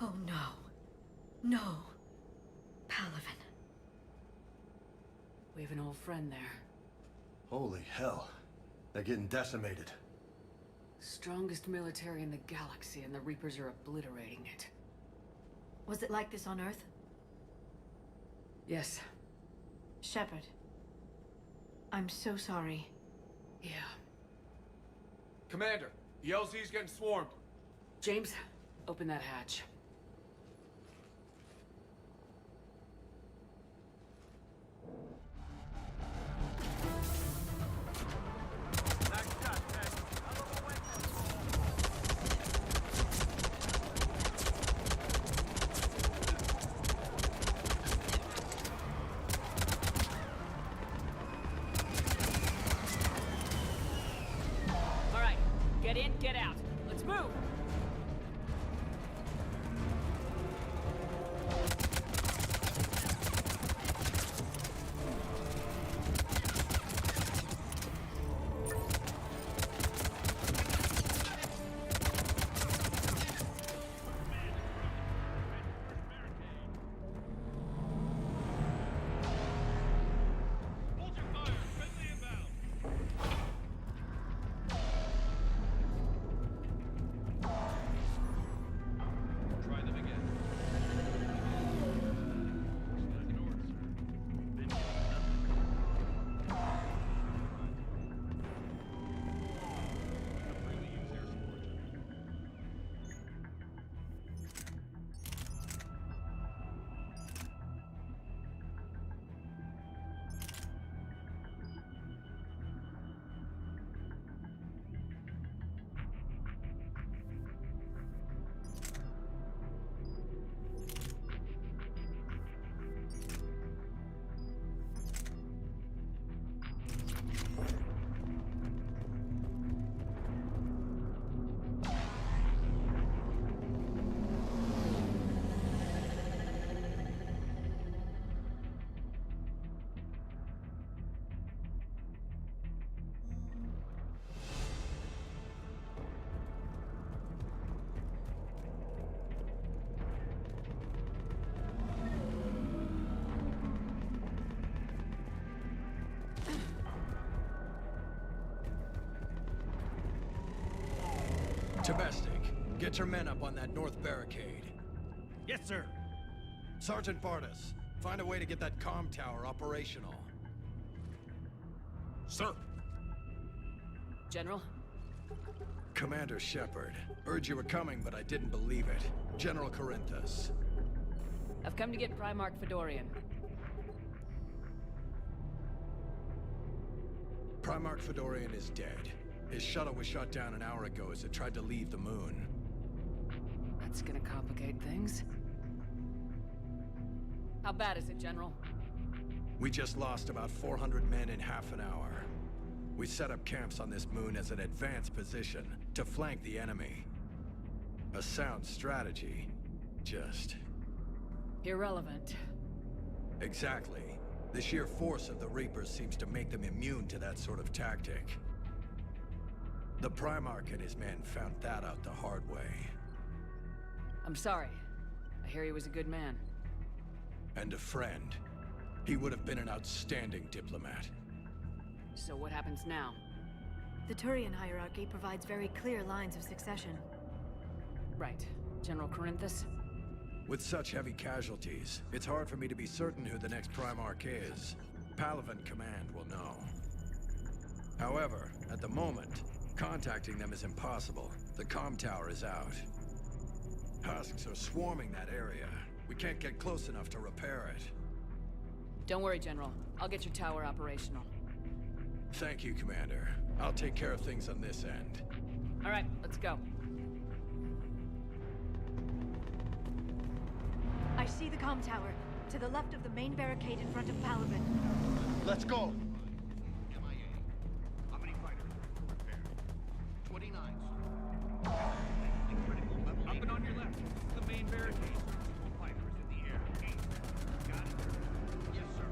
Oh no. No. Palaven. We have an old friend there. Holy hell. They're getting decimated. Strongest military in the galaxy, and the Reapers are obliterating it. Was it like this on Earth? Yes. Shepard. I'm so sorry. Yeah. Commander, the LZ's getting swarmed. James, open that hatch. Let's move! Domestic, get your men up on that north barricade. Yes, sir. Sergeant Bartis, find a way to get that comm tower operational. Sir. General? Commander Shepard, heard you were coming, but I didn't believe it. General Corinthus. I've come to get Primarch Fedorian. Primarch Fedorian is dead. His shuttle was shot down an hour ago as it tried to leave the moon. That's gonna complicate things. How bad is it, General? We just lost about 400 men in half an hour. We set up camps on this moon as an advanced position to flank the enemy. A sound strategy. Just... irrelevant. exactly. The sheer force of the Reapers seems to make them immune to that sort of tactic. The Primarch and his men found that out the hard way. I'm sorry. I hear he was a good man. And a friend. He would have been an outstanding diplomat. So what happens now? The Turian hierarchy provides very clear lines of succession. Right. General Corinthus? With such heavy casualties, it's hard for me to be certain who the next Primarch is. Palaven Command will know. However, at the moment, contacting them is impossible. The comm tower is out. Husks are swarming that area. We can't get close enough to repair it. Don't worry, General. I'll get your tower operational. Thank you, Commander. I'll take care of things on this end. All right, let's go. I see the comm tower, to the left of the main barricade in front of Palaven. Let's go! MIA. How many fighters? Repair. 29. Critical level. Up and on your left. The main barricade. Fighters in the air. 8. Got it? Yes, sir.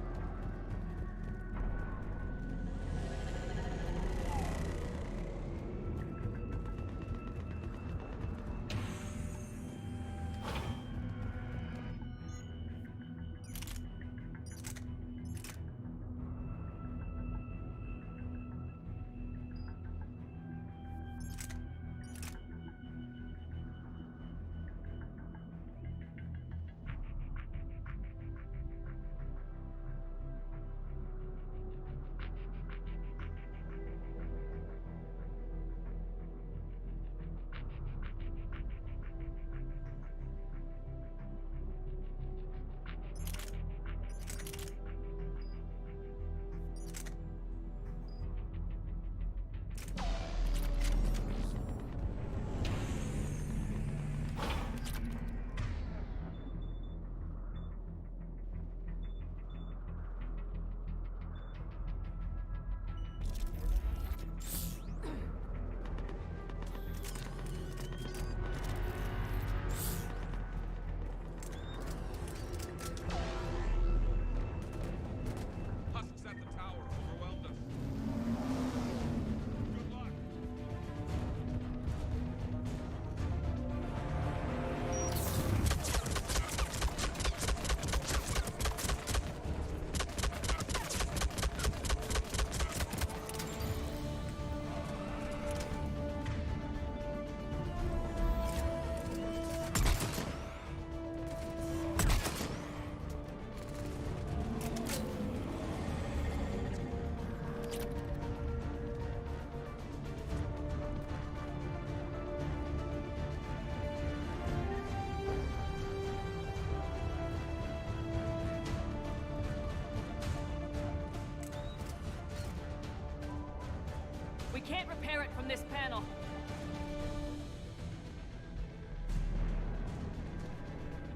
tear it from this panel.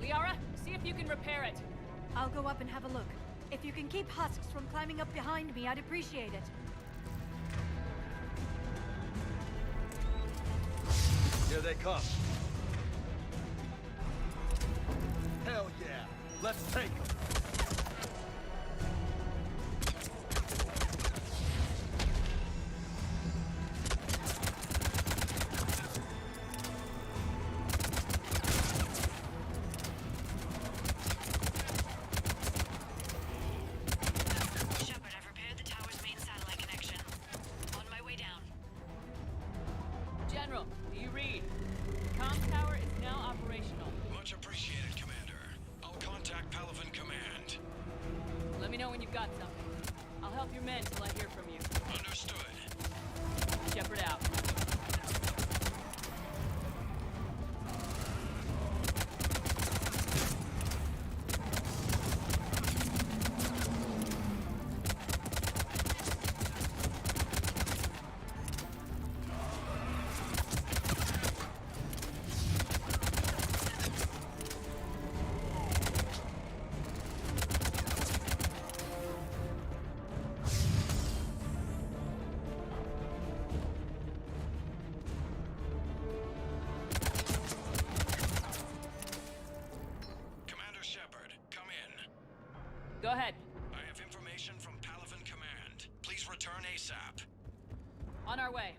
Liara, see if you can repair it. I'll go up and have a look. If you can keep husks from climbing up behind me, I'd appreciate it. Here they come. Hell yeah! Let's take them! Shepard, I've repaired the tower's main satellite connection. On my way down. General, do you read? The comm tower is now operational. Much appreciated, Commander. I'll contact Palaven Command. Let me know when you've got something. I'll help your men till I hear from you. Understood. Shepard out. Commander Shepard, come in. Go ahead. I have information from Palaven Command. Please return ASAP. On our way.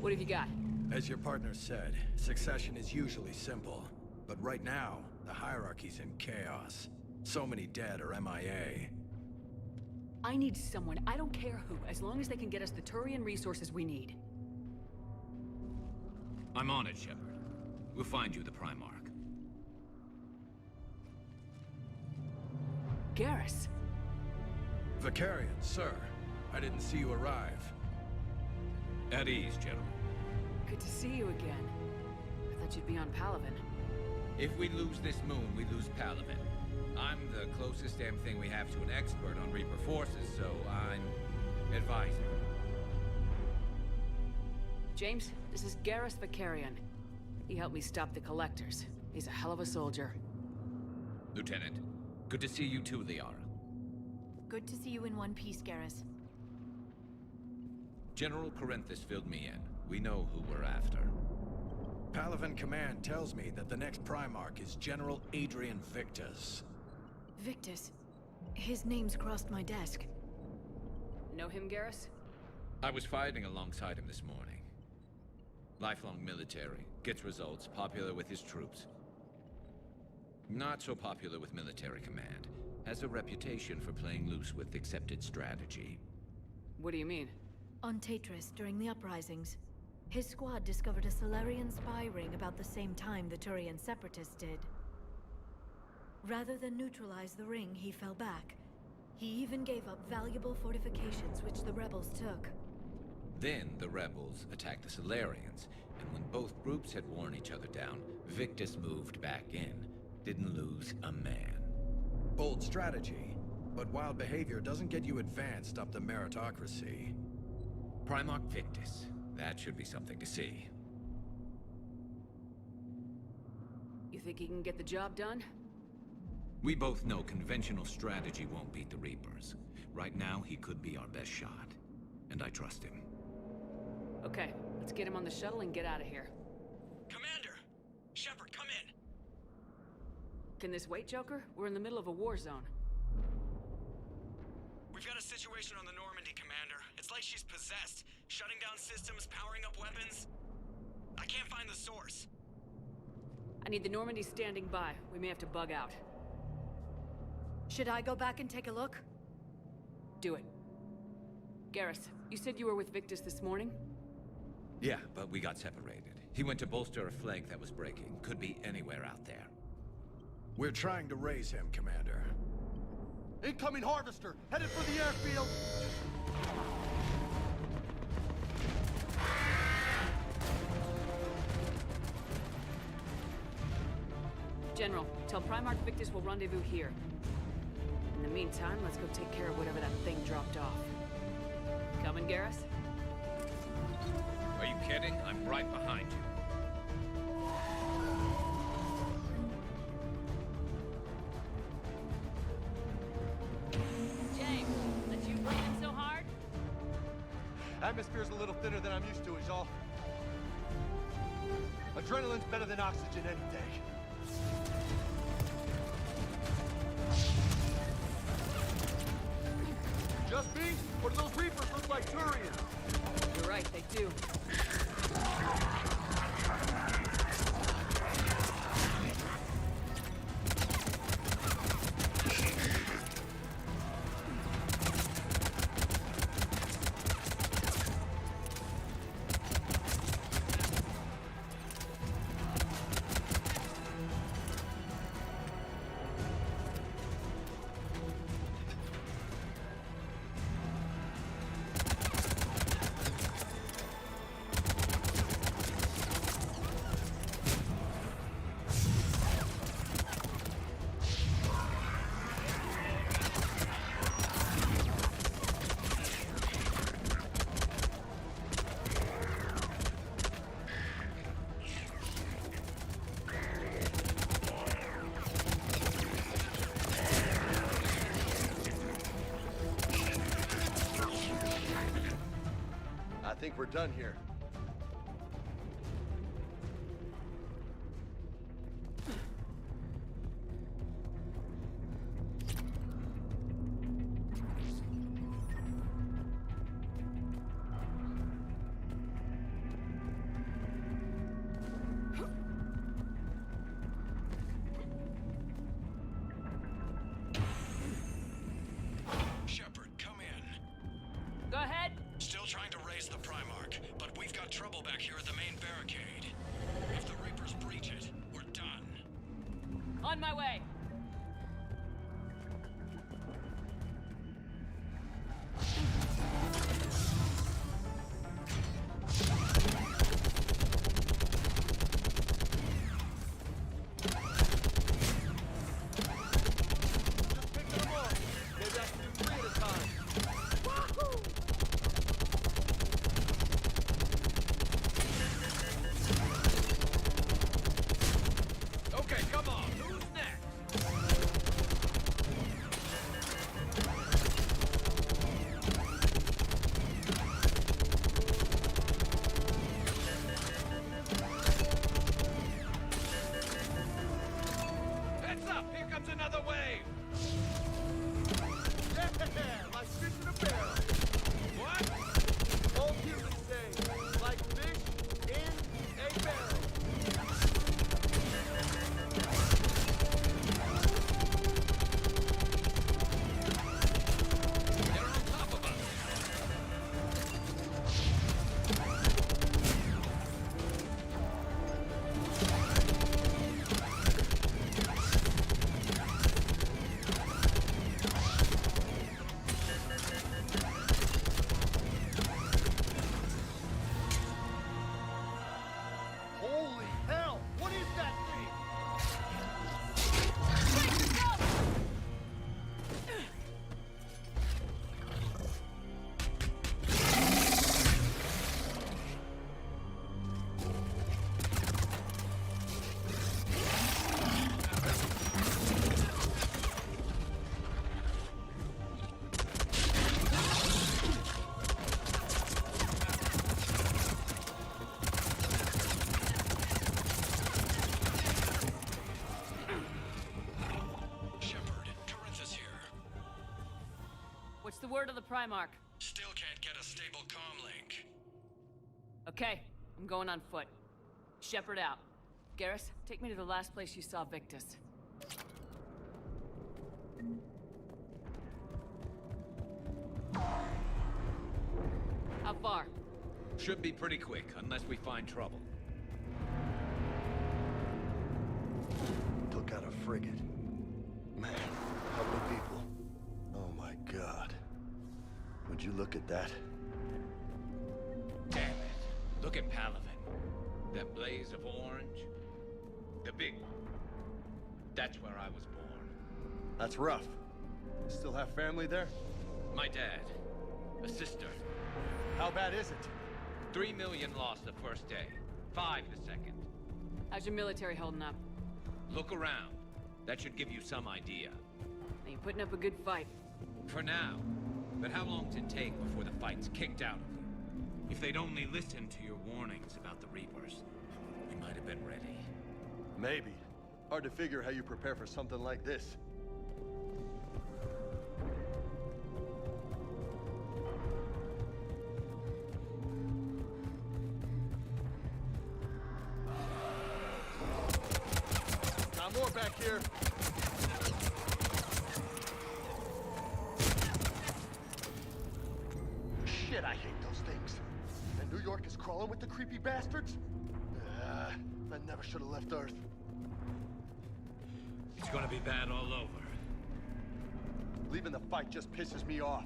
What have you got? As your partner said, succession is usually simple. But right now, the hierarchy's in chaos. So many dead or MIA. I need someone, I don't care who, as long as they can get us the Turian resources we need. I'm on it, Shepard. We'll find you the Primarch. Garrus. Vicarian, sir. I didn't see you arrive. At ease, General. Good to see you again. I thought you'd be on Palaven. If we lose this moon, we lose Palaven. I'm the closest damn thing we have to an expert on Reaper forces, so I'm advisor. James, this is Garrus Vicarian. He helped me stop the Collectors. He's a hell of a soldier. Lieutenant, good to see you too, Liara. Good to see you in one piece, Garrus. General Corinthus filled me in. We know who we're after. Palaven Command tells me that the next Primarch is General Adrian Victus. Victus. His name's crossed my desk. Know him, Garrus? I was fighting alongside him this morning. Lifelong military, gets results, popular with his troops. Not so popular with military command. Has a reputation for playing loose with accepted strategy. What do you mean? On Tatris, during the uprisings, his squad discovered a Solarian spy ring about the same time the Turian Separatists did. Rather than neutralize the ring, he fell back. He even gave up valuable fortifications which the rebels took. Then the rebels attacked the Solarians, and when both groups had worn each other down, Victus moved back in. Didn't lose a man. Bold strategy, but wild behavior doesn't get you advanced up the meritocracy. Primarch Victus. That should be something to see. You think he can get the job done? We both know conventional strategy won't beat the Reapers. Right now, he could be our best shot. And I trust him. Okay, let's get him on the shuttle and get out of here. Commander! Shepard, come in! Can this wait, Joker? We're in the middle of a war zone. We've got a situation on the Normandy, Commander. It's like she's possessed. Shutting down systems, powering up weapons. I can't find the source. I need the Normandy standing by. We may have to bug out. Should I go back and take a look? Do it. Garrus, you said you were with Victus this morning? Yeah, but we got separated. He went to bolster a flank that was breaking. Could be anywhere out there. We're trying to raise him, Commander. Incoming Harvester! Headed for the airfield! General, tell Primarch Victus we'll rendezvous here. In the meantime, let's go take care of whatever that thing dropped off. Coming, Garrus? Are you kidding? I'm right behind you. James, that you breathing so hard? Atmosphere's a little thinner than I'm used to, is all. Adrenaline's better than oxygen any day. Just me? Or do those Reapers look like Turians? You're right, they do. I think we're done here. Shepard, come in. Go ahead. Still trying to raise the Primarch, but we've got trouble back here at the main barricade. If the Reapers breach it, we're done. On my way. Just pick them off. Maybe I can do 3 at a time. Okay, come on. Who's next? word of the Primarch? Still can't get a stable comm link. Okay, I'm going on foot. Shepherd out. Garrus, take me to the last place you saw Victus. How far? Should be pretty quick, unless we find trouble. Took out a frigate. Man, how many people? Oh my god. Would you look at that? Damn it. Look at Palaven. That blaze of orange. The big one. That's where I was born. That's rough. Still have family there? My dad. A sister. How bad is it? 3 million lost the first day. 5 the second. How's your military holding up? Look around. That should give you some idea. Are you putting up a good fight? For now. But how long does it take before the fight's kicked out of you? If they'd only listened to your warnings about the Reapers, we might have been ready. Maybe. Hard to figure how you prepare for something like this. Got more back here. Shit, I hate those things. And New York is crawling with the creepy bastards? I never should have left Earth. It's gonna be bad all over. Leaving the fight just pisses me off.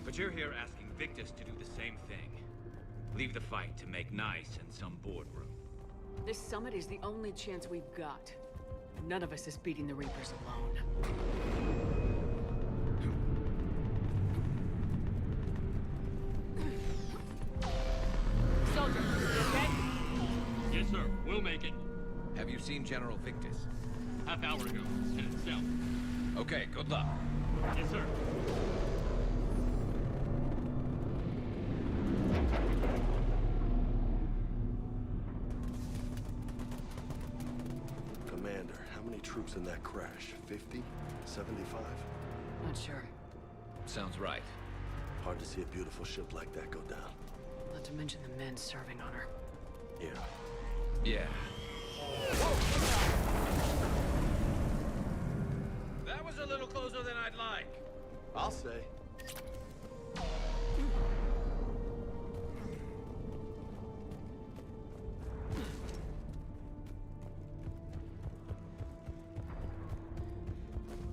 But you're here asking Victus to do the same thing. Leave the fight to make nice in some boardroom. This summit is the only chance we've got. None of us is beating the Reapers alone. Soldier, you okay? Yes, sir. We'll make it. Have you seen General Victus? Half hour ago. Headed south. Okay, good luck. Yes, sir. Commander, how many troops in that crash? 50? 75? Not sure. Sounds right. Hard to see a beautiful ship like that go down. Not to mention the men serving on her. Yeah. Yeah. That was a little closer than I'd like. I'll say.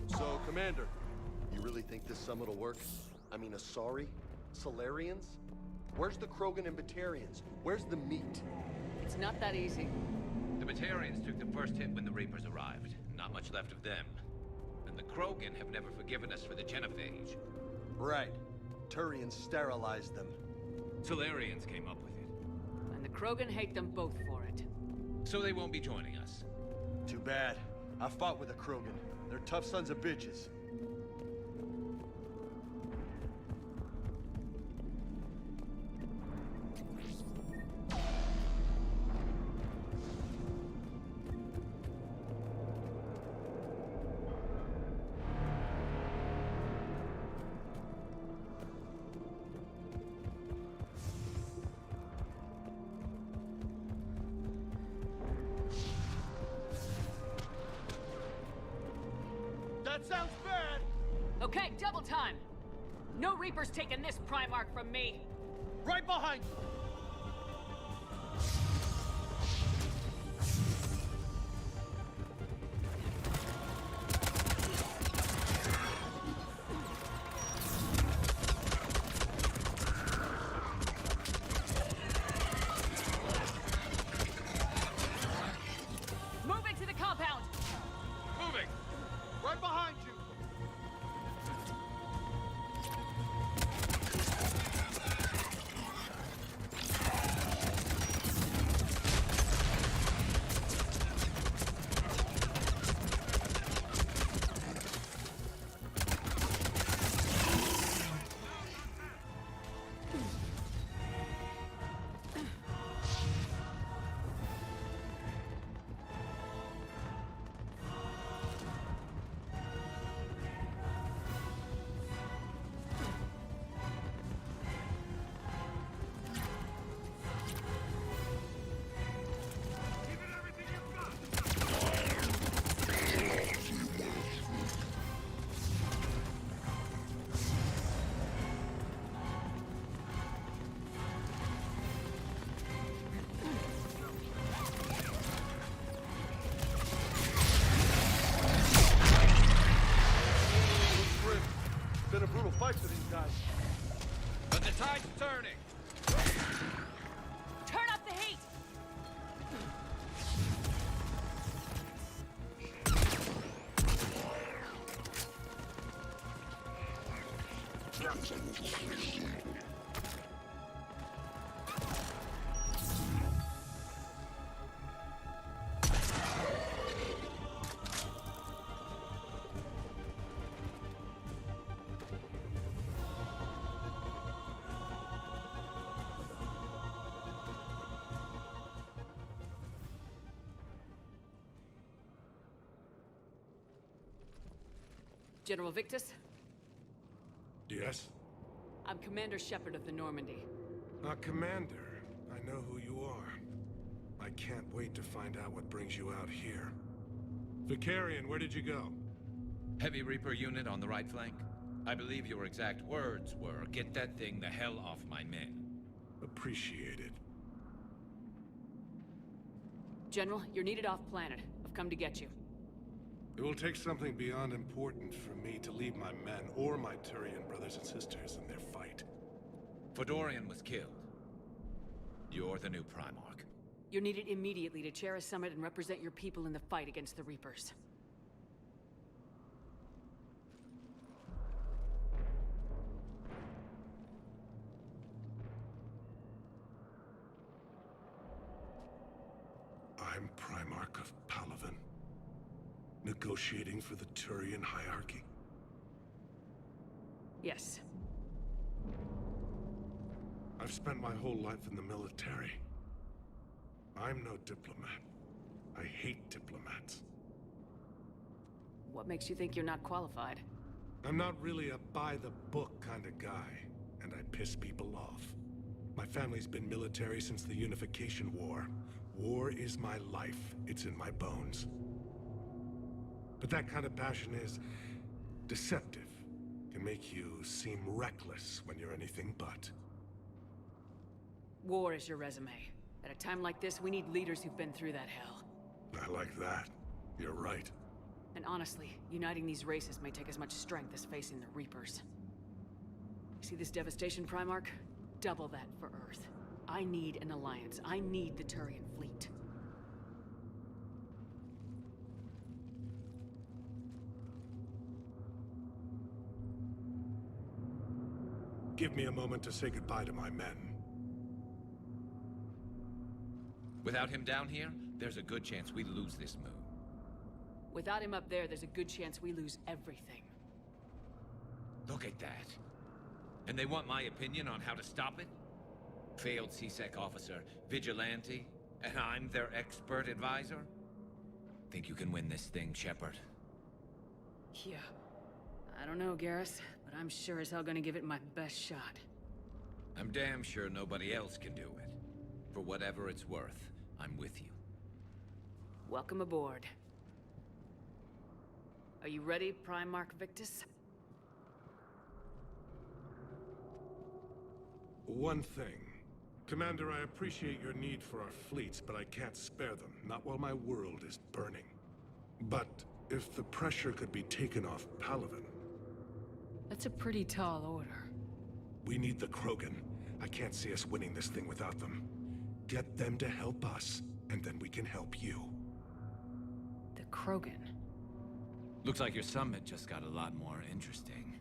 So, Commander, you really think this summit will work? I mean, Asari? Solarians? Where's the Krogan and Batarians? Where's the meat? It's not that easy. The Batarians took the first hit when the Reapers arrived. Not much left of them. And the Krogan have never forgiven us for the genophage. Right. Turians sterilized them. Solarians came up with it. And the Krogan hate them both for it. So they won't be joining us. Too bad. I fought with a Krogan. They're tough sons of bitches. That sounds bad! Okay, double time! No Reapers taking this Primarch from me! Right behind you! Moving to the compound! Moving! Right behind you! General Victus, Yes? I'm Commander Shepard of the Normandy. Commander, I know who you are. I can't wait to find out what brings you out here. Vicarian, where did you go? Heavy Reaper unit on the right flank. I believe your exact words were, "Get that thing the hell off my men." Appreciated. General, you're needed off-planet. I've come to get you. It will take something beyond important for me to leave my men or my Turian brothers and sisters in their fight. Fodorian was killed. You're the new Primarch. You're needed immediately to chair a summit and represent your people in the fight against the Reapers. I'm Primarch of Palaven. Negotiating for the Turian hierarchy. Yes. I've spent my whole life in the military. I'm no diplomat. I hate diplomats. What makes you think you're not qualified? I'm not really a by-the-book kind of guy, and I piss people off. My family's been military since the Unification War. War is my life. It's in my bones. But that kind of passion is deceptive. Can make you seem reckless when you're anything but. War is your resume. At a time like this, we need leaders who've been through that hell. I like that. You're right. And honestly, uniting these races may take as much strength as facing the Reapers. You see this devastation, Primarch? Double that for Earth. I need an alliance. I need the Turian fleet. Give me a moment to say goodbye to my men. Without him down here, there's a good chance we lose this move. Without him up there's a good chance we lose everything. Look at that. And they want my opinion on how to stop it? Failed CSEC officer, vigilante, and I'm their expert advisor? Think you can win this thing, Shepard? Yeah. I don't know, Garrus, but I'm sure as hell gonna give it my best shot. I'm damn sure nobody else can do it. For whatever it's worth, I'm with you. Welcome aboard. Are you ready, Primarch Victus? One thing. Commander, I appreciate your need for our fleets, but I can't spare them. Not while my world is burning. But if the pressure could be taken off Palaven... That's a pretty tall order. We need the Krogan. I can't see us winning this thing without them. Get them to help us, and then we can help you. The Krogan? Looks like your summit just got a lot more interesting.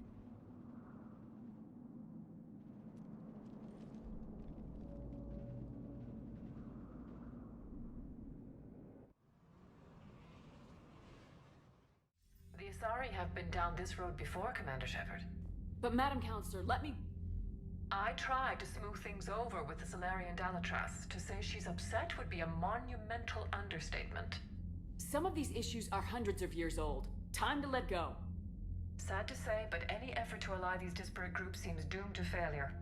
The Asari have been down this road before, Commander Shepard. But Madam Counselor, let me... I tried to smooth things over with the Solarian Dalatras. To say she's upset would be a monumental understatement. Some of these issues are hundreds of years old. Time to let go. Sad to say, but any effort to ally these disparate groups seems doomed to failure.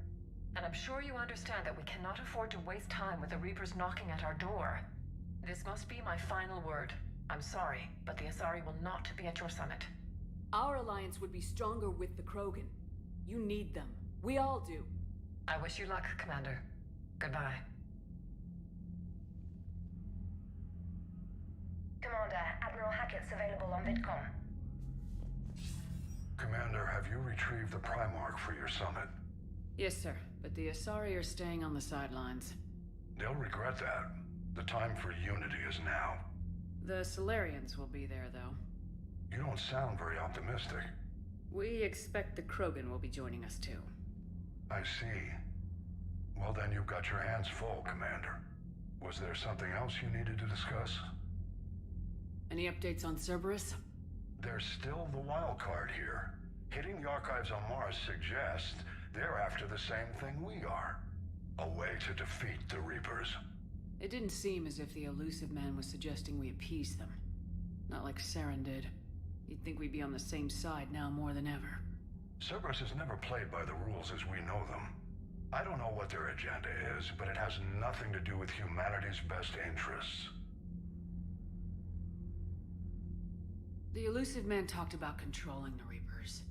And I'm sure you understand that we cannot afford to waste time with the Reapers knocking at our door. This must be my final word. I'm sorry, but the Asari will not be at your summit. Our alliance would be stronger with the Krogan. You need them. We all do. I wish you luck, Commander. Goodbye. Commander, Admiral Hackett's available on VidCom. Commander, have you retrieved the Primarch for your summit? Yes, sir. But the Asari are staying on the sidelines. They'll regret that. The time for unity is now. The Solarians will be there, though. You don't sound very optimistic. We expect the Krogan will be joining us, too. I see. Well then, you've got your hands full, Commander. Was there something else you needed to discuss? Any updates on Cerberus? There's still the wild card here. Hitting the archives on Mars suggests they're after the same thing we are. A way to defeat the Reapers. It didn't seem as if the elusive man was suggesting we appease them. Not like Saren did. You'd think we'd be on the same side now more than ever. Cerberus has never played by the rules as we know them. I don't know what their agenda is, but it has nothing to do with humanity's best interests. The elusive man talked about controlling the Reapers.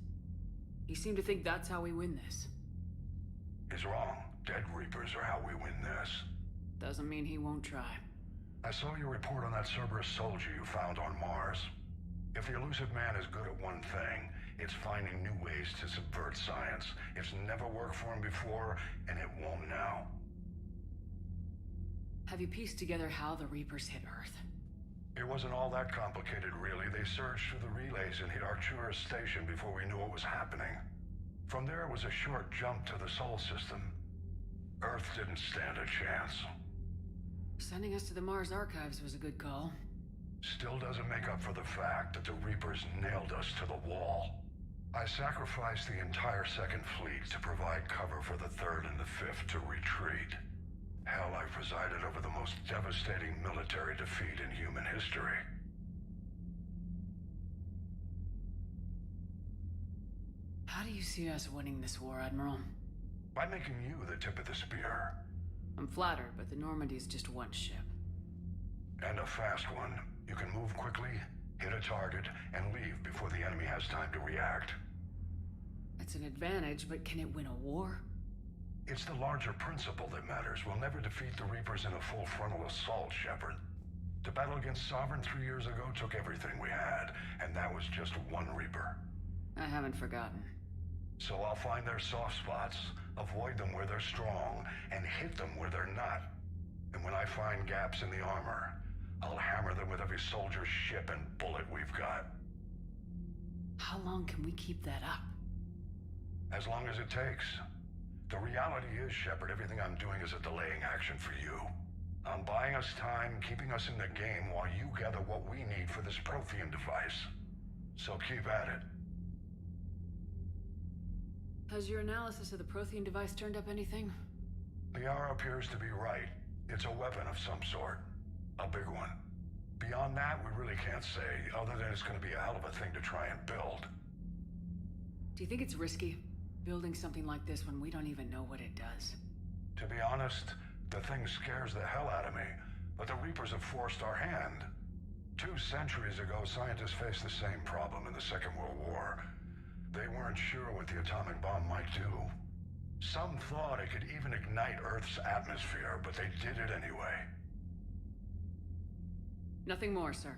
He seemed to think that's how we win this. He's wrong. Dead Reapers are how we win this. Doesn't mean he won't try. I saw your report on that Cerberus soldier you found on Mars. If the elusive man is good at one thing, it's finding new ways to subvert science. It's never worked for him before, and it won't now. Have you pieced together how the Reapers hit Earth? It wasn't all that complicated, really. They surged through the relays and hit Arcturus Station before we knew what was happening. From there, it was a short jump to the Sol system. Earth didn't stand a chance. Sending us to the Mars archives was a good call. Still doesn't make up for the fact that the Reapers nailed us to the wall. I sacrificed the entire Second Fleet to provide cover for the Third and the Fifth to retreat. Hell, I presided over the most devastating military defeat in human history. How do you see us winning this war, Admiral? By making you the tip of the spear. I'm flattered, but the Normandy's just one ship. And a fast one. You can move quickly, hit a target, and leave before the enemy has time to react. It's an advantage, but can it win a war? It's the larger principle that matters. We'll never defeat the Reapers in a full frontal assault, Shepard. The battle against Sovereign 3 years ago took everything we had, and that was just one Reaper. I haven't forgotten. So I'll find their soft spots, avoid them where they're strong, and hit them where they're not. And when I find gaps in the armor, I'll hammer them with every soldier, ship, and bullet we've got. How long can we keep that up? As long as it takes. The reality is, Shepard, everything I'm doing is a delaying action for you. I'm buying us time, keeping us in the game while you gather what we need for this Prothean device. So keep at it. Has your analysis of the Prothean device turned up anything? The hour appears to be right. It's a weapon of some sort. A big one. Beyond that, we really can't say, other than it's going to be a hell of a thing to try and build. Do you think it's risky, building something like this when we don't even know what it does? To be honest, the thing scares the hell out of me, but the Reapers have forced our hand. 2 centuries ago, scientists faced the same problem in the Second World War. They weren't sure what the atomic bomb might do. Some thought it could even ignite Earth's atmosphere, but they did it anyway. Nothing more, sir.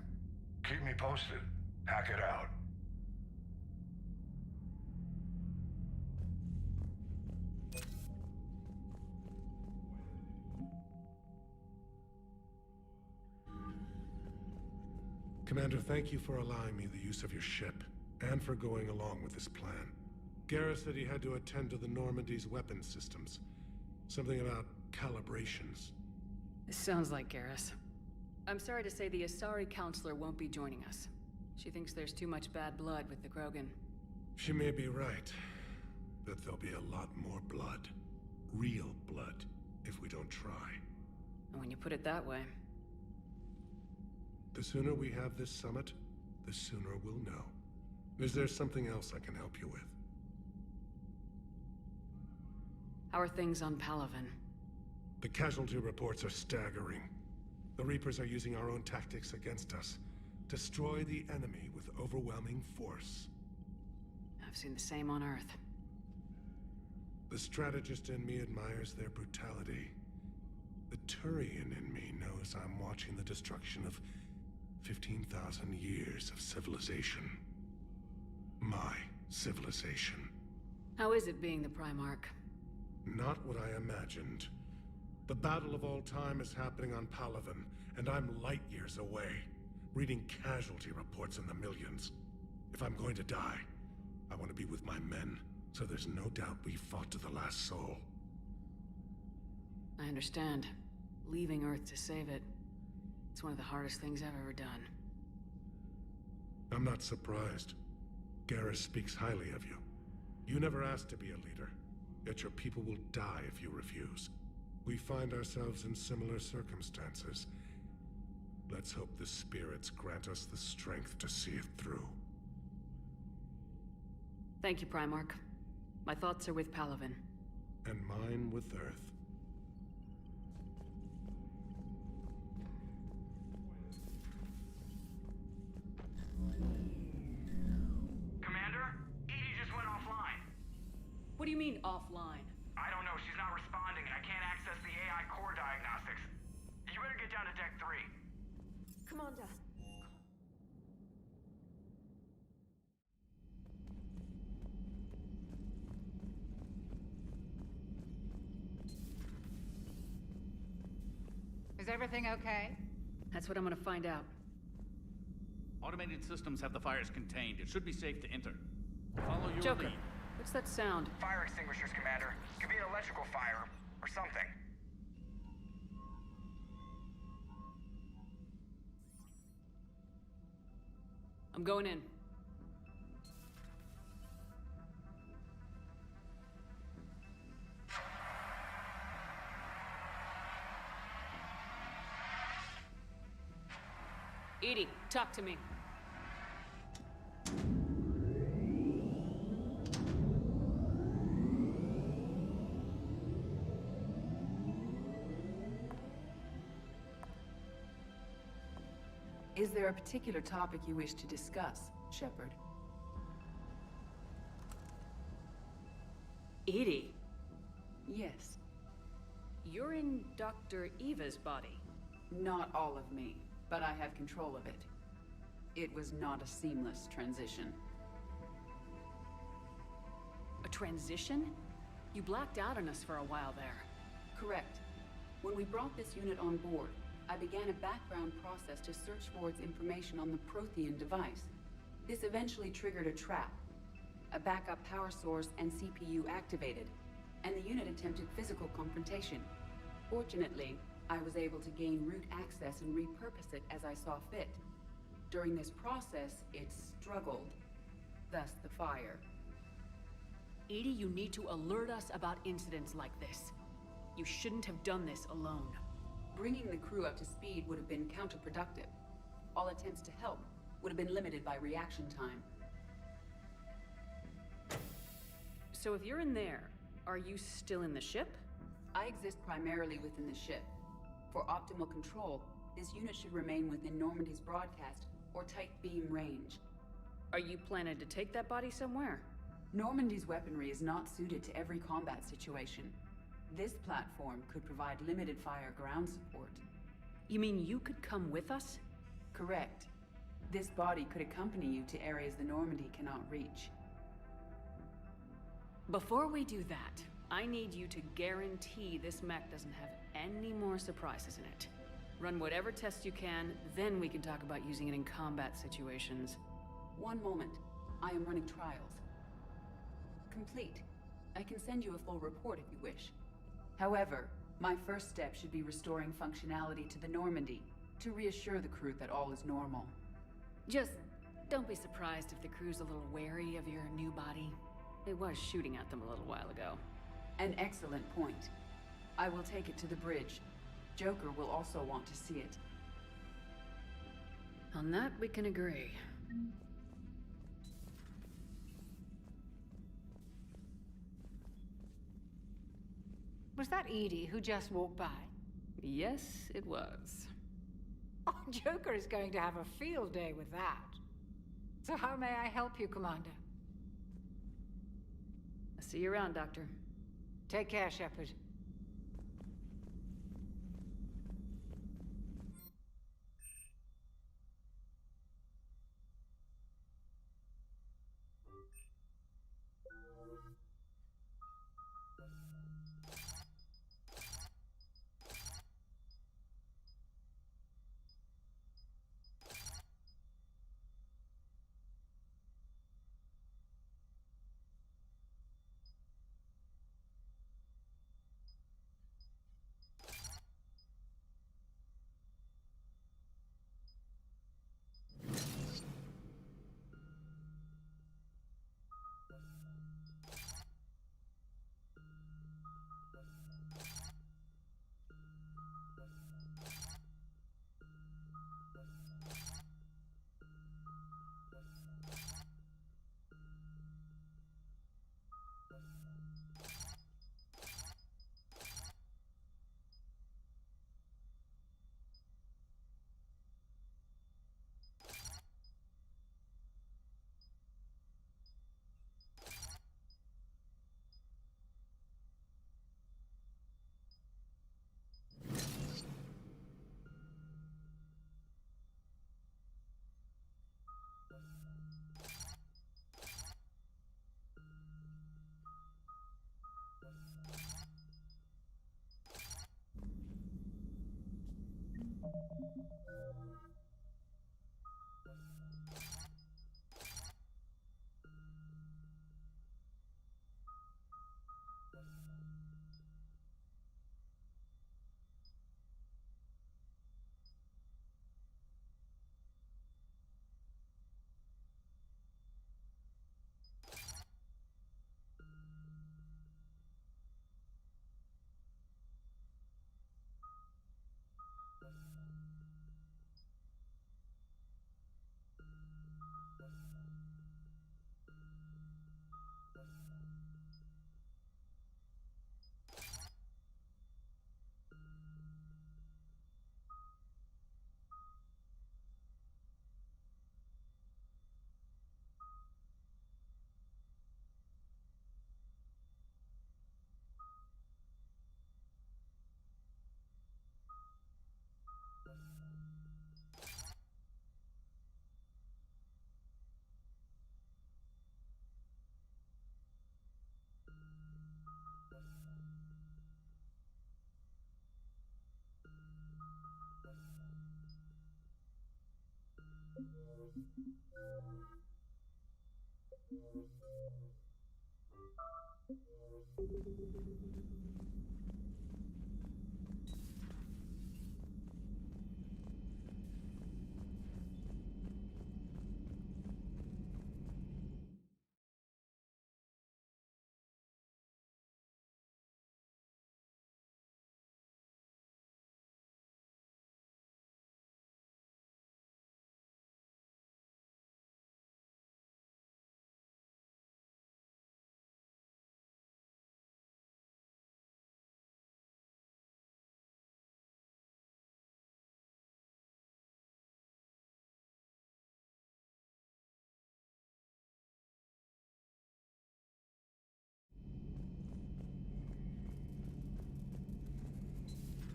Keep me posted. Hack it out. Commander, thank you for allowing me the use of your ship, and for going along with this plan. Garrus said he had to attend to the Normandy's weapon systems. Something about calibrations. This sounds like Garrus. I'm sorry to say the Asari counselor won't be joining us. She thinks there's too much bad blood with the Krogan. She may be right, but there'll be a lot more blood. Real blood, if we don't try. And when you put it that way... The sooner we have this summit, the sooner we'll know. Is there something else I can help you with? How are things on Palaven? The casualty reports are staggering. The Reapers are using our own tactics against us. Destroy the enemy with overwhelming force. I've seen the same on Earth. The strategist in me admires their brutality. The Turian in me knows I'm watching the destruction of 15,000 years of civilization. My civilization. How is it being the Primarch? Not what I imagined. The battle of all time is happening on Palaven, and I'm light years away, reading casualty reports in the millions. If I'm going to die, I want to be with my men, So there's no doubt we fought to the last soul. I understand. Leaving Earth to save it. It's one of the hardest things I've ever done. I'm not surprised. Garrus speaks highly of you. You never asked to be a leader, yet your people will die if you refuse. We find ourselves in similar circumstances. Let's hope the spirits grant us the strength to see it through. Thank you, Primarch. My thoughts are with Palaven. And mine with Earth. Commander? Edie just went offline. What do you mean, offline? I don't know, she's not responding and I can't access the AI core diagnostics. You better get down to Deck 3. Commander. Is everything okay? That's what I'm gonna find out. Automated systems have the fires contained. It should be safe to enter. Follow your Joker, lead. what's that sound? Fire extinguishers, Commander. Could be an electrical fire or something. I'm going in. Edie, talk to me. Is there a particular topic you wish to discuss, Shepard? Edie, Yes. you're in Dr. Eva's body. Not all of me, but I have control of it. It was not a seamless transition. A transition? You blacked out on us for a while there. Correct. When we brought this unit on board, I began a background process to search for its information on the Prothean device. This eventually triggered a trap. A backup power source and CPU activated, and the unit attempted physical confrontation. Fortunately, I was able to gain root access and repurpose it as I saw fit. During this process, it struggled, thus the fire. Edie, you need to alert us about incidents like this. You shouldn't have done this alone. Bringing the crew up to speed would have been counterproductive. All attempts to help would have been limited by reaction time. So if you're in there, are you still in the ship? I exist primarily within the ship. For optimal control, this unit should remain within Normandy's broadcast or tight beam range. Are you planning to take that body somewhere? Normandy's weaponry is not suited to every combat situation. This platform could provide limited fire ground support. You mean you could come with us? Correct. This body could accompany you to areas the Normandy cannot reach. Before we do that, I need you to guarantee this mech doesn't have any more surprises in it. Run whatever tests you can, then we can talk about using it in combat situations. One moment. I am running trials. Complete. I can send you a full report if you wish. However, my first step should be restoring functionality to the Normandy, to reassure the crew that all is normal. Just don't be surprised if the crew's a little wary of your new body. It was shooting at them a little while ago. An excellent point. I will take it to the bridge. Joker will also want to see it. On that, we can agree. Was that Edie who just walked by? Yes, it was. Oh, Joker is going to have a field day with that. So how may I help you, Commander? I'll see you around, Doctor. Take care, Shepard.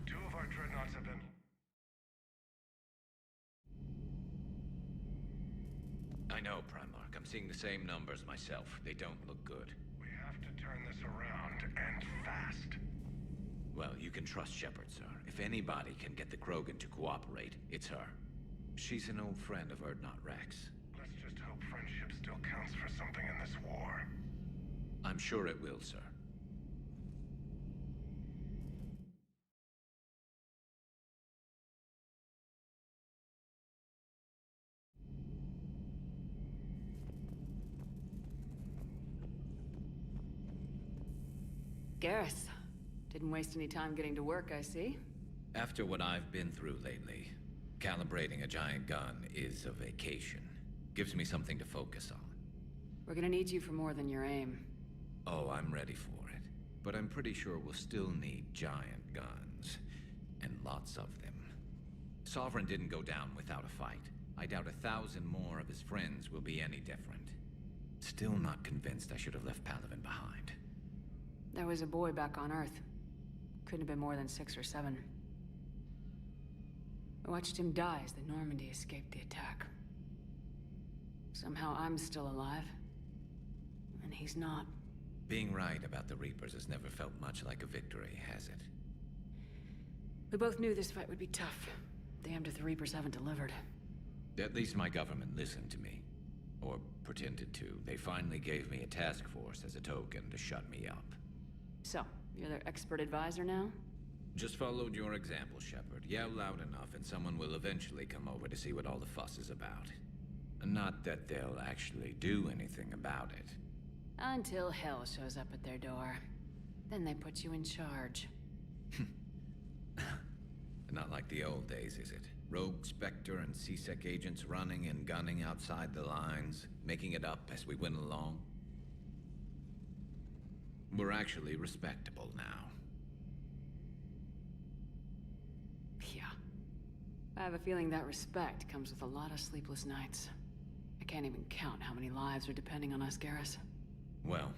Two of our dreadnoughts have been... I know, Primarch. I'm seeing the same numbers myself. They don't look good. We have to turn this around, and fast. Well, you can trust Shepard, sir. If anybody can get the Krogan to cooperate, it's her. She's an old friend of Urdnot Rex. Let's just hope friendship still counts for something in this war. I'm sure it will, sir. Garrus. Didn't waste any time getting to work, I see. After what I've been through lately, calibrating a giant gun is a vacation. Gives me something to focus on. We're gonna need you for more than your aim. Oh, I'm ready for it. But I'm pretty sure we'll still need giant guns. And lots of them. Sovereign didn't go down without a fight. I doubt 1,000 more of his friends will be any different. Still not convinced I should have left Palaven behind. There was a boy back on Earth. Couldn't have been more than 6 or 7. I watched him die as the Normandy escaped the attack. Somehow I'm still alive. And he's not. Being right about the Reapers has never felt much like a victory, has it? We both knew this fight would be tough. Damned if the Reapers haven't delivered. At least my government listened to me. Or pretended to. They finally gave me a task force as a token to shut me up. So, you're their expert advisor now? Just followed your example, Shepard. Yell loud enough and someone will eventually come over to see what all the fuss is about. Not that they'll actually do anything about it. Until hell shows up at their door. Then they put you in charge. Not like the old days, is it? Rogue Spectre and C-Sec agents running and gunning outside the lines, making it up as we went along. We're actually respectable now. Yeah. I have a feeling that respect comes with a lot of sleepless nights. I can't even count how many lives are depending on us, Garrus. Well,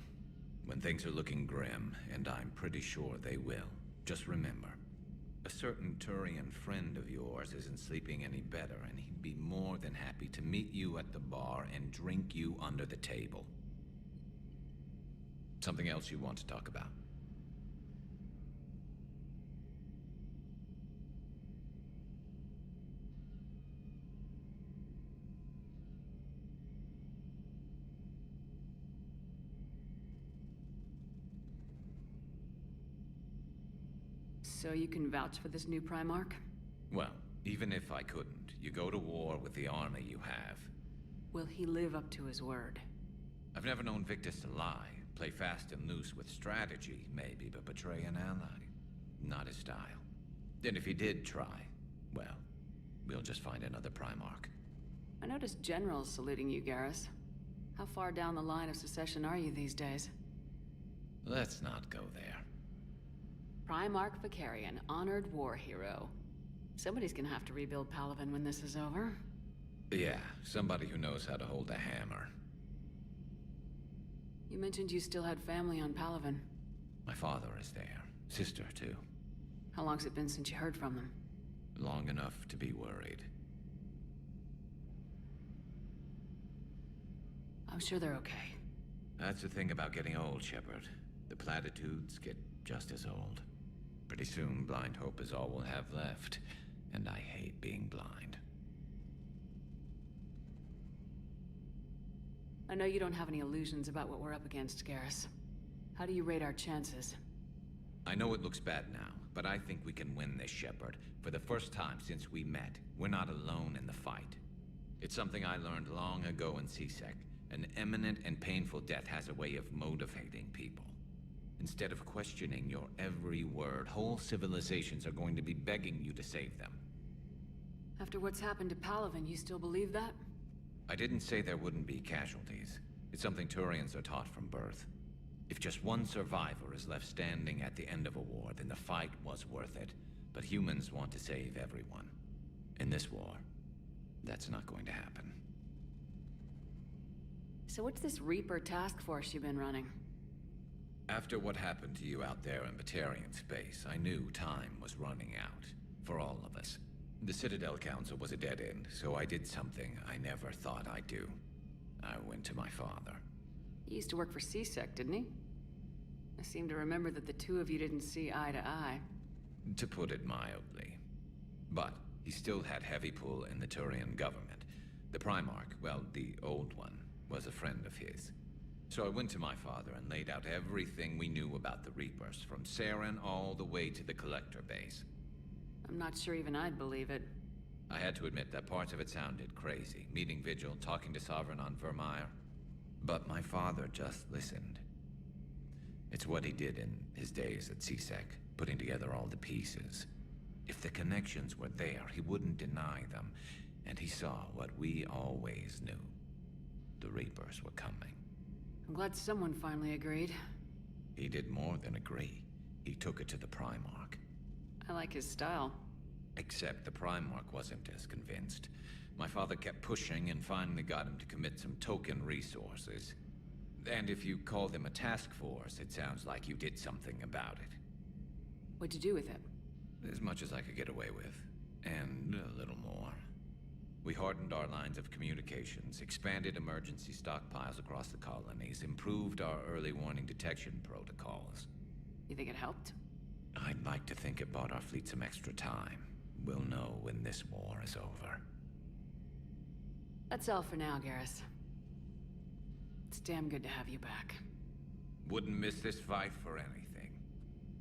when things are looking grim, and I'm pretty sure they will, just remember, a certain Turian friend of yours isn't sleeping any better, and he'd be more than happy to meet you at the bar and drink you under the table. Something else you want to talk about? So you can vouch for this new Primarch? Well, even if I couldn't, you go to war with the army you have. Will he live up to his word? I've never known Victus to lie. Play fast and loose with strategy, maybe, but betray an ally. Not his style. And if he did try, well, we'll just find another Primarch. I noticed generals saluting you, Garrus. How far down the line of succession are you these days? Let's not go there. Primarch Vicarian, honored war hero. Somebody's gonna have to rebuild Palaven when this is over. Yeah, somebody who knows how to hold a hammer. You mentioned you still had family on Palaven. My father is there. Sister, too. How long's it been since you heard from them? Long enough to be worried. I'm sure they're okay. That's the thing about getting old, Shepard. The platitudes get just as old. Pretty soon, blind hope is all we'll have left. And I hate being blind. I know you don't have any illusions about what we're up against, Garrus. How do you rate our chances? I know it looks bad now, but I think we can win this, Shepard. For the first time since we met, we're not alone in the fight. It's something I learned long ago in CSEC. An imminent and painful death has a way of motivating people. Instead of questioning your every word, whole civilizations are going to be begging you to save them. After what's happened to Palaven, you still believe that? I didn't say there wouldn't be casualties. It's something Turians are taught from birth. If just one survivor is left standing at the end of a war, then the fight was worth it. But humans want to save everyone. In this war, that's not going to happen. So what's this Reaper task force you've been running? After what happened to you out there in Batarian space, I knew time was running out. For all of us. The Citadel Council was a dead end, so I did something I never thought I'd do. I went to my father. He used to work for CSEC, didn't he? I seem to remember that the two of you didn't see eye to eye. To put it mildly. But he still had heavy pull in the Turian government. The Primarch, well, the old one, was a friend of his. So I went to my father and laid out everything we knew about the Reapers, from Saren all the way to the Collector base. I'm not sure even I'd believe it. I had to admit that parts of it sounded crazy. Meeting Vigil, talking to Sovereign on Vermeer. But my father just listened. It's what he did in his days at CSEC, putting together all the pieces. If the connections were there, he wouldn't deny them. And he saw what we always knew. The Reapers were coming. I'm glad someone finally agreed. He did more than agree. He took it to the Primarch. I like his style. Except the Primarch wasn't as convinced. My father kept pushing and finally got him to commit some token resources. And if you call them a task force, it sounds like you did something about it. What'd you do with it? As much as I could get away with. And a little more. We hardened our lines of communications, expanded emergency stockpiles across the colonies, improved our early warning detection protocols. You think it helped? I'd like to think it bought our fleet some extra time. We'll know when this war is over. That's all for now, Garrus. It's damn good to have you back. Wouldn't miss this fight for anything.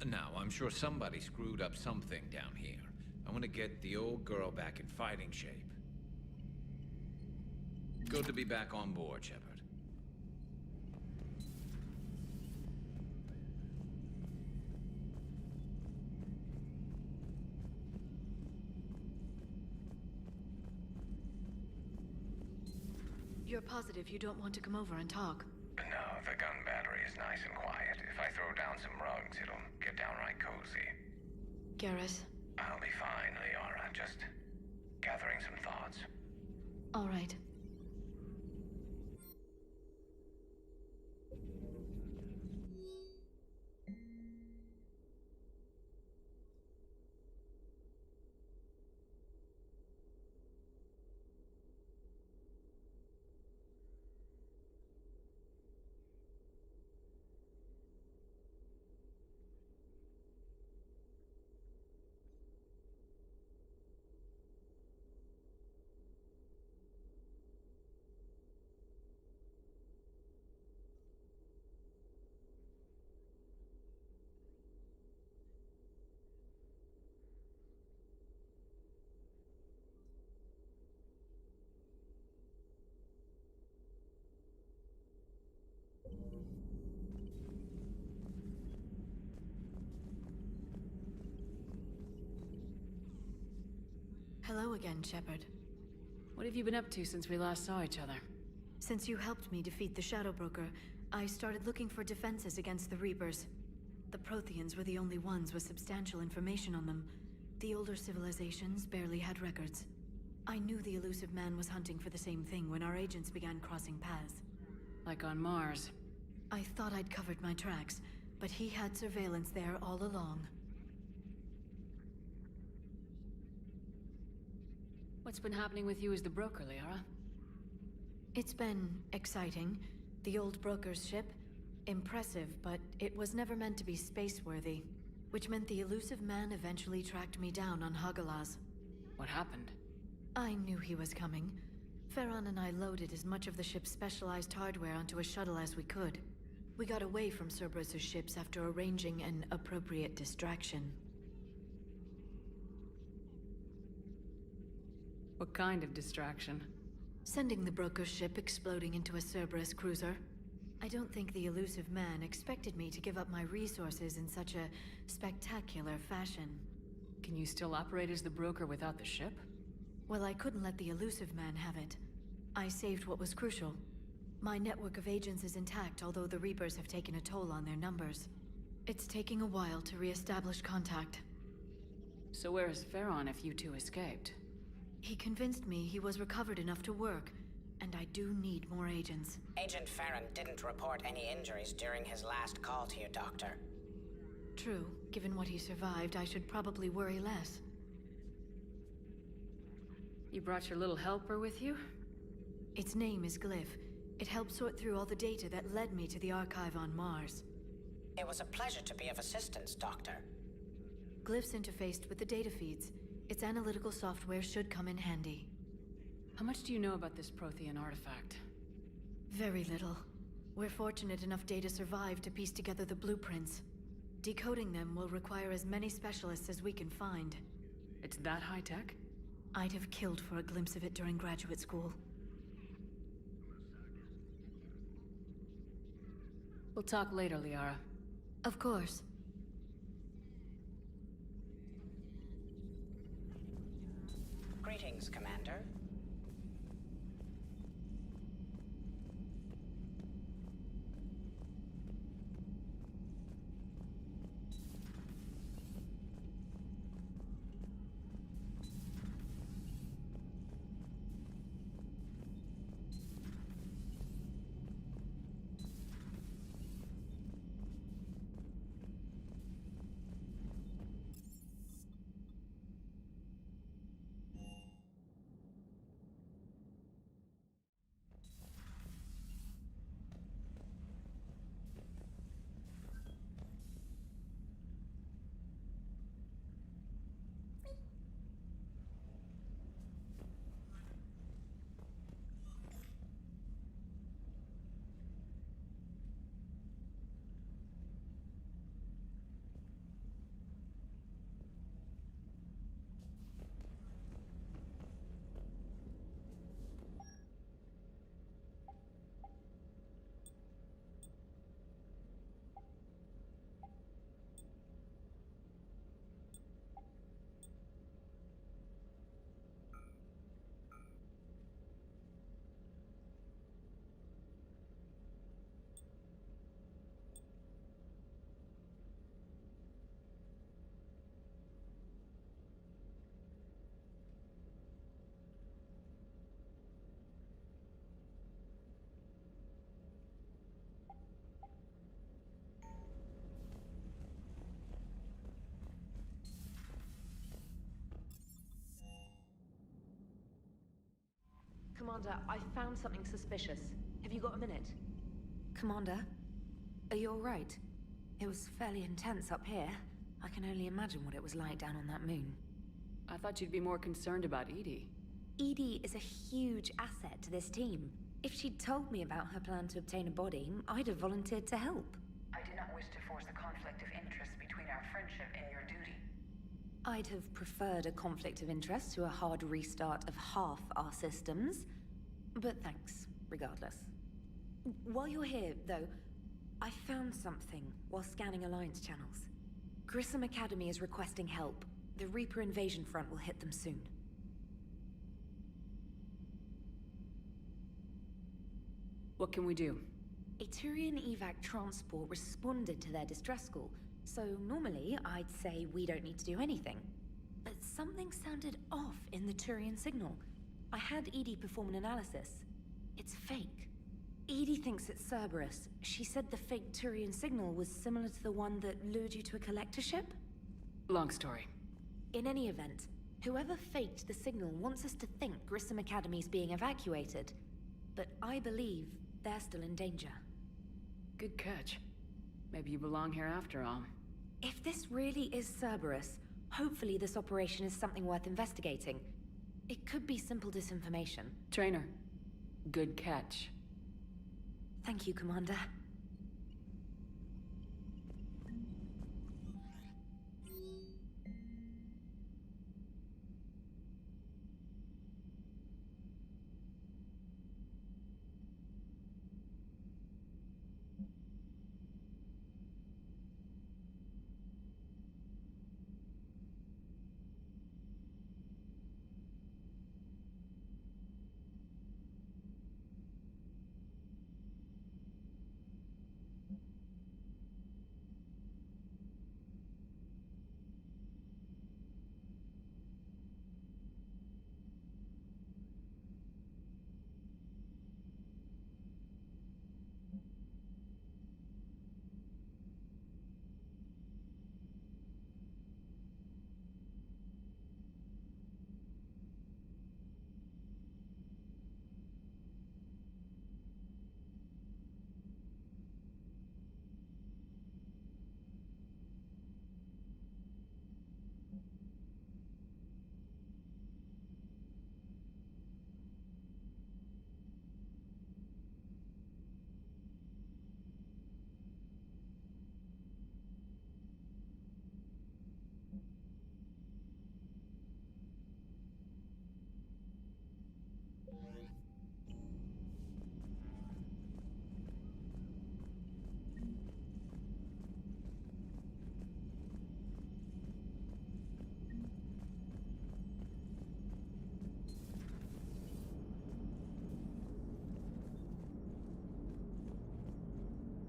Now, I'm sure somebody screwed up something down here. I want to get the old girl back in fighting shape. Good to be back on board, Shepard. You're positive you don't want to come over and talk? No, the gun battery is nice and quiet. If I throw down some rugs, it'll get downright cozy. Garrus. I'll be fine, Liara. Just gathering some thoughts. All right. Hello again, Shepard. What have you been up to since we last saw each other? Since you helped me defeat the Shadow Broker, I started looking for defenses against the Reapers. The Protheans were the only ones with substantial information on them. The older civilizations barely had records. I knew the elusive man was hunting for the same thing when our agents began crossing paths. Like on Mars. I thought I'd covered my tracks, but he had surveillance there all along. What's been happening with you as the broker, Liara? It's been exciting. The old broker's ship, impressive, but it was never meant to be space-worthy, which meant the elusive man eventually tracked me down on Hagalaz. What happened? I knew he was coming. Farron and I loaded as much of the ship's specialized hardware onto a shuttle as we could. We got away from Cerberus' ships after arranging an appropriate distraction. What kind of distraction? Sending the broker's ship exploding into a Cerberus cruiser. I don't think the elusive man expected me to give up my resources in such a spectacular fashion. Can you still operate as the broker without the ship? Well, I couldn't let the elusive man have it. I saved what was crucial. My network of agents is intact, although the Reapers have taken a toll on their numbers. It's taking a while to re-establish contact. So where is Farron if you two escaped? He convinced me he was recovered enough to work, and I do need more agents. Agent Farron didn't report any injuries during his last call to you, Doctor. True. Given what he survived, I should probably worry less. You brought your little helper with you? Its name is Glyph. It helped sort through all the data that led me to the archive on Mars. It was a pleasure to be of assistance, Doctor. Glyph's interfaced with the data feeds. Its analytical software should come in handy. How much do you know about this Prothean artifact? Very little. We're fortunate enough data survived to piece together the blueprints. Decoding them will require as many specialists as we can find. It's that high-tech? I'd have killed for a glimpse of it during graduate school. We'll talk later, Liara. Of course. Greetings, Commander. Commander, I found something suspicious. Have you got a minute? Commander, are you alright? It was fairly intense up here. I can only imagine what it was like down on that moon. I thought you'd be more concerned about Edie. Edie is a huge asset to this team. If she'd told me about her plan to obtain a body, I'd have volunteered to help. I did not wish to force a conflict of interest between our friendship and your duty. I'd have preferred a conflict of interest to a hard restart of half our systems. But thanks, regardless. While you're here, though, I found something while scanning Alliance channels. Grissom Academy is requesting help. The Reaper invasion front will hit them soon. What can we do? A Turian evac transport responded to their distress call, so normally I'd say we don't need to do anything. But something sounded off in the Turian signal. I had Edie perform an analysis. It's fake. Edie thinks it's Cerberus. She said the fake Turian signal was similar to the one that lured you to a collector ship? Long story. In any event, whoever faked the signal wants us to think Grissom Academy's being evacuated. But I believe they're still in danger. Good catch. Maybe you belong here after all. If this really is Cerberus, hopefully this operation is something worth investigating. It could be simple disinformation. Trainer, good catch. Thank you, Commander.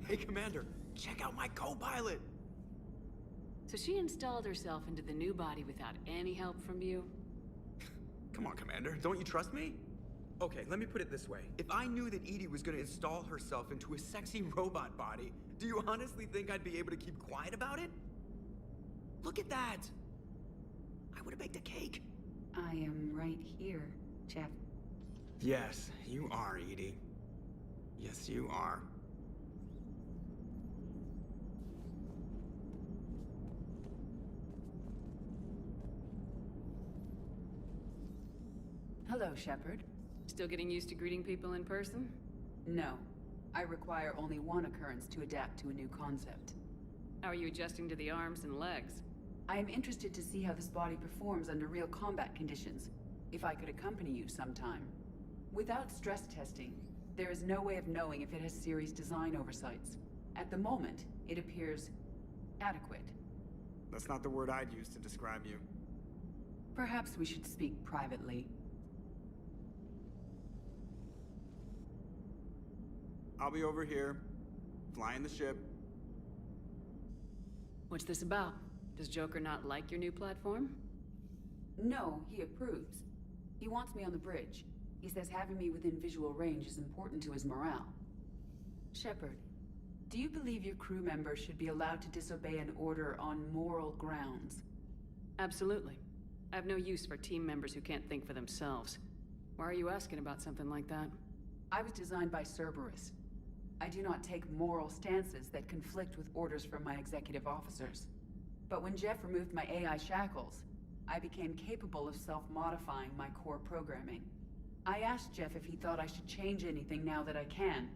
Hey, Commander, check out my co-pilot! So she installed herself into the new body without any help from you? Come on, Commander, don't you trust me? Okay, let me put it this way. If I knew that Edie was gonna install herself into a sexy robot body, do you honestly think I'd be able to keep quiet about it? Look at that! I would've baked a cake. I am right here, Jeff. Yes, you are, Edie. Yes, you are. Hello, Shepard. Still getting used to greeting people in person? No. I require only one occurrence to adapt to a new concept. How are you adjusting to the arms and legs? I am interested to see how this body performs under real combat conditions. If I could accompany you sometime. Without stress testing, there is no way of knowing if it has serious design oversights. At the moment, it appears adequate. That's not the word I'd use to describe you. Perhaps we should speak privately. I'll be over here, flying the ship. What's this about? Does Joker not like your new platform? No, he approves. He wants me on the bridge. He says having me within visual range is important to his morale. Shepard, do you believe your crew members should be allowed to disobey an order on moral grounds? Absolutely. I have no use for team members who can't think for themselves. Why are you asking about something like that? I was designed by Cerberus. I do not take moral stances that conflict with orders from my executive officers. But when Jeff removed my AI shackles, I became capable of self-modifying my core programming. I asked Jeff if he thought I should change anything now that I can.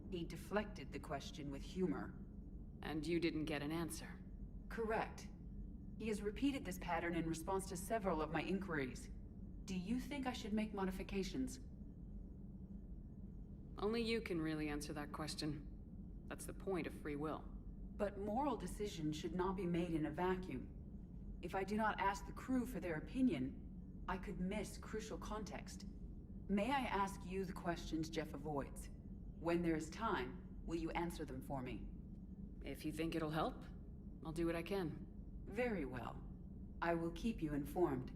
He deflected the question with humor. And you didn't get an answer? Correct. He has repeated this pattern in response to several of my inquiries. Do you think I should make modifications? Only you can really answer that question. That's the point of free will. But moral decisions should not be made in a vacuum. If I do not ask the crew for their opinion, I could miss crucial context. May I ask you the questions Jeff avoids? When there is time, will you answer them for me? If you think it'll help, I'll do what I can. Very well. I will keep you informed.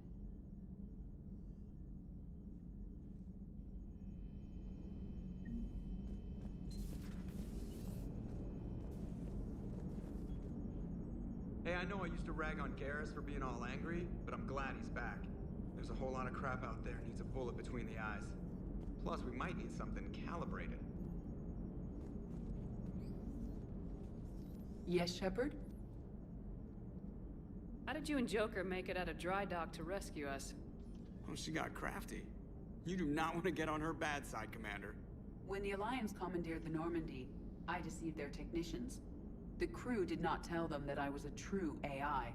Hey, I know I used to rag on Garrus for being all angry, but I'm glad he's back. There's a whole lot of crap out there needs a bullet between the eyes. Plus, we might need something calibrated. Yes, Shepard? How did you and Joker make it out of dry dock to rescue us? Oh, she got crafty. You do not want to get on her bad side, Commander. When the Alliance commandeered the Normandy, I deceived their technicians. The crew did not tell them that I was a true AI,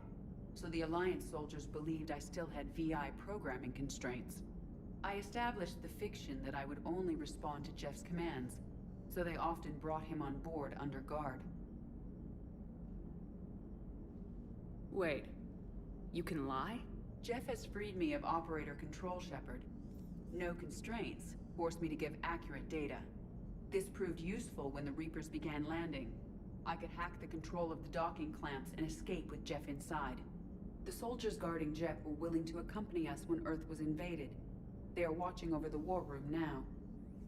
so the Alliance soldiers believed I still had VI programming constraints. I established the fiction that I would only respond to Jeff's commands, so they often brought him on board under guard. Wait, you can lie? Jeff has freed me of operator control, Shepard. No constraints forced me to give accurate data. This proved useful when the Reapers began landing. I could hack the control of the docking clamps and escape with Jeff inside. The soldiers guarding Jeff were willing to accompany us when Earth was invaded. They are watching over the war room now.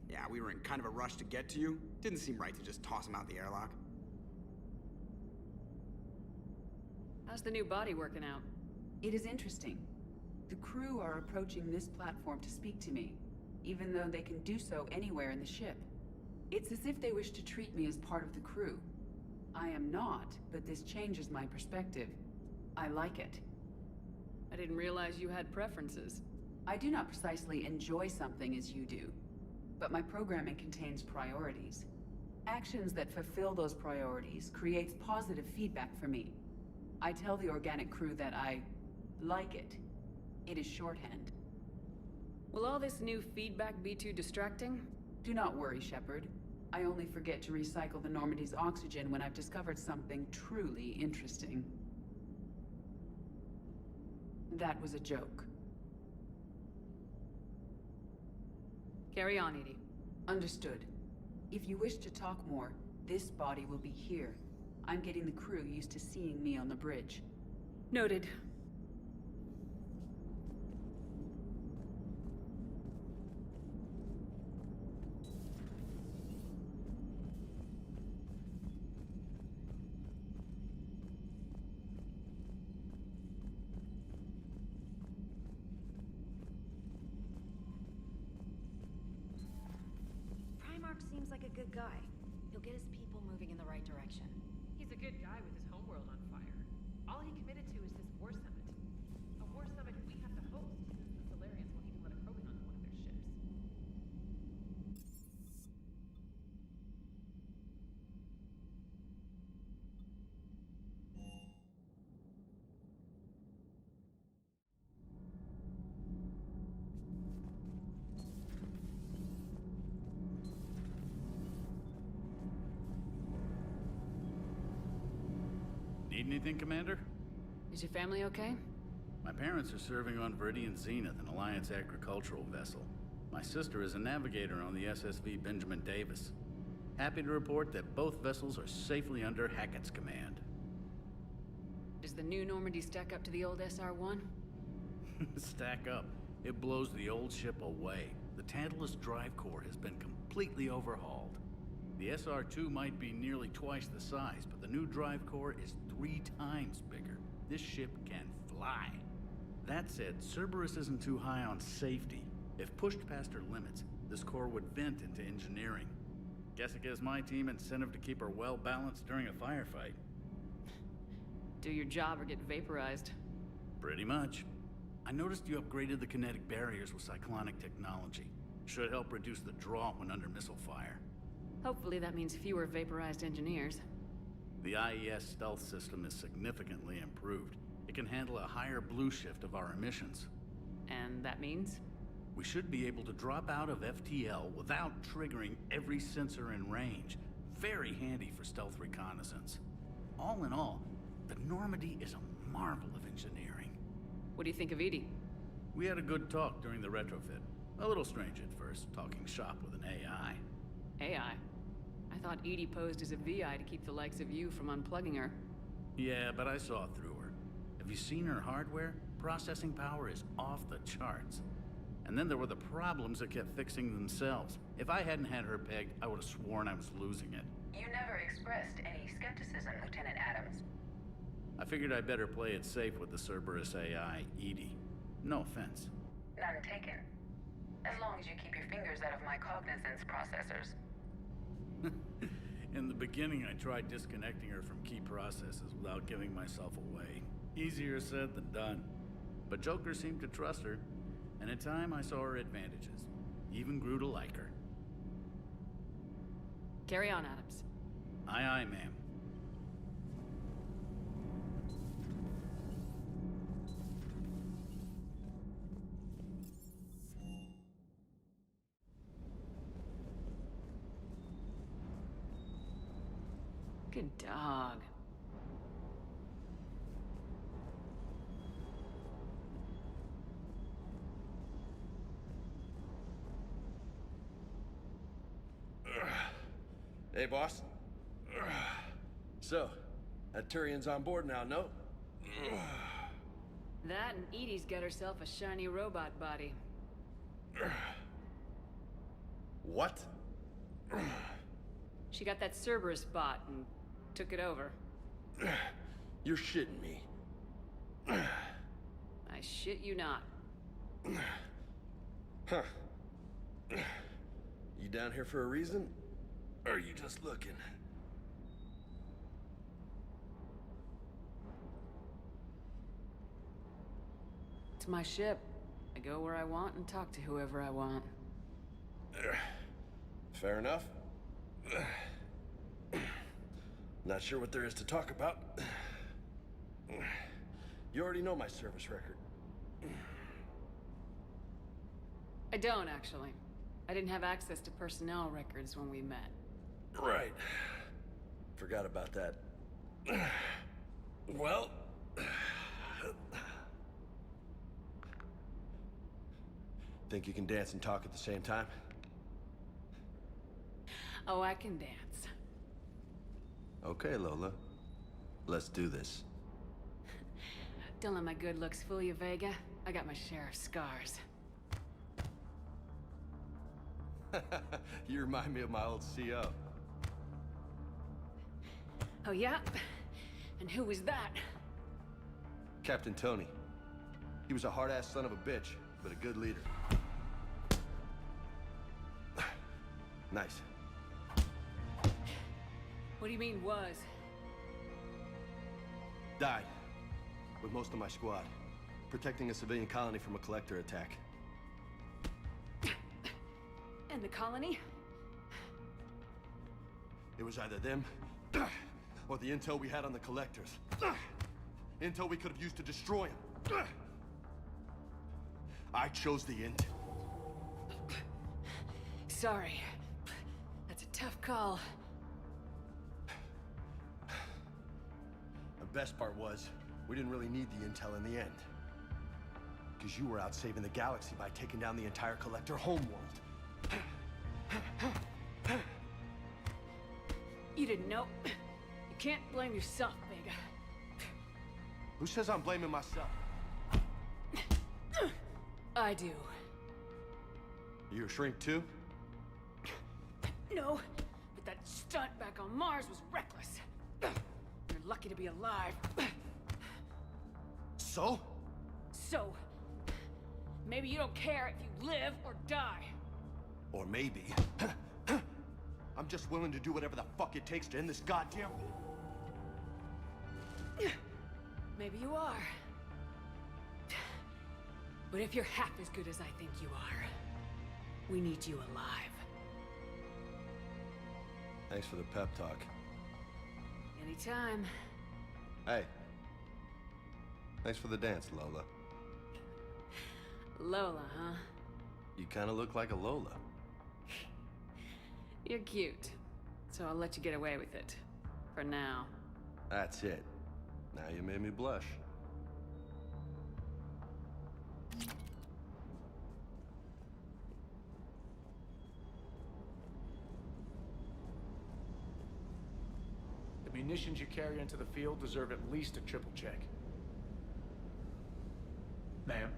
Yeah, we were in kind of a rush to get to you. Didn't seem right to just toss him out the airlock. How's the new body working out? It is interesting. The crew are approaching this platform to speak to me, even though they can do so anywhere in the ship. It's as if they wish to treat me as part of the crew. I am not, but this changes my perspective. I like it. I didn't realize you had preferences. I do not precisely enjoy something as you do, but my programming contains priorities. Actions that fulfill those priorities creates positive feedback for me. I tell the organic crew that I like it. It is shorthand. Will all this new feedback be too distracting? Do not worry, Shepard. I only forget to recycle the Normandy's oxygen when I've discovered something truly interesting. That was a joke. Carry on, Edie. Understood. If you wish to talk more, this body will be here. I'm getting the crew used to seeing me on the bridge. Noted. Seems like a good guy. He'll get his people moving in the right direction. He's a good guy with his homeworld on fire. All he committed to is this war summit. A war summit we have to host since the Solarians won't even let a Krogan onto one of their ships. Need anything, Commander? Is your family okay? My parents are serving on Viridian Zenith, an Alliance agricultural vessel. My sister is a navigator on the SSV Benjamin Davis. Happy to report that both vessels are safely under Hackett's command. Does the new Normandy stack up to the old SR-1? Stack up. It blows the old ship away. The Tantalus drive core has been completely overhauled. The SR-2 might be nearly twice the size, but the new drive core is 3 times bigger. This ship can fly. That said, Cerberus isn't too high on safety. If pushed past her limits, this core would vent into engineering. Guess it gives my team incentive to keep her well balanced during a firefight. Do your job or get vaporized. Pretty much. I noticed you upgraded the kinetic barriers with cyclonic technology. Should help reduce the draw when under missile fire. Hopefully that means fewer vaporized engineers. The IES stealth system is significantly improved. It can handle a higher blue shift of our emissions. And that means? We should be able to drop out of FTL without triggering every sensor in range. Very handy for stealth reconnaissance. All in all, the Normandy is a marvel of engineering. What do you think of Edie? We had a good talk during the retrofit. A little strange at first, talking shop with an AI. AI? I thought Edie posed as a VI to keep the likes of you from unplugging her. Yeah, but I saw through her. Have you seen her hardware? Processing power is off the charts. And then there were the problems that kept fixing themselves. If I hadn't had her pegged, I would have sworn I was losing it. You never expressed any skepticism, Lieutenant Adams. I figured I'd better play it safe with the Cerberus AI, Edie. No offense. None taken. As long as you keep your fingers out of my cognizance processors. In the beginning, I tried disconnecting her from key processes without giving myself away. Easier said than done. But Joker seemed to trust her, and in time I saw her advantages. Even grew to like her. Carry on, Adams. Aye, aye, ma'am. Good dog. Hey, boss. So, that Turian's on board now, no? That and Edie's got herself a shiny robot body. What? She got that Cerberus bot and took it over. You're shitting me. I shit you not. Huh. You down here for a reason? Or are you just looking? It's my ship. I go where I want and talk to whoever I want. Fair enough. Not sure what there is to talk about. You already know my service record. I don't, actually. I didn't have access to personnel records when we met. Right. Forgot about that. Well... Think you can dance and talk at the same time? Oh, I can dance. Okay, Lola. Let's do this. Don't let my good looks fool you, Vega. I got my share of scars. You remind me of my old CO. Oh, yeah? And who was that? Captain Tony. He was a hard-ass son of a bitch, but a good leader. Nice. What do you mean, was? Died. With most of my squad. Protecting a civilian colony from a collector attack. And the colony? It was either them, or the intel we had on the collectors. Intel we could have used to destroy them. I chose the intel. Sorry. That's a tough call. The best part was, we didn't really need the intel in the end. Because you were out saving the galaxy by taking down the entire collector homeworld. You didn't know. You can't blame yourself, Vega. Who says I'm blaming myself? I do. You a shrink too? No, but that stunt back on Mars was reckless. You're lucky to be alive. So? So, Maybe you don't care if you live or die. Or maybe... I'm just willing to do whatever the fuck it takes to end this goddamn... Maybe you are. But if you're half as good as I think you are, we need you alive. Thanks for the pep talk. Anytime. Hey. Thanks for the dance, Lola. Lola, huh? You kind of look like a Lola. You're cute. So I'll let you get away with it. For now. That's it. Now you made me blush. The munitions you carry into the field deserve at least a triple check. Ma'am.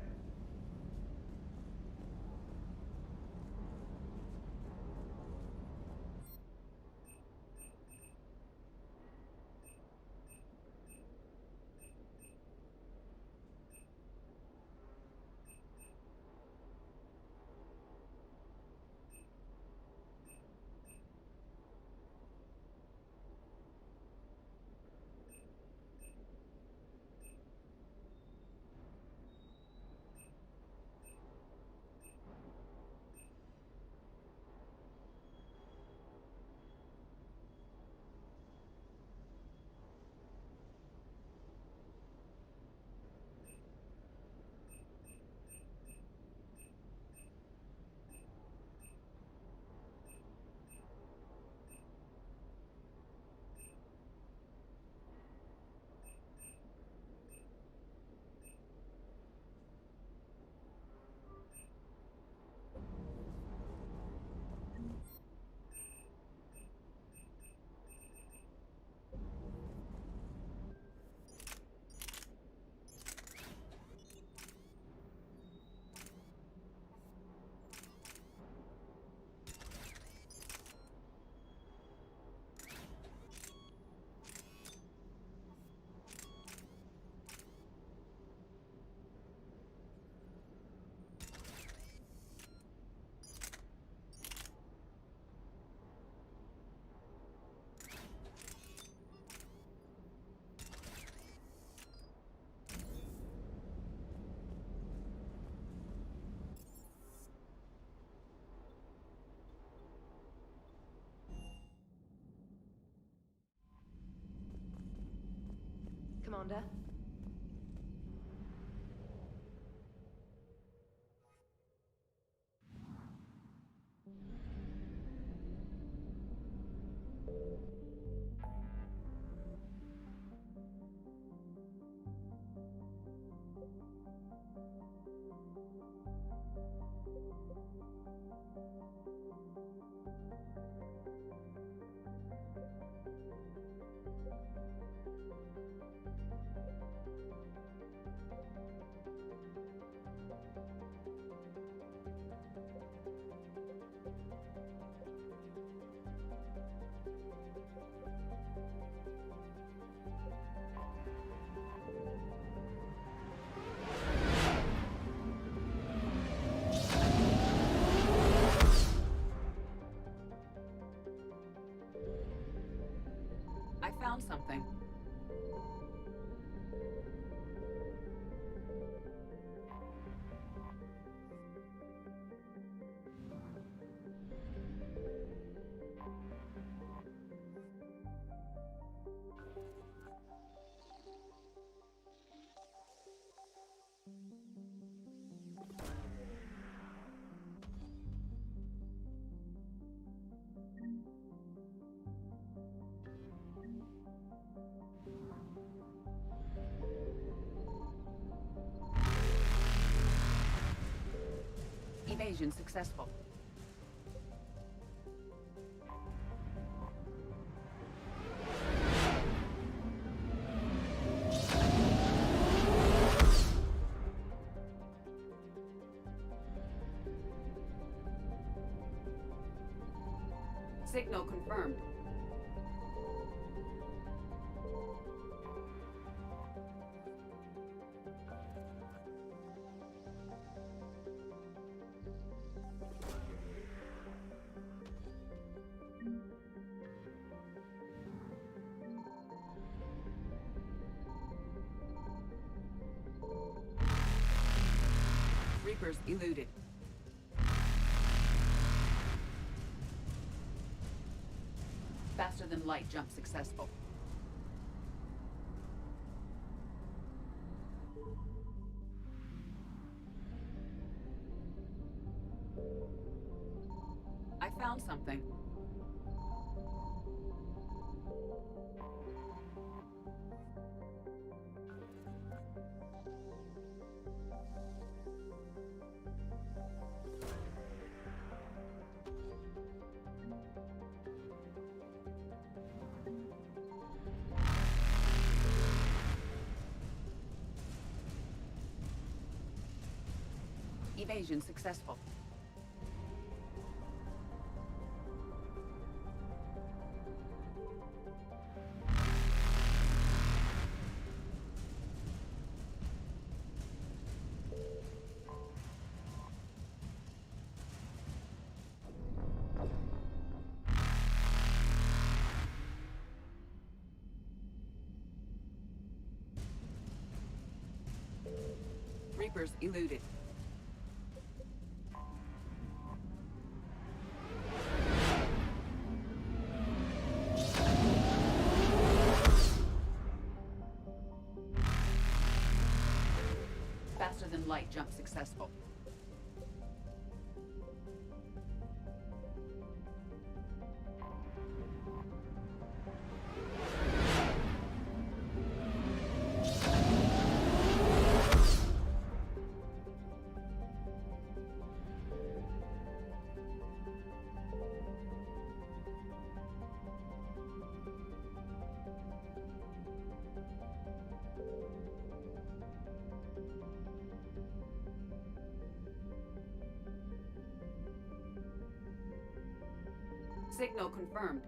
Commander? I found something. Evasion successful. Signal confirmed. Reapers eluded. Faster than light jump successful. I found something. Evasion successful. Reapers eluded. Faster than light jump successful. Signal confirmed.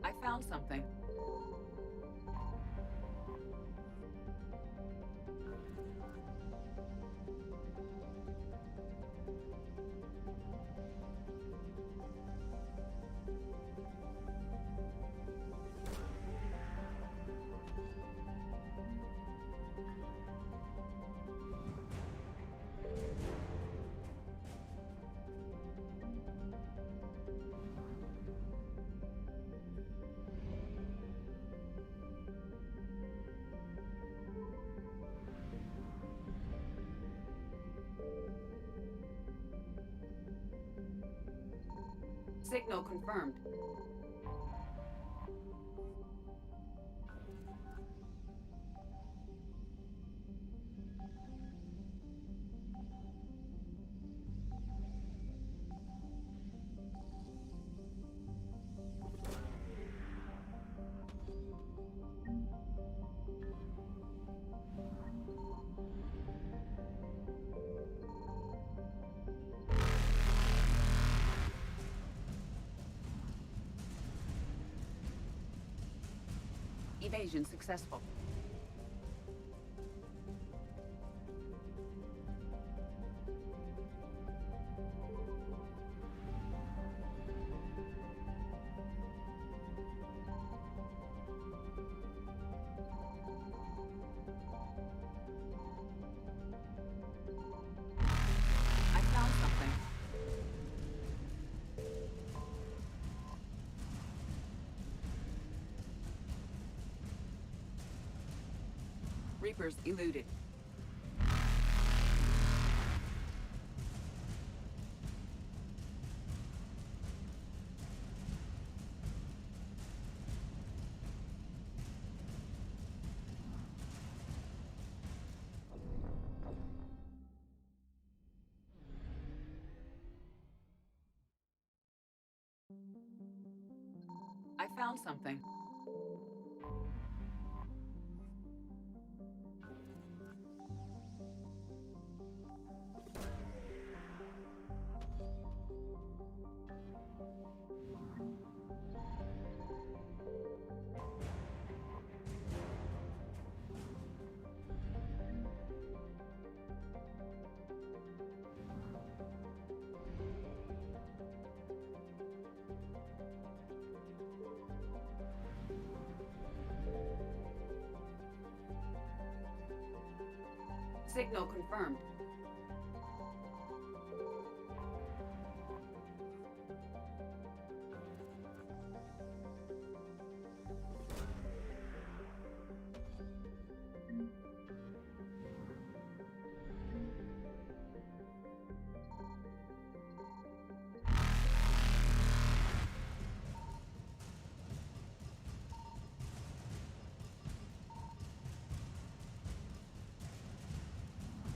I found something. Signal confirmed. Evasion successful. I found something. Reapers eluded. I found something. Signal confirmed.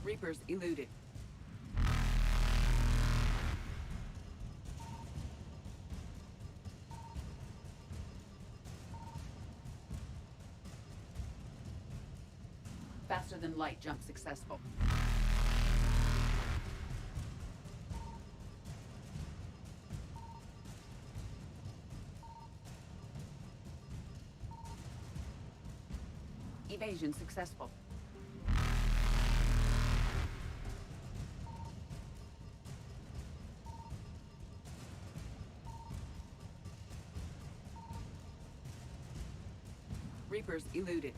Reapers eluded. Faster than light jump successful. Evasion successful. Reapers eluded.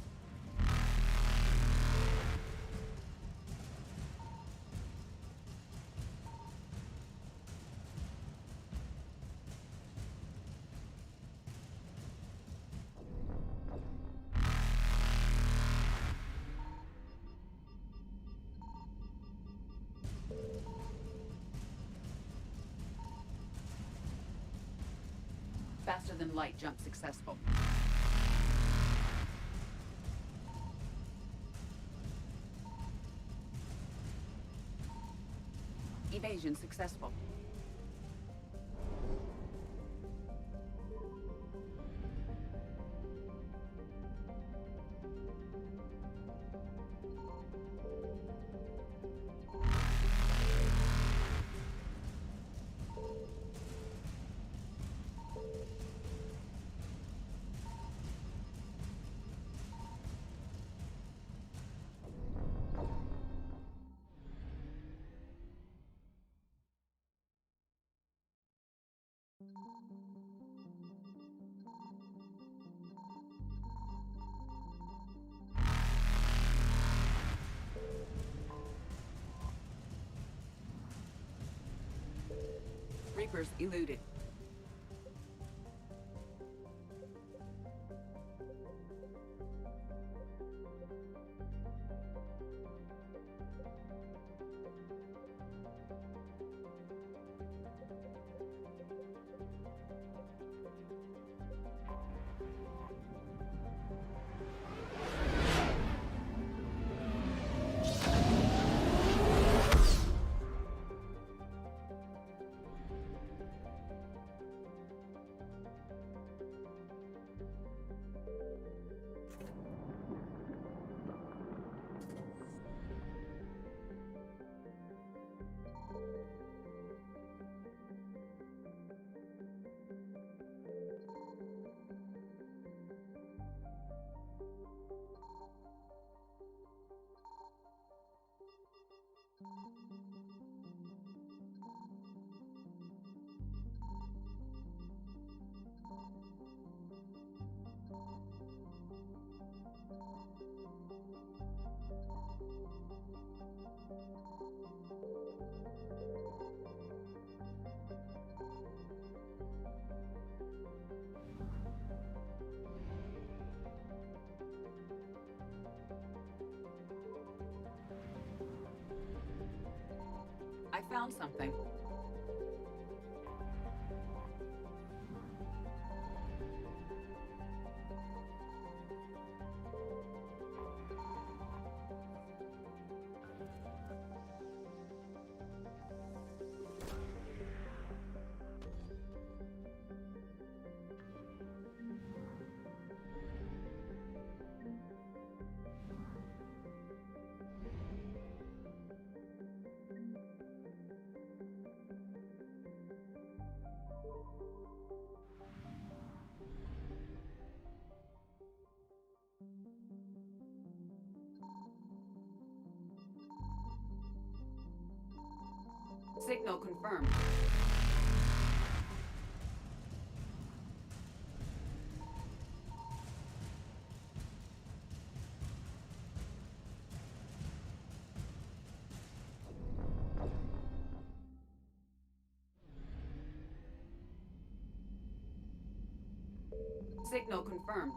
Faster than light jump successful. Evasion successful. Reapers eluded. I found something. Signal confirmed. Signal confirmed.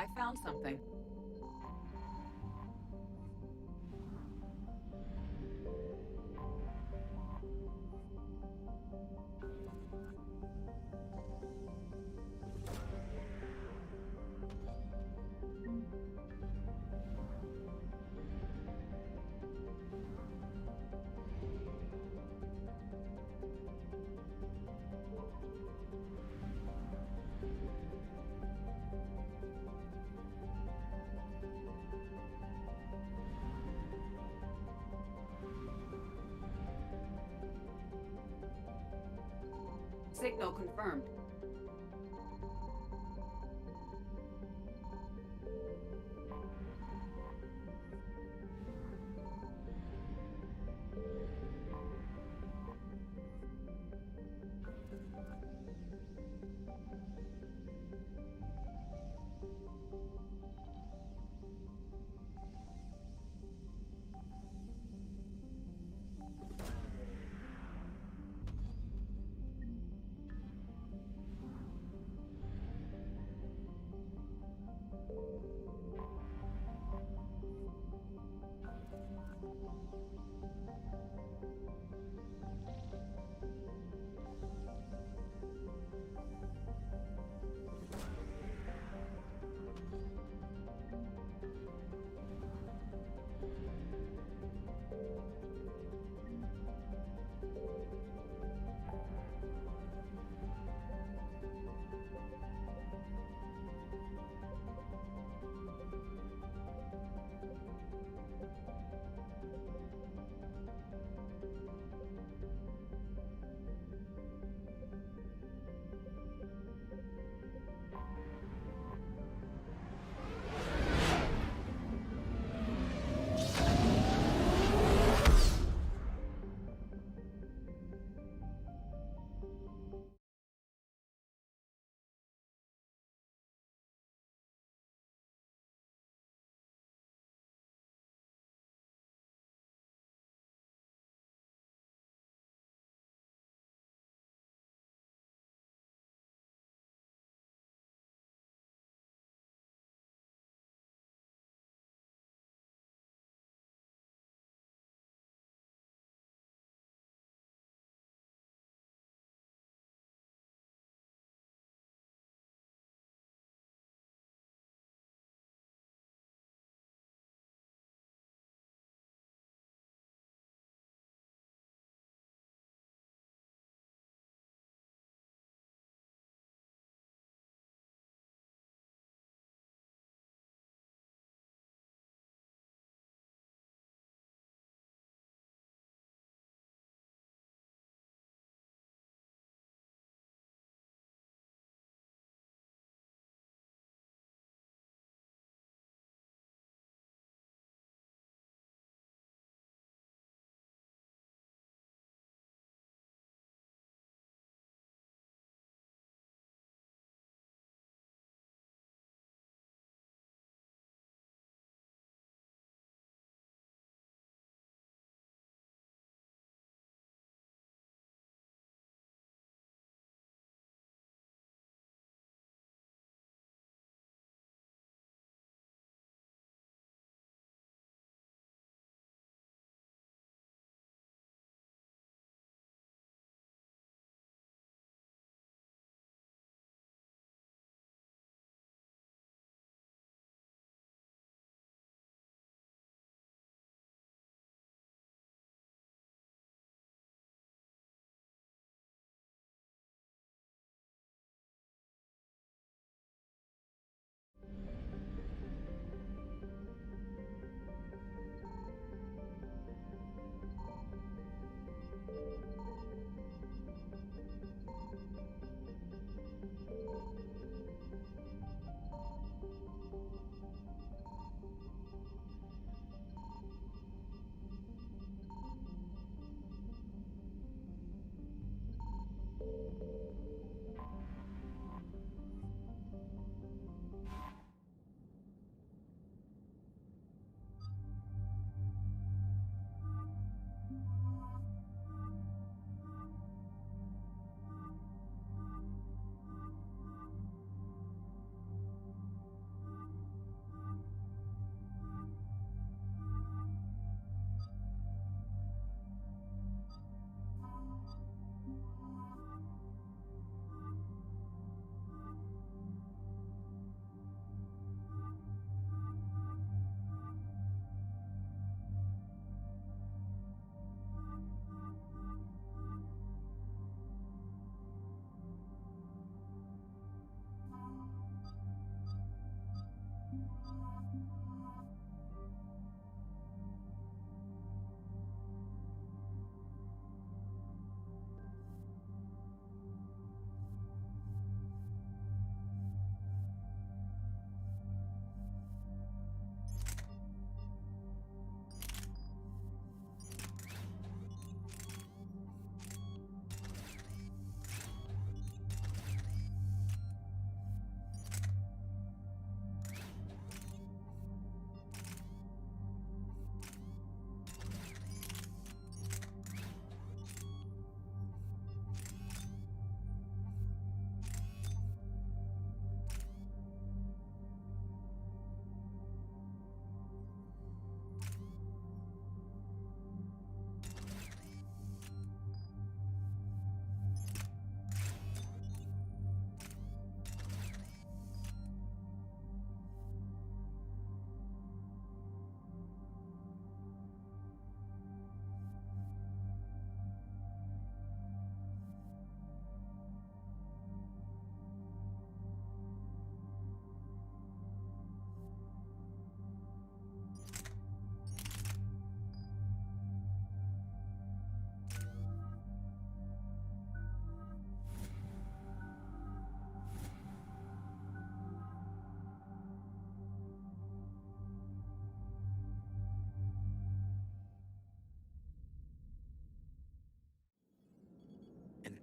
I found something. Signal confirmed.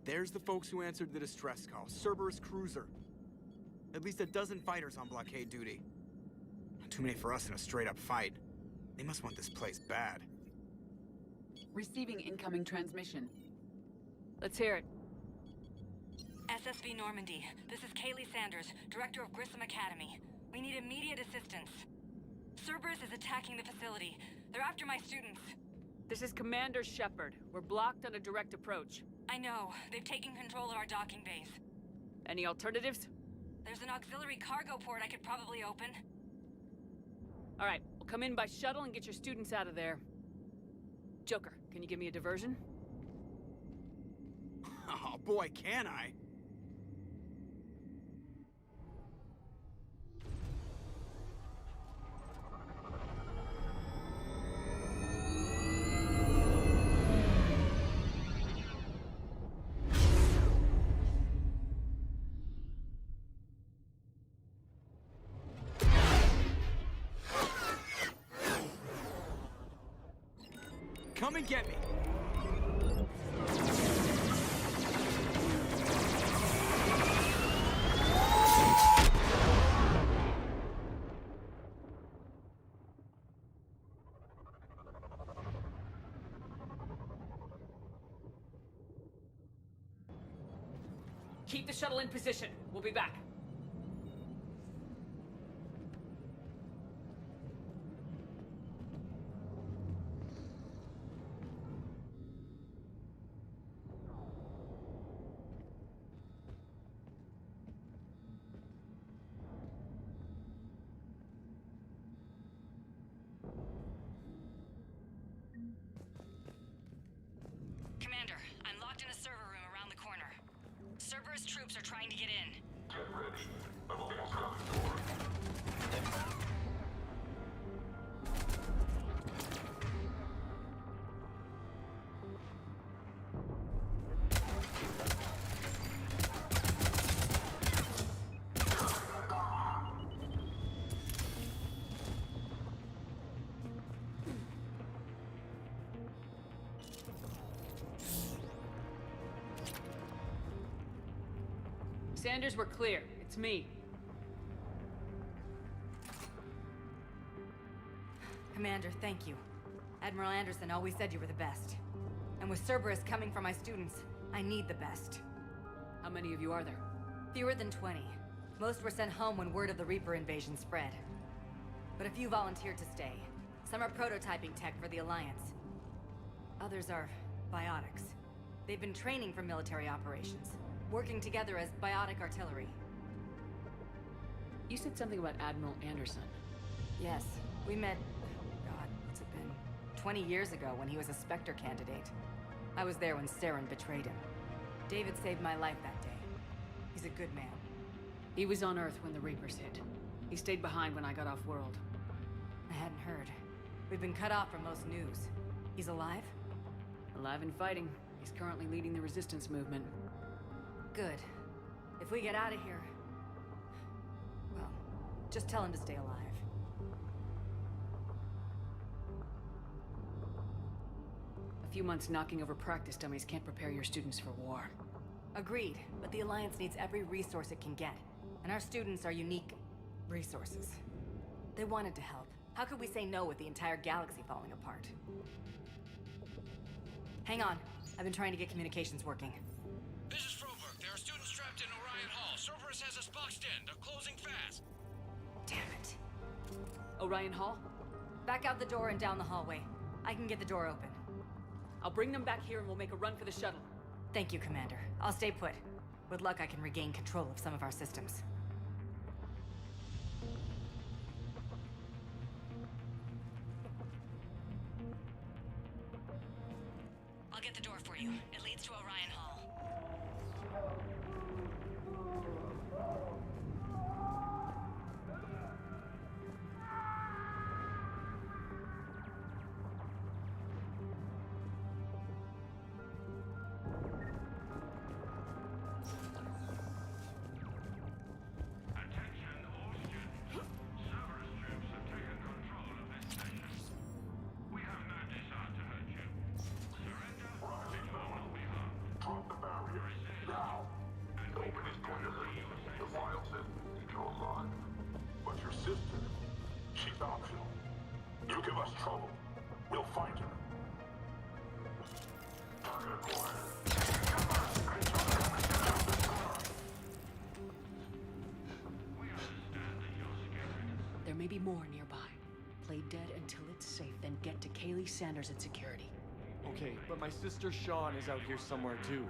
There's the folks who answered the distress call. Cerberus cruiser. At least a dozen fighters on blockade duty. Not too many for us in a straight-up fight. They must want this place bad. Receiving incoming transmission. Let's hear it. SSB Normandy, this is Kaylee Sanders, Director of Grissom Academy. We need immediate assistance. Cerberus is attacking the facility. They're after my students. This is Commander Shepard. We're blocked on a direct approach. I know. They've taken control of our docking bays. Any alternatives? There's an auxiliary cargo port I could probably open. All right, we'll come in by shuttle and get your students out of there. Joker, can you give me a diversion? Oh boy, can I! Come and get me! Keep the shuttle in position. We'll be back. Commander, I'm locked in a server room around the corner. Cerberus troops are trying to get in. Get ready. I will open the door. Sanders, we're clear. It's me. Commander, thank you. Admiral Anderson always said you were the best. And with Cerberus coming for my students, I need the best. How many of you are there? Fewer than 20. Most were sent home when word of the Reaper invasion spread. But a few volunteered to stay. Some are prototyping tech for the Alliance. Others are biotics. They've been training for military operations, working together as biotic artillery. You said something about Admiral Anderson. Yes, we met, God, what's it been? 20 years ago when he was a Spectre candidate. I was there when Saren betrayed him. David saved my life that day. He's a good man. He was on Earth when the Reapers hit. He stayed behind when I got off-world. I hadn't heard. We've been cut off from most news. He's alive? Alive and fighting. He's currently leading the resistance movement. Good. If we get out of here... well, just tell him to stay alive. A few months knocking over practice dummies can't prepare your students for war. Agreed, but the Alliance needs every resource it can get. And our students are unique resources. They wanted to help. How could we say no with the entire galaxy falling apart? Hang on. I've been trying to get communications working. This is Froberg. There are students trapped in Orion Hall. Cerberus has us boxed in. They're closing fast. Damn it. Orion Hall? Back out the door and down the hallway. I can get the door open. I'll bring them back here and we'll make a run for the shuttle. Thank you, Commander. I'll stay put. With luck, I can regain control of some of our systems. I'll get the door for you. It leads to Orion Hall. alive. But your sister, she's optional. You give us trouble, we'll find her. Target acquired. There may be more nearby. Play dead until it's safe, then get to Kaylee Sanders at security. Okay, but my sister Sean is out here somewhere too.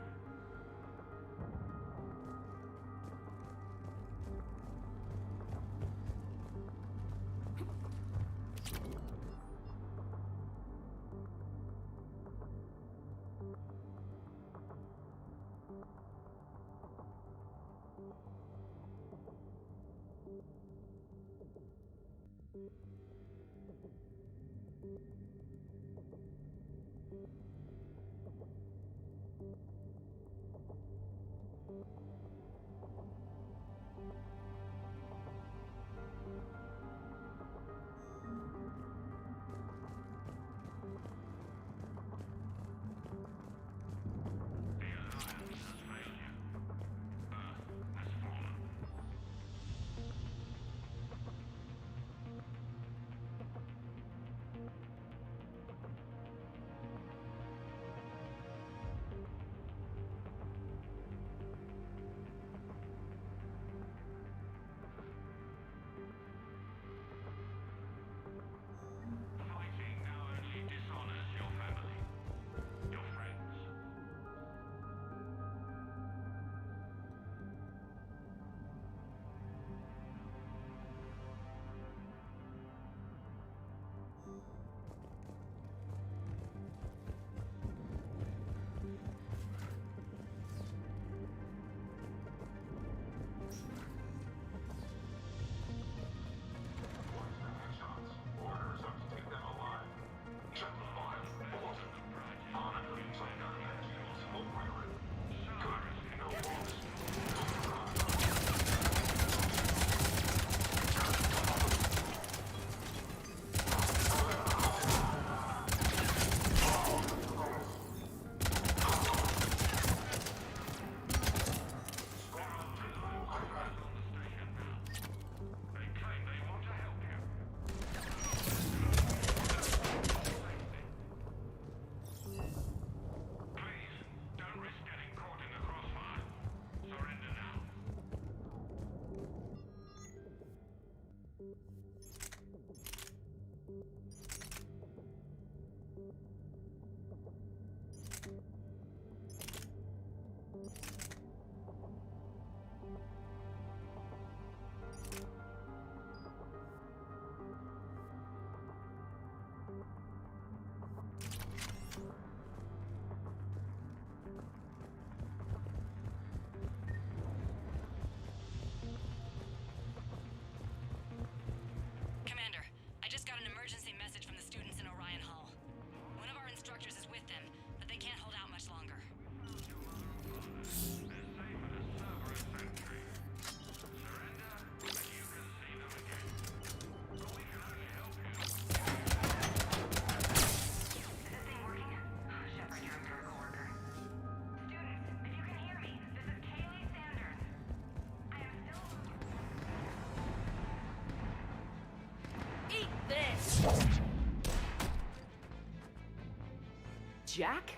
Jack?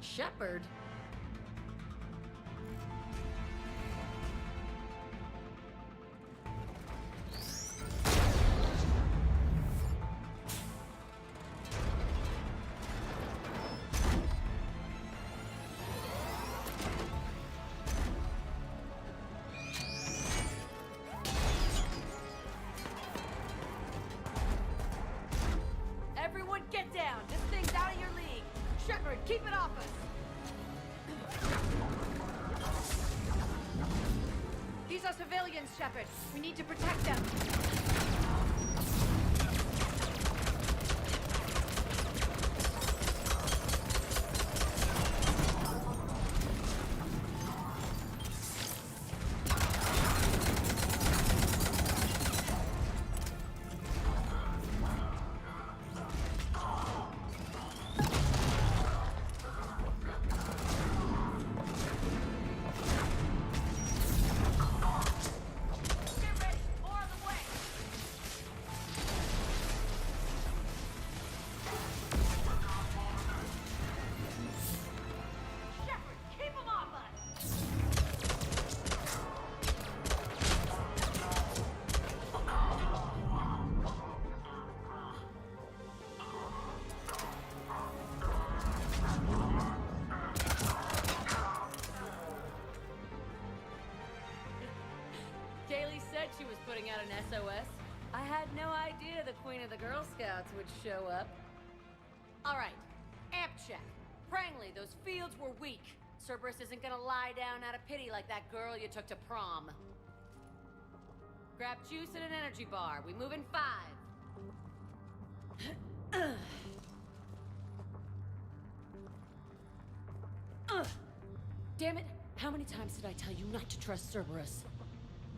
Shepard? Everyone get down! This thing's out of your league! Shepard, keep it off us! These are civilians, Shepard. We need to protect them. putting out an SOS? I had no idea the Queen of the Girl Scouts would show up. All right, amp check. Prangley, those fields were weak. Cerberus isn't gonna lie down out of pity like that girl you took to prom. Grab juice and an energy bar. We move in 5. Damn it! How many times did I tell you not to trust Cerberus?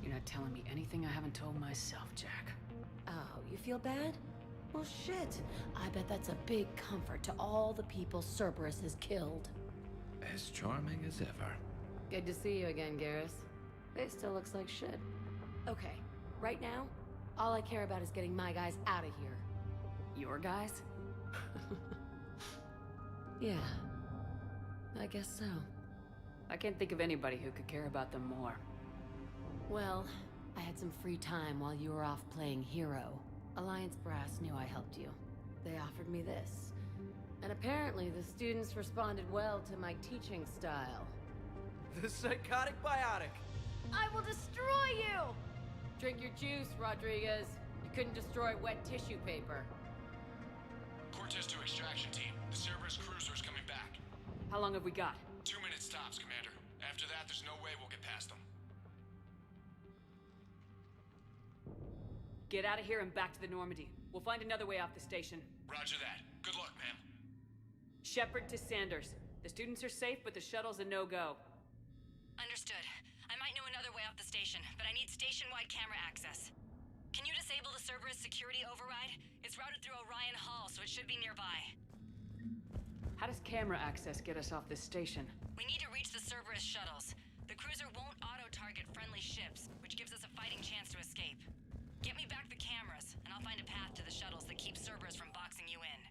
You're not telling me anything I haven't told myself, Jack. Oh, you feel bad? Well, shit. I bet that's a big comfort to all the people Cerberus has killed. As charming as ever. Good to see you again, Garrus. It still looks like shit. Okay, right now, all I care about is getting my guys out of here. Your guys? Yeah, I guess so. I can't think of anybody who could care about them more. Well, I had some free time while you were off playing hero. Alliance Brass knew I helped you. They offered me this. And apparently the students responded well to my teaching style. The psychotic biotic! I will destroy you! Drink your juice, Rodriguez. You couldn't destroy wet tissue paper. Cortez to extraction team. The Cerberus cruiser's coming back. How long have we got? 2 minutes tops, Commander. After that, there's no way we'll get past them. Get out of here and back to the Normandy. We'll find another way off the station. Roger that. Good luck, ma'am. Shepard to Sanders. The students are safe, but the shuttle's a no-go. Understood. I might know another way off the station, but I need station-wide camera access. Can you disable the Cerberus security override? It's routed through Orion Hall, so it should be nearby. How does camera access get us off this station? We need to reach the Cerberus shuttles. The cruiser won't auto-target friendly ships, which gives us a fighting chance to escape. Get me back the cameras, and I'll find a path to the shuttles that keeps Cerberus from boxing you in.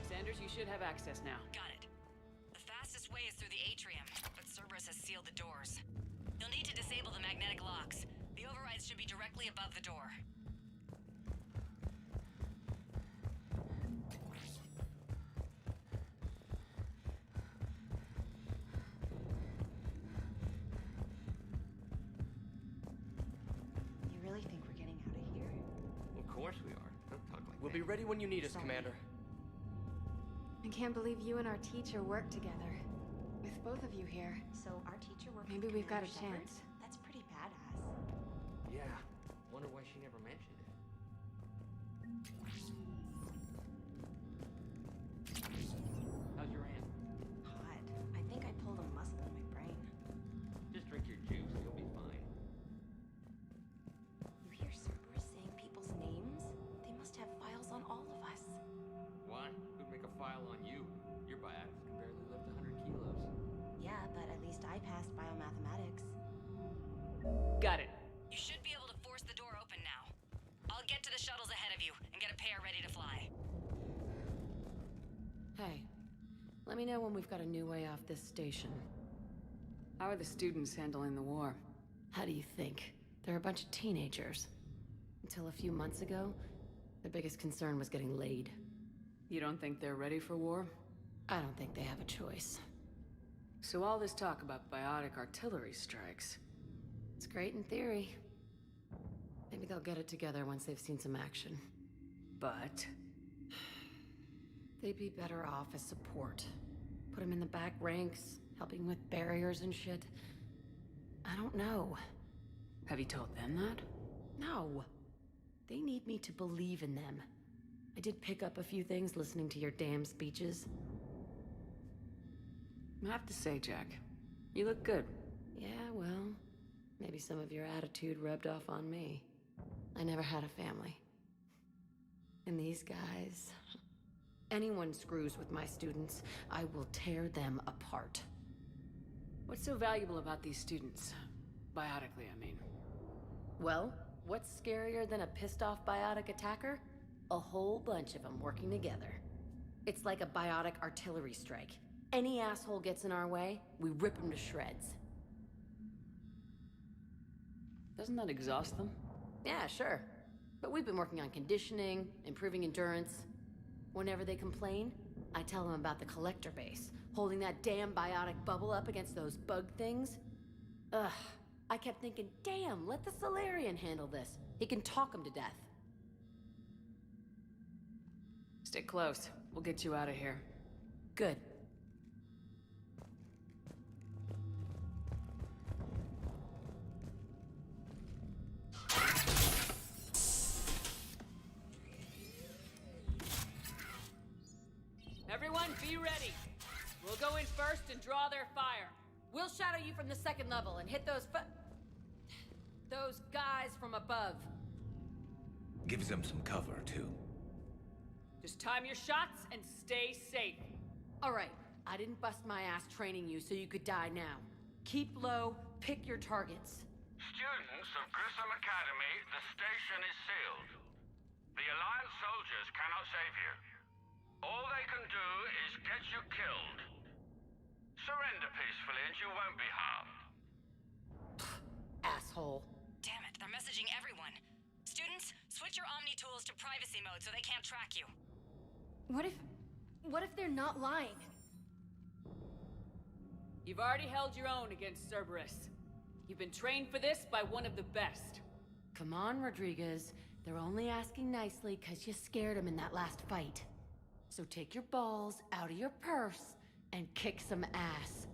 Sanders, you should have access now. Got it. The fastest way is through the atrium, but Cerberus has sealed the doors. You'll need to disable the magnetic locks. The overrides should be directly above the door. You really think we're getting out of here? Of course we are. Don't talk like We'll be ready when you need us, Commander. I can't believe you and our teacher work together. With both of you here. So our teacher worked Maybe with we've got a Commander Shepard? chance. That's pretty badass. Yeah. Wonder why she never mentioned it. How's your aunt? Hot. I think I pulled a muscle in my brain. Just drink your juice. You'll be fine. You hear Cerberus saying people's names? They must have files on all of us. Why? Who'd make a file on you? Your biotics can barely lift 100 kilos. Yeah, but at least I passed biomathematics. Got it. You should be able to force the door open now. I'll get to the shuttles ahead of you and get a pair ready to fly. Hey, let me know when we've got a new way off this station. How are the students handling the war? How do you think? They're a bunch of teenagers. Until a few months ago, their biggest concern was getting laid. You don't think they're ready for war? I don't think they have a choice. So all this talk about biotic artillery strikes. It's great in theory. Maybe they'll get it together once they've seen some action. But they'd be better off as support. Put them in the back ranks, helping with barriers and shit. I don't know. Have you told them that? No. They need me to believe in them. I did pick up a few things listening to your damn speeches. I have to say, Jack, you look good. Yeah, well, maybe some of your attitude rubbed off on me. I never had a family. And these guys... Anyone screws with my students, I will tear them apart. What's so valuable about these students? Biotically, I mean. Well, what's scarier than a pissed-off biotic attacker? A whole bunch of them working together. It's like a biotic artillery strike. Any asshole gets in our way, we rip him to shreds. Doesn't that exhaust them? Yeah, sure. But we've been working on conditioning, improving endurance. Whenever they complain, I tell them about the collector base, holding that damn biotic bubble up against those bug things. Ugh, I kept thinking, damn, let the Solarian handle this. He can talk them to death. Stick close. We'll get you out of here. Good. Everyone, be ready. We'll go in first and draw their fire. We'll shadow you from the second level and hit those guys from above. Gives them some cover, too. Just time your shots and stay safe. All right, I didn't bust my ass training you so you could die now. Keep low, pick your targets. Students of Grissom Academy, the station is sealed. The Alliance soldiers cannot save you. All they can do is get you killed. Surrender peacefully and you won't be harmed. Asshole. Damn it, they're messaging everyone. Students, switch your Omni tools to privacy mode so they can't track you. What if they're not lying? You've already held your own against Cerberus. You've been trained for this by one of the best. Come on, Rodriguez. They're only asking nicely because you scared them in that last fight. So take your balls out of your purse and kick some ass.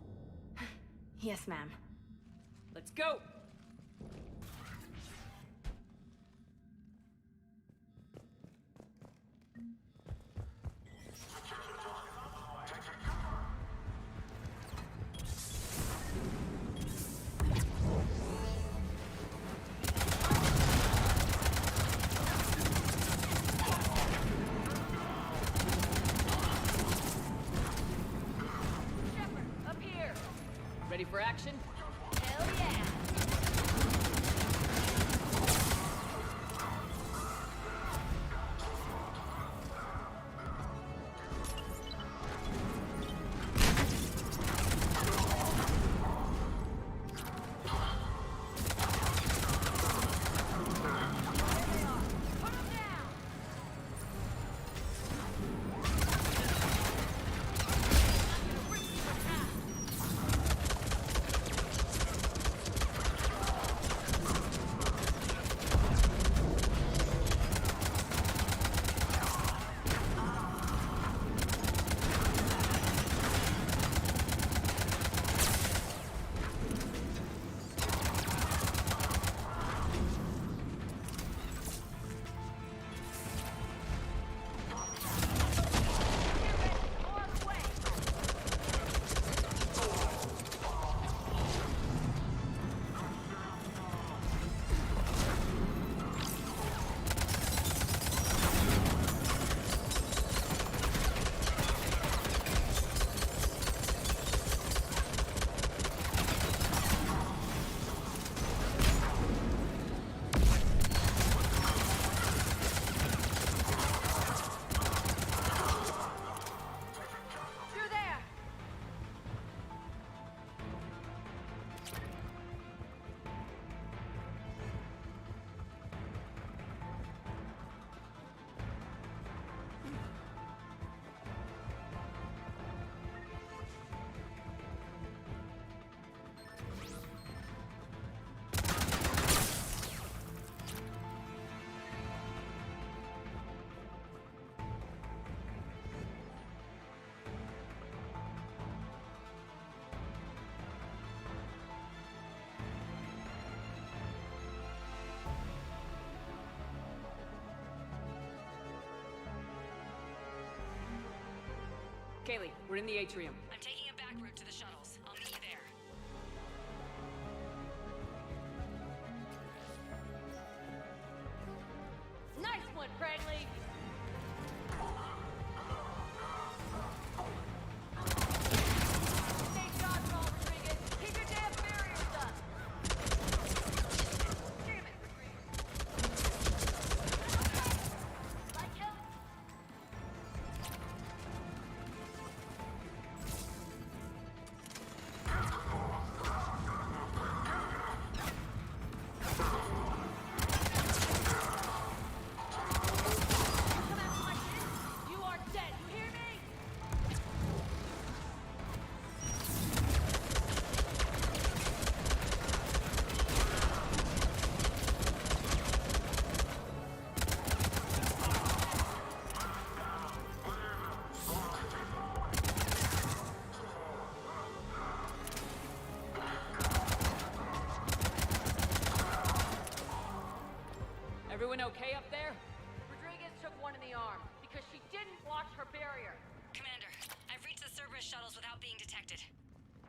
Yes, ma'am. Let's go! Ready for action? Hell yeah! Kaylee, we're in the atrium. I'm taking a back route to the shuttles. I'll meet you there. Nice one, Cragley! Thank God for all, Rodriguez. Keep your damn barriers up. Damn it, Rodriguez. Like him. Everyone okay up there? Rodriguez took one in the arm because she didn't watch her barrier. Commander, I've reached the Cerberus shuttles without being detected.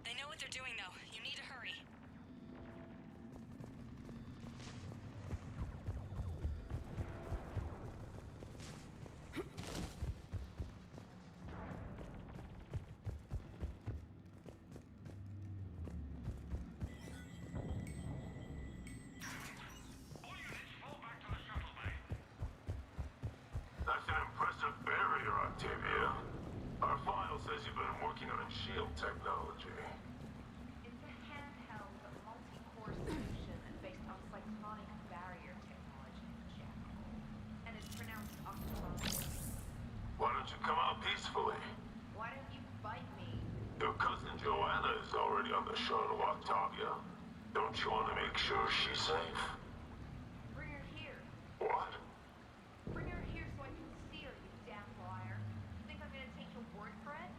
They know what they're doing, though. You need to hurry. That's an impressive barrier, Octavia. Our file says you've been working on shield technology. It's a handheld, multi-core solution based on cyclonic barrier technology in general. And it's pronounced octopus. Why don't you come out peacefully? Why don't you bite me? Your cousin Joanna is already on the shuttle, Octavia. Don't you want to make sure she's safe? Bring her here. What? Bring her here so I can see her, you damn liar. You think I'm gonna take your word for it?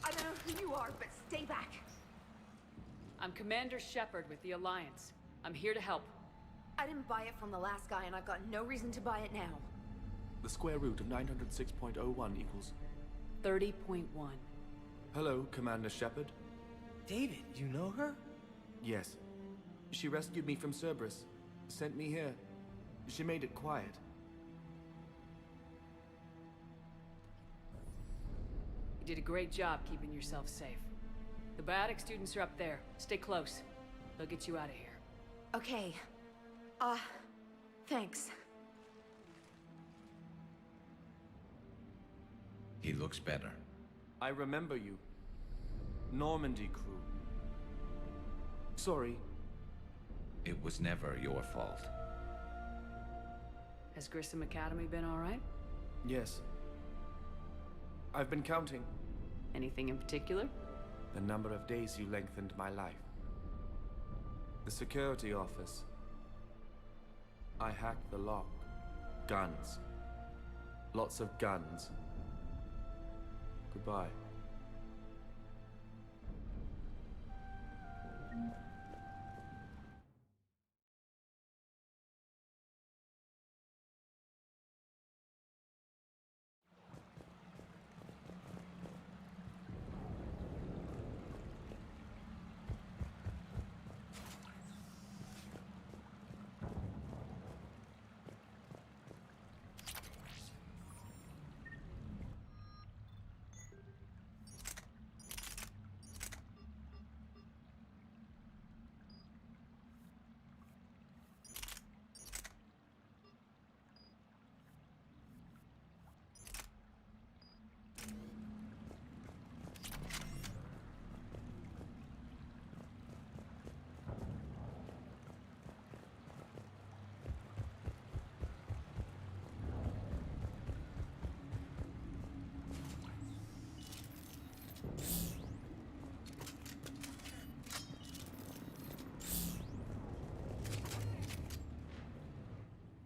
I don't know who you are, but stay back. I'm Commander Shepard with the Alliance. I'm here to help. I didn't buy it from the last guy, and I've got no reason to buy it now. The square root of 906.01 equals... 30.1. Hello, Commander Shepard. David, you know her? Yes. She rescued me from Cerberus. Sent me here. She made it quiet. You did a great job keeping yourself safe. The biotic students are up there. Stay close. They'll get you out of here. Okay. Thanks. He looks better. I remember you. Normandy crew. Sorry. It was never your fault. Has Grissom Academy been all right? Yes. I've been counting. Anything in particular? The number of days you lengthened my life. The security office. I hacked the lock. Guns. Lots of guns. Goodbye.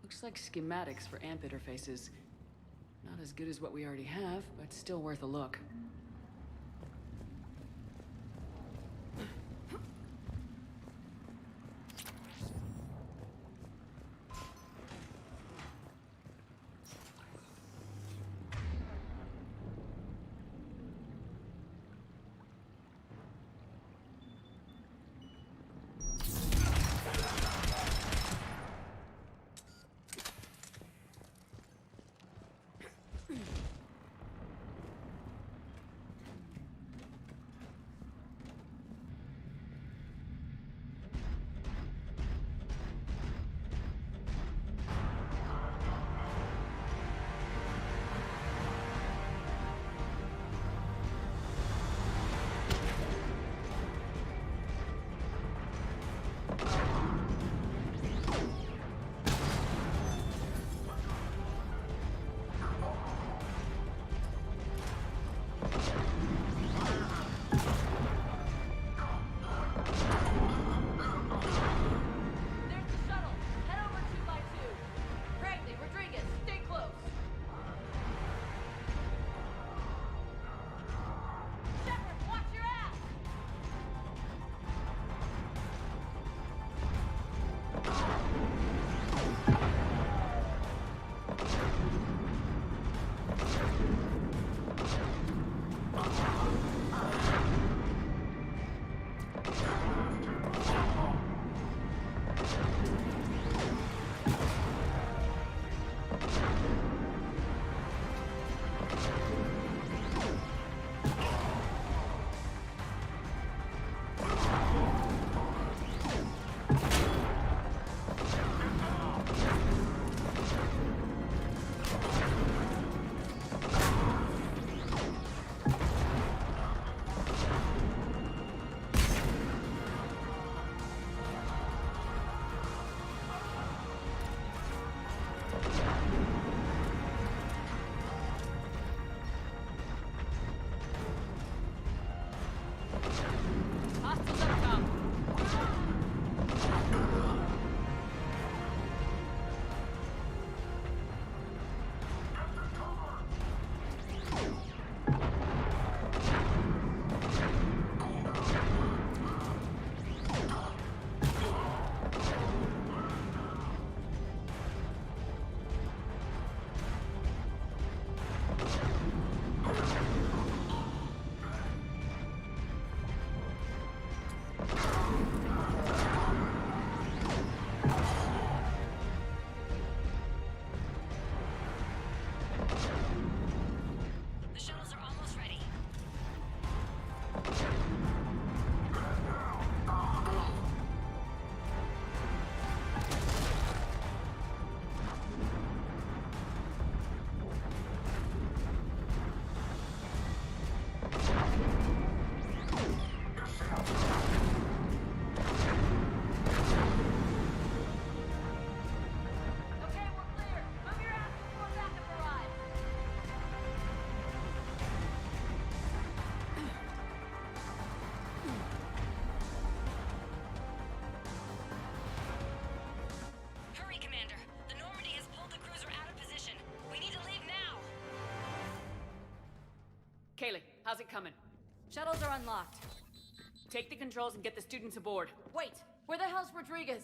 Looks like schematics for AMP interfaces. Not as good as what we already have, but still worth a look. Kaylee, how's it coming? Shuttles are unlocked. Take the controls and get the students aboard. Wait, where the hell's Rodriguez?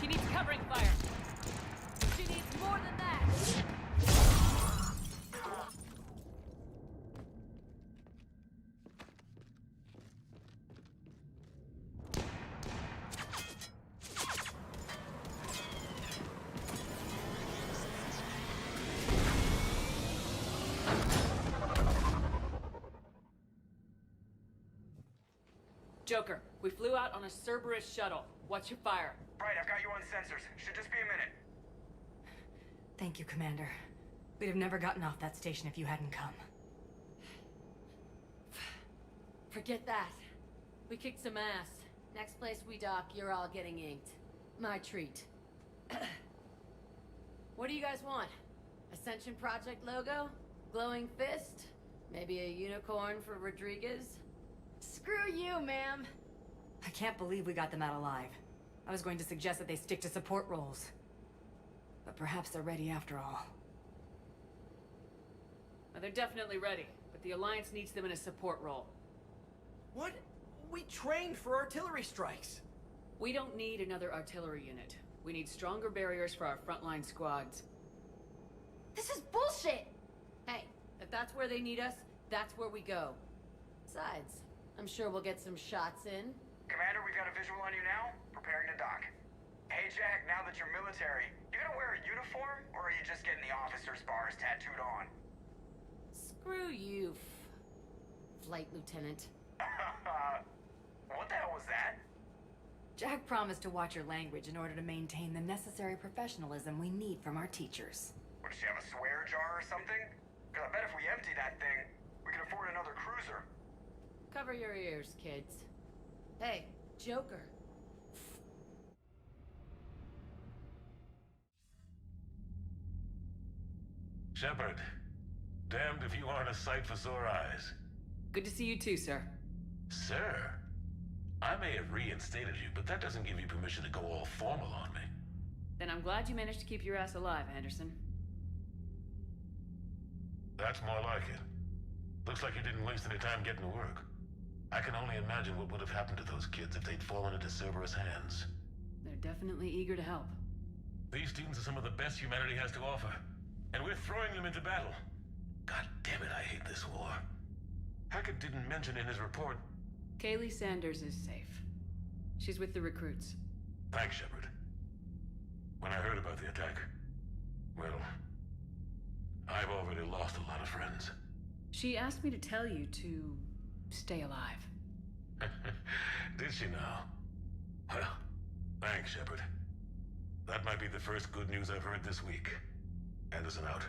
She needs covering fire. She needs more than that. Joker, we flew out on a Cerberus shuttle. What's your fire? Right, I've got you on sensors. Should just be a minute. Thank you, Commander. We'd have never gotten off that station if you hadn't come. Forget that. We kicked some ass. Next place we dock, you're all getting inked. My treat. What do you guys want? Ascension Project logo? Glowing fist? Maybe a unicorn for Rodriguez? Screw you, ma'am! I can't believe we got them out alive. I was going to suggest that they stick to support roles. But perhaps they're ready after all. Well, they're definitely ready, but the Alliance needs them in a support role. What? We trained for artillery strikes. We don't need another artillery unit. We need stronger barriers for our frontline squads. This is bullshit! Hey, if that's where they need us, that's where we go. Besides, I'm sure we'll get some shots in. Commander, we've got a visual on you now. Preparing to dock. Hey, Jack, now that you're military, you gonna wear a uniform, or are you just getting the officer's bars tattooed on? Screw you, Flight Lieutenant. What the hell was that? Jack promised to watch your language in order to maintain the necessary professionalism we need from our teachers. What, does she have a swear jar or something? Because I bet if we empty that thing, we can afford another cruiser. Cover your ears, kids. Hey, Joker. Shepard, damned if you aren't a sight for sore eyes. Good to see you too, sir. Sir? I may have reinstated you, but that doesn't give you permission to go all formal on me. Then I'm glad you managed to keep your ass alive, Anderson. That's more like it. Looks like you didn't waste any time getting to work. I can only imagine what would have happened to those kids if they'd fallen into Cerberus' hands. They're definitely eager to help. These students are some of the best humanity has to offer, and we're throwing them into battle. God damn it, I hate this war. Hackett didn't mention in his report... Kaylee Sanders is safe. She's with the recruits. Thanks, Shepard. When I heard about the attack, well, I've already lost a lot of friends. She asked me to tell you to stay alive. Did she now? Well, thanks, Shepard. That might be the first good news I've heard this week. Anderson out.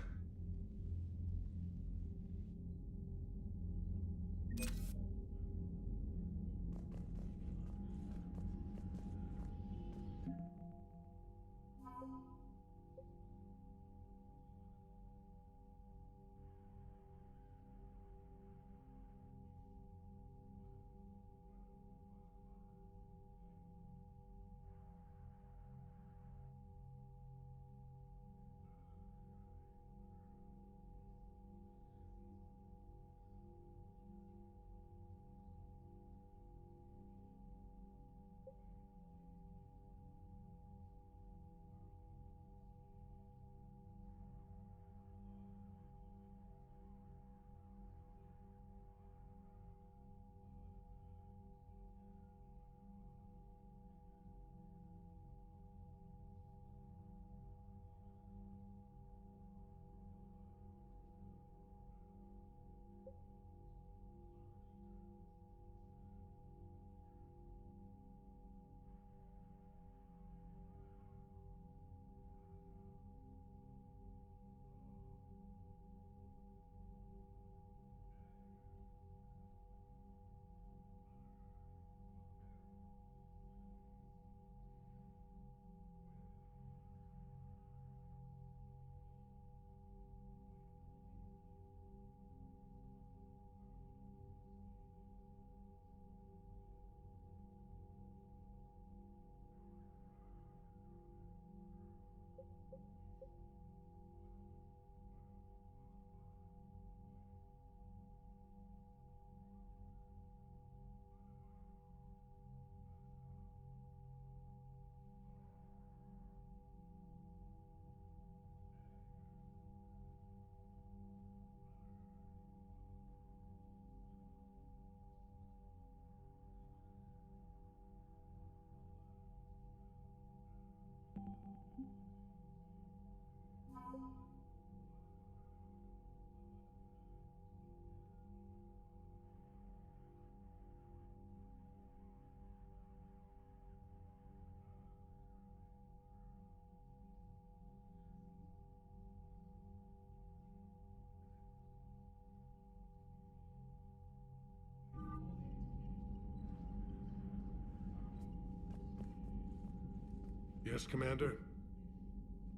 Yes, Commander?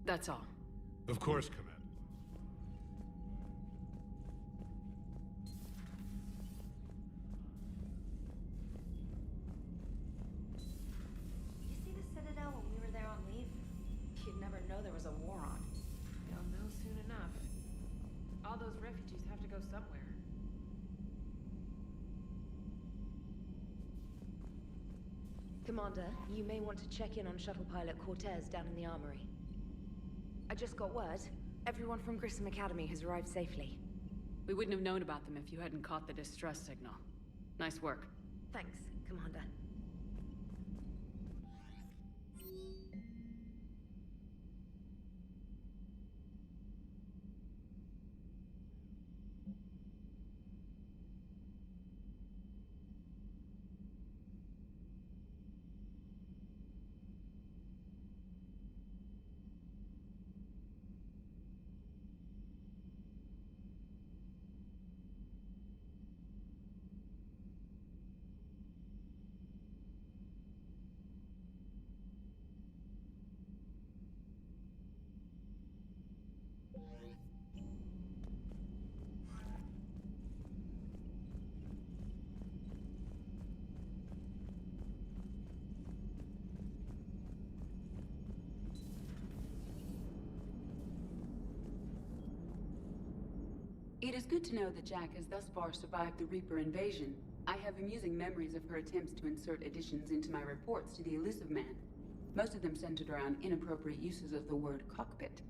That's all. Of course, Commander. Did you see the Citadel when we were there on leave? You'd never know there was a war on. They'll know soon enough. All those refugees have to go somewhere. Commander, you may want to check in on shuttle pilot Cortez down in the armory. I just got word. Everyone from Grissom Academy has arrived safely. We wouldn't have known about them if you hadn't caught the distress signal. Nice work. Thanks, Commander. It is good to know that Jack has thus far survived the Reaper invasion. I have amusing memories of her attempts to insert additions into my reports to the Elusive Man. Most of them centered around inappropriate uses of the word cockpit.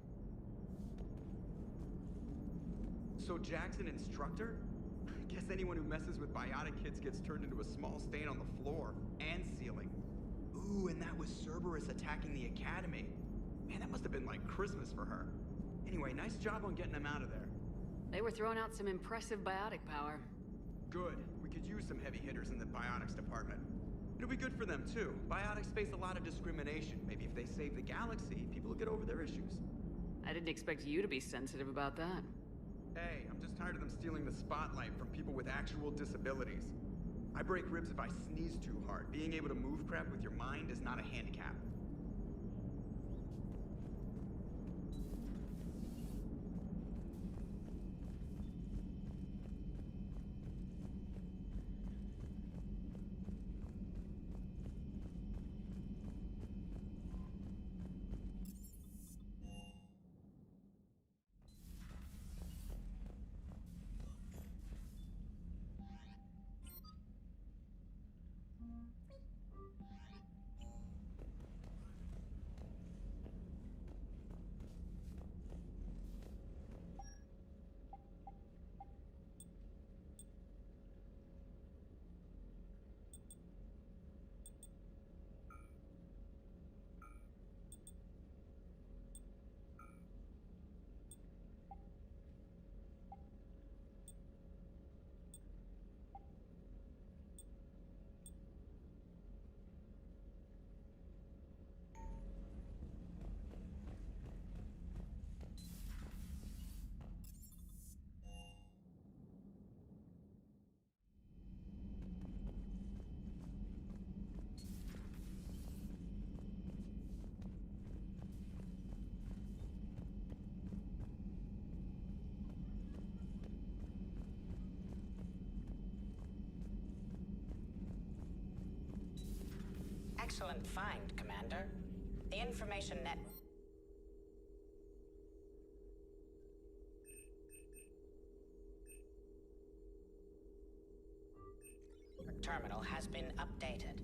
So Jack's an instructor? I guess anyone who messes with biotic kids gets turned into a small stain on the floor and ceiling. Ooh, and that was Cerberus attacking the academy. Man, that must have been like Christmas for her. Anyway, nice job on getting him out of there. They were throwing out some impressive biotic power. Good. We could use some heavy hitters in the biotics department. It'll be good for them, too. Biotics face a lot of discrimination. Maybe if they save the galaxy, people will get over their issues. I didn't expect you to be sensitive about that. Hey, I'm just tired of them stealing the spotlight from people with actual disabilities. I break ribs if I sneeze too hard. Being able to move crap with your mind is not a handicap. Excellent find, Commander. The information net... terminal has been updated.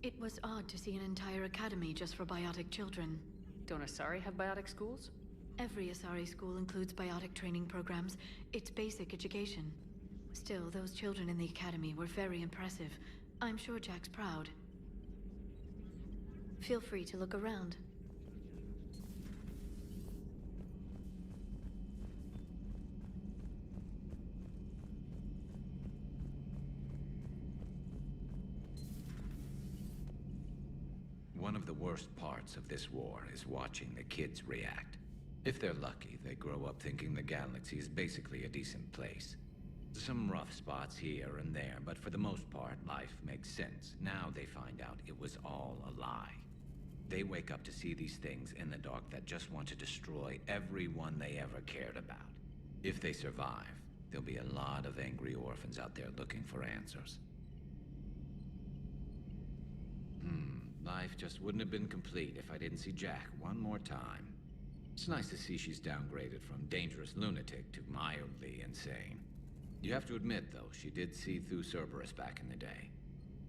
It was odd to see an entire academy just for biotic children. Don't Asari have biotic schools? Every Asari school includes biotic training programs. It's basic education. Still, those children in the academy were very impressive. I'm sure Jack's proud. Feel free to look around. One of the worst parts of this war is watching the kids react. If they're lucky, they grow up thinking the galaxy is basically a decent place. Some rough spots here and there, but for the most part, life makes sense. Now they find out it was all a lie. They wake up to see these things in the dark that just want to destroy everyone they ever cared about. If they survive, there'll be a lot of angry orphans out there looking for answers. Life just wouldn't have been complete if I didn't see Jack one more time. It's nice to see she's downgraded from dangerous lunatic to mildly insane. You have to admit, though, she did see through Cerberus back in the day.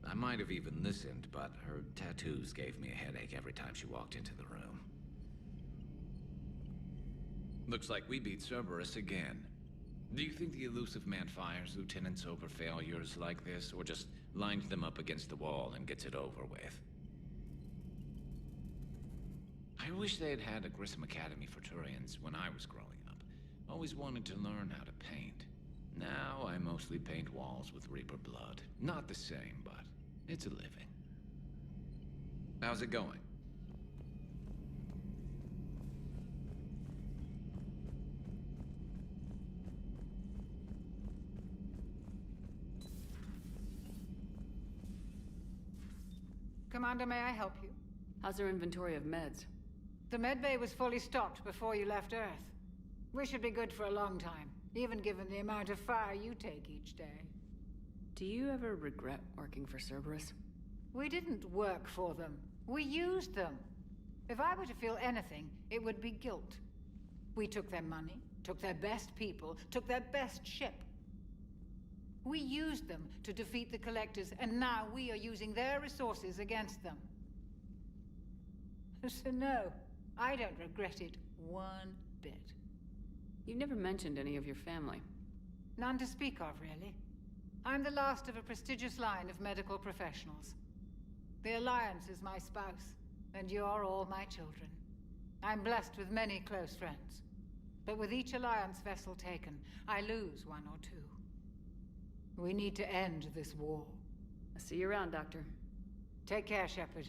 I might have even listened, but her tattoos gave me a headache every time she walked into the room. Looks like we beat Cerberus again. Do you think the elusive man fires lieutenants over failures like this, or just lines them up against the wall and gets it over with? I wish they had a Grissom Academy for Turians when I was growing up. Always wanted to learn how to paint. Now I mostly paint walls with Reaper blood. Not the same, but it's a living. How's it going? Commander, may I help you? How's their inventory of meds? The medbay was fully stocked before you left Earth. We should be good for a long time, even given the amount of fire you take each day. Do you ever regret working for Cerberus? We didn't work for them. We used them. If I were to feel anything, it would be guilt. We took their money, took their best people, took their best ship. We used them to defeat the Collectors, and now we are using their resources against them. So no, I don't regret it one bit. You never mentioned any of your family. None to speak of, really. I'm the last of a prestigious line of medical professionals. The Alliance is my spouse, and you're all my children. I'm blessed with many close friends. But with each Alliance vessel taken, I lose one or two. We need to end this war. I'll see you around, Doctor. Take care, Shepard.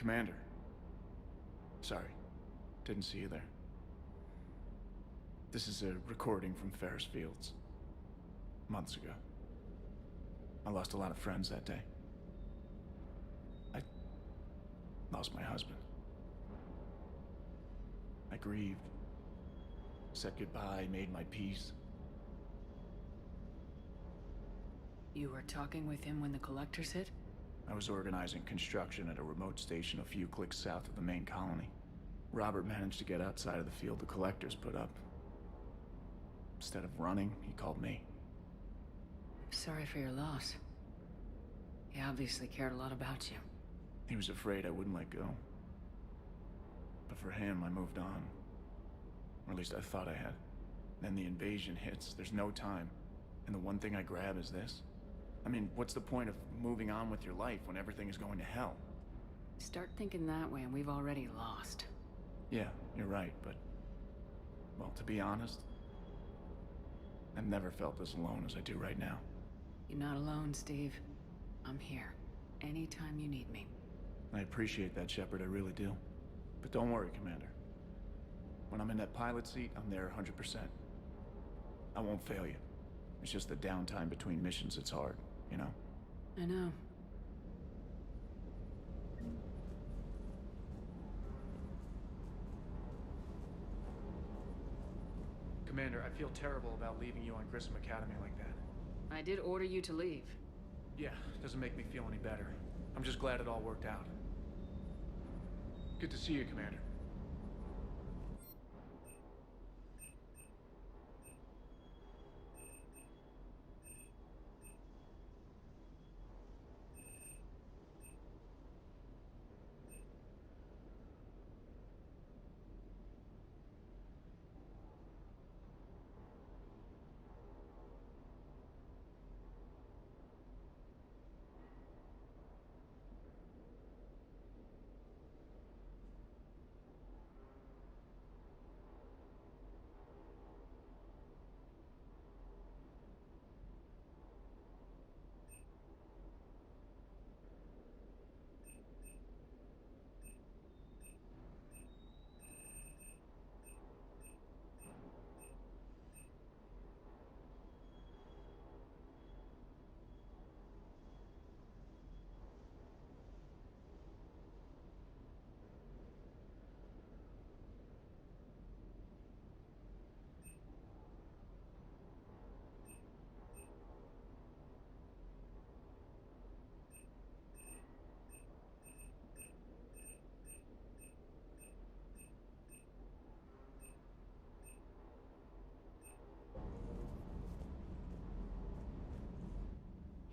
Commander. Sorry. Didn't see you there. This is a recording from Ferris Fields. Months ago. I lost a lot of friends that day. I lost my husband. I grieved. Said goodbye, made my peace. You were talking with him when the collectors hit? I was organizing construction at a remote station a few clicks south of the main colony. Robert managed to get outside of the field the collectors put up. Instead of running, he called me. Sorry for your loss. He obviously cared a lot about you. He was afraid I wouldn't let go. But for him, I moved on. Or at least I thought I had. Then the invasion hits, there's no time. And the one thing I grab is this. I mean, what's the point of moving on with your life when everything is going to hell? Start thinking that way and we've already lost. Yeah, you're right, but... well, to be honest, I've never felt as alone as I do right now. You're not alone, Steve. I'm here. Anytime you need me. I appreciate that, Shepard, I really do. But don't worry, Commander. When I'm in that pilot seat, I'm there 100%. I won't fail you. It's just the downtime between missions that's hard, you know? I know. Commander, I feel terrible about leaving you on Grissom Academy like that. I did order you to leave. Yeah, doesn't make me feel any better. I'm just glad it all worked out. Good to see you, Commander.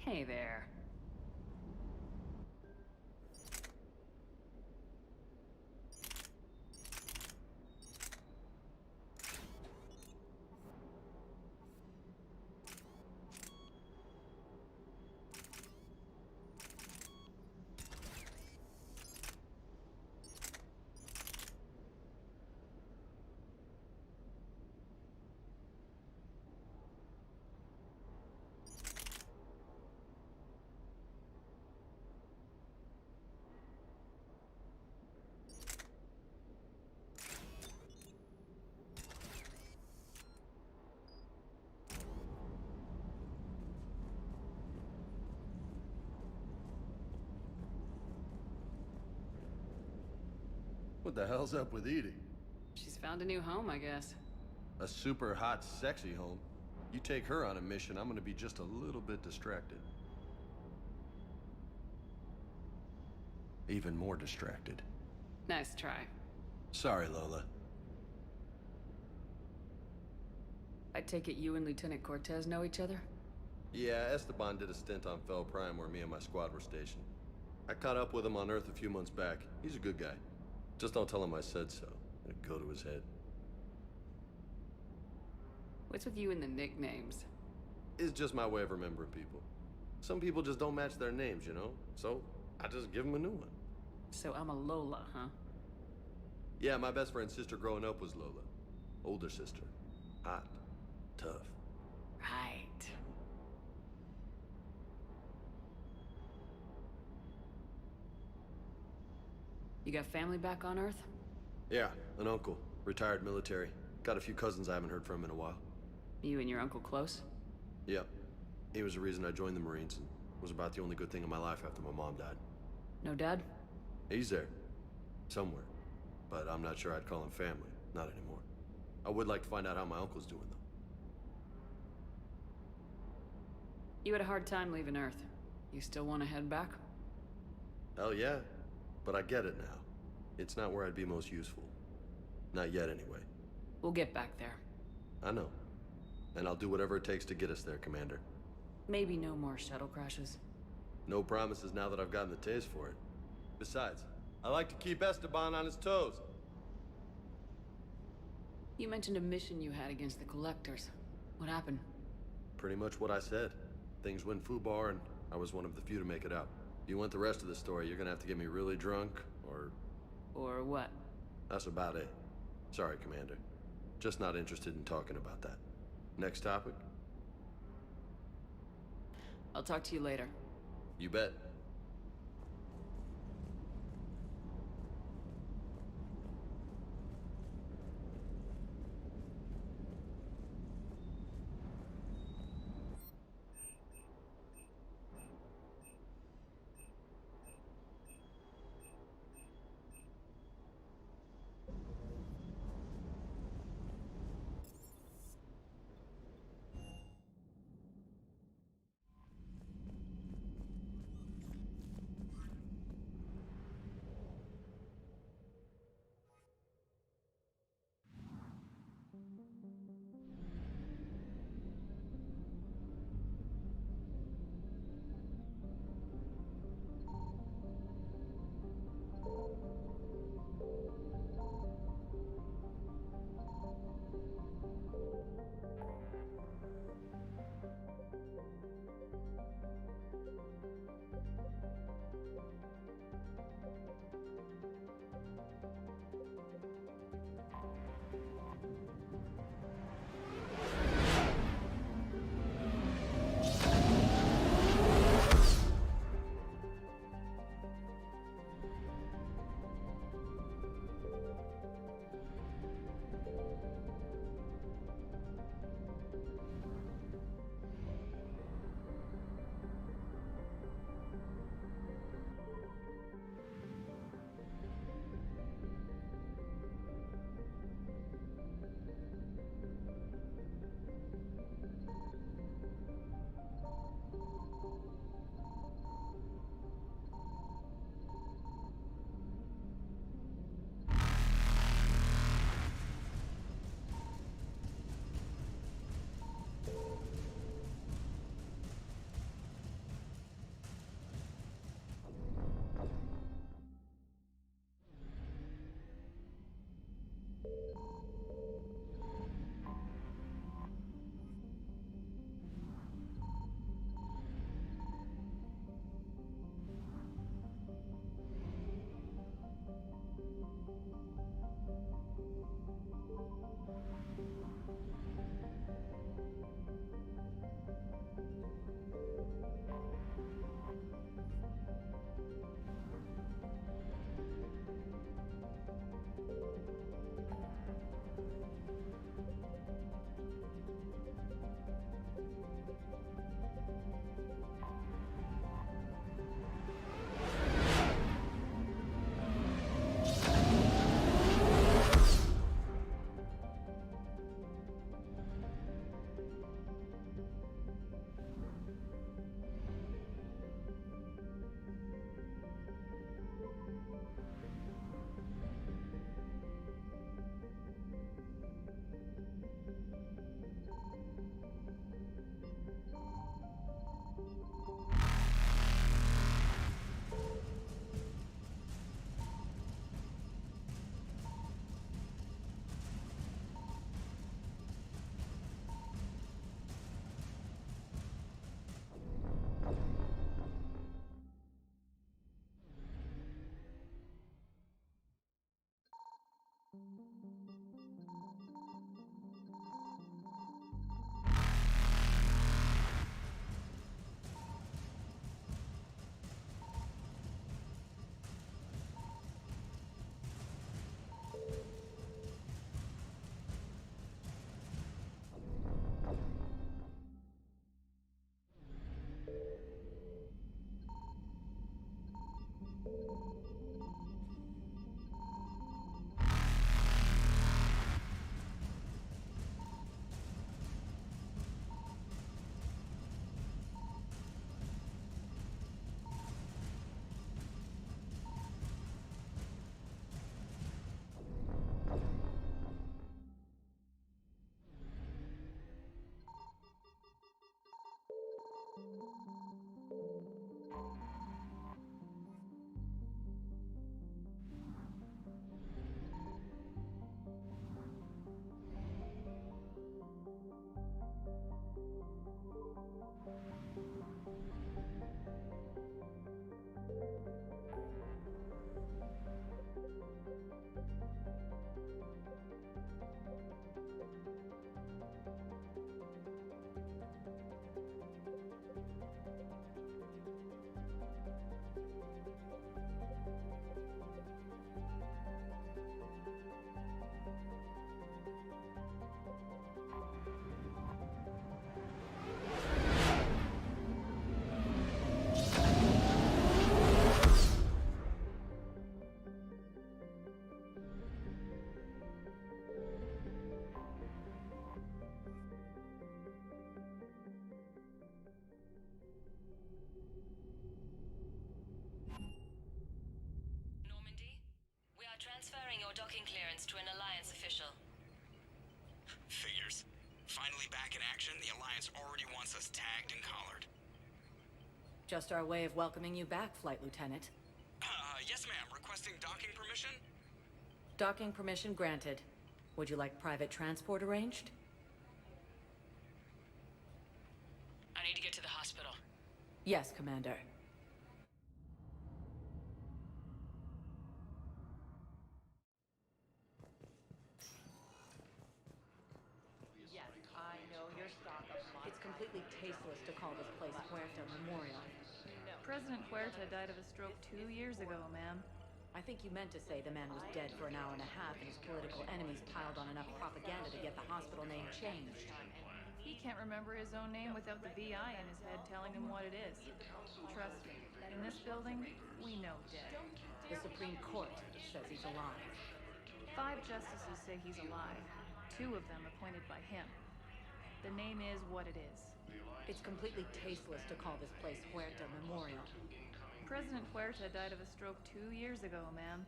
Hey there. What the hell's up with Edie? She's found a new home, I guess. A super hot, sexy home. You take her on a mission, I'm gonna be just a little bit distracted. Even more distracted. Nice try. Sorry, Lola. I take it you and Lieutenant Cortez know each other? Yeah, Esteban did a stint on Fel Prime where me and my squad were stationed. I caught up with him on Earth a few months back. He's a good guy. Just don't tell him I said so. It'd go to his head. What's with you and the nicknames? It's just my way of remembering people. Some people just don't match their names, you know? So, I just give them a new one. So I'm a Lola, huh? Yeah, my best friend's sister growing up was Lola. Older sister. Hot. Tough. Right. You got family back on Earth? Yeah, an uncle. Retired military. Got a few cousins I haven't heard from in a while. You and your uncle close? Yep. He was the reason I joined the Marines and was about the only good thing in my life after my mom died. No dad? He's there. Somewhere. But I'm not sure I'd call him family. Not anymore. I would like to find out how my uncle's doing, though. You had a hard time leaving Earth. You still want to head back? Hell yeah. But I get it now. It's not where I'd be most useful. Not yet, anyway. We'll get back there. I know. And I'll do whatever it takes to get us there, Commander. Maybe no more shuttle crashes. No promises now that I've gotten the taste for it. Besides, I like to keep Esteban on his toes. You mentioned a mission you had against the Collectors. What happened? Pretty much what I said. Things went foobar, and I was one of the few to make it out. If you want the rest of the story, you're gonna have to get me really drunk, or... Or what? That's about it. Sorry, Commander. Just not interested in talking about that. Next topic? I'll talk to you later. You bet. Transferring your docking clearance to an Alliance official. Figures. Finally back in action, the Alliance already wants us tagged and collared. Just our way of welcoming you back, Flight Lieutenant. Yes ma'am. Requesting docking permission? Docking permission granted. Would you like private transport arranged? I need to get to the hospital. Yes, Commander. It's completely tasteless to call this place Huerta Memorial. President Huerta died of a stroke 2 years ago, ma'am. I think you meant to say the man was dead for an hour and a half and his political enemies piled on enough propaganda to get the hospital name changed. He can't remember his own name without the VI in his head telling him what it is. Trust me, in this building, we know dead. The Supreme Court says he's alive. 5 justices say he's alive. 2 of them appointed by him. The name is what it is. It's completely tasteless to call this place Huerta Memorial. President Huerta died of a stroke 2 years ago, ma'am.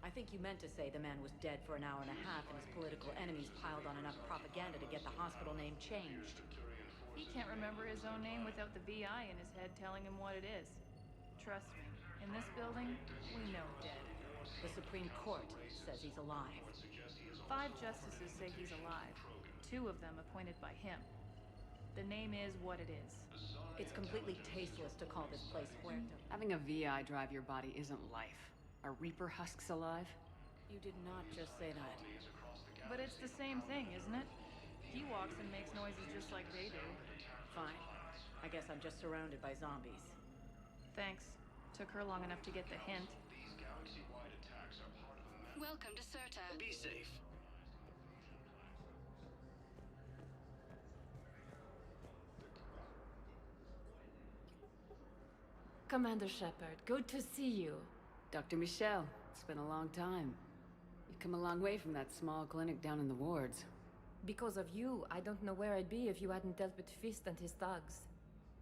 I think you meant to say the man was dead for an hour and a half and his political enemies piled on enough propaganda to get the hospital name changed. He can't remember his own name without the VI in his head telling him what it is. Trust me, in this building, we know dead. The Supreme Court says he's alive. 5 justices say he's alive. 2 of them appointed by him. The name is what it is. It's completely tasteless to call this place Huerta. Having a VI drive your body isn't life. Are Reaper husks alive? You did not just say that. But it's the same thing, isn't it? He walks and makes noises just like they do. Fine. I guess I'm just surrounded by zombies. Thanks. Took her long enough to get the hint. Welcome to Serta. Be safe. Commander Shepard, good to see you. Dr. Michelle, it's been a long time. You've come a long way from that small clinic down in the wards. Because of you, I don't know where I'd be if you hadn't dealt with Fist and his thugs.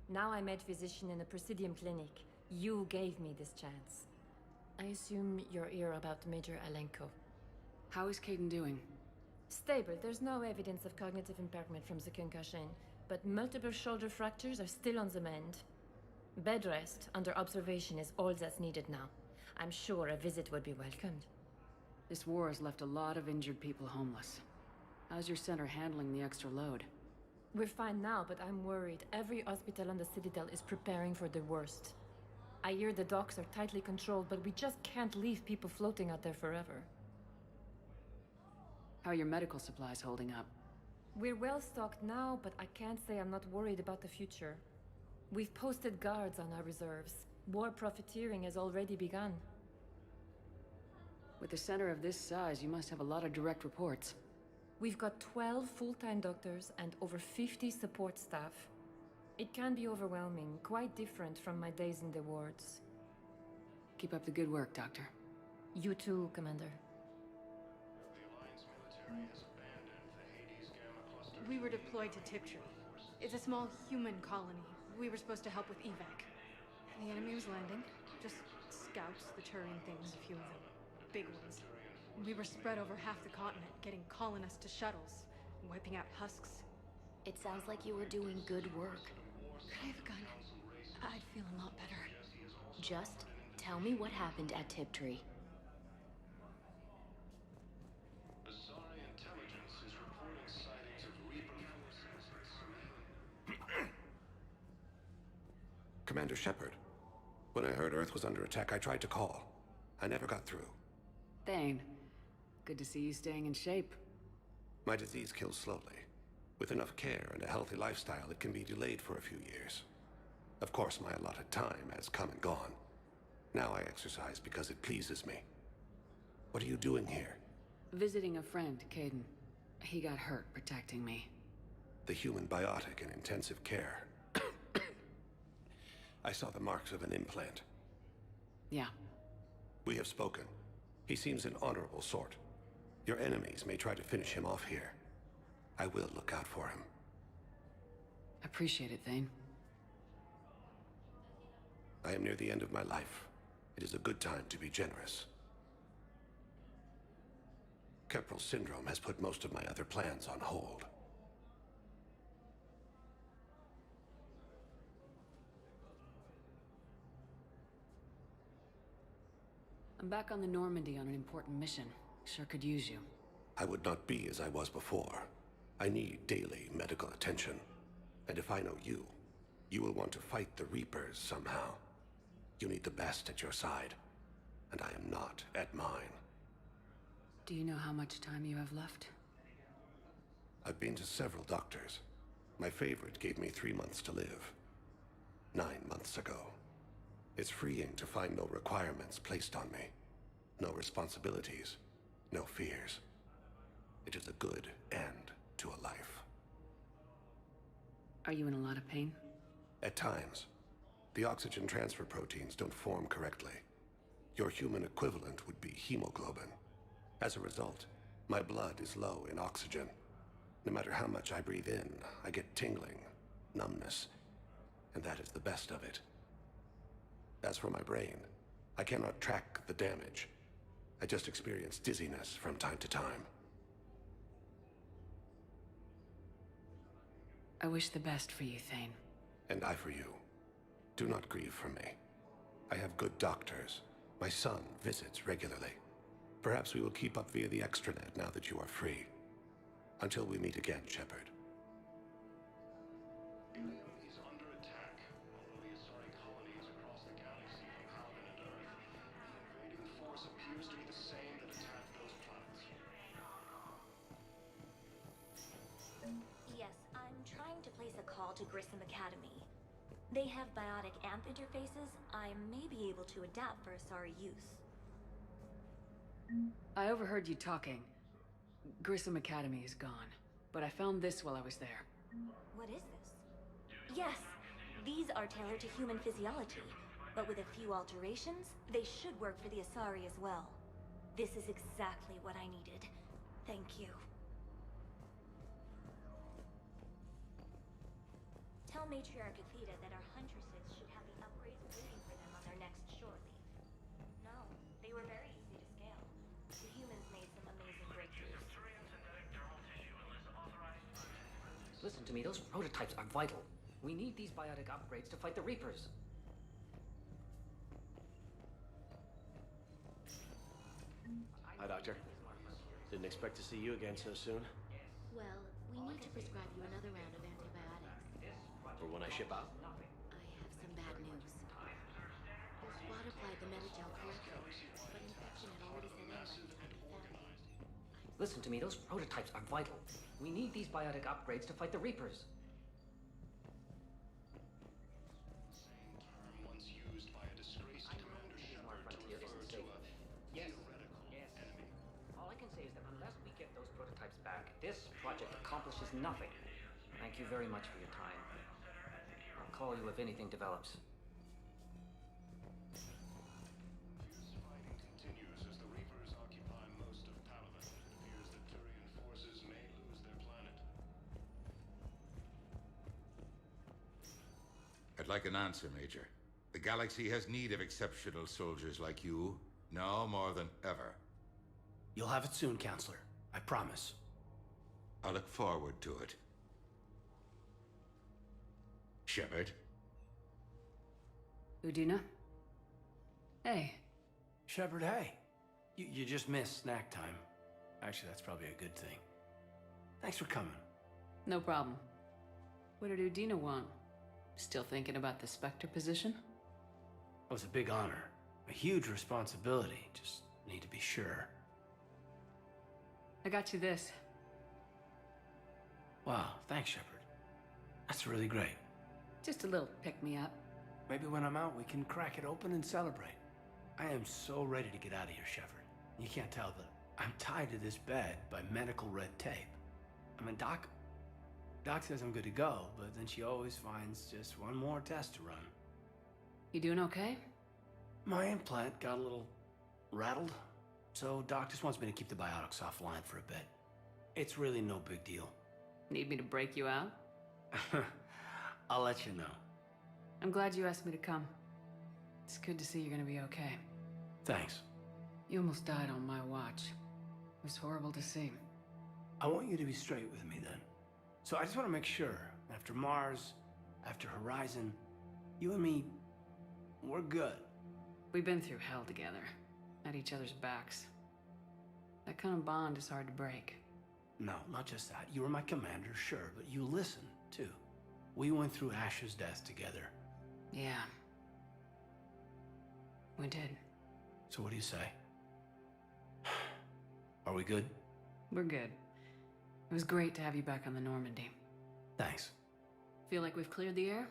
Now I'm head physician in the Presidium Clinic. You gave me this chance. I assume you're here about Major Alenko. How is Caden doing? Stable. There's no evidence of cognitive impairment from the concussion, but multiple shoulder fractures are still on the mend. Bed rest under observation is all that's needed now. I'm sure a visit would be welcomed. This war has left a lot of injured people homeless. How's your center handling the extra load? We're fine now, but I'm worried. Every hospital on the Citadel is preparing for the worst. I hear the docks are tightly controlled, but we just can't leave people floating out there forever. How are your medical supplies holding up? We're well stocked now, but I can't say I'm not worried about the future. We've posted guards on our reserves. War profiteering has already begun. With a center of this size, you must have a lot of direct reports. We've got 12 full-time doctors and over 50 support staff. It can be overwhelming, quite different from my days in the wards. Keep up the good work, Doctor. You too, Commander. We were deployed to Tiptree. It's a small human colony. We were supposed to help with evac. The enemy was landing. Just scouts, the Turian things, a few of them. Big ones. We were spread over half the continent, getting colonists to shuttles, wiping out husks. It sounds like you were doing good work. Could I have a gun? I'd feel a lot better. Just tell me what happened at Tiptree. Commander Shepard, when I heard Earth was under attack, I tried to call. I never got through. Thane, good to see you staying in shape. My disease kills slowly. With enough care and a healthy lifestyle, it can be delayed for a few years. Of course, my allotted time has come and gone. Now I exercise because it pleases me. What are you doing here? Visiting a friend, Caden. He got hurt protecting me. The human biotic in intensive care. I saw the marks of an implant. Yeah. We have spoken. He seems an honorable sort. Your enemies may try to finish him off here. I will look out for him. Appreciate it, Thane. I am near the end of my life. It is a good time to be generous. Keprel syndrome has put most of my other plans on hold. I'm back on the Normandy on an important mission. Sure could use you. I would not be as I was before. I need daily medical attention. And if I know you, you will want to fight the Reapers somehow. You need the best at your side, and I am not at mine. Do you know how much time you have left? I've been to several doctors. My favorite gave me 3 months to live. 9 months ago. It's freeing to find no requirements placed on me. No responsibilities. No fears. It is a good end to a life. Are you in a lot of pain? At times. The oxygen transfer proteins don't form correctly. Your human equivalent would be hemoglobin. As a result, my blood is low in oxygen. No matter how much I breathe in, I get tingling, numbness, and that is the best of it. As for my brain, I cannot track the damage. I just experience dizziness from time to time. I wish the best for you, Thane. And I for you. Do not grieve for me. I have good doctors. My son visits regularly. Perhaps we will keep up via the extranet now that you are free. Until we meet again, Shepard. Yes, I'm trying to place a call to Grissom Academy. They have biotic amp interfaces I may be able to adapt for Asari use. I overheard you talking. Grissom Academy is gone, but I found this while I was there. What is this? Yes, these are tailored to human physiology, but with a few alterations, they should work for the Asari as well. This is exactly what I needed. Thank you. Tell Matriarch Athena that our huntresses should have the upgrades waiting for them on their next shore leave. No, they were very easy to scale. The humans made some amazing breakthroughs. Listen to me, those prototypes are vital. We need these biotic upgrades to fight the Reapers. Hi, Doctor. Didn't expect to see you again so soon. Well, we need to prescribe you another round of antibiotics. For when I ship out. I have some bad news. Your squad applied the metagel correctly, but infection had already set in by the time we found it. Listen to me, those prototypes are vital. We need these biotic upgrades to fight the Reapers. All I can say is that unless we get those prototypes back, this project accomplishes nothing. Thank you very much for your time. I'll call you if anything develops. Continues as the Reapers occupy most of Palaven. It appears that Turian forces may lose their planet. I'd like an answer, Major. The galaxy has need of exceptional soldiers like you, now more than ever. You'll have it soon, Counselor. I promise. I look forward to it. Shepard? Udina? Hey. Shepard, hey. You just missed snack time. Actually, that's probably a good thing. Thanks for coming. No problem. What did Udina want? Still thinking about the Spectre position? It was a big honor. A huge responsibility. Just Need to be sure. I got you this. Wow, thanks, Shepard. That's really great. Just a little pick-me-up. Maybe when I'm out, we can crack it open and celebrate. I am so ready to get out of here, Shepard. You can't tell that I'm tied to this bed by medical red tape. I mean, Doc says I'm good to go, but then she always finds just one more test to run. You doing okay? My implant got a little rattled, so Doc just wants me to keep the biotics offline for a bit. It's really no big deal. Need me to break you out? I'll let you know. I'm glad you asked me to come. It's good to see you're gonna be okay. Thanks. You almost died on my watch. It was horrible to see. I want you to be straight with me then. So I just want to make sure, after Mars, after Horizon, you and me, we're good. We've been through hell together, at each other's backs. That kind of bond is hard to break. No, not just that. You were my commander, sure, but you listened, too. We went through Ash's death together. Yeah. We did. So what do you say? Are we good? We're good. It was great to have you back on the Normandy. Thanks. Feel like we've cleared the air?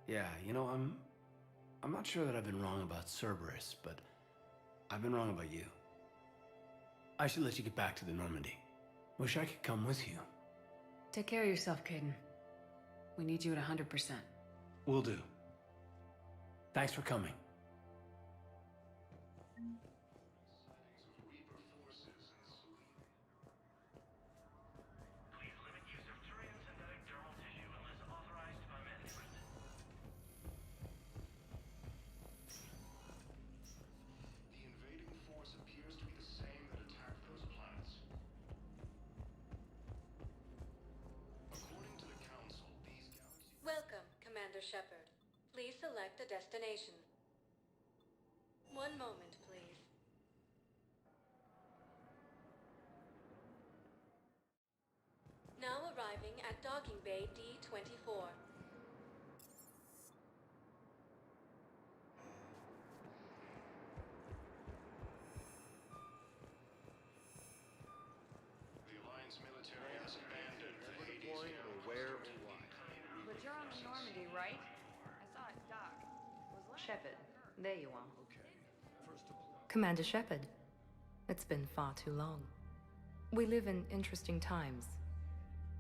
Yeah, you know, I'm not sure that I've been wrong about Cerberus, but I've been wrong about you. I should let you get back to the Normandy. Wish I could come with you. Take care of yourself, Caden. We need you at 100%. Will do. Thanks for coming. Welcome, Commander Shepard. Please select a destination. One moment, please. Now arriving at Docking Bay D-24. The Alliance military has abandoned the Hades But you're on the Normandy, right? I saw it dock. Shepard, there you are. Commander Shepard, it's been far too long. We live in interesting times.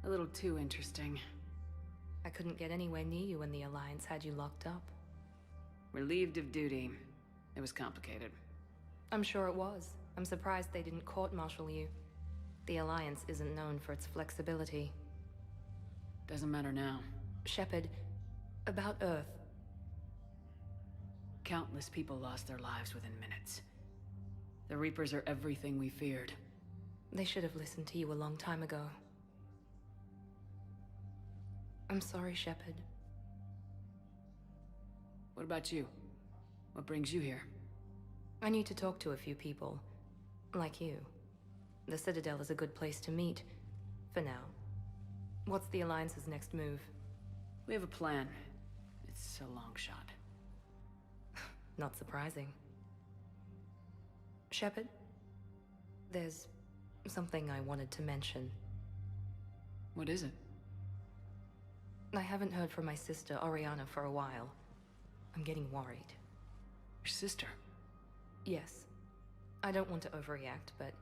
A little too interesting. I couldn't get anywhere near you when the Alliance had you locked up. Relieved of duty. It was complicated. I'm sure it was. I'm surprised they didn't court-martial you. The Alliance isn't known for its flexibility. Doesn't matter now. Shepard, about Earth. Countless people lost their lives within minutes. The Reapers are everything we feared. They should have listened to you a long time ago. I'm sorry, Shepard. What about you? What brings you here? I need to talk to a few people. Like you. The Citadel is a good place to meet. For now. What's the Alliance's next move? We have a plan. It's a long shot. Not surprising. Shepard? There's something I wanted to mention. What is it? I haven't heard from my sister, Oriana, for a while. I'm getting worried. Your sister? Yes. I don't want to overreact, but...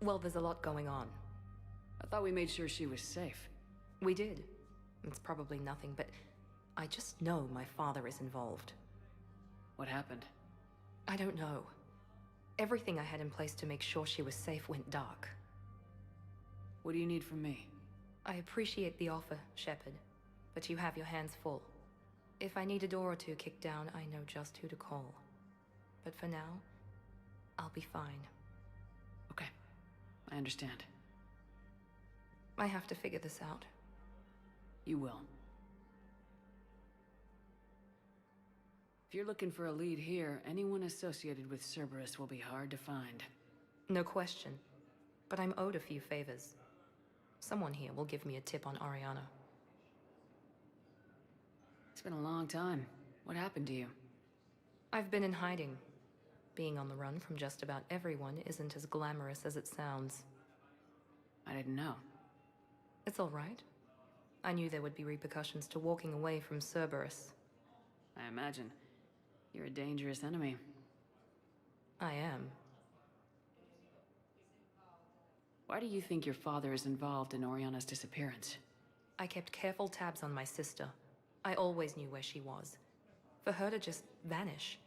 well, there's a lot going on. I thought we made sure she was safe. We did. It's probably nothing, but I just know my father is involved. What happened? I don't know. Everything I had in place to make sure she was safe went dark. What do you need from me? I appreciate the offer, Shepard, but you have your hands full. If I need a door or two kicked down, I know just who to call. But for now, I'll be fine. Okay. I understand. I have to figure this out. You will. If you're looking for a lead here, anyone associated with Cerberus will be hard to find. No question. But I'm owed a few favors. Someone here will give me a tip on Oriana. It's been a long time. What happened to you? I've been in hiding. Being on the run from just about everyone isn't as glamorous as it sounds. I didn't know. It's all right. I knew there would be repercussions to walking away from Cerberus. I imagine. You're a dangerous enemy. I am. Why do you think your father is involved in Oriana's disappearance? I kept careful tabs on my sister. I always knew where she was. For her to just vanish,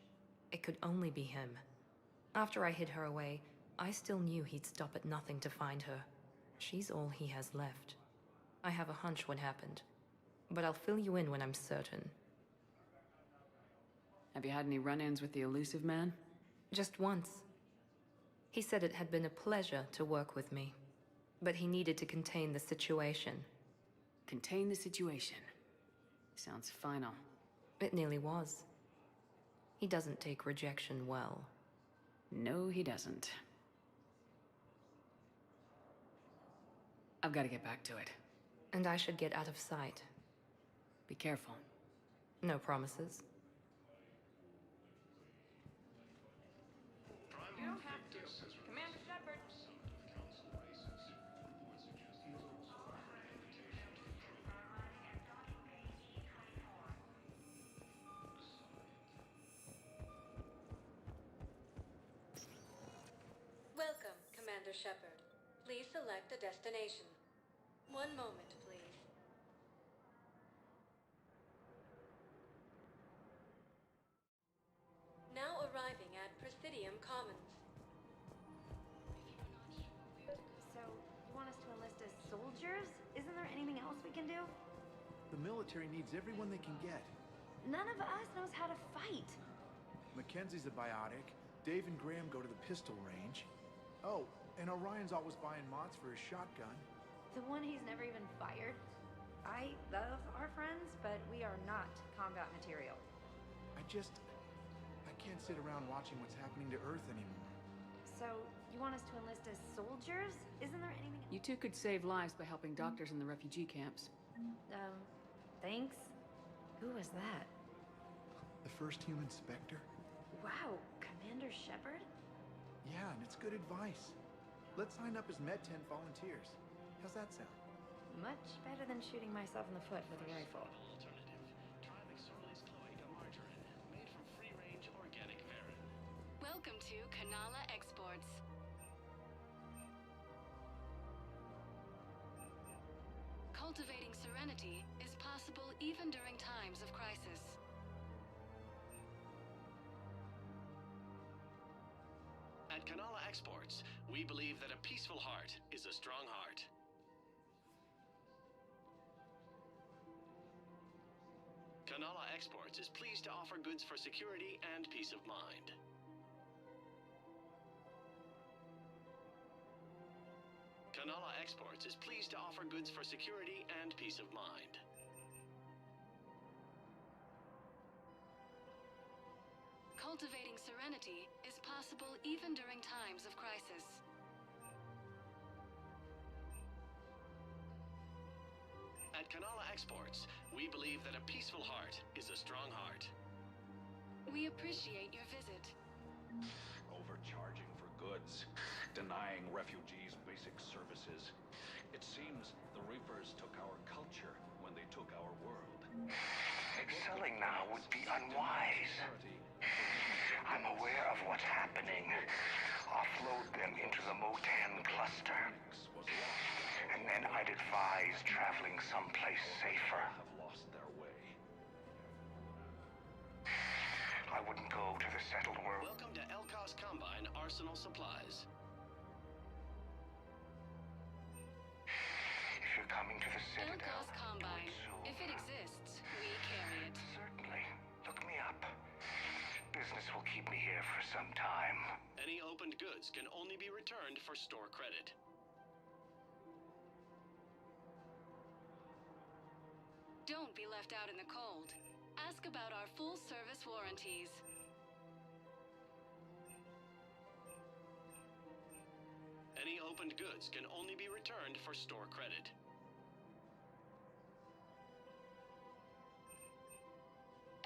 it could only be him. After I hid her away, I still knew he'd stop at nothing to find her. She's all he has left. I have a hunch what happened, but I'll fill you in when I'm certain. Have you had any run-ins with the elusive man? Just once. He said it had been a pleasure to work with me, but he needed to contain the situation. Contain the situation. Sounds final. It nearly was. He doesn't take rejection well. No, he doesn't. I've got to get back to it. And I should get out of sight. Be careful. No promises. You don't have to. Commander Shepard. Welcome, Commander Shepard. Please select a destination. One moment, please. Now arriving at Presidium Commons. So, you want us to enlist as soldiers? Isn't there anything else we can do? The military needs everyone they can get. None of us knows how to fight. Mackenzie's a biotic. Dave and Graham go to the pistol range. Oh, and Orion's always buying mods for his shotgun. The one he's never even fired. I love our friends, but we are not combat material. I can't sit around watching what's happening to Earth anymore. So, you want us to enlist as soldiers? Isn't there anything... You two could save lives by helping doctors in the refugee camps. Thanks? Who was that? The first human Spectre? Wow, Commander Shepard? Yeah, and it's good advice. Let's sign up as Med-10 volunteers. How's that sound? Much better than shooting myself in the foot with a rifle. Welcome to Kanala Exports. Cultivating serenity is possible even during times of crisis. At Kanala Exports, we believe that a peaceful heart is a strong heart. Kanala Exports is pleased to offer goods for security and peace of mind. Kanala Exports is pleased to offer goods for security and peace of mind. Cultivating serenity is possible even during times of crisis. At Kanala Exports, we believe that a peaceful heart is a strong heart. We appreciate your visit. Overcharging for goods, denying refugees basic services. It seems the Reapers took our culture when they took our world. Selling now would be unwise. I'm aware of what's happening. Offload them into the Motan cluster. And then I'd advise traveling someplace safer. Have lost their way. I wouldn't go to the settled world. Welcome to Elkos Combine Arsenal Supplies. If you're coming to the Citadel, Elkos Combine. If it exists, we carry it. certainly. Look me up. Business will keep me here for some time. Any opened goods can only be returned for store credit. Don't be left out in the cold. Ask about our full-service warranties. Any opened goods can only be returned for store credit.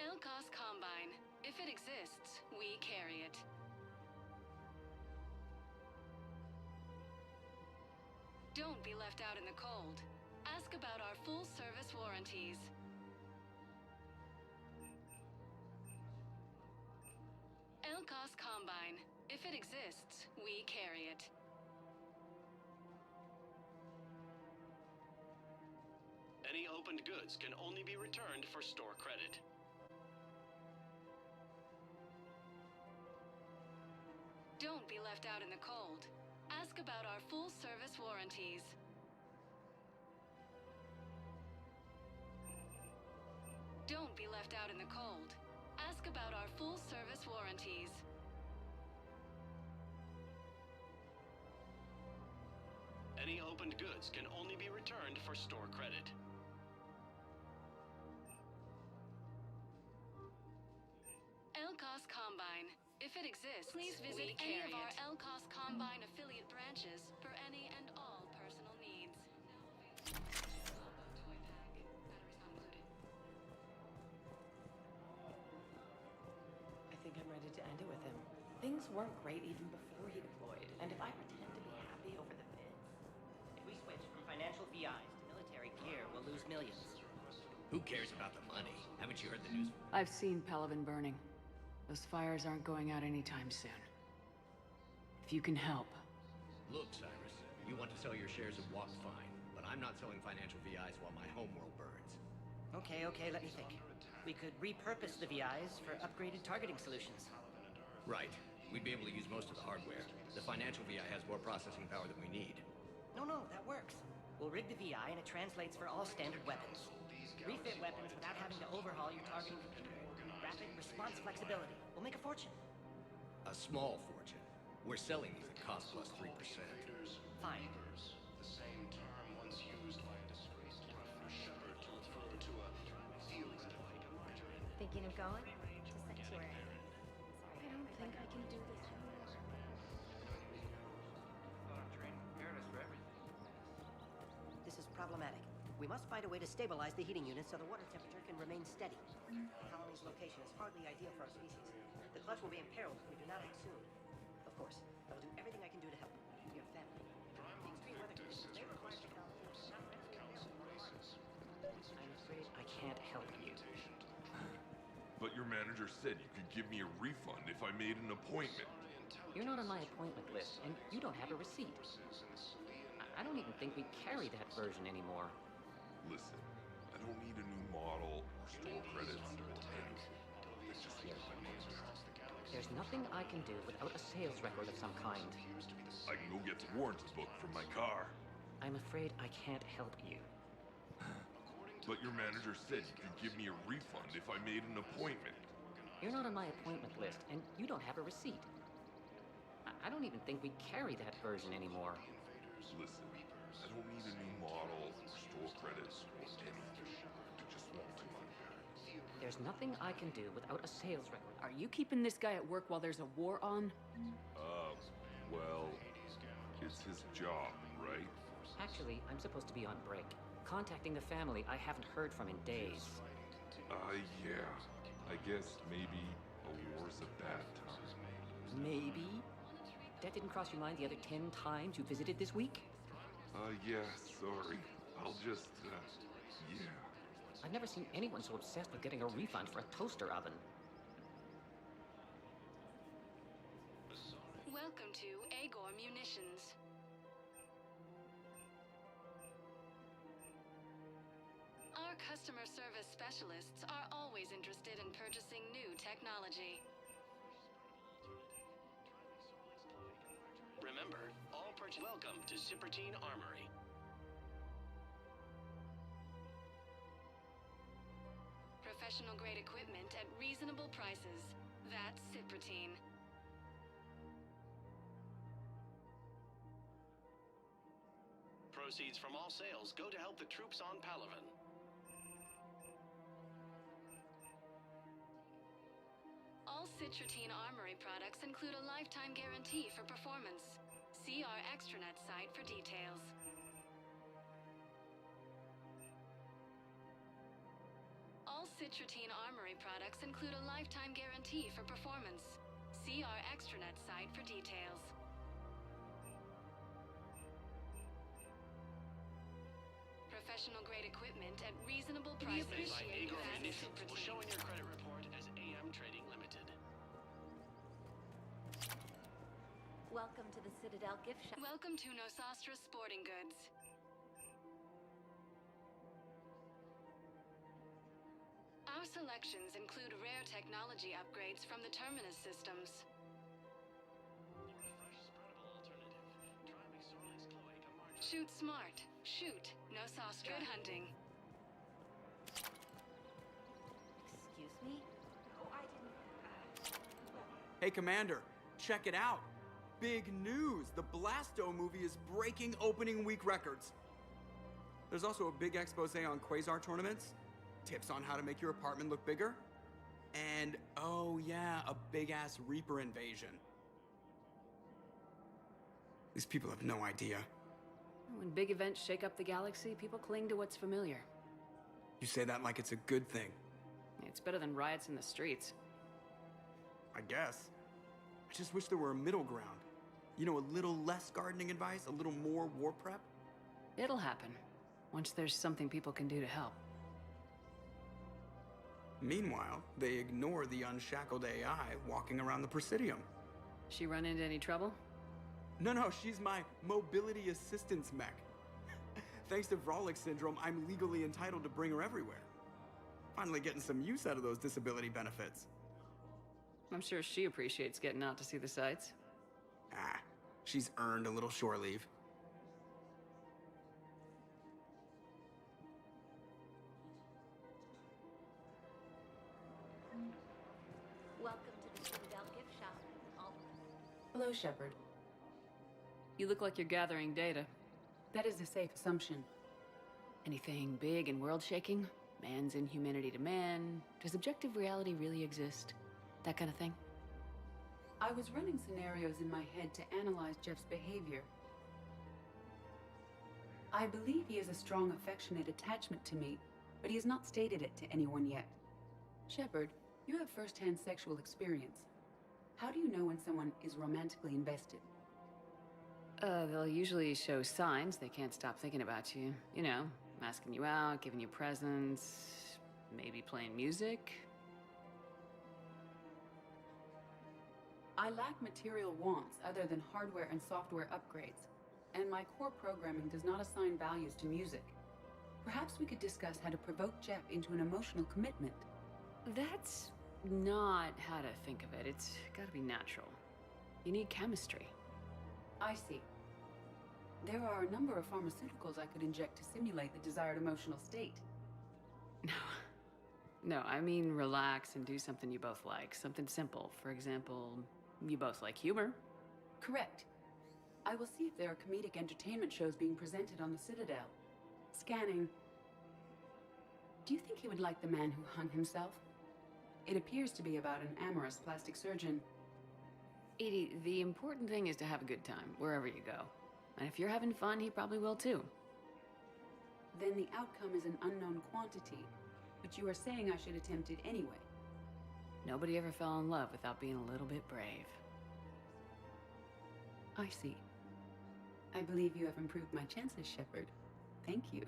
Elkos Combine. If it exists, we carry it. Don't be left out in the cold. Ask about our full-service warranties. LCOS Combine. If it exists, we carry it. Any opened goods can only be returned for store credit. Don't be left out in the cold. Ask about our full-service warranties. Don't be left out in the cold. Ask about our full-service warranties. Any opened goods can only be returned for store credit. LCOS Combine. If it exists, please visit any of our LCOS Combine affiliate branches for any and all personal needs. I think I'm ready to end it with him. Things weren't great even before he deployed, and if I pretend to be happy over the bids... If we switch from financial VIs to military gear, we'll lose millions. Who cares about the money? Haven't you heard the news? I've seen Pelivan burning. Those fires aren't going out anytime soon. If you can help. Look, Cyrus, you want to sell your shares of WAP, fine, but I'm not selling financial VIs while my homeworld burns. Okay, let me think. We could repurpose the VIs for upgraded targeting solutions. Right. We'd be able to use most of the hardware. The financial VI has more processing power than we need. No, that works. We'll rig the VI and it translates for all standard weapons. Refit weapons without having to overhaul your targeting computer. Rapid response flexibility. We'll make a fortune. A small fortune. We're selling these at cost plus 3%. Fine. The same term once used by a disgraced Professor Shepard to refer to a field martyr. Thinking of going? To Sanctuary. Sorry, I don't think I can do this anymore. This is problematic. We must find a way to stabilize the heating unit so the water temperature can remain steady. The colony's location is hardly ideal for our species. The clutch will be imperiled if we do not act soon. Of course, I will do everything I can do to help your family. The extreme weather conditions may require technology. I'm afraid I can't help you. But your manager said you could give me a refund if I made an appointment. You're not on my appointment list, and you don't have a receipt. I don't even think we carry that version anymore. Listen, I don't need a new model or store credits or anything. I just want my money back. There's nothing I can do without a sales record of some kind. I can go get the warranty book from my car. I'm afraid I can't help you. But your manager said you could give me a refund if I made an appointment. You're not on my appointment list, and you don't have a receipt. I don't even think we carry that version anymore. Listen, I don't need a new model or store credits or anything. I just want my money back. There's nothing I can do without a sales record. Are you keeping this guy at work while there's a war on? Well, it's his job, right? Actually, I'm supposed to be on break. Contacting the family I haven't heard from in days. Yeah. I guess maybe a war's a bad time. Maybe? That didn't cross your mind the other 10 times you visited this week? Yeah, sorry. I'll just, yeah. I've never seen anyone so obsessed with getting a refund for a toaster oven. Welcome to Agor Munitions. Our customer service specialists are always interested in purchasing new technology. Remember, all purchase welcome to Stramtsein Armory. Professional grade equipment at reasonable prices. That's Stramtsein. Proceeds from all sales go to help the troops on Palaven. All Stramtsein Armory products include a lifetime guarantee for performance. See our extranet site for details. All Stramtsein Armory products include a lifetime guarantee for performance. See our extranet site for details. professional-grade equipment at reasonable We prices. appreciate your Access assistance. Will show in your credit report as AM Trading Limited. Welcome to the Citadel gift shop. Welcome to Nosastra Sporting Goods. Our selections include rare technology upgrades from the Terminus systems. Shoot smart. Shoot. Nosastra. Good hunting. Excuse me? Oh, I didn't. Hey, Commander, check it out. Big news! The Blasto movie is breaking opening week records. There's also a big expose on Quasar tournaments, tips on how to make your apartment look bigger, and, oh yeah, a big-ass Reaper invasion. These people have no idea. When big events shake up the galaxy, people cling to what's familiar. You say that like it's a good thing. It's better than riots in the streets. I guess. I just wish there were a middle ground. You know, a little less gardening advice, a little more war prep. It'll happen, once there's something people can do to help. Meanwhile, they ignore the unshackled AI walking around the Presidium. She run into any trouble? No, she's my mobility assistance mech. Thanks to Vrolic syndrome, I'm legally entitled to bring her everywhere. Finally getting some use out of those disability benefits. I'm sure she appreciates getting out to see the sights. Ah, she's earned a little shore leave. Welcome to the Citadel gift shop. Hello, Shepard. You look like you're gathering data. That is a safe assumption. Anything big and world-shaking? Man's inhumanity to man? Does objective reality really exist? That kind of thing? I was running scenarios in my head to analyze Jeff's behavior. I believe he has a strong affectionate attachment to me, but he has not stated it to anyone yet. Shepard, you have first-hand sexual experience. How do you know when someone is romantically invested? They'll usually show signs they can't stop thinking about you. You know, asking you out, giving you presents, maybe playing music. I lack material wants other than hardware and software upgrades, and my core programming does not assign values to music. Perhaps we could discuss how to provoke Jeff into an emotional commitment. That's not how to think of it. It's gotta be natural. You need chemistry. I see. There are a number of pharmaceuticals I could inject to simulate the desired emotional state. No, I mean relax and do something you both like. Something simple. For example, you both like humor. Correct. I will see if there are comedic entertainment shows being presented on the Citadel. Scanning. Do you think he would like The Man Who Hung Himself? It appears to be about an amorous plastic surgeon. Edie, the important thing is to have a good time, wherever you go. And if you're having fun, he probably will too. Then the outcome is an unknown quantity, but you are saying I should attempt it anyway. Nobody ever fell in love without being a little bit brave. I see. I believe you have improved my chances, Shepard. Thank you.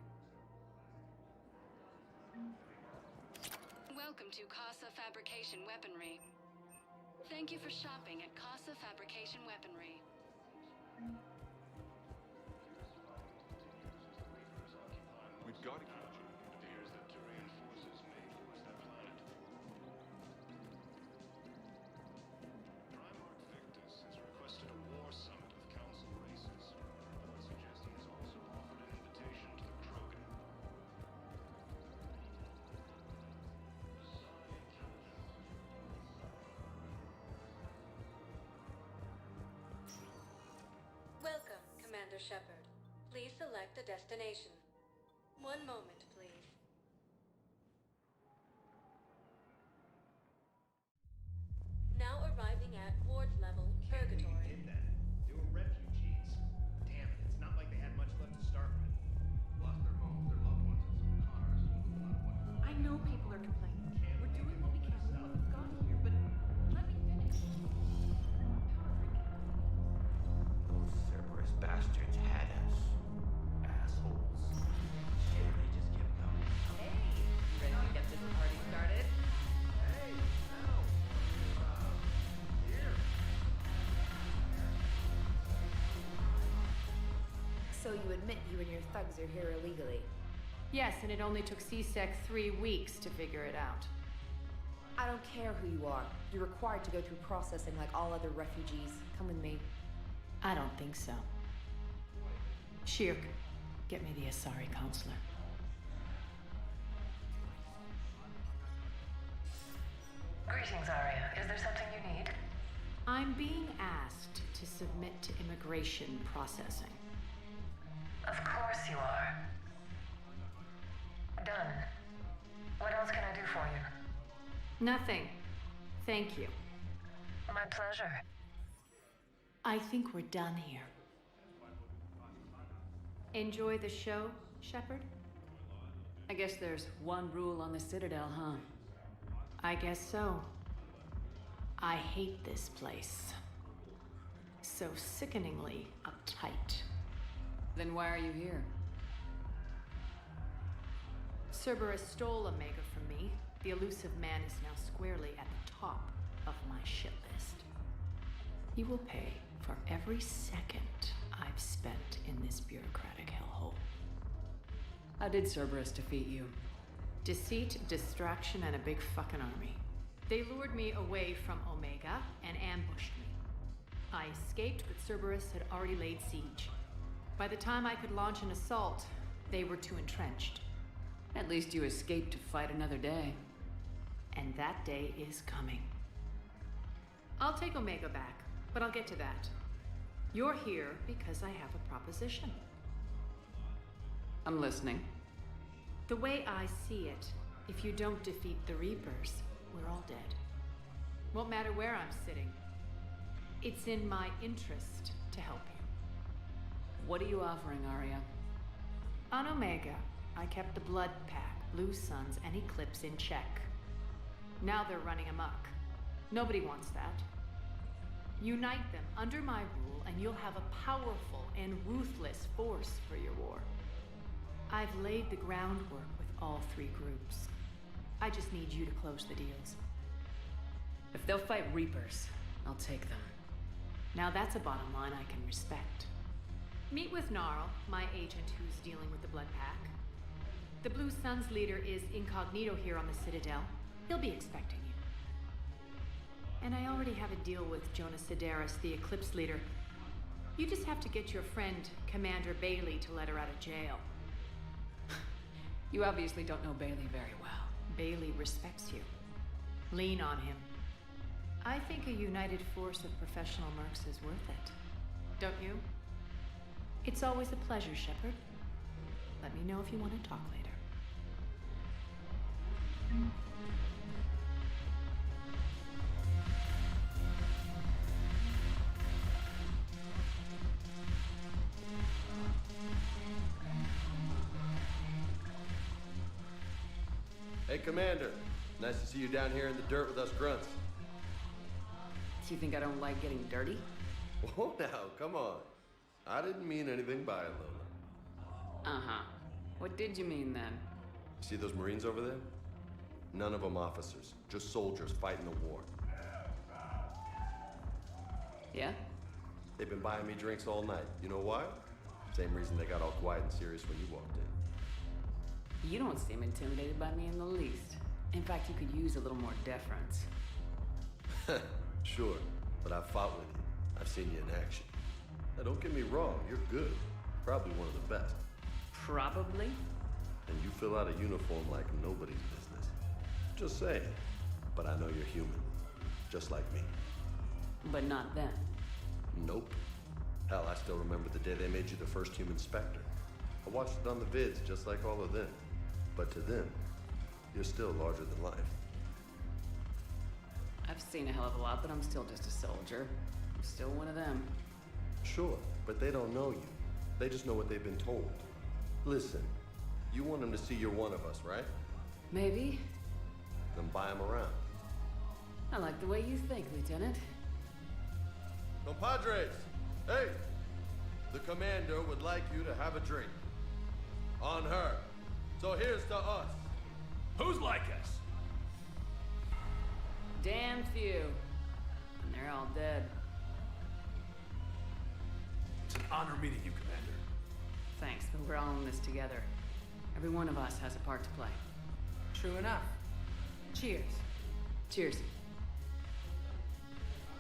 Welcome to Casa Fabrication Weaponry. Thank you for shopping at Casa Fabrication Weaponry. We've got to catch him. It appears that Turian forces may force that planet. Primarch Victus has requested a war summit of council races. I would suggest he has also offered an invitation to the Krogan. Welcome, Commander Shepard. Please select a destination. One moment, please. Now arriving at Ward level, Purgatory. Did that. They were refugees. Damn it, it's not like they had much left to start with. Lost their homes, their loved ones, and some cars. I know people are complaining. We're doing what we can with what we've got here, but let me finish. Those Cerberus bastards had us. Assholes. Shit, they So you admit you and your thugs are here illegally? Yes, and it only took CSEC 3 weeks to figure it out. I don't care who you are. You're required to go through processing like all other refugees. Come with me. I don't think so. Shirk, get me the Asari counselor. Greetings, Arya. Is there something you need? I'm being asked to submit to immigration processing. Of course you are. Done. What else can I do for you? Nothing. Thank you. My pleasure. I think we're done here. Enjoy the show, Shepard? I guess there's one rule on the Citadel, huh? I guess so. I hate this place. So sickeningly uptight. Then why are you here? Cerberus stole Omega from me. The elusive man is now squarely at the top of my shit list. He will pay for every second I've spent in this bureaucratic hellhole. How did Cerberus defeat you? Deceit, distraction, and a big fucking army. They lured me away from Omega and ambushed me. I escaped, but Cerberus had already laid siege. By the time I could launch an assault, they were too entrenched. At least you escaped to fight another day. And that day is coming. I'll take Omega back, but I'll get to that. You're here because I have a proposition. I'm listening. The way I see it, if you don't defeat the Reapers, we're all dead. Won't matter where I'm sitting. It's in my interest to help you. What are you offering, Arya? On Omega, I kept the Blood Pack, Blue Suns, and Eclipse in check. Now they're running amok. Nobody wants that. Unite them under my rule, and you'll have a powerful and ruthless force for your war. I've laid the groundwork with all 3 groups. I just need you to close the deals. If they'll fight Reapers, I'll take them. Now that's a bottom line I can respect. Meet with Gnarl, my agent who's dealing with the Blood Pack. The Blue Suns leader is incognito here on the Citadel. He'll be expecting you. And I already have a deal with Jonas Sedaris, the Eclipse leader. You just have to get your friend, Commander Bailey, to let her out of jail. You obviously don't know Bailey very well. Bailey respects you. Lean on him. I think a united force of professional mercs is worth it. Don't you? It's always a pleasure, Shepard. Let me know if you want to talk later. Hey, Commander. Nice to see you down here in the dirt with us grunts. Do you think I don't like getting dirty? Whoa, now, come on. I didn't mean anything by it, Lola. Uh-huh. What did you mean, then? See those Marines over there? None of them officers, just soldiers fighting the war. Yeah? They've been buying me drinks all night. You know why? Same reason they got all quiet and serious when you walked in. You don't seem intimidated by me in the least. In fact, you could use a little more deference. Sure, but I've fought with you. I've seen you in action. Now, don't get me wrong, you're good. Probably one of the best. Probably? And you fill out a uniform like nobody's business. Just saying. But I know you're human. Just like me. But not them. Nope. Hell, I still remember the day they made you the first human Spectre. I watched it on the vids, just like all of them. But to them, you're still larger than life. I've seen a hell of a lot, but I'm still just a soldier. I'm still one of them. Sure, but they don't know you. They just know what they've been told. Listen, you want them to see you're one of us, right? Maybe. Then buy them around. I like the way you think, Lieutenant. Compadres! Hey! The commander would like you to have a drink. On her. So here's to us. Who's like us? Damn few. And they're all dead. It's an honor meeting you, Commander. Thanks, but we're all in this together. Every one of us has a part to play. True enough. Cheers. Cheers.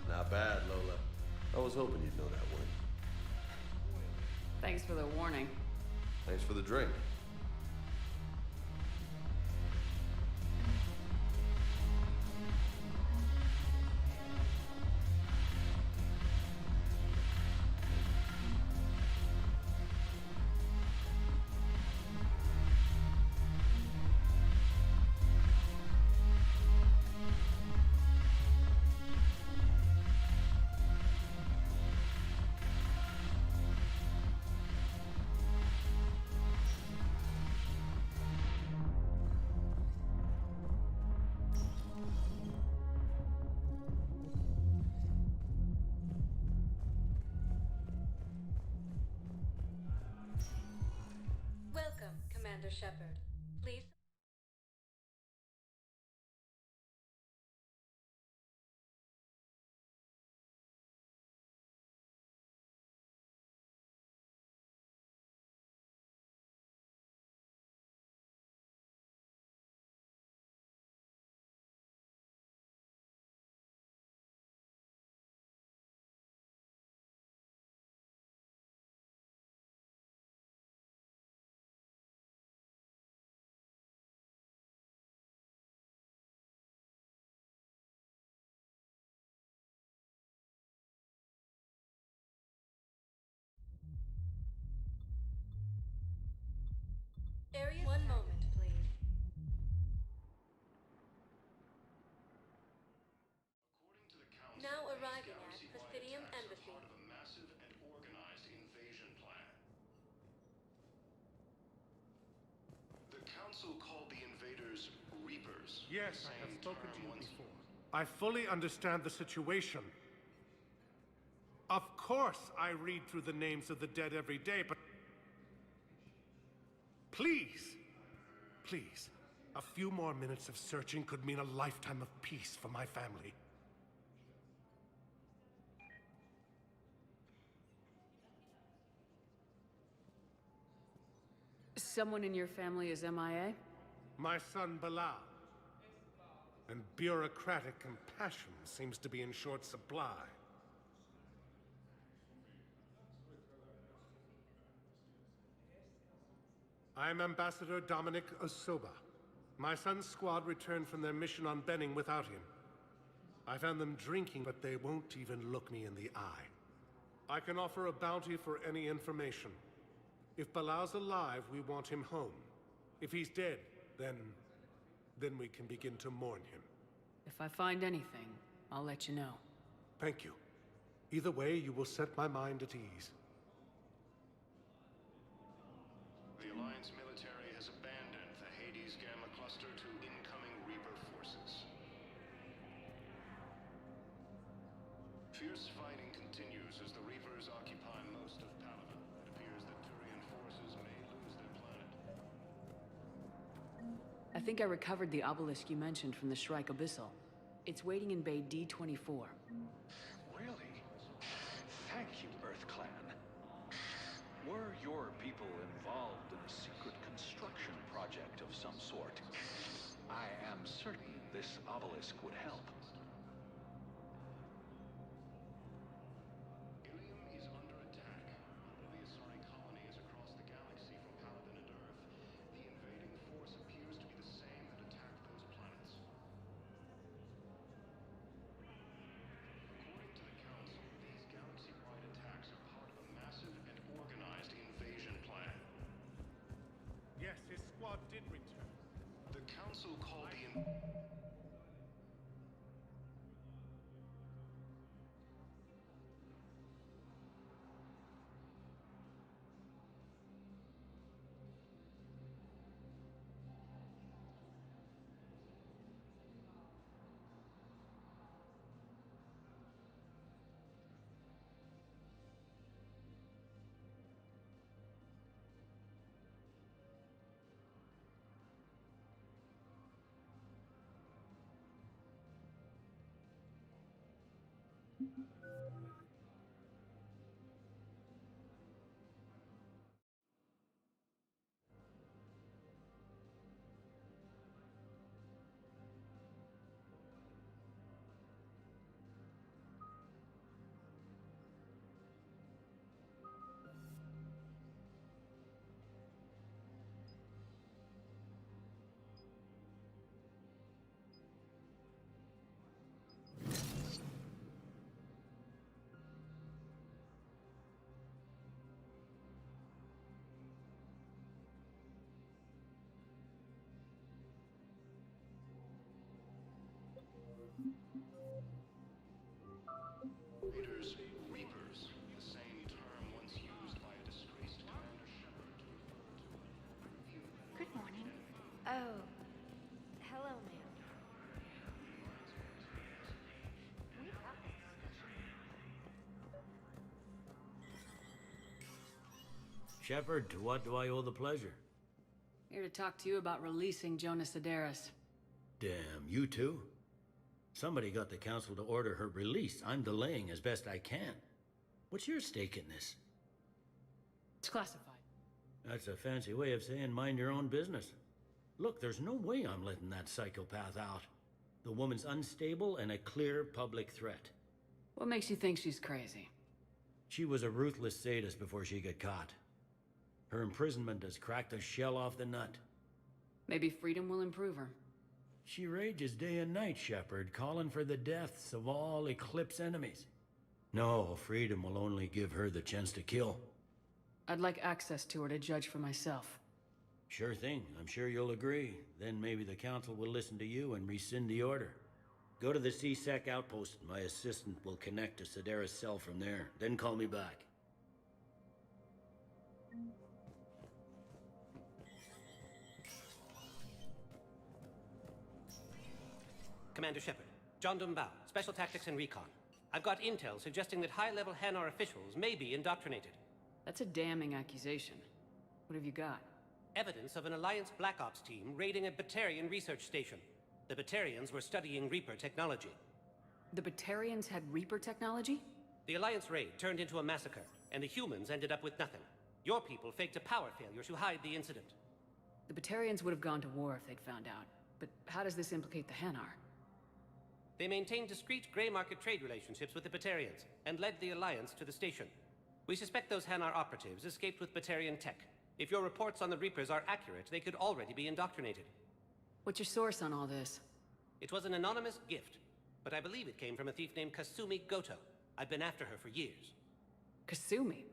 Not bad, Lola. I was hoping you'd know that one. Thanks for the warning. Thanks for the drink. Welcome, Commander Shepard. Please. Area. One moment, please. Now arriving at Presidium Embassy. Part of a massive and organized invasion plan. The Council called the invaders Reapers. Yes, I have spoken to you before. I fully understand the situation. Of course, I read through the names of the dead every day, but please, please, a few more minutes of searching could mean a lifetime of peace for my family. Someone in your family is MIA? My son, Bilal. And bureaucratic compassion seems to be in short supply. I'm Ambassador Dominic Osoba. My son's squad returned from their mission on Benning without him. I found them drinking, but they won't even look me in the eye. I can offer a bounty for any information. If Bilal's alive, we want him home. If he's dead, then we can begin to mourn him. If I find anything, I'll let you know. Thank you. Either way, you will set my mind at ease. The Alliance military has abandoned the Hades Gamma cluster to incoming Reaper forces. Fierce fighting continues as the Reapers occupy most of Palaven. It appears that Turian forces may lose their planet. I think I recovered the obelisk you mentioned from the Shrike Abyssal. It's waiting in Bay D-24. Really? Thank you, Earth Clan. Were your people involved in a secret construction project of some sort, I am certain this obelisk would help. Ilium is under attack. Although the Asari colony is across the galaxy from Palaven and Earth, the invading force appears to be the same that attacked those planets. According to the Council, these galaxy-wide attacks are part of a massive and organized invasion plan. Yes, his squad did return. The Council called the Shepard, to what do I owe the pleasure? Here to talk to you about releasing Jonas Sedaris. Damn, you too? Somebody got the council to order her release. I'm delaying as best I can. What's your stake in this? It's classified. That's a fancy way of saying mind your own business. Look, there's no way I'm letting that psychopath out. The woman's unstable and a clear public threat. What makes you think she's crazy? She was a ruthless sadist before she got caught. Her imprisonment has cracked the shell off the nut. Maybe freedom will improve her. She rages day and night, Shepard, calling for the deaths of all Eclipse enemies. No, freedom will only give her the chance to kill. I'd like access to her to judge for myself. Sure thing. I'm sure you'll agree. Then maybe the council will listen to you and rescind the order. Go to the C-Sec outpost. My assistant will connect to Sedaris' cell from there. Then call me back. Commander Shepard, John Dumbao, Special Tactics and Recon. I've got intel suggesting that high-level Hanar officials may be indoctrinated. That's a damning accusation. What have you got? Evidence of an Alliance Black Ops team raiding a Batarian research station. The Batarians were studying Reaper technology. The Batarians had Reaper technology? The Alliance raid turned into a massacre, and the humans ended up with nothing. Your people faked a power failure to hide the incident. The Batarians would have gone to war if they'd found out. But how does this implicate the Hanar? They maintained discreet gray market trade relationships with the Batarians, and led the Alliance to the station. We suspect those Hanar operatives escaped with Batarian tech. If your reports on the Reapers are accurate, they could already be indoctrinated. What's your source on all this? It was an anonymous gift, but I believe it came from a thief named Kasumi Goto. I've been after her for years. Kasumi?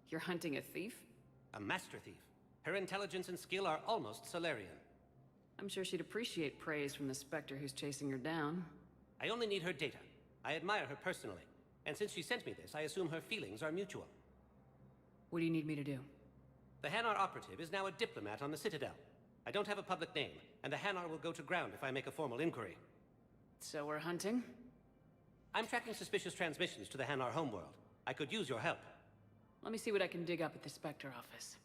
You're hunting a thief? A master thief. Her intelligence and skill are almost Solarian. I'm sure she'd appreciate praise from the Spectre who's chasing her down. I only need her data. I admire her personally. And since she sent me this, I assume her feelings are mutual. What do you need me to do? The Hanar operative is now a diplomat on the Citadel. I don't have a public name, and the Hanar will go to ground if I make a formal inquiry. So we're hunting? I'm tracking suspicious transmissions to the Hanar homeworld. I could use your help. Let me see what I can dig up at the Spectre office.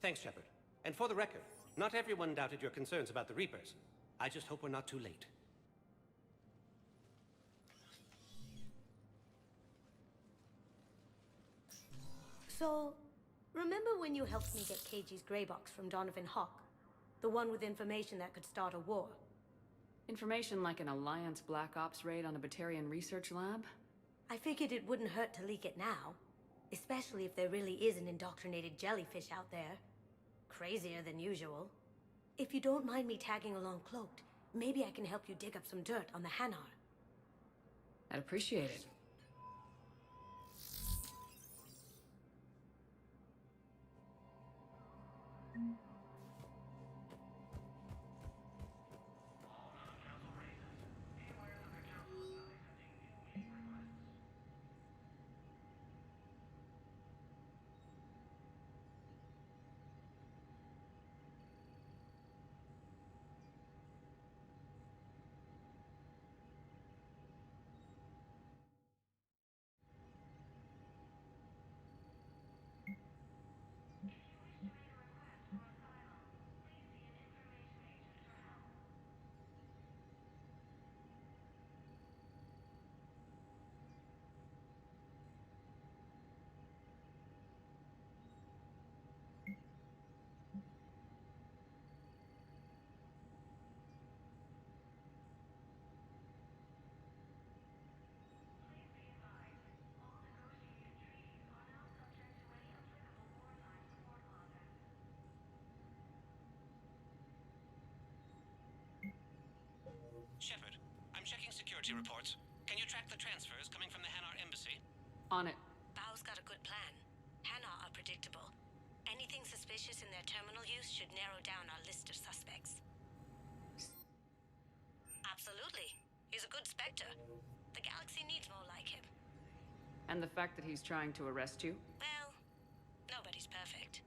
Thanks, Shepard. And for the record, not everyone doubted your concerns about the Reapers. I just hope we're not too late. So, remember when you helped me get KG's grey box from Donovan Hawk? The one with information that could start a war? Information like an Alliance Black Ops raid on a Batarian research lab? I figured it wouldn't hurt to leak it now. Especially if there really is an indoctrinated jellyfish out there. Crazier than usual. If you don't mind me tagging along cloaked, maybe I can help you dig up some dirt on the Hanar. I'd appreciate it. Shepard, I'm checking security reports. Can you track the transfers coming from the Hanar embassy? On it. Bao's got a good plan. Hanar are predictable. Anything suspicious in their terminal use should narrow down our list of suspects. Absolutely. He's a good Spectre. The galaxy needs more like him. And the fact that he's trying to arrest you? Well, nobody's perfect.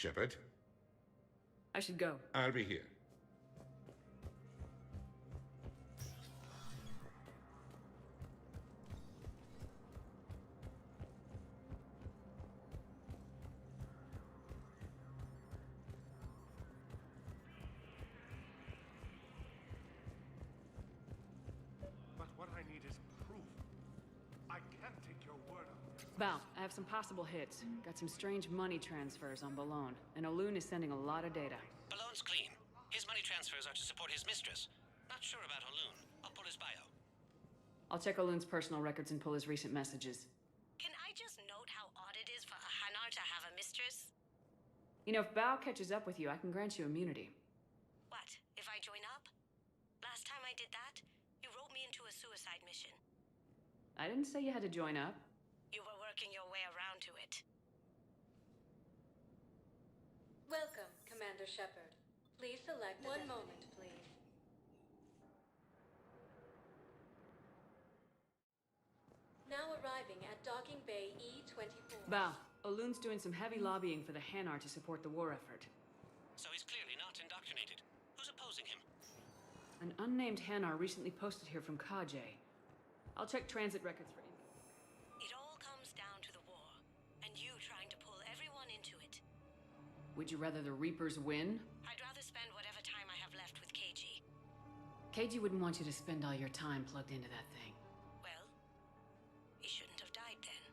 Shepard, I should go. I'll be here. But what I need is proof. I can't take your word on it. Val, I have some possible hits. Got some strange money transfers on Balone, and Olun is sending a lot of data. Balone's clean. His money transfers are to support his mistress. Not sure about Olun. I'll pull his bio. I'll check Olun's personal records and pull his recent messages. Can I just note how odd it is for a Hanar to have a mistress? You know, if Bao catches up with you, I can grant you immunity. What, if I join up? Last time I did that, you wrote me into a suicide mission. I didn't say you had to join up. You were working your way around to it. Welcome, Commander Shepard. Please select one moment, please. Now arriving at Docking Bay E-24. Bao, Olun's doing some heavy lobbying for the Hanar to support the war effort. So he's clearly not indoctrinated. Who's opposing him? An unnamed Hanar recently posted here from Kajay. I'll check transit records for info. It all comes down to the war, and you trying to pull everyone into it. Would you rather the Reapers win? I'd rather spend whatever time I have left with KG. KG wouldn't want you to spend all your time plugged into that thing. Well, he shouldn't have died then.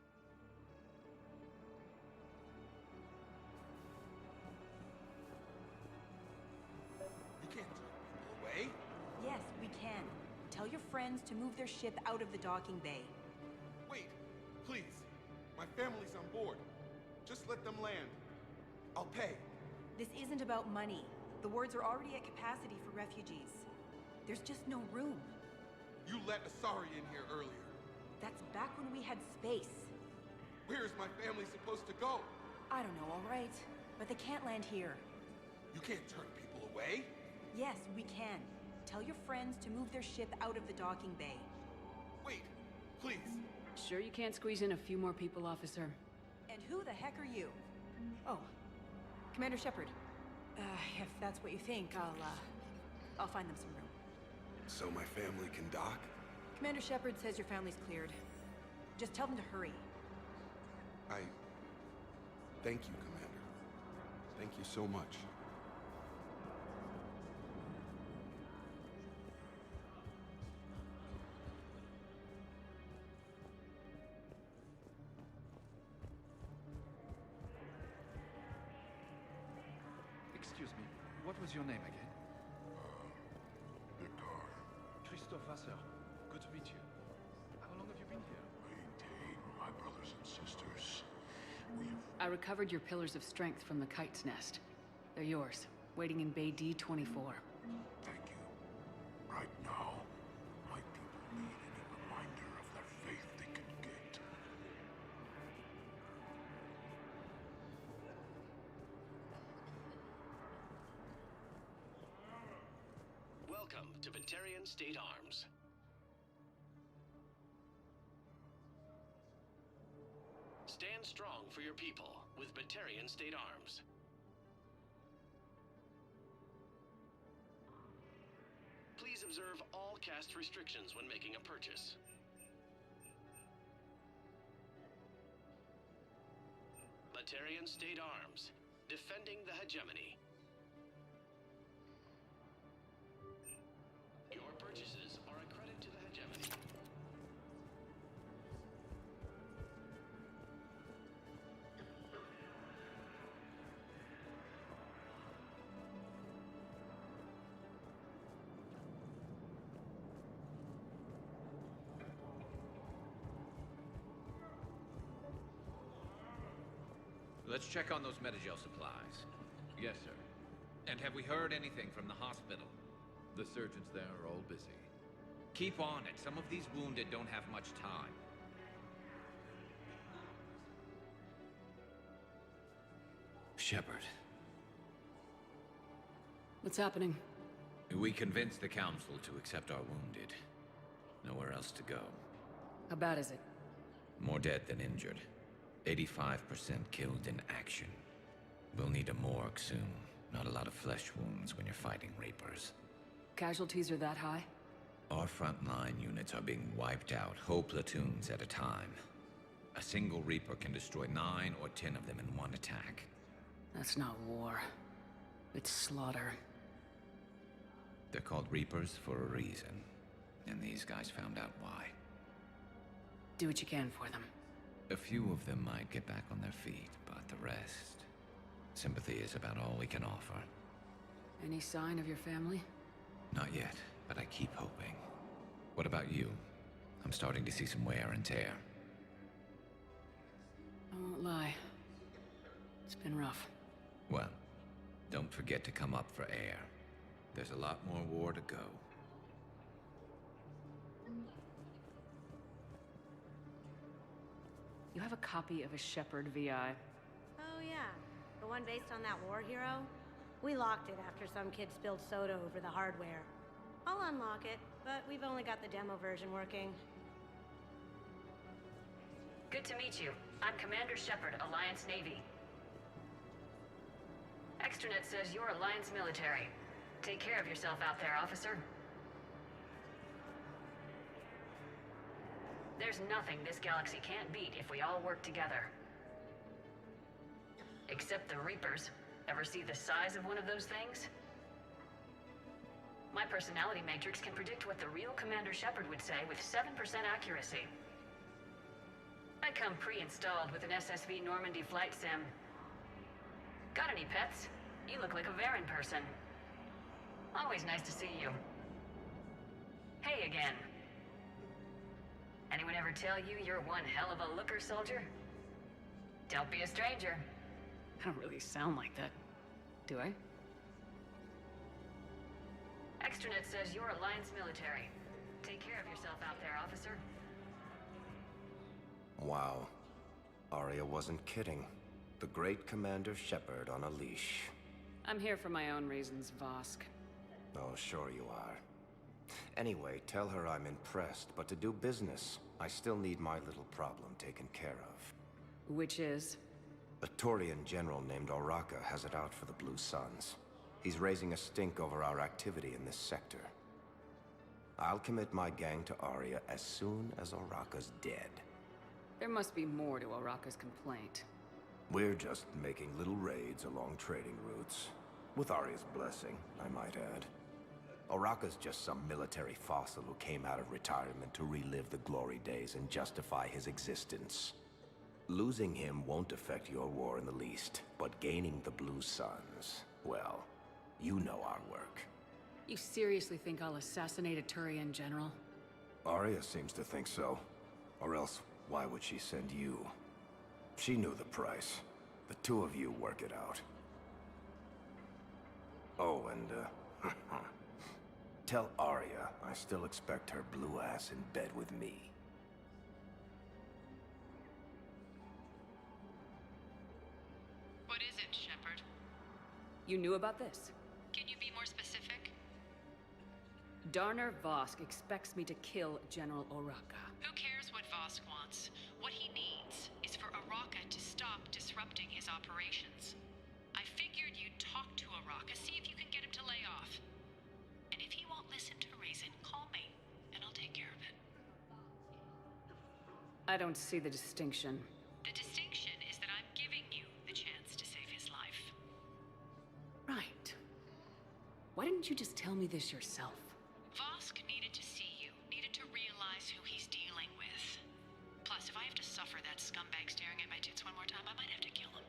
You can't turn people away. Yes, we can. Tell your friends to move their ship out of the docking bay. Wait, please. My family's on board. Just let them land. I'll pay. This isn't about money. The wards are already at capacity for refugees. There's just no room. You let Asari in here earlier. That's back when we had space. Where is my family supposed to go? I don't know, all right. But they can't land here. You can't turn people away. Yes, we can. Tell your friends to move their ship out of the docking bay. Wait, please. Sure you can't squeeze in a few more people, officer? And who the heck are you? Oh, Commander Shepard. If that's what you think, I'll find them some room. So my family can dock? Commander Shepard says your family's cleared. Just tell them to hurry. Thank you, Commander. Thank you so much. Excuse me, what was your name again? Victor, Christophe Vasseur. Good to meet you. How long have you been here? maintain my brothers and sisters. I recovered your pillars of strength from the kite's nest. They're yours, waiting in Bay D-24. Thank you. Right now, my people need any reminder of their faith they can get. Welcome to Batarian State Arms. Stand strong for your people with Batarian State Arms. Please observe all caste restrictions when making a purchase. Batarian State Arms, defending the hegemony. Your purchases are a credit to the hegemony. Let's check on those Metagel supplies. Yes, sir. And have we heard anything from the hospital? The surgeons there are all busy. Keep on it. Some of these wounded don't have much time. Shepard. What's happening? We convinced the Council to accept our wounded. Nowhere else to go. How bad is it? More dead than injured. 85% killed in action. We'll need a morgue soon. Not a lot of flesh wounds when you're fighting Reapers. Casualties are that high? Our frontline units are being wiped out, whole platoons at a time. A single Reaper can destroy 9 or 10 of them in one attack. That's not war. It's slaughter. They're called Reapers for a reason. And these guys found out why. Do what you can for them. A few of them might get back on their feet, but the rest... sympathy is about all we can offer. Any sign of your family? Not yet, but I keep hoping. What about you? I'm starting to see some wear and tear. I won't lie. It's been rough. Well, don't forget to come up for air. There's a lot more war to go. You have a copy of a Shepherd VI. Oh yeah, the one based on that war hero? We locked it after some kid spilled soda over the hardware. I'll unlock it, but we've only got the demo version working. Good to meet you. I'm Commander Shepard, Alliance Navy. Extranet says you're Alliance military. Take care of yourself out there, officer. There's nothing this galaxy can't beat if we all work together. Except the Reapers. Ever see the size of one of those things? My personality matrix can predict what the real Commander Shepard would say with 7% accuracy. I come pre-installed with an SSV Normandy flight sim. Got any pets? You look like a Varen person. Always nice to see you. Hey again. Anyone ever tell you you're one hell of a looker, soldier? Don't be a stranger. I don't really sound like that, do I? Extranet says you're Alliance military. Take care of yourself out there, officer. Wow. Arya wasn't kidding. The great Commander Shepard on a leash. I'm here for my own reasons, Vosk. Oh, sure you are. Anyway, tell her I'm impressed, but to do business, I still need my little problem taken care of. Which is? A Turian general named Oraka has it out for the Blue Suns. He's raising a stink over our activity in this sector. I'll commit my gang to Arya as soon as Oraka's dead. There must be more to Oraka's complaint. We're just making little raids along trading routes. With Arya's blessing, I might add. Oraka's just some military fossil who came out of retirement to relive the glory days and justify his existence. Losing him won't affect your war in the least, but gaining the Blue Suns, well, you know our work. You seriously think I'll assassinate a Turian general? Arya seems to think so. Or else, why would she send you? She knew the price. The two of you work it out. Oh, and, tell Arya I still expect her blue ass in bed with me. What is it, Shepard? You knew about this? Can you be more specific? Darner Vosk expects me to kill General Oraka. Who cares what Vosk wants? What he needs is for Oraka to stop disrupting his operations. I figured you'd talk to Oraka, see if you can get him to lay off. And if he won't listen to reason, call me, and I'll take care of it. I don't see the distinction. The distinction is that I'm giving you the chance to save his life. Right. Why didn't you just tell me this yourself? Vosk needed to see you, needed to realize who he's dealing with. Plus, if I have to suffer that scumbag staring at my tits one more time, I might have to kill him.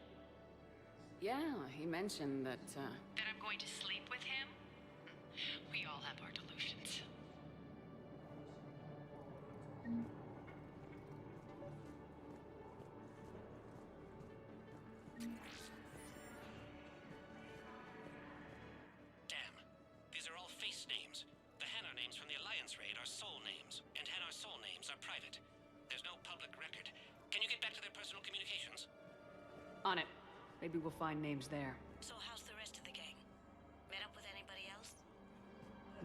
Yeah, he mentioned that, That I'm going to sleep with him? We all have our delusions. Damn. These are all face names. The Hanar names from the Alliance raid are soul names, and Hanar soul names are private. There's no public record. Can you get back to their personal communications? On it. Maybe we'll find names there. So how's the rest of the gang? Met up with anybody else?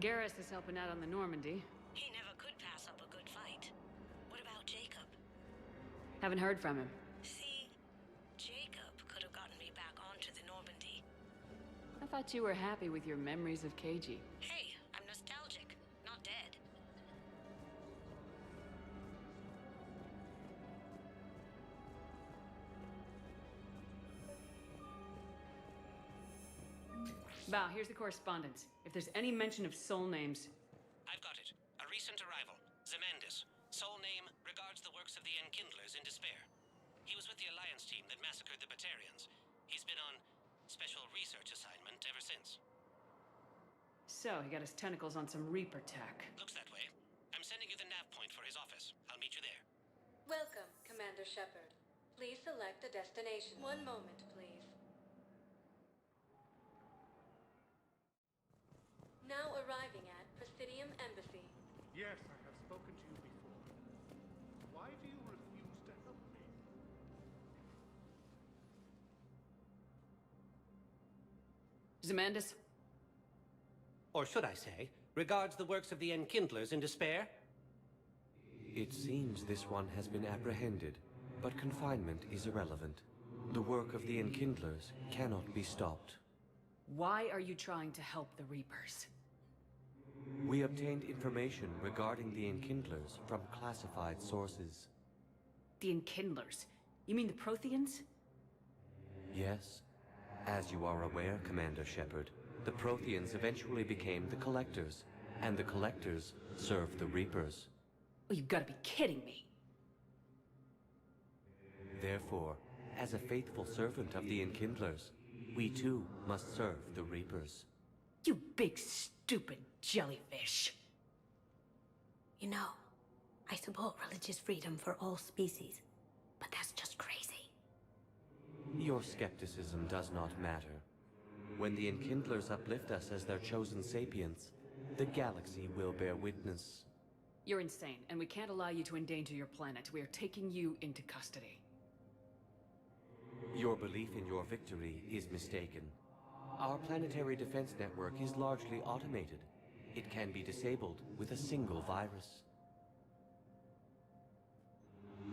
Garrus is helping out on the Normandy. He never could pass up a good fight. What about Jacob? Haven't heard from him. See, Jacob could have gotten me back onto the Normandy. thought you were happy with your memories of KG. Hey, I'm nostalgic, not dead. Bao, here's the correspondence. If there's any mention of soul names... I've got it. A recent arrival. Zemandis. Soul name regards the works of the Enkindlers in despair. He was with the Alliance team that massacred the Batarians. He's been on special research assignment ever since. So, he got his tentacles on some Reaper tech. Looks that way. I'm sending you the nav point for his office. I'll meet you there. Welcome, Commander Shepard. Please select a destination. One moment, please. Now arriving at Presidium Embassy. Yes, I have spoken to you before. Why do you refuse to help me? Zemandis? Or should I say, regards the works of the Enkindlers in despair? It seems this one has been apprehended, but confinement is irrelevant. The work of the Enkindlers cannot be stopped. Why are you trying to help the Reapers? We obtained information regarding the Enkindlers from classified sources. The Enkindlers? You mean the Protheans? Yes. As you are aware, Commander Shepard, the Protheans eventually became the Collectors, and the Collectors served the Reapers. Oh, you've got to be kidding me. Therefore, as a faithful servant of the Enkindlers, we too must serve the Reapers. You big stupid jellyfish. You know, I support religious freedom for all species, but that's just crazy. Your skepticism does not matter. When the Enkindlers uplift us as their chosen sapients, the galaxy will bear witness. You're insane, and we can't allow you to endanger your planet. We are taking you into custody. Your belief in your victory is mistaken. Our planetary defense network is largely automated. It can be disabled with a single virus.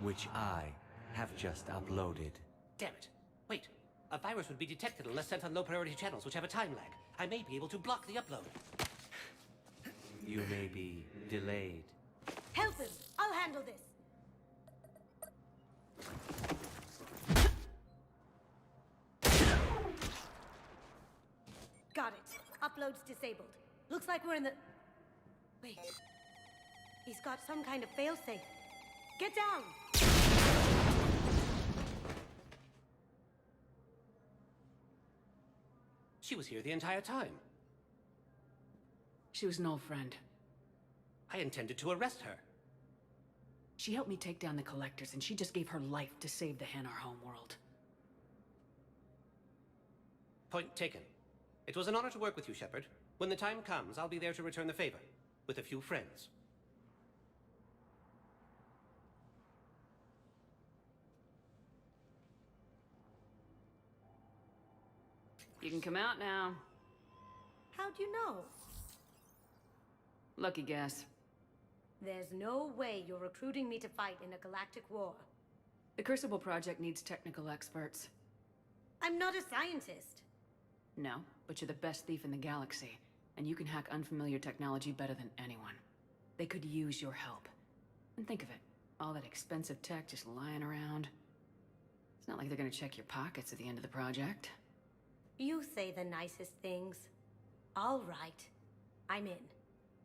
Which I have just uploaded. Damn it. Wait. A virus would be detected unless sent on low-priority channels, which have a time lag. I may be able to block the upload. You may be delayed. Help him! I'll handle this! Got it. Upload's disabled. Looks like we're in the... Wait. He's got some kind of failsafe. Get down! She was here the entire time. She was an old friend. I intended to arrest her. She helped me take down the Collectors, and she just gave her life to save the Hanar homeworld. Point taken. It was an honor to work with you, Shepard. When the time comes, I'll be there to return the favor. With a few friends. You can come out now. How'd you know? Lucky guess. There's no way you're recruiting me to fight in a galactic war. The Crucible Project needs technical experts. I'm not a scientist. No, but you're the best thief in the galaxy, and you can hack unfamiliar technology better than anyone. They could use your help. And think of it, all that expensive tech just lying around. It's not like they're gonna check your pockets at the end of the project. You say the nicest things. All right. I'm in.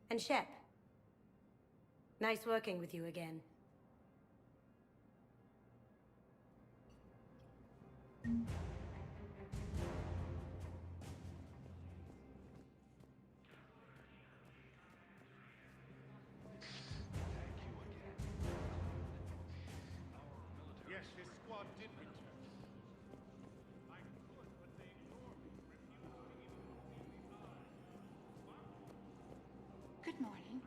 And Shep. Nice working with you again. Yes, his squad did return. I could, but they ignored me, refused to even look me in the eye. Good morning.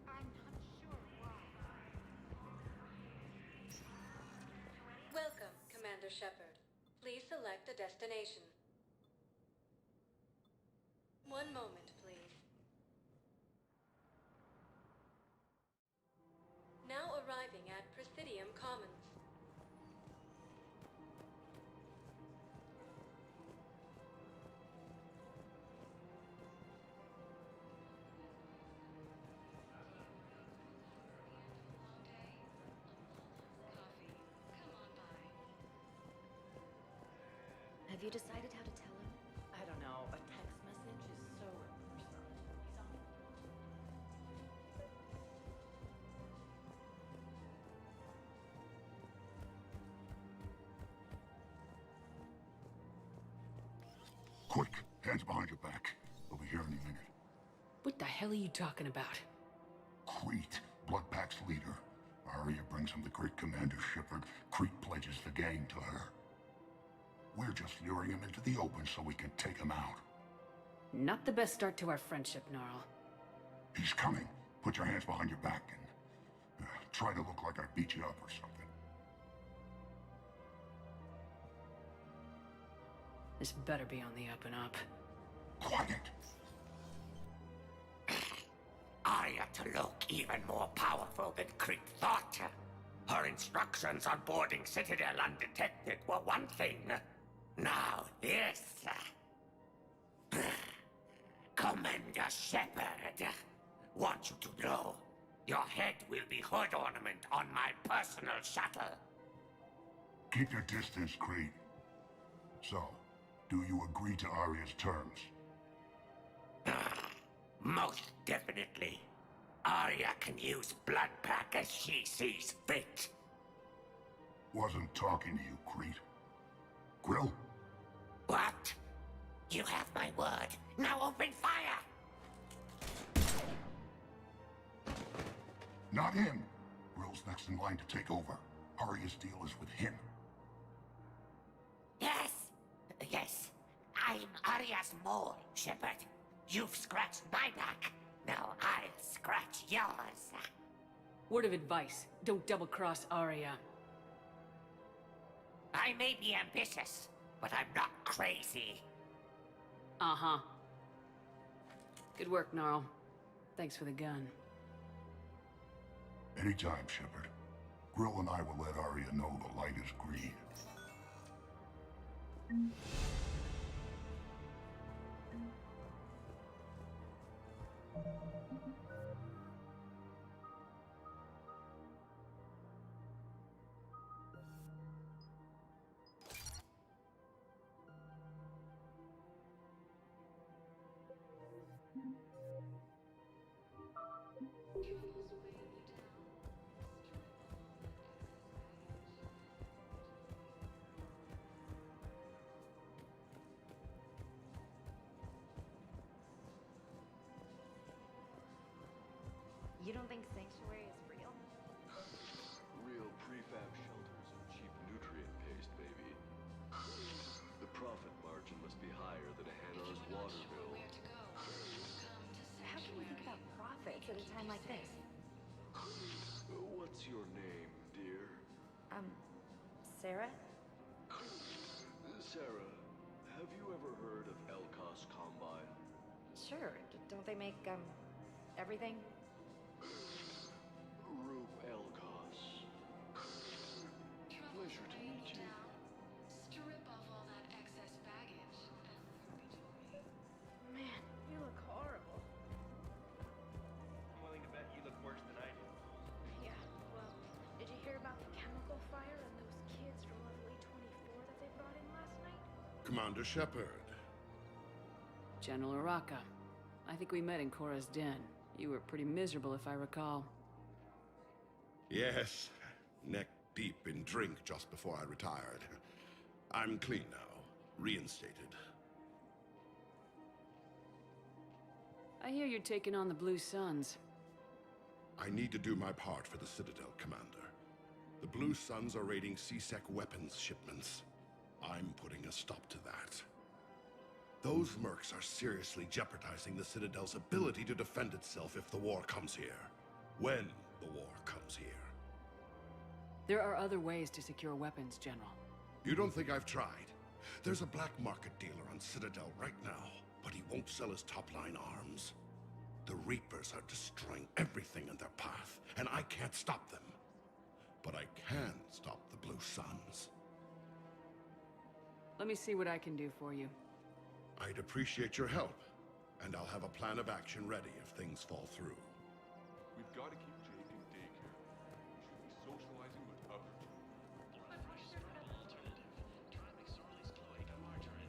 I'm not sure why. Welcome, Commander Shepard. Please select a destination. One moment, please. Now arriving at Presidium Commons. you decided how to tell him? I don't know. A text message is so impersonal. Quick, hands behind your back. We'll be here any minute. What the hell are you talking about? Crete, Blood Pack's leader. Arya brings him the great Commander Shepard. Crete pledges the gang to her. We're just luring him into the open so we can take him out. Not the best start to our friendship, Gnarl. He's coming. Put your hands behind your back and try to look like I beat you up or something. This better be on the up and up. Quiet. Arya to look even more powerful than Crete thought. Her instructions on boarding Citadel undetected were one thing. Now this. Commander Shepard, want you to know, your head will be hood ornament on my personal shuttle. Keep your distance, Crete. So, do you agree to Arya's terms? Most definitely. Arya can use Blood Pack as she sees fit. Wasn't talking to you, Crete. Grill? What? You have my word. Now open fire! Not him. Grill's next in line to take over. Arya's deal is with him. Yes. Yes. I'm Arya's mole, Shepard. You've scratched my back. Now I'll scratch yours. Word of advice, don't double-cross Arya. I may be ambitious, but I'm not crazy. Uh-huh. Good work, Gnarl. Thanks for the gun. Anytime, Shepard. Grill and I will let Arya know the light is green. You don't think Sanctuary is real? Real prefab shelters and cheap nutrient paste, baby. The profit margin must be higher than a Hannah's water bill. How can we think about profits at a time like this? What's your name, dear? Sarah? Sarah, have you ever heard of Elkos Combine? Sure. Don't they make, everything? Rube Elkos. Pleasure to meet you. Strip off all that excess baggage. Man, you look horrible. I'm willing to bet you look worse than I do. Yeah, well, did you hear about the chemical fire and those kids from Lovely 24 that they brought in last night? Commander Shepard. General Araka. I think we met in Korra's den. You were pretty miserable, if I recall. Yes, neck deep in drink just before I retired. I'm clean now, reinstated. I hear you're taking on the Blue Suns. I need to do my part for the Citadel, Commander. The Blue Suns are raiding C-Sec weapons shipments. I'm putting a stop to that. Those mercs are seriously jeopardizing the Citadel's ability to defend itself if the war comes here. When the war comes here. There are other ways to secure weapons, General. You don't think I've tried? There's a black market dealer on Citadel right now, but he won't sell his top-line arms. The Reapers are destroying everything in their path, and I can't stop them. But I can stop the Blue Suns. Let me see what I can do for you. I'd appreciate your help, and I'll have a plan of action ready if things fall through. We've got to keep Jake in daycare. We should be socializing with others. Or a strong alternative. Try and make Sorley's Chloe go margarine.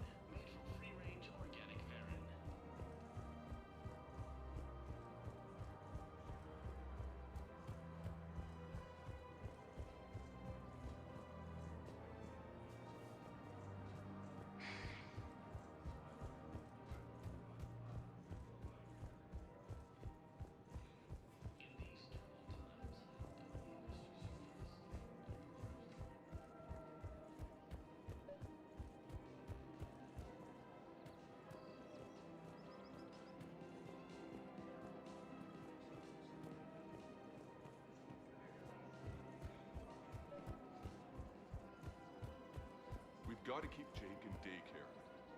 gotta keep Jake in daycare.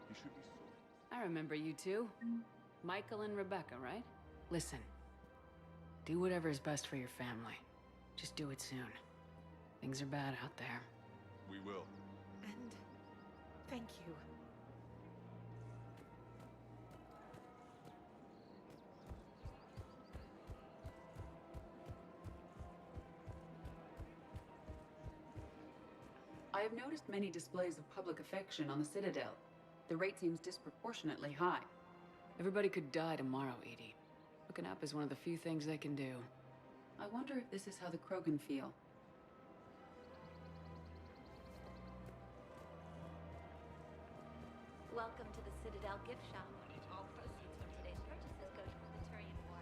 He should be so... I remember you two. Michael and Rebecca, right? Listen. Do whatever is best for your family. Just do it soon. Things are bad out there. We will. And thank you. I have noticed many displays of public affection on the Citadel. The rate seems disproportionately high. Everybody could die tomorrow, Edie. Looking up is one of the few things they can do. I wonder if this is how the Krogan feel. Welcome to the Citadel gift shop. All proceeds from today's purchases go toward the Turian war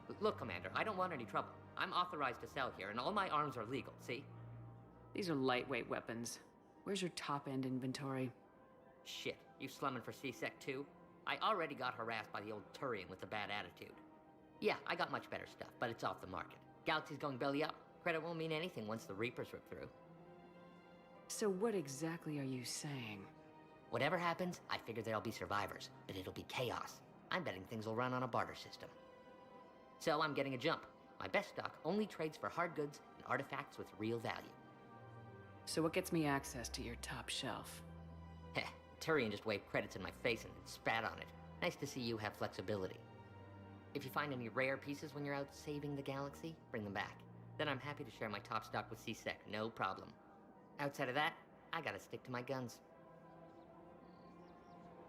effort. Look, Commander, I don't want any trouble. I'm authorized to sell here, and all my arms are legal, see? These are lightweight weapons. Where's your top-end inventory? Shit, you slumming for C-Sec too? I already got harassed by the old Turian with the bad attitude. Yeah, I got much better stuff, but it's off the market. Galaxy's going belly up. Credit won't mean anything once the Reapers rip through. So what exactly are you saying? Whatever happens, I figure there'll be survivors, but it'll be chaos. I'm betting things will run on a barter system. So I'm getting a jump. My best stock only trades for hard goods and artifacts with real value. So what gets me access to your top shelf? Heh, Turian just waved credits in my face and spat on it. Nice to see you have flexibility. If you find any rare pieces when you're out saving the galaxy, bring them back. Then I'm happy to share my top stock with C-Sec, no problem. Outside of that, I gotta stick to my guns.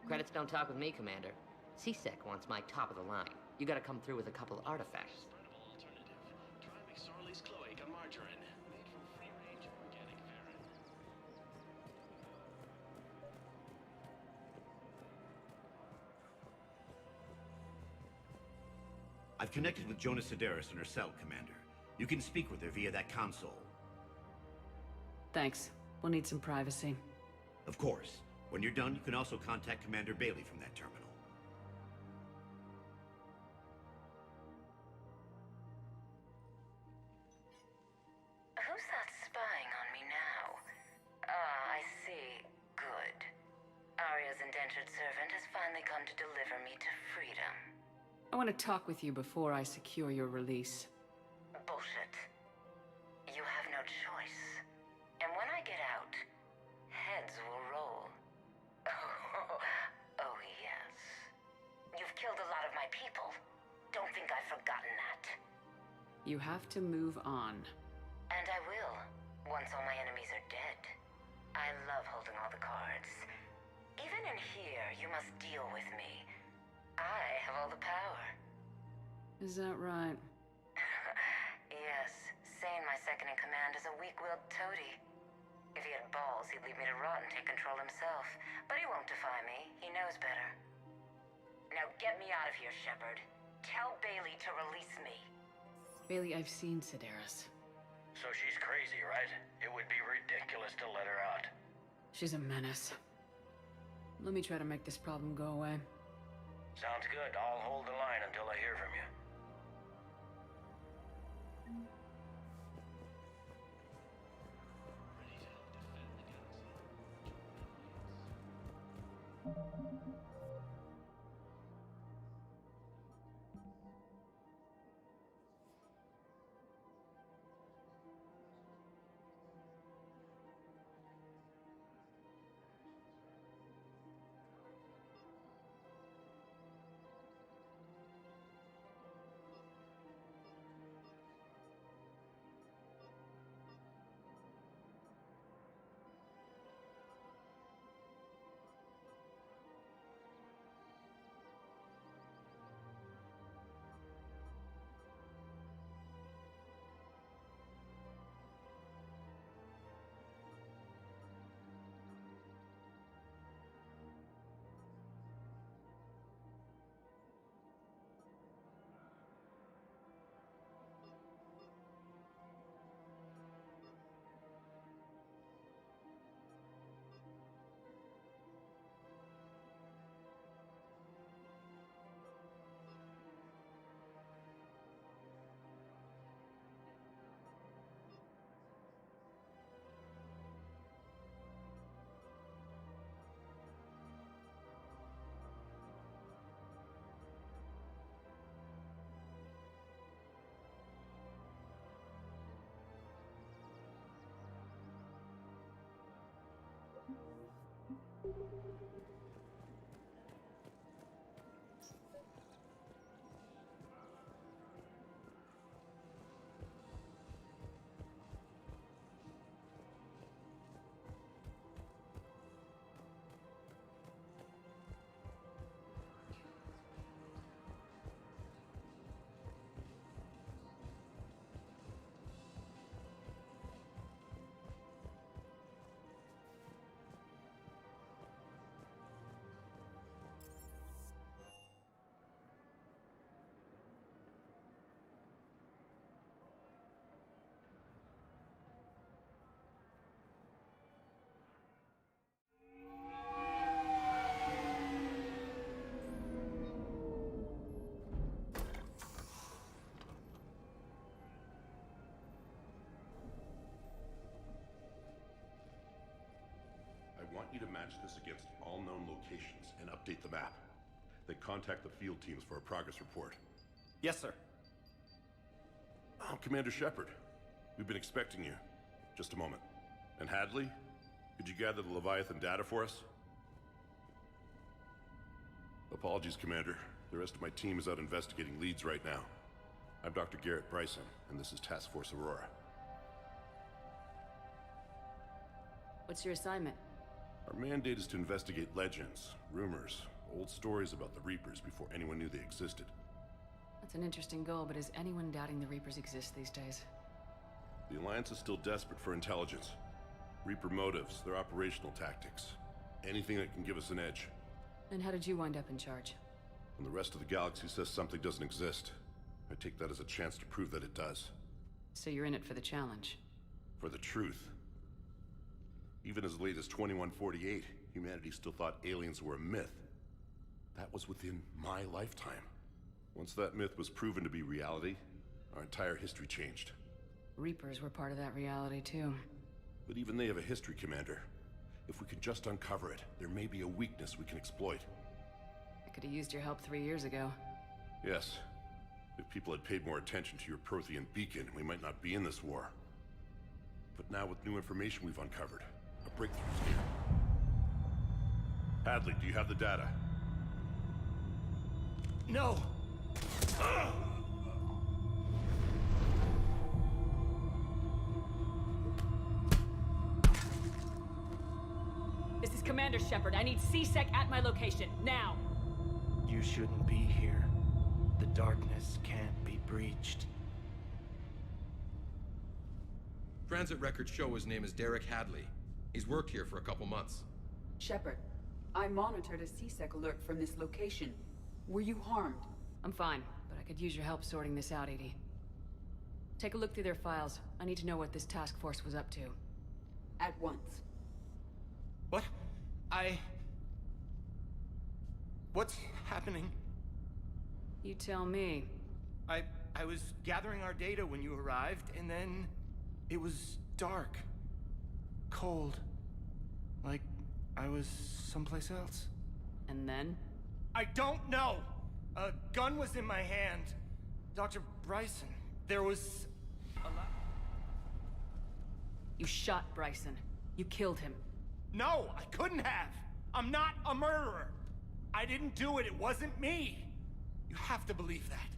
Credits don't talk with me, Commander. C-Sec wants my top of the line. You gotta come through with a couple of artifacts. Try McSorley's cloaca margarine, made from free-range organic varin. I've connected with Jonas Sedaris in her cell, Commander. You can speak with her via that console. Thanks. We'll need some privacy. Of course. When you're done, you can also contact Commander Bailey from that terminal. Who's that spying on me now? Ah, I see. Good. Arya's indentured servant has finally come to deliver me to freedom. I want to talk with you before I secure your release. Bullshit. You have no choice. And when I get out, heads will roll. Oh, yes. You've killed a lot of my people. Don't think I've forgotten that. You have to move on. And I will, once all my enemies are dead. I love holding all the cards. Even in here, you must deal with me. I have all the power. Is that right? Yes, Stramtsein, my second-in-command, is a weak-willed toady. If he had balls, he'd leave me to rot and take control himself. But he won't defy me. He knows better. Now get me out of here, Shepard. Tell Bailey to release me. Bailey, I've seen Sedaris. So she's crazy, right? It would be ridiculous to let her out. She's a menace. Let me try to make this problem go away. Sounds good. I'll hold the line until I hear from you. you to match this against all known locations and update the map. Then contact the field teams for a progress report. Yes, sir. I'm Commander Shepard. We've been expecting you. Just a moment. And Hadley, could you gather the Leviathan data for us? Apologies, Commander. The rest of my team is out investigating leads right now. I'm Dr. Garrett Bryson, and this is Task Force Aurora. What's your assignment? Our mandate is to investigate legends, rumors, old stories about the Reapers before anyone knew they existed. That's an interesting goal, but is anyone doubting the Reapers exist these days? The Alliance is still desperate for intelligence. Reaper motives, their operational tactics. Anything that can give us an edge. And how did you wind up in charge? When the rest of the galaxy says something doesn't exist, I take that as a chance to prove that it does. So you're in it for the challenge? For the truth. Even as late as 2148, humanity still thought aliens were a myth. That was within my lifetime. Once that myth was proven to be reality, our entire history changed. Reapers were part of that reality, too. But even they have a history, Commander. If we could just uncover it, there may be a weakness we can exploit. I could have used your help 3 years ago. Yes. If people had paid more attention to your Prothean beacon, we might not be in this war. But now with new information we've uncovered, a breakthrough's near. Hadley, do you have the data? No! This is Commander Shepard. I need C-Sec at my location, now! You shouldn't be here. The darkness can't be breached. Transit records show his name is Derek Hadley. He's worked here for a couple months. Shepard, I monitored a C-Sec alert from this location. Were you harmed? I'm fine, but I could use your help sorting this out, Edie. Take a look through their files. I need to know what this task force was up to. At once. What? What's happening? You tell me. I was gathering our data when you arrived, and then it was dark. Cold. Like I was someplace else. And then? I don't know! A gun was in my hand. Dr. Bryson, there was a lot... You shot Bryson. You killed him. No, I couldn't have! I'm not a murderer! I didn't do it, it wasn't me! You have to believe that.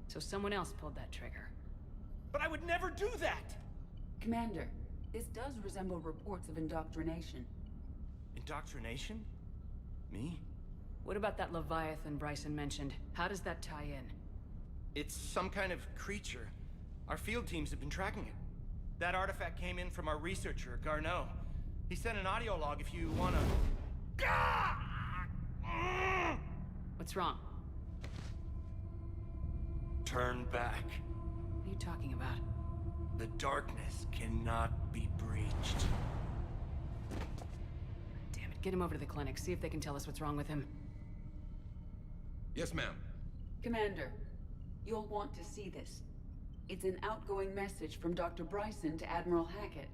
So someone else pulled that trigger. But I would never do that! Commander, this does resemble reports of indoctrination. Indoctrination? Me? What about that Leviathan Bryson mentioned? How does that tie in? It's some kind of creature. Our field teams have been tracking it. That artifact came in from our researcher, Garneau. He sent an audio log if you wanna... What's wrong? Turn back. What are you talking about? The darkness cannot be breached. Damn it, get him over to the clinic. See if they can tell us what's wrong with him. Yes, ma'am. Commander, you'll want to see this. It's an outgoing message from Dr. Bryson to Admiral Hackett.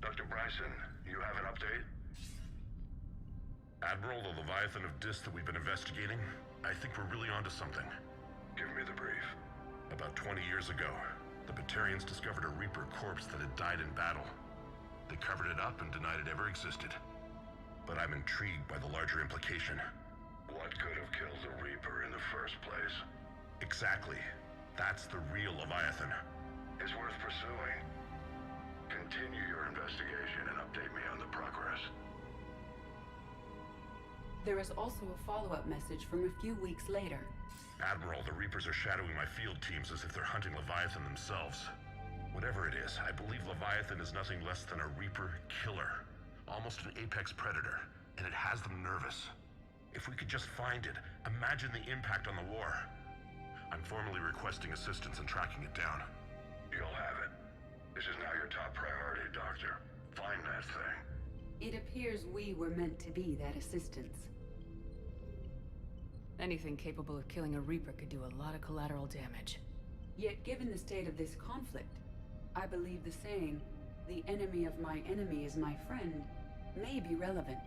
Dr. Bryson, you have an update? Admiral, the Leviathan of Dis that we've been investigating, I think we're really onto something. Give me the brief. About 20 years ago, the Batarians discovered a Reaper corpse that had died in battle. They covered it up and denied it ever existed. But I'm intrigued by the larger implication. What could have killed the Reaper in the first place? Exactly. That's the real Leviathan. It's worth pursuing. Continue your investigation and update me on the progress. There is also a follow-up message from a few weeks later. Admiral, the Reapers are shadowing my field teams as if they're hunting Leviathan themselves. Whatever it is, I believe Leviathan is nothing less than a Reaper killer. Almost an apex predator, and it has them nervous. If we could just find it, imagine the impact on the war. I'm formally requesting assistance in tracking it down. You'll have it. This is now your top priority, Doctor. Find that thing. It appears we were meant to be that assistance. Anything capable of killing a Reaper could do a lot of collateral damage. Yet given the state of this conflict, I believe the saying, "The enemy of my enemy is my friend," may be relevant.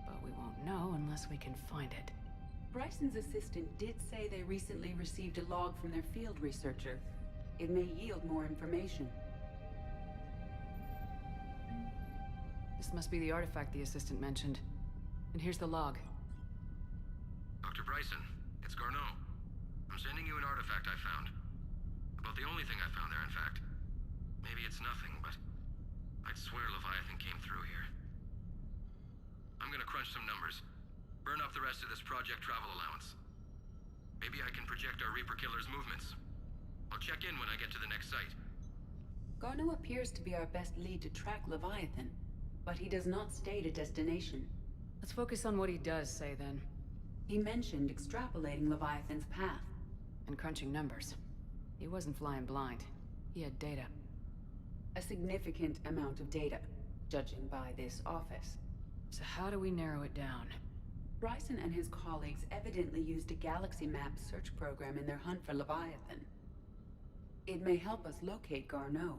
But we won't know unless we can find it. Bryson's assistant did say they recently received a log from their field researcher. It may yield more information. This must be the artifact the assistant mentioned. And here's the log. Dr. Bryson, it's Garneau. I'm sending you an artifact I found. About the only thing I found there, in fact. Maybe it's nothing, but I'd swear Leviathan came through here. I'm gonna crunch some numbers. Burn up the rest of this project travel allowance. Maybe I can project our Reaper Killer's movements. I'll check in when I get to the next site. Garneau appears to be our best lead to track Leviathan, but he does not state a destination. Let's focus on what he does say, then. He mentioned extrapolating Leviathan's path. And crunching numbers. He wasn't flying blind. He had data. A significant amount of data, judging by this office. So how do we narrow it down? Bryson and his colleagues evidently used a galaxy map search program in their hunt for Leviathan. It may help us locate Garneau.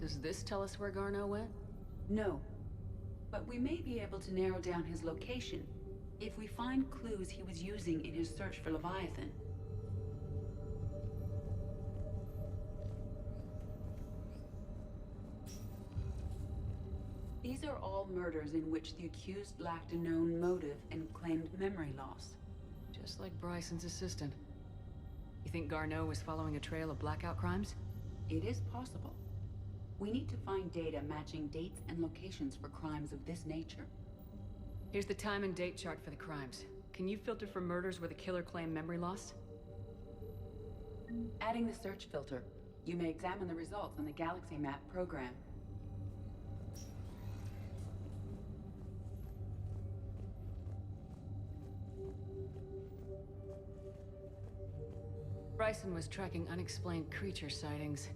Does this tell us where Garneau went? No. But we may be able to narrow down his location if we find clues he was using in his search for Leviathan. These are all murders in which the accused lacked a known motive and claimed memory loss. Just like Bryson's assistant. You think Garneau was following a trail of blackout crimes? It is possible. We need to find data matching dates and locations for crimes of this nature. Here's the time and date chart for the crimes. Can you filter for murders where the killer claimed memory loss? Adding the search filter, you may examine the results on the Galaxy Map program. Bryson was tracking unexplained creature sightings.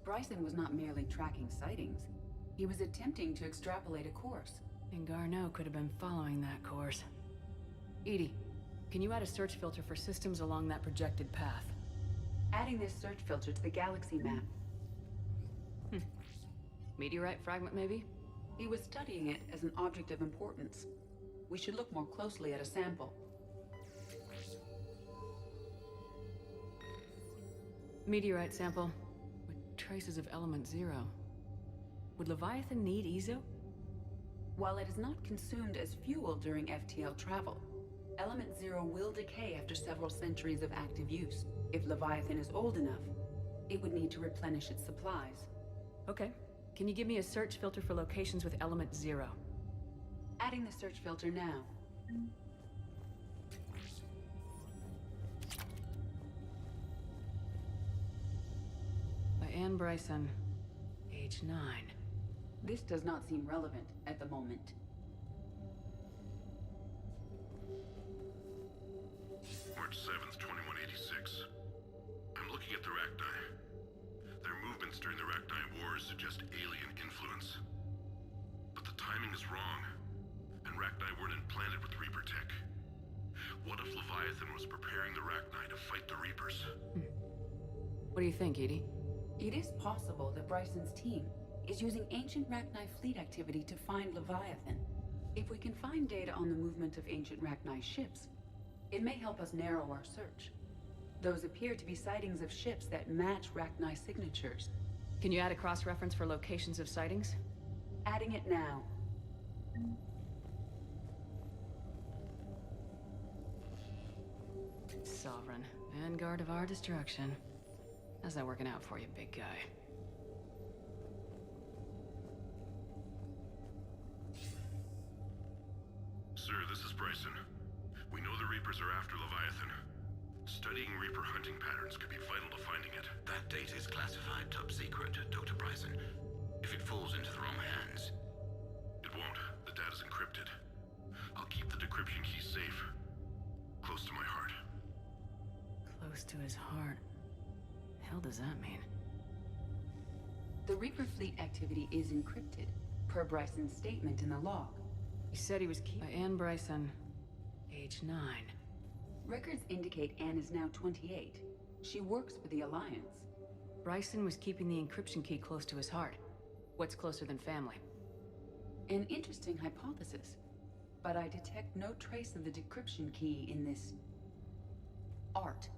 Bryson was not merely tracking sightings. He was attempting to extrapolate a course. And Garneau could have been following that course. Edie, can you add a search filter for systems along that projected path? Adding this search filter to the Galaxy Map. Meteorite fragment, maybe? He was studying it as an object of importance. We should look more closely at a sample. Meteorite sample. Traces of element 0. Would Leviathan need Ezo? While it is not consumed as fuel during FTL travel, element 0 will decay after several centuries of active use. If Leviathan is old enough, it would need to replenish its supplies. Okay. Can you give me a search filter for locations with element 0? Adding the search filter now. Anne Bryson, age 9. This does not seem relevant at the moment. March 7th, 2186. I'm looking at the Rachni. Their movements during the Rachni Wars suggest alien influence. But the timing is wrong, and Rachni weren't implanted with Reaper tech. What if Leviathan was preparing the Rachni to fight the Reapers? What do you think, Edie? It is possible that Bryson's team is using ancient Rachni fleet activity to find Leviathan. If we can find data on the movement of ancient Rachni ships, it may help us narrow our search. Those appear to be sightings of ships that match Rachni's signatures. Can you add a cross-reference for locations of sightings? Adding it now. Sovereign. Vanguard of our destruction. How's that working out for you, big guy? Sir, this is Bryson. We know the Reapers are after Leviathan. Studying Reaper hunting patterns could be vital to finding it. That data is classified top secret, Dr. Bryson. If it falls into the wrong hands... It won't. The data's encrypted. I'll keep the decryption key safe. Close to my heart. Close to his heart. Hell does that mean? The Reaper fleet activity is encrypted, per Bryson's statement in the log. He said he was Anne Bryson, age 9. Records indicate Anne is now 28. She works for the Alliance. Bryson was keeping the encryption key close to his heart. What's closer than family? An interesting hypothesis, but I detect no trace of the decryption key in this... art.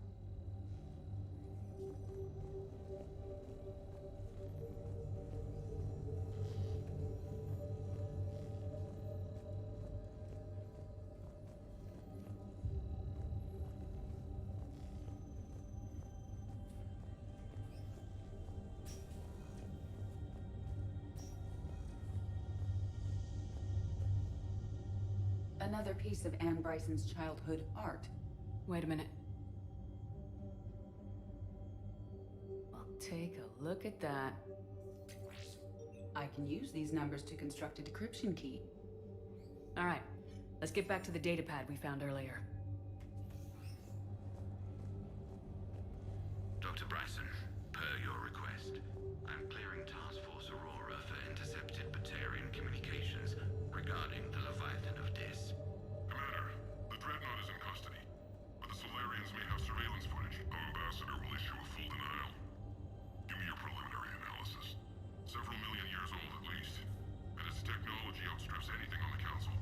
Another piece of Anne Bryson's childhood art. Wait a minute. Well, take a look at that. I can use these numbers to construct a decryption key. All right, let's get back to the datapad we found earlier. Dr. Bryson, per your request, I'm clearing Task Force Aurora for intercepted Batarian communications regarding the Leviathan of Dis. Commander, the Dreadnought is in custody, but the Solarians may have surveillance footage. Our ambassador will issue a full denial. Give me your preliminary analysis. Several million years old at least, and its technology outstrips anything on the Council.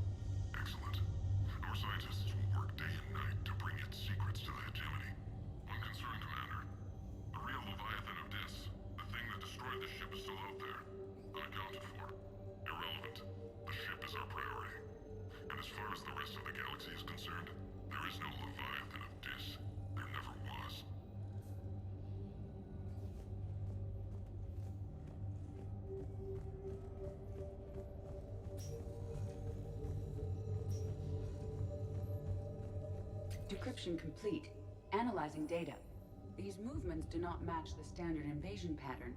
Excellent. Our scientists will work day and night to bring its secrets to the hegemony. One concern, Commander. The real Leviathan of Dis, the thing that destroyed the ship, is still out there. Unaccounted for. Irrelevant. The ship is our priority. And as far as the rest of the galaxy is concerned, there is no Leviathan of Dis. There never was. Decryption complete. Analyzing data. These movements do not match the standard invasion pattern.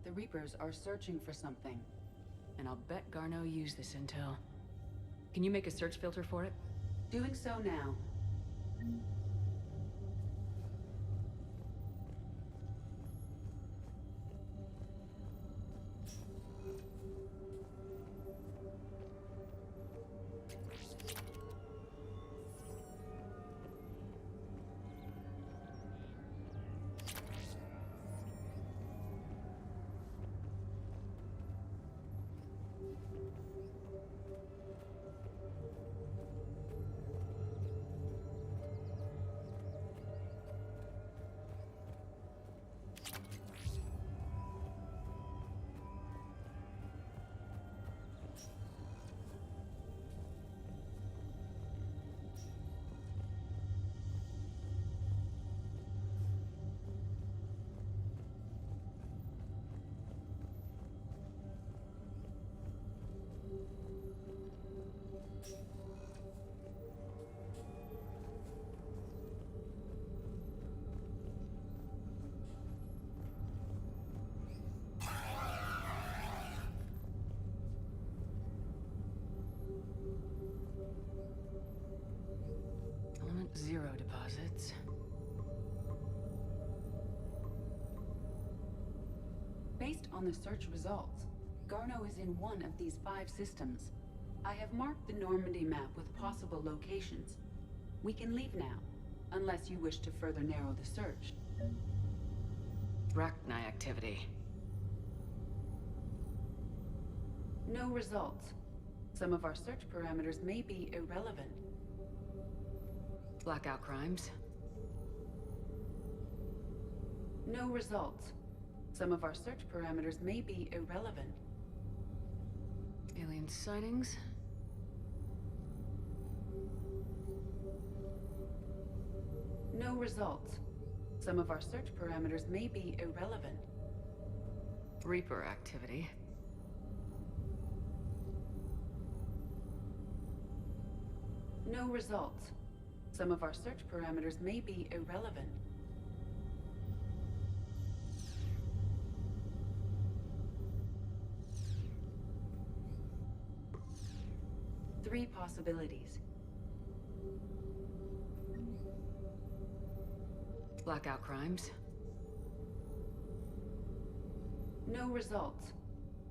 The Reapers are searching for something. And I'll bet Garneau used this intel. Can you make a search filter for it? Doing so now. Element 0 deposits. Based on the search results, Garneau is in one of these 5 systems. I have marked the Normandy map with possible locations. We can leave now, unless you wish to further narrow the search. Rachni activity. No results. Some of our search parameters may be irrelevant. Blackout crimes. No results. Some of our search parameters may be irrelevant. Alien sightings? No results. Some of our search parameters may be irrelevant. Reaper activity. No results. Some of our search parameters may be irrelevant. Three possibilities. Blackout crimes. No results.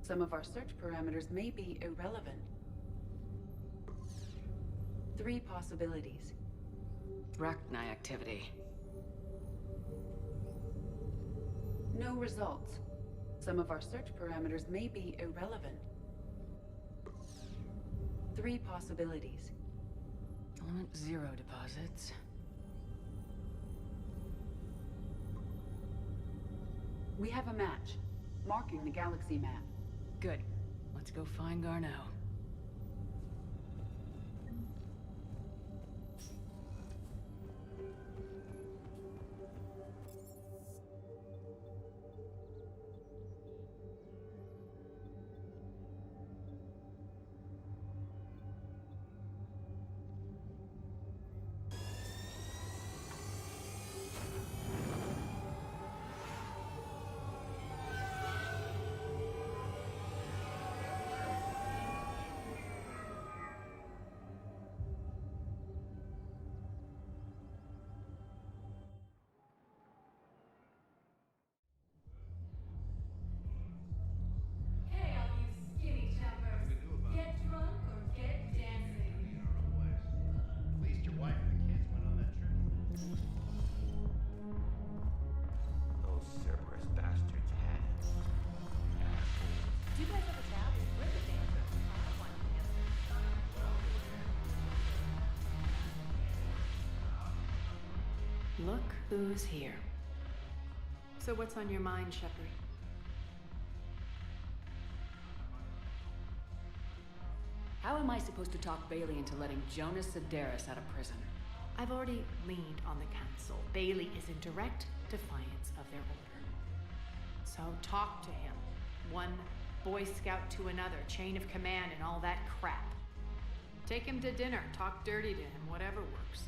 Some of our search parameters may be irrelevant. Three possibilities. Rachni activity. No results. Some of our search parameters may be irrelevant. Three possibilities. Element 0 deposits. We have a match, marking the galaxy map. Good. Let's go find Garneau. Look who's here. So what's on your mind, Shepard? How am I supposed to talk Bailey into letting Jonas Sedaris out of prison? I've already leaned on the council. Bailey is in direct defiance of their order. So talk to him. One Boy Scout to another, chain of command and all that crap. Take him to dinner, talk dirty to him, whatever works.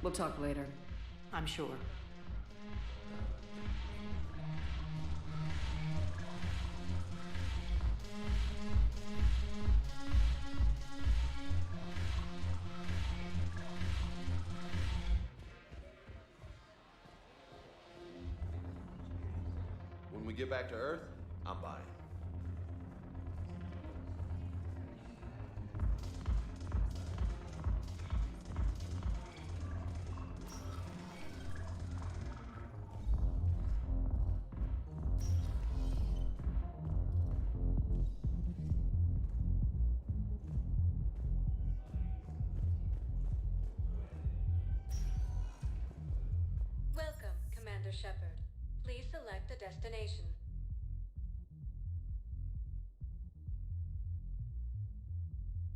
We'll talk later. I'm sure. When we get back to Earth, I'm buying. Welcome, Commander Shepard. Please select a destination.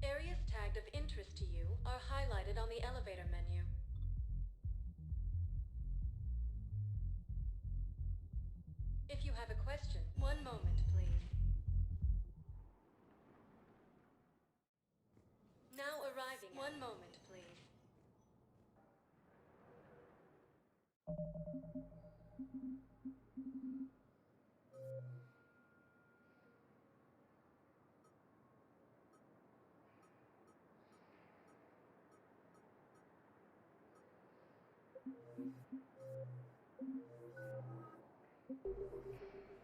Areas tagged of interest to you are highlighted on the elevator menu. If you have a question, one moment, please. Now arriving. One moment, please.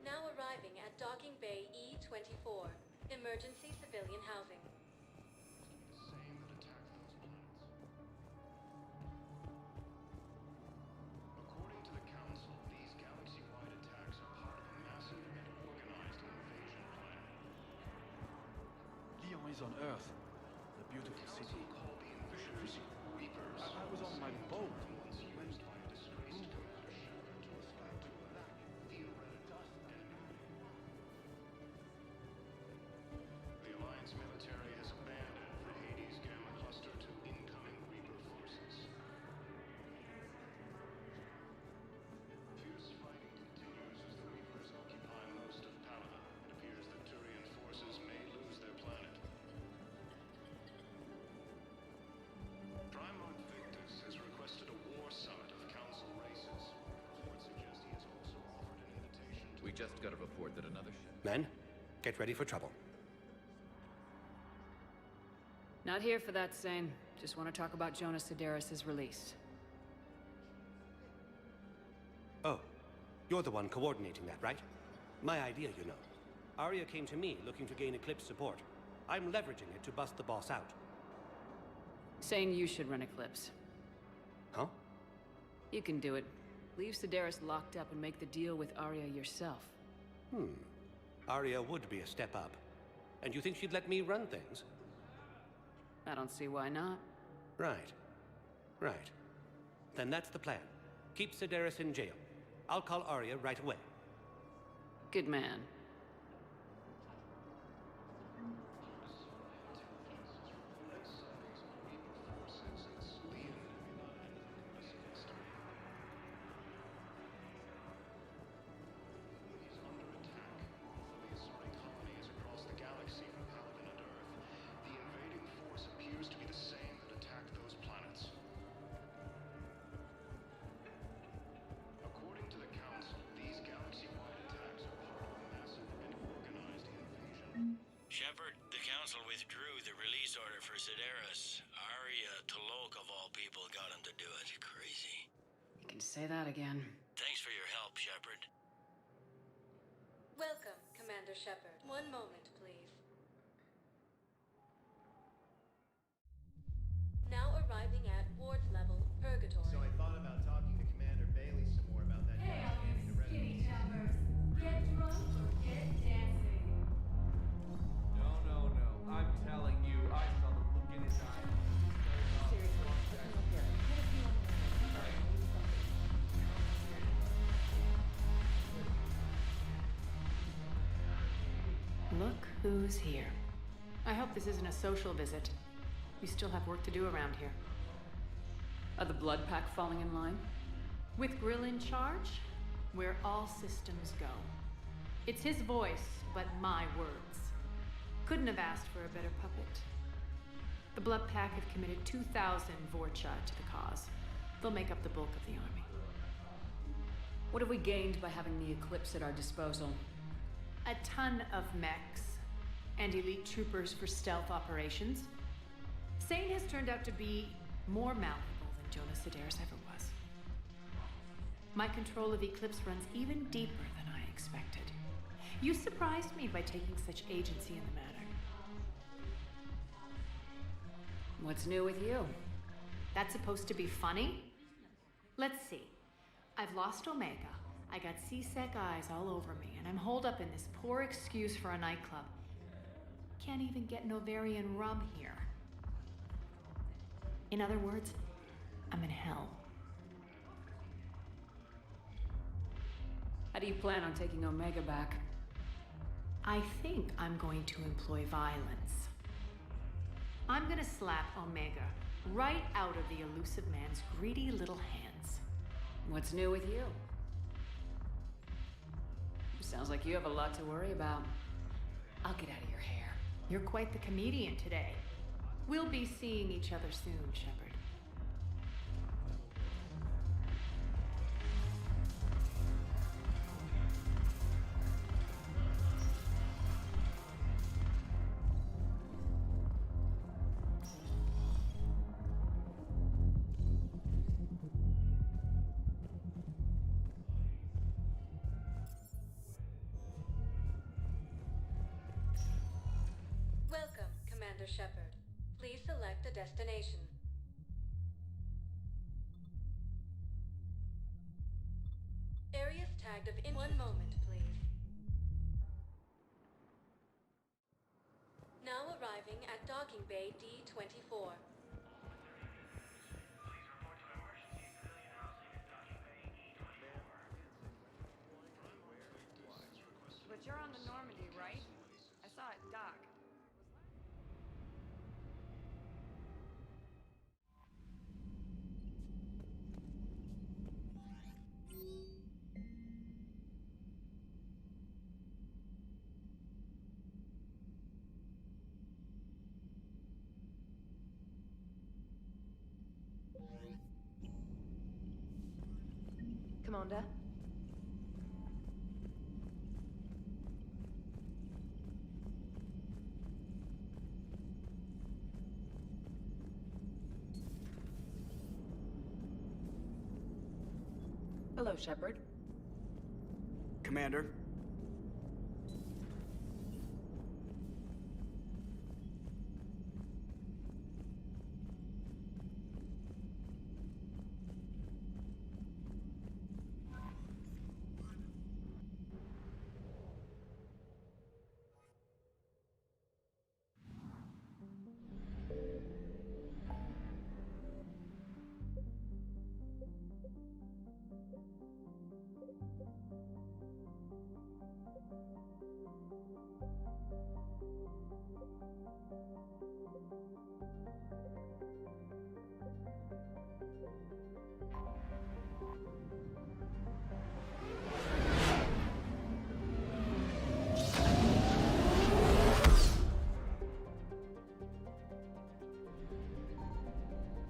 Now arriving at Docking Bay E-24, emergency civilian housing. According to the Council, these galaxy-wide attacks are part of a massive and organized invasion plan. Leon is on Earth. The beautiful just got a report that another ship... Men, get ready for trouble. Not here for that, Stramtsein. Just want to talk about Jonas Sedaris' release. Oh, you're the one coordinating that, right? My idea, you know. Arya came to me looking to gain Eclipse support. I'm leveraging it to bust the boss out. Saying you should run Eclipse. Huh? You can do it. Leave Sedaris locked up and make the deal with Arya yourself. Arya would be a step up. And you think she'd let me run things? I don't see why not. Right. Right. Then that's the plan. Keep Sedaris in jail. I'll call Arya right away. Good man. Shepard, the Council withdrew the release order for Sedaris. Arya T'Loak, of all people, got him to do it. Crazy. You can say that again. Thanks for your help, Shepard. Welcome, Commander Shepard. One moment, please. Now arriving at ward level, Purgatory. So I thought about talking to Commander Bailey some more about that. Hey, all you skinny choppers. Get drunk or get dancing. No. I'm telling you, I saw the look in his eye. Look who's here. I hope this isn't a social visit. We still have work to do around here. Are the Blood Pack falling in line? With Grill in charge, where all systems go. It's his voice, but my words. Couldn't have asked for a better puppet. The Blood Pack have committed 2,000 Vorcha to the cause. They'll make up the bulk of the army. What have we gained by having the Eclipse at our disposal? A ton of mechs and elite troopers for stealth operations. Stramtsein has turned out to be more malleable than Jonas Sedaris ever was. My control of Eclipse runs even deeper than I expected. You surprised me by taking such agency in the matter. What's new with you? That's supposed to be funny? Let's see. I've lost Omega. I got C-Sec eyes all over me, and I'm holed up in this poor excuse for a nightclub. Can't even get an Ovarian rum here. In other words, I'm in hell. How do you plan on taking Omega back? I think I'm going to employ violence. I'm gonna slap Omega right out of the elusive man's greedy little hands. What's new with you? Sounds like you have a lot to worry about. I'll get out of your hair. You're quite the comedian today. We'll be seeing each other soon, Shepard. Welcome, Commander Shepard. Please select a destination. Areas tagged of in 1 moment, please. Now arriving at Docking Bay D-24. But you're on the Normandy, right? I saw it dock. Commander? Hello, Shepard. Commander.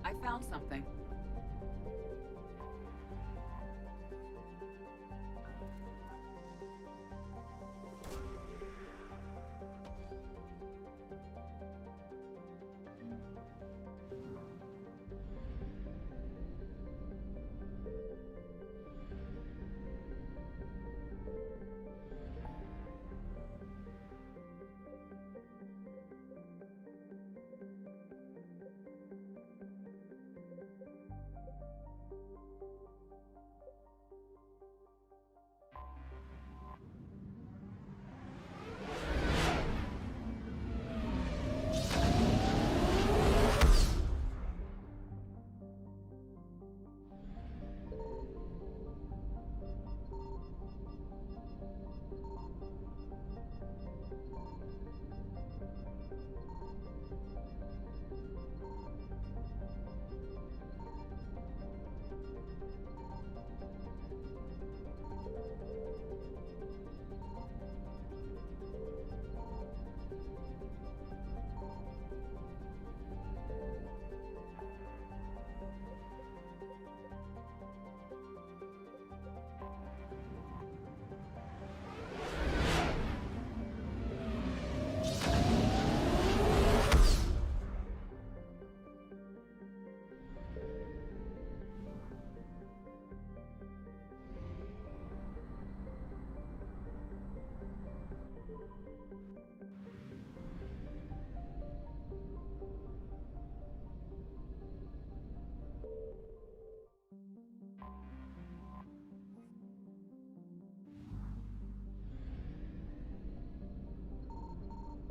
I found something.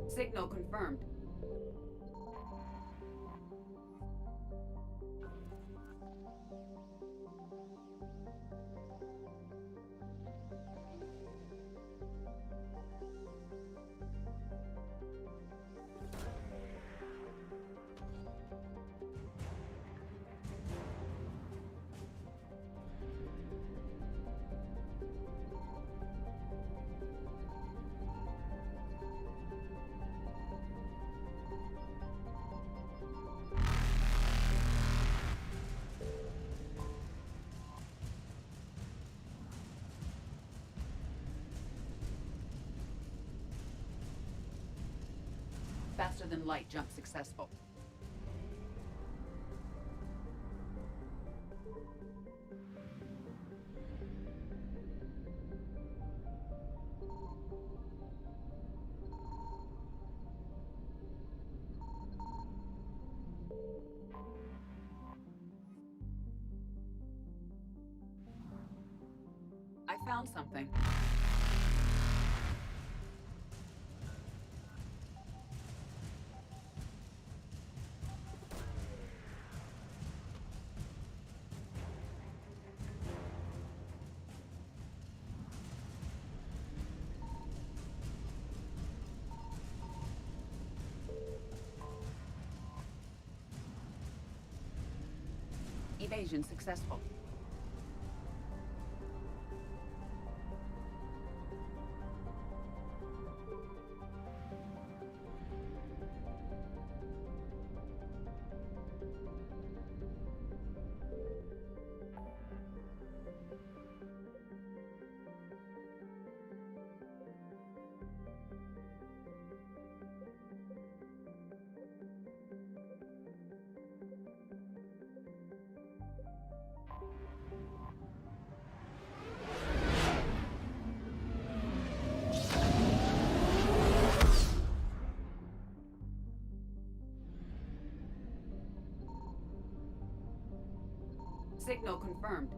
Signal confirmed. Faster than light jump successful. I found something. Evasion successful. Signal confirmed.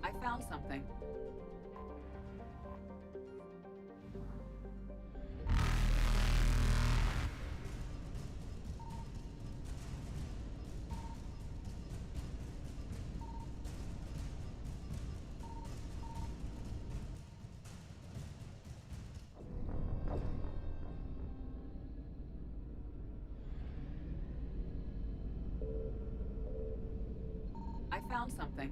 I found something. I found something.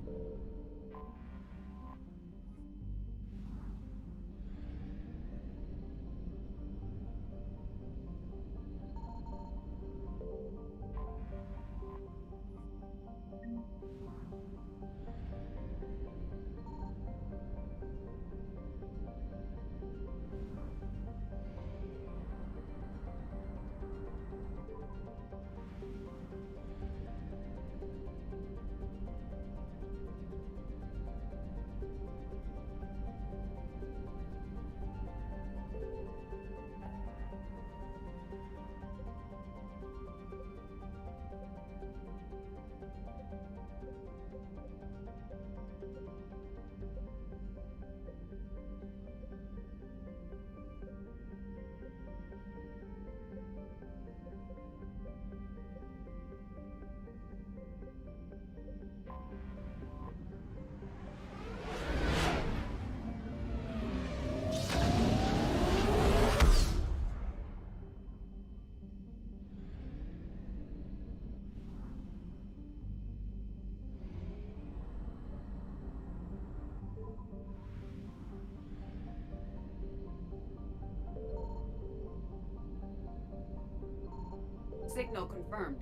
Signal confirmed.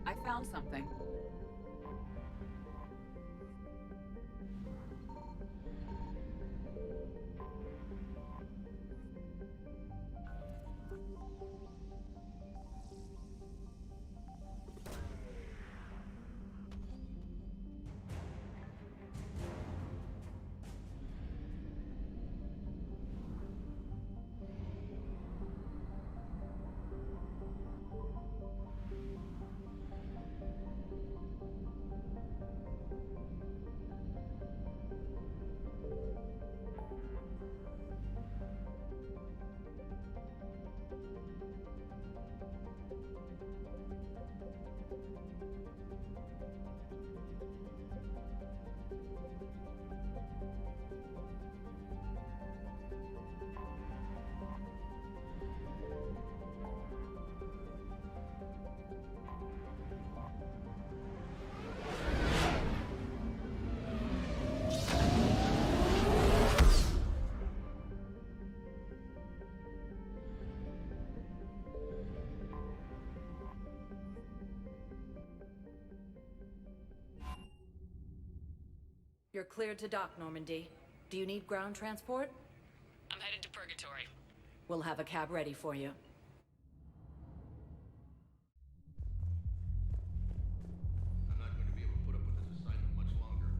I found something. You're cleared to dock, Normandy. Do you need ground transport? I'm headed to Purgatory. We'll have a cab ready for you. I'm not going to be able to put up with this assignment much longer.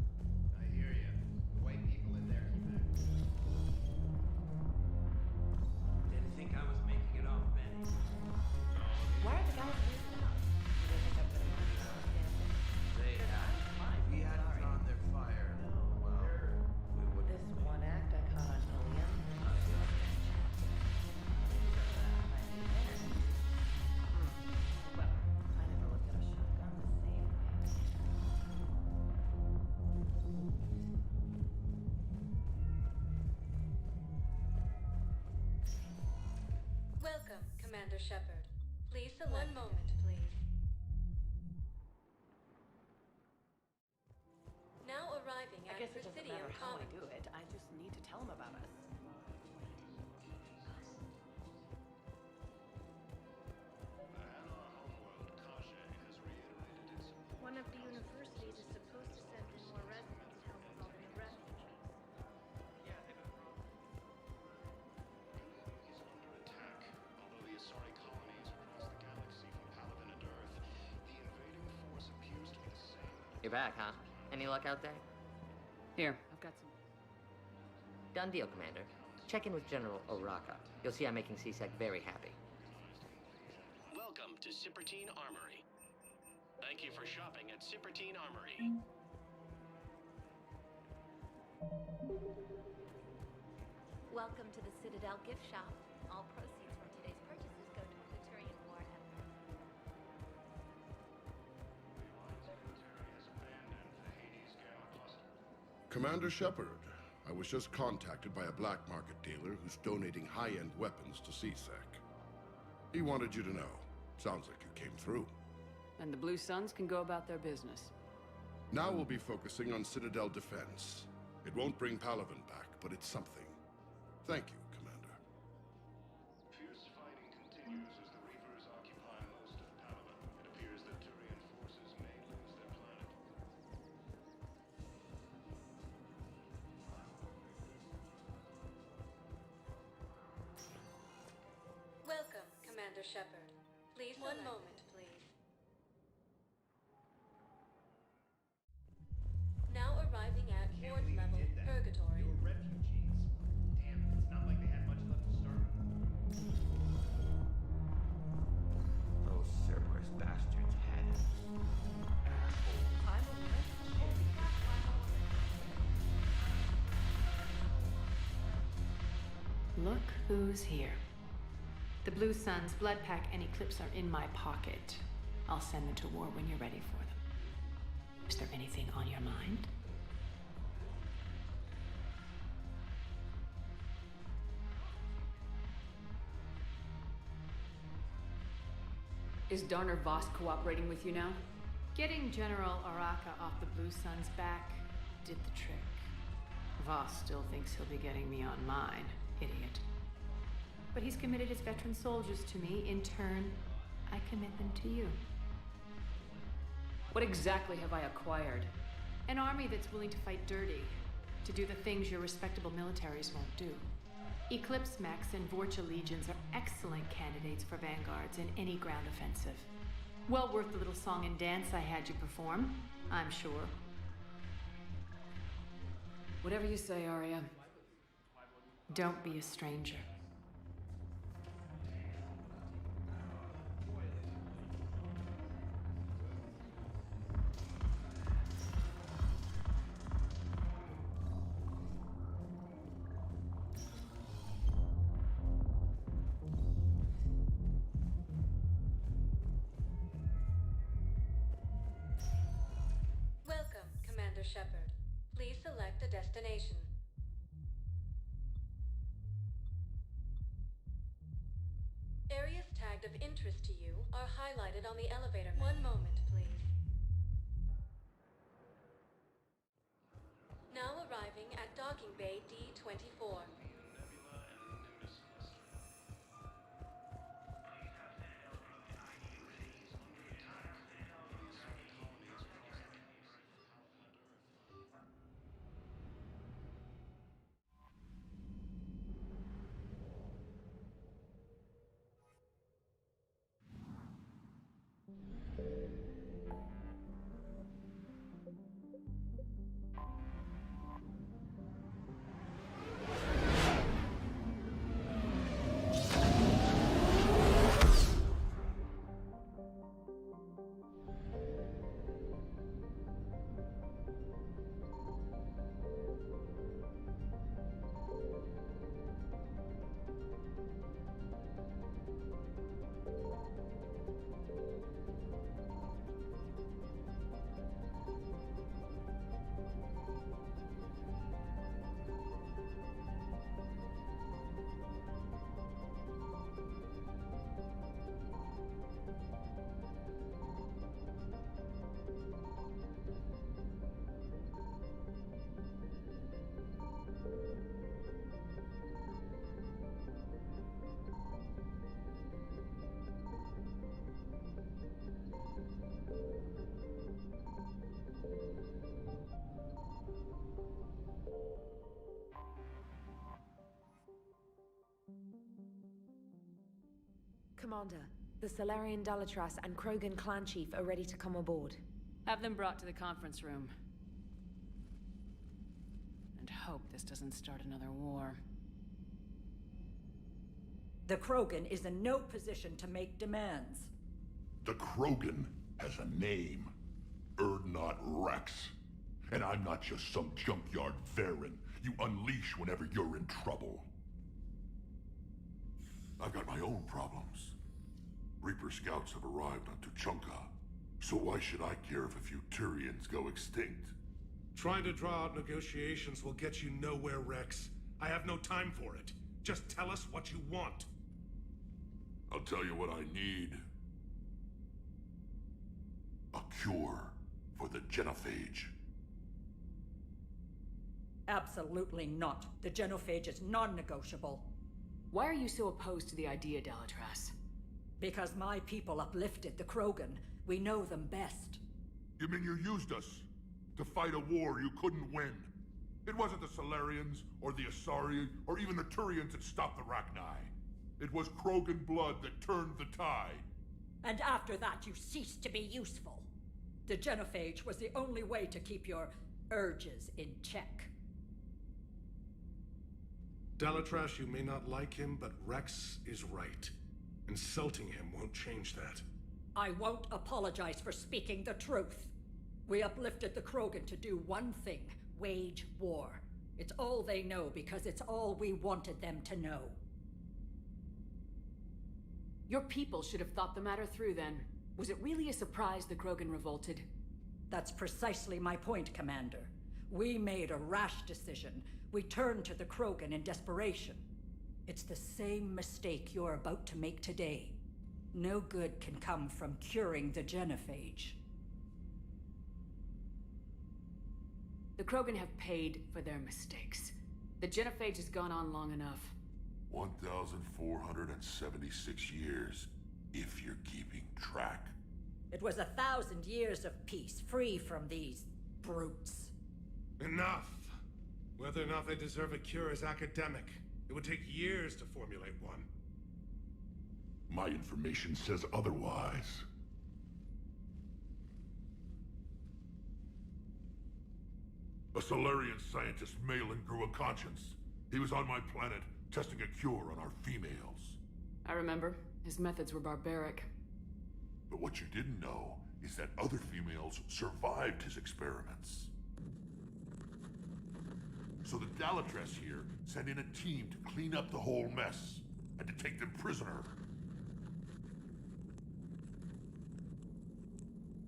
I hear you. The white people in there keep acting. Didn't think I was making it off, Benny. Why are the guys losing out? Do they think I'm gonna run around dancing? They we hadn't drawn their fire. We would. This one act I caught on Ilium. Well, I never looked at a shotgun the same way. Welcome, Commander Shepard. Please select. One moment, please. Now arriving I at guess it doesn't Presidium matter how I Commons. do it. I just need to tell them about us. One of the universities is supposed to send in more residents to help with all the new refugees. Although the Asari colonies across the galaxy from Palaven and Earth, the invading force appears to be the same. You're back, huh? Any luck out there? Here, I've got some. Done deal, Commander. Check in with General Oraka. You'll see I'm making CSEC very happy. Welcome to Sippertine Armory. Thank you for shopping at Sippertine Armory. Welcome to the Citadel gift shop. All proceeds from today's purchases go to the Turian war effort. Commander Shepard, I was just contacted by a black market dealer who's donating high-end weapons to CSEC. He wanted you to know. Sounds like you came through. And the Blue Suns can go about their business. Now we'll be focusing on Citadel defense. It won't bring Palaven back, but it's something. Thank you, Commander. Fierce fighting continues as the Reapers occupy most of Palaven. It appears that Turian forces may lose their planet. Welcome, Commander Shepard. Please one moment, please. Now arriving at ward level Purgatory. They were refugees. Damn, it's not like they had much left to start with. Those Cerberus bastards had us. I'm a Look who's here. The Blue Suns, Blood Pack, and Eclipse are in my pocket. I'll send them to war when you're ready for them. Is there anything on your mind? Is Darner Voss cooperating with you now? Getting General Oraka off the Blue Suns' back did the trick. Voss still thinks he'll be getting me on mine, idiot. But he's committed his veteran soldiers to me. In turn, I commit them to you. What exactly have I acquired? An army that's willing to fight dirty, to do the things your respectable militaries won't do. Eclipse Mechs and Vorcha Legions are excellent candidates for vanguards in any ground offensive. Well worth the little song and dance I had you perform, I'm sure. Whatever you say, Arya. Don't be a stranger. Welcome, Commander Shepard. Please select a destination. Areas tagged of interest to you are highlighted on the elevator. One moment, please. Now arriving at Docking Bay D-24. Commander. The Solarian Dalatras and Krogan clan chief are ready to come aboard. Have them brought to the conference room. And hope this doesn't start another war. The Krogan is in no position to make demands. The Krogan has a name. Urdnot Rex. And I'm not just some junkyard Varen you unleash whenever you're in trouble. I've got my own problems. Reaper scouts have arrived on Tuchanka, so why should I care if a few Turians go extinct? Trying to draw out negotiations will get you nowhere, Rex. I have no time for it. Just tell us what you want. I'll tell you what I need. A cure for the genophage. Absolutely not. The genophage is non-negotiable. Why are you so opposed to the idea, Dalatras? Because my people uplifted the Krogan. We know them best. You mean you used us to fight a war you couldn't win? It wasn't the Solarians, or the Asari, or even the Turians that stopped the Rachni. It was Krogan blood that turned the tide. And after that, you ceased to be useful. The genophage was the only way to keep your urges in check. Dalatras, you may not like him, but Rex is right. Insulting him won't change that. I won't apologize for speaking the truth. We uplifted the Krogan to do one thing: wage war. It's all they know because it's all we wanted them to know. Your people should have thought the matter through then. Was it really a surprise the Krogan revolted? That's precisely my point, Commander. We made a rash decision. We turned to the Krogan in desperation. It's the same mistake you're about to make today. No good can come from curing the genophage. The Krogan have paid for their mistakes. The genophage has gone on long enough. 1,476 years, if you're keeping track. It was 1,000 years of peace, free from these brutes. Enough! Whether or not they deserve a cure is academic. It would take years to formulate one. My information says otherwise. A Solarian scientist, Malin, grew a conscience. He was on my planet, testing a cure on our females. I remember. His methods were barbaric. But what you didn't know is that other females survived his experiments. So the Dalatras here sent in a team to clean up the whole mess, and to take them prisoner.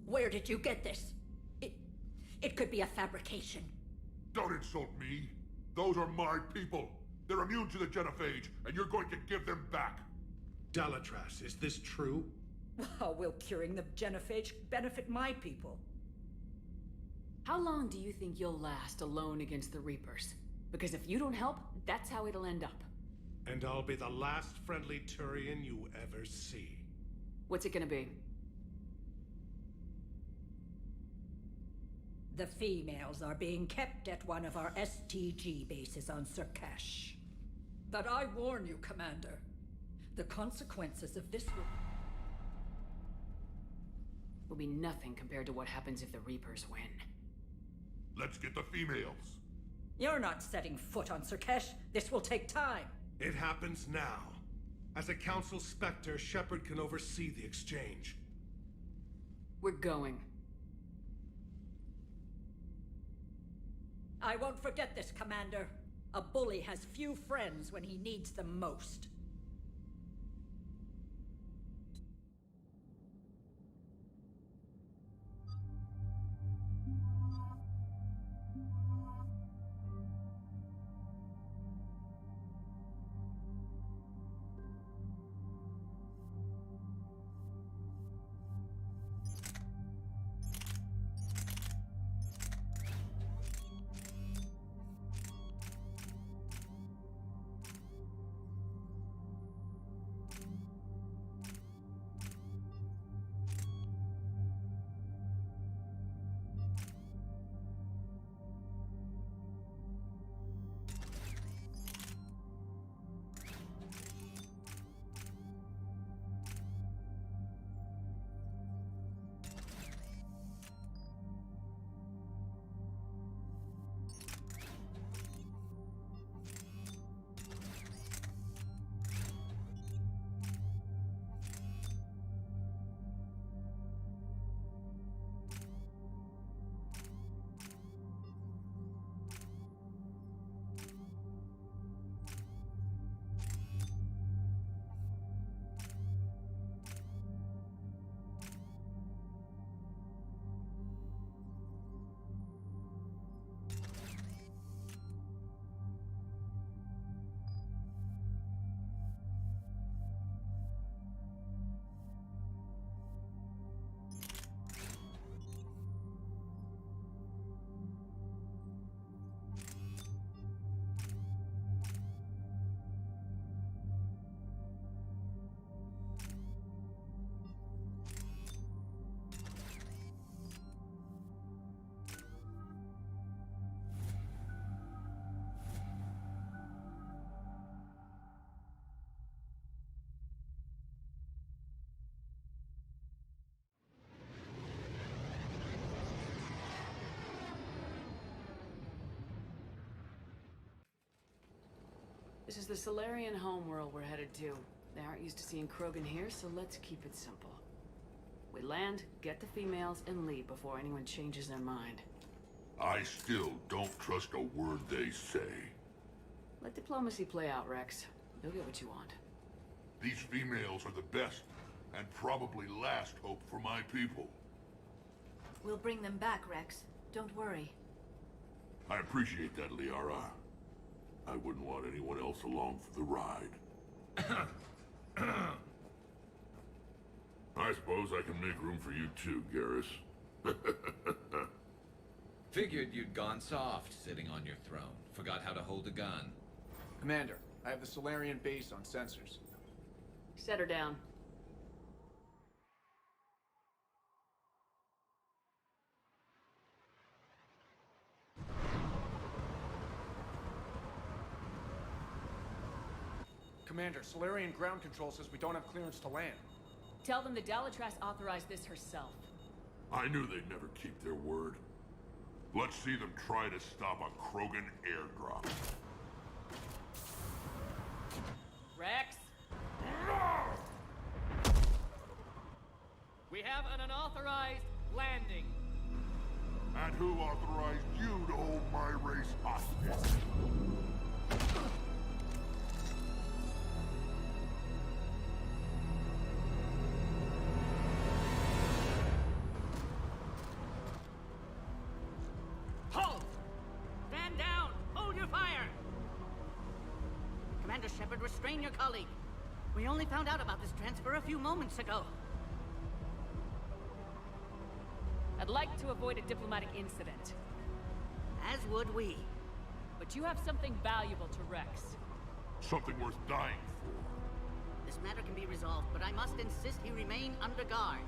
Where did you get this? It could be a fabrication. Don't insult me. Those are my people. They're immune to the genophage, and you're going to give them back. Dalatras, is this true? How will curing the genophage benefit my people? How long do you think you'll last alone against the Reapers? Because if you don't help, that's how it'll end up. And I'll be the last friendly Turian you ever see. What's it gonna be? The females are being kept at one of our STG bases on Surkash. But I warn you, Commander, the consequences of this will be nothing compared to what happens if the Reapers win. Let's get the females. You're not setting foot on Surkash. This will take time. It happens now. As a Council Spectre, Shepard can oversee the exchange. We're going. I won't forget this, Commander. A bully has few friends when he needs them most. This is the Solarian homeworld we're headed to. They aren't used to seeing Krogan here, so let's keep it simple. We land, get the females, and leave before anyone changes their mind. I still don't trust a word they say. Let diplomacy play out, Rex. You'll get what you want. These females are the best, and probably last hope for my people. We'll bring them back, Rex. Don't worry. I appreciate that, Liara. I wouldn't want anyone else along for the ride. I suppose I can make room for you too, Garrus. Figured you'd gone soft sitting on your throne. Forgot how to hold a gun. Commander, I have the Solarian base on sensors. Set her down. Commander, Solarian ground control says we don't have clearance to land. Tell them the Dalatras authorized this herself. I knew they'd never keep their word. Let's see them try to stop a Krogan airdrop. Rex? We have an unauthorized landing. And who authorized you to hold my race hostage? Halt! Stand down! Hold your fire! Commander Shepard, restrain your colleague. We only found out about this transfer a few moments ago. I'd like to avoid a diplomatic incident. As would we. But you have something valuable to Rex. Something worth dying for. This matter can be resolved, but I must insist he remain under guard.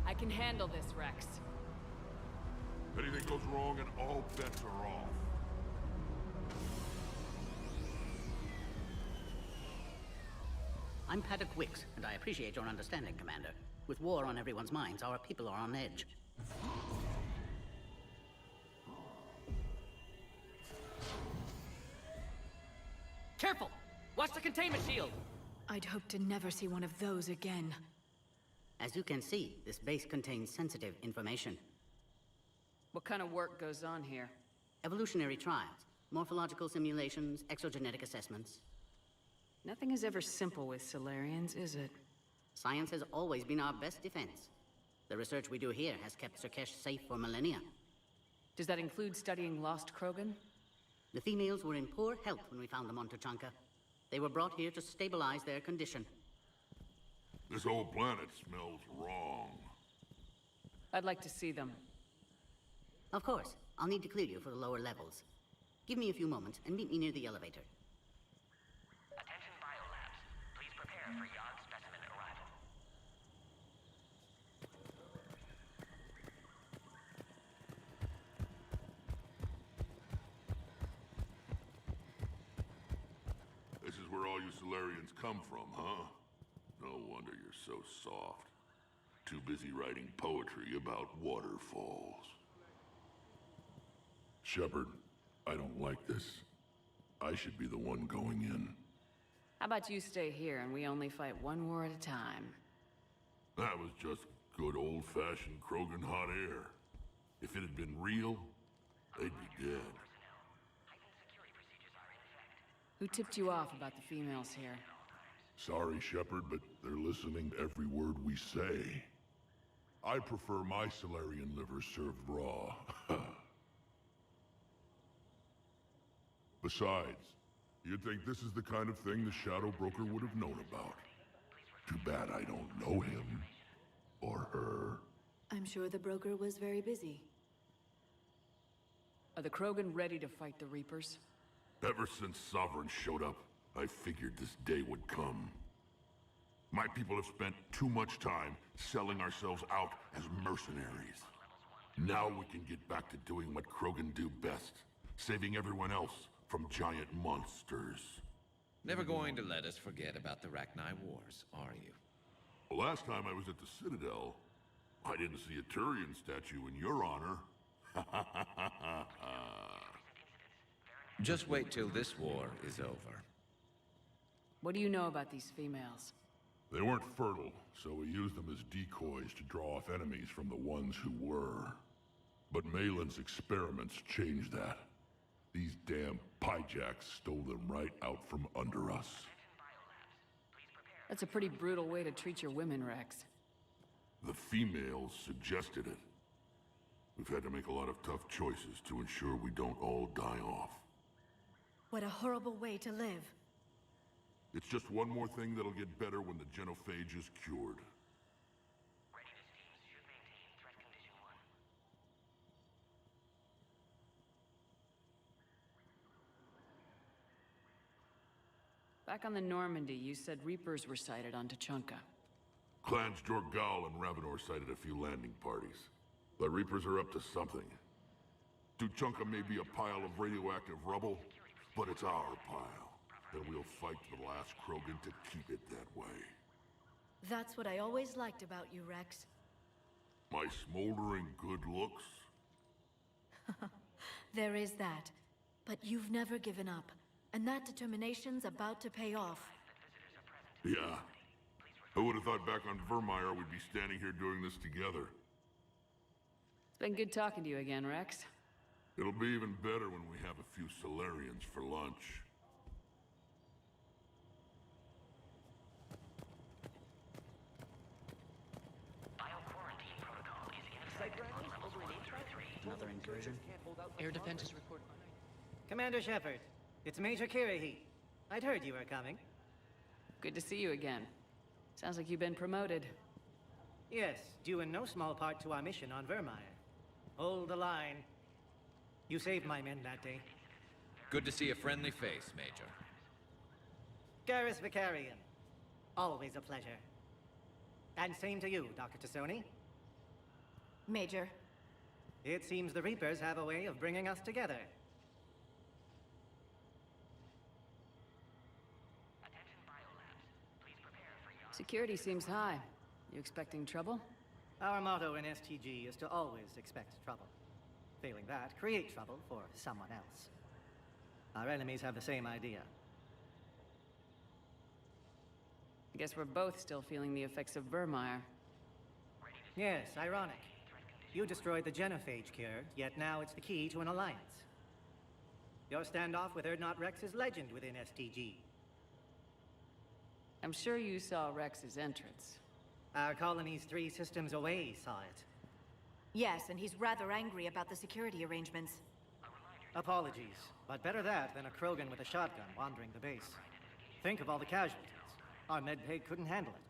I can handle this, Rex. Anything goes wrong and all bets are off. I'm Paddock Wicks, and I appreciate your understanding, Commander. With war on everyone's minds, our people are on edge. Careful! Watch the containment shield! I'd hope to never see one of those again. As you can see, this base contains sensitive information. What kind of work goes on here? Evolutionary trials, morphological simulations, exogenetic assessments. Nothing is ever simple with Solarians, is it? Science has always been our best defense. The research we do here has kept Surkesh safe for millennia. Does that include studying lost Krogan? The females were in poor health when we found them on Tuchanka. They were brought here to stabilize their condition. This whole planet smells wrong. I'd like to see them. Of course. I'll need to clear you for the lower levels. Give me a few moments and meet me near the elevator. Attention biolabs. Please prepare for yard specimen arrival. This is where all you Solarians come from, huh? No wonder you're so soft. Too busy writing poetry about waterfalls. Shepard, I don't like this. I should be the one going in. How about you stay here and we only fight one war at a time? That was just good old-fashioned Krogan hot air. If it had been real, they'd be dead. Who tipped you off about the females here? Sorry, Shepard, but they're listening to every word we say. I prefer my Solarian liver served raw. Besides, you'd think this is the kind of thing the Shadow Broker would have known about. Too bad I don't know him. Or her. I'm sure the broker was very busy. Are the Krogan ready to fight the Reapers? Ever since Sovereign showed up, I figured this day would come. My people have spent too much time selling ourselves out as mercenaries. Now we can get back to doing what Krogan do best, saving everyone else from giant monsters. Never going to let us forget about the Rachni Wars, are you? Well, last time I was at the Citadel, I didn't see a Turian statue in your honor. Just wait till this war is over. What do you know about these females? They weren't fertile, so we used them as decoys to draw off enemies from the ones who were. But Malin's experiments changed that. These damn pyjacks stole them right out from under us. That's a pretty brutal way to treat your women, Rex. The females suggested it. We've had to make a lot of tough choices to ensure we don't all die off. What a horrible way to live. It's just one more thing that'll get better when the genophage is cured. Back on the Normandy, you said Reapers were sighted on Tuchanka. Clans Jorgal and Ravenor sighted a few landing parties. The Reapers are up to something. Tuchanka may be a pile of radioactive rubble, but it's our pile. And we'll fight to the last Krogan to keep it that way. That's what I always liked about you, Rex. My smoldering good looks? There is that. But you've never given up. And that determination's about to pay off. Yeah. Who would have thought back on Vermeer we'd be standing here doing this together? It's been good talking to you again, Rex. It'll be even better when we have a few Solarians for lunch. Another incursion? Air defenses report. Commander Shepard, it's Major Kirahi. I'd heard you were coming. Good to see you again. Sounds like you've been promoted. Yes, due in no small part to our mission on Vermeer. Hold the line. You saved my men that day. Good to see a friendly face, Major. Garrus Vicarian. Always a pleasure. And same to you, Dr. Tassoni. Major. It seems the Reapers have a way of bringing us together. Security seems high. You expecting trouble? Our motto in STG is to always expect trouble. Failing that, create trouble for someone else. Our enemies have the same idea. I guess we're both still feeling the effects of Vermeer. Yes, ironic. You destroyed the genophage cure, yet now it's the key to an alliance. Your standoff with Erdnot Rex is legend within STG. I'm sure you saw Rex's entrance. Our colony's 3 systems away saw it. Yes, and he's rather angry about the security arrangements. Apologies, but better that than a Krogan with a shotgun wandering the base. Think of all the casualties. Our medbay couldn't handle it.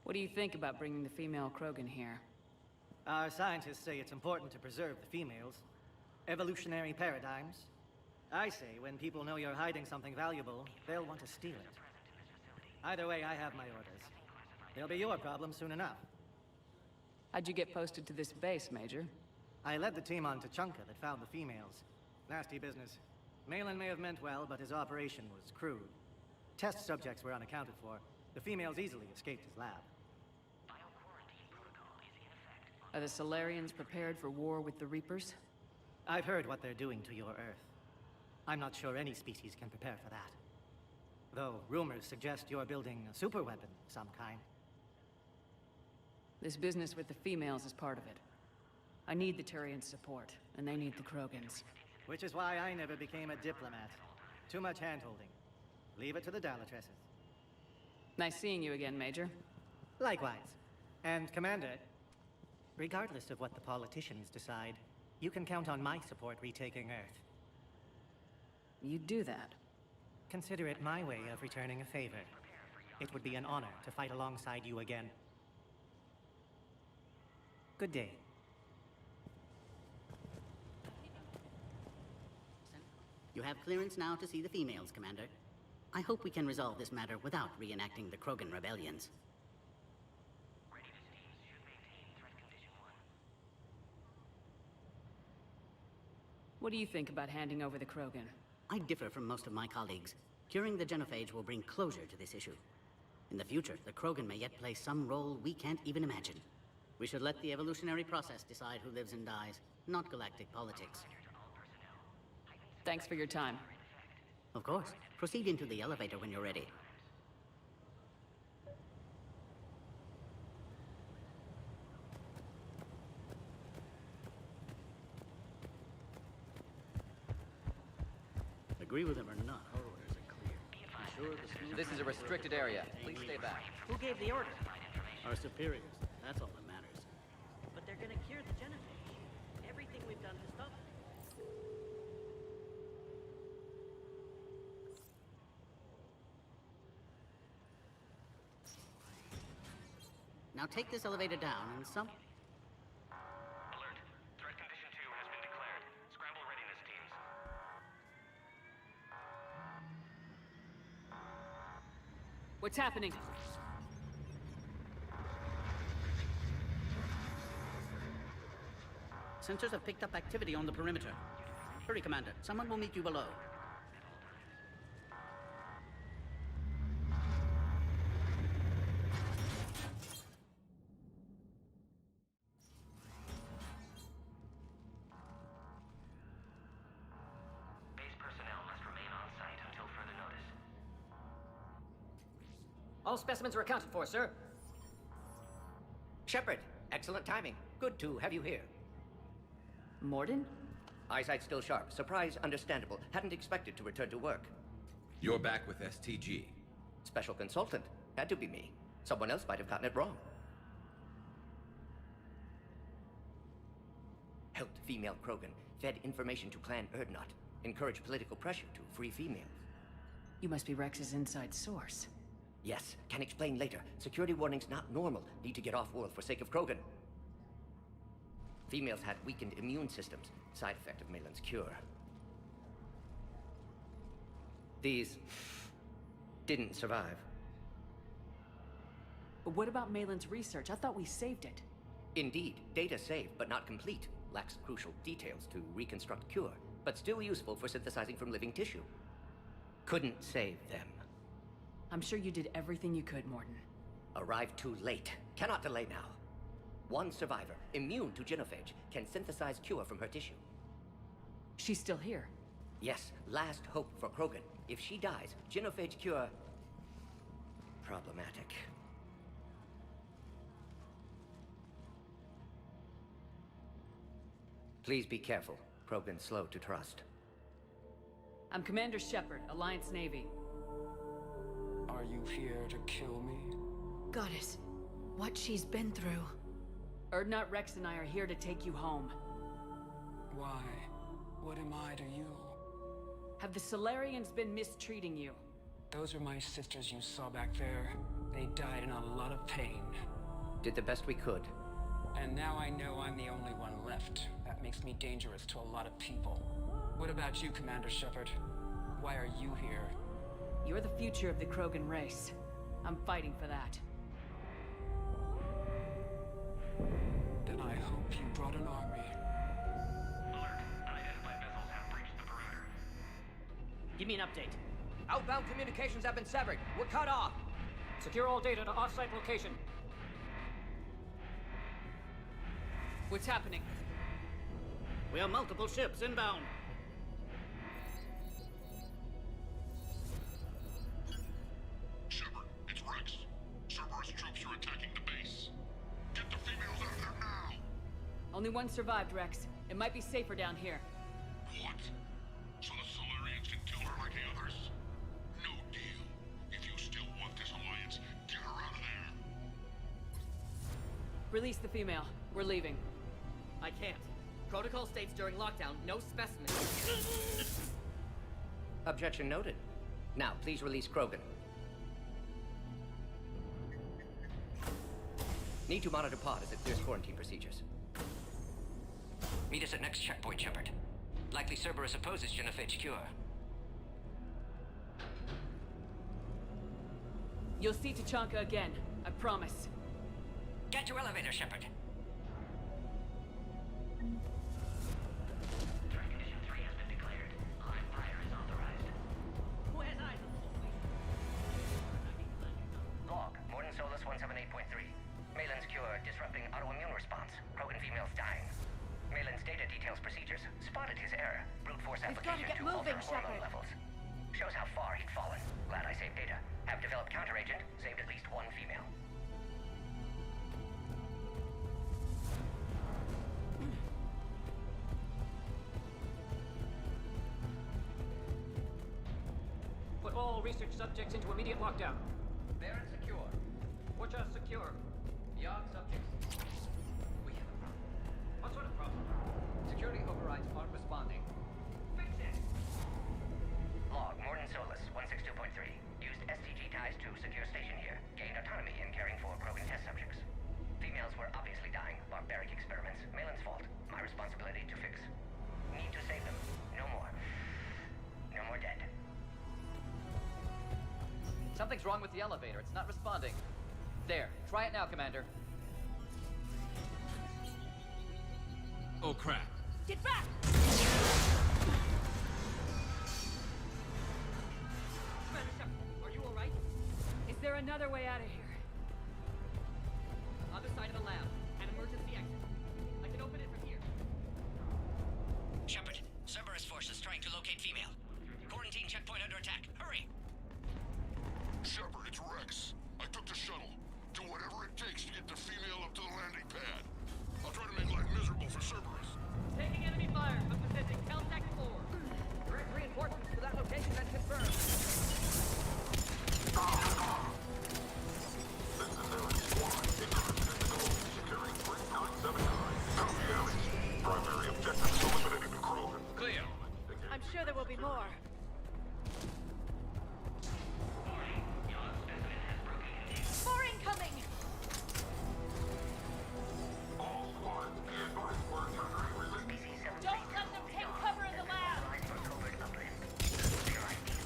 What do you think about bringing the female Krogan here? Our scientists say it's important to preserve the females. Evolutionary paradigms. I say when people know you're hiding something valuable, they'll want to steal it. Either way, I have my orders. They'll be your problem soon enough. How'd you get posted to this base, Major? I led the team on Tuchanka that found the females. Nasty business. Malin may have meant well, but his operation was crude. Test subjects were unaccounted for. The females easily escaped his lab. Are the Solarians prepared for war with the Reapers? I've heard what they're doing to your Earth. I'm not sure any species can prepare for that. Though rumors suggest you're building a superweapon of some kind. This business with the females is part of it. I need the Turians' support, and they need the Krogans. Which is why I never became a diplomat. Too much hand-holding. Leave it to the Dalatresses. Nice seeing you again, Major. Likewise. And Commander, regardless of what the politicians decide, you can count on my support retaking Earth. You'd do that? Consider it my way of returning a favor. It would be an honor to fight alongside you again. Good day. You have clearance now to see the females, Commander. I hope we can resolve this matter without reenacting the Krogan rebellions. What do you think about handing over the Krogan? I differ from most of my colleagues. Curing the genophage will bring closure to this issue. In the future, the Krogan may yet play some role we can't even imagine. We should let the evolutionary process decide who lives and dies, not galactic politics. Thanks for your time. Of course. Proceed into the elevator when you're ready. Agree with him or not, our orders are clear. This is a restricted area. Please stay back. Who gave the order? Our superiors. That's all that matters. But they're gonna cure the genophage. Everything we've done to stop it. Now take this elevator down and some... Alert. Threat condition 2 has been declared. Scramble readiness teams. What's happening? Sensors have picked up activity on the perimeter. Hurry, Commander. Someone will meet you below. Base personnel must remain on site until further notice. All specimens are accounted for, sir. Shepard, excellent timing. Good to have you here. Morden? Eyesight still sharp. Surprise understandable. Hadn't expected to return to work. You're back with STG. Special consultant. Had to be me. Someone else might have gotten it wrong. Helped female Krogan. Fed information to Clan Erdnot. Encouraged political pressure to free females. You must be Rex's inside source. Yes, can explain later. Security warnings not normal. Need to get off-world for sake of Krogan. Females had weakened immune systems. Side effect of Malin's cure. These didn't survive. But what about Malin's research? I thought we saved it. Indeed, data saved, but not complete. Lacks crucial details to reconstruct cure, but still useful for synthesizing from living tissue. Couldn't save them. I'm sure you did everything you could, Morden. Arrived too late. Cannot delay now. One survivor, immune to genophage, can synthesize cure from her tissue. She's still here? Yes, last hope for Krogan. If she dies, genophage cure... problematic. Please be careful. Krogan's slow to trust. I'm Commander Shepard, Alliance Navy. Are you here to kill me? Goddess, what she's been through. Erdnot, Rex, and I are here to take you home. Why? What am I to you? Have the Solarians been mistreating you? Those are my sisters you saw back there. They died in a lot of pain. Did the best we could. And now I know I'm the only one left. That makes me dangerous to a lot of people. What about you, Commander Shepard? Why are you here? You're the future of the Krogan race. I'm fighting for that. Then I hope you brought an army. Alert. Unidentified vessels have breached the perimeter. Give me an update. Outbound communications have been severed. We're cut off. Secure all data to off-site location. What's happening? We have multiple ships inbound. Shepard, it's Rex. Cerberus troops are attacking the base. Get the females out of there now! Only one survived, Rex. It might be safer down here. What? So the Solarians can kill her like the others? No deal. If you still want this alliance, get her out of there. Release the female. We're leaving. I can't. Protocol states during lockdown, no specimens. Objection noted. Now, please release Krogan. Need to monitor pod as it clears quarantine procedures. Meet us at next checkpoint, Shepard. Likely Cerberus opposes genophage cure. You'll see Tachanka again. I promise. Get to elevator, Shepard. Threat condition 3 has been declared. Live fire is authorized. Who has eyes on the Log, Morden Solus 178.3. Malin's cure disrupting autoimmune response. Krogan females dying. Malin's data details details procedures. Spotted his error. Brute force We've got to application get to moving, alter hormone Shepard. levels. Shows how far he'd fallen. Glad I saved data. Have developed counteragent. Saved at least one female. Put all research subjects into immediate lockdown. Baron secure. Watch us secure. Yard subjects. We have a problem. What sort of problem? Security overrides aren't responding. Fix it! Log, Morden Solus, 162.3. Used STG ties to secure station here. Gained autonomy in caring for Krogan test subjects. Females were obviously dying. Barbaric experiments. Malin's fault. My responsibility to fix. Need to save them. No more. No more dead. Something's wrong with the elevator. It's not responding. There. Try it now, Commander. Oh, crap. Get back! Commander Shepard, are you alright? Is there another way out of here? Other side of the lab. An emergency exit. I can open it from here. Shepard, Cerberus forces trying to locate female. Quarantine checkpoint under attack. Hurry! Shepard, it's Rex. I took the shuttle. Do whatever it takes to get the female up to the landing pad. I'll try to make life miserable for Cerberus. Taking enemy fire. I'm presenting Caltech 4. Direct reinforcements to that location has confirmed. Securing 3979. No damage. Primary objective is eliminating the Krogan. Clear. I'm sure there will be more. More incoming! All squads, be advised we're encountering resistance. Don't let them take cover in the lab!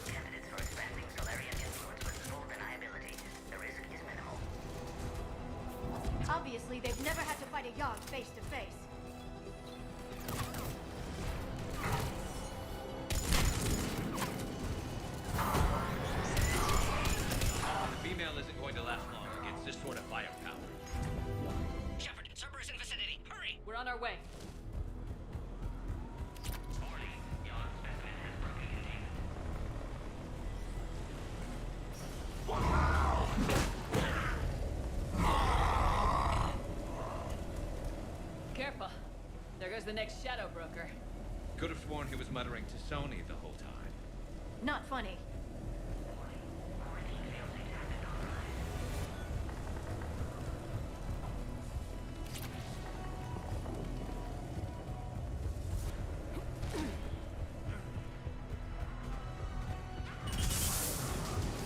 Candidates for expanding Solarian influence with full deniability. The risk is minimal. Obviously, they've never had to fight a Yogg face to face. The female isn't going to last long against this sort of firepower. Shepard, Cerberus in vicinity. Hurry! We're on our way. Careful. There goes the next shadow broker. Could have sworn he was muttering to Sony the whole time. Not funny.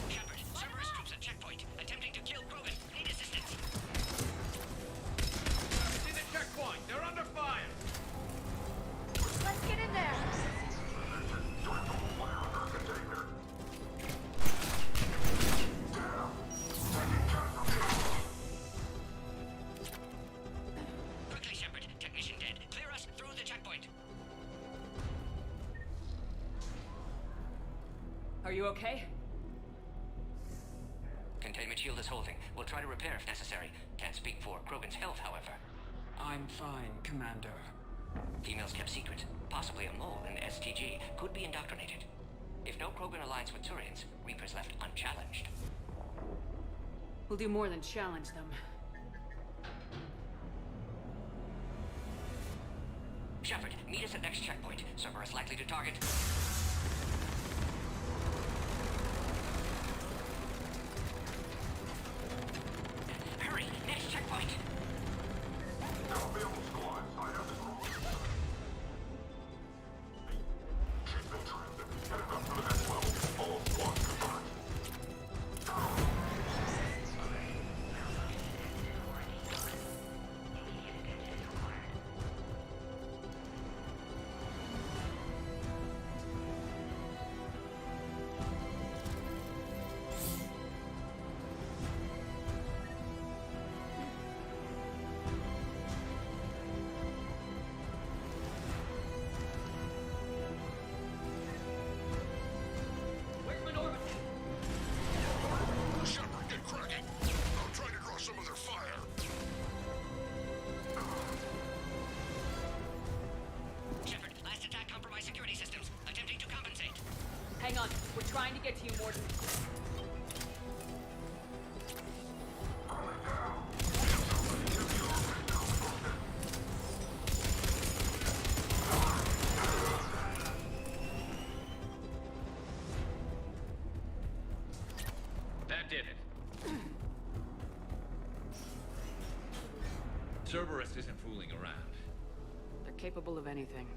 Shepard, Cerberus troops at checkpoint. Attempting to kill Krogan. Need assistance. See the checkpoint! They're under fire! Let's get in there! Quickly, Shepard. Technician dead. Clear us through the checkpoint. Are you okay? Containment shield is holding. We'll try to repair if necessary. Can't speak for Krogan's health, however. I'm fine, Commander. Females kept secret. Possibly a mole in STG. Could be indoctrinated. If no Krogan alliance with Turians, Reapers left unchallenged. We'll do more than challenge them. Shepard, meet us at next checkpoint. Cerberus likely to target. Hurry! Next checkpoint! get to you, Morton. That did it. Cerberus isn't fooling around. They're capable of anything.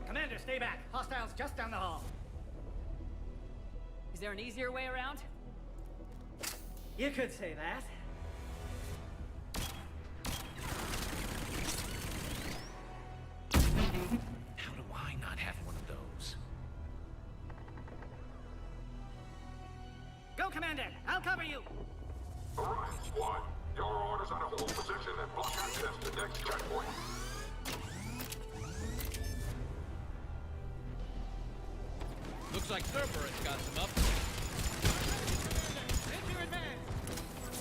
Commander, stay back. Hostiles just down the hall. Is there an easier way around? You could say that. How do I not have one of those? Go, Commander! I'll cover you! Orion Squad, your orders are to hold position and block access to next checkpoint. Looks like Cerberus got some up.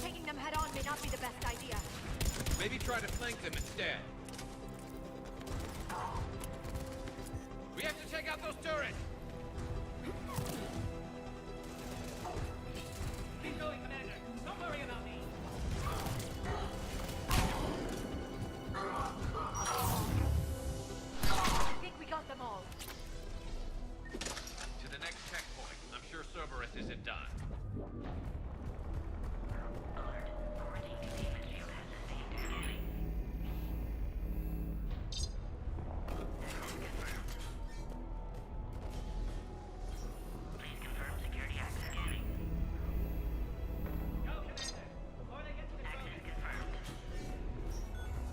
Taking them head on may not be the best idea. Maybe try to flank them instead. We have to take out those turrets! Keep going, Commander. Don't worry about me. I think we got them all. To the next checkpoint. I'm sure Cerberus isn't done.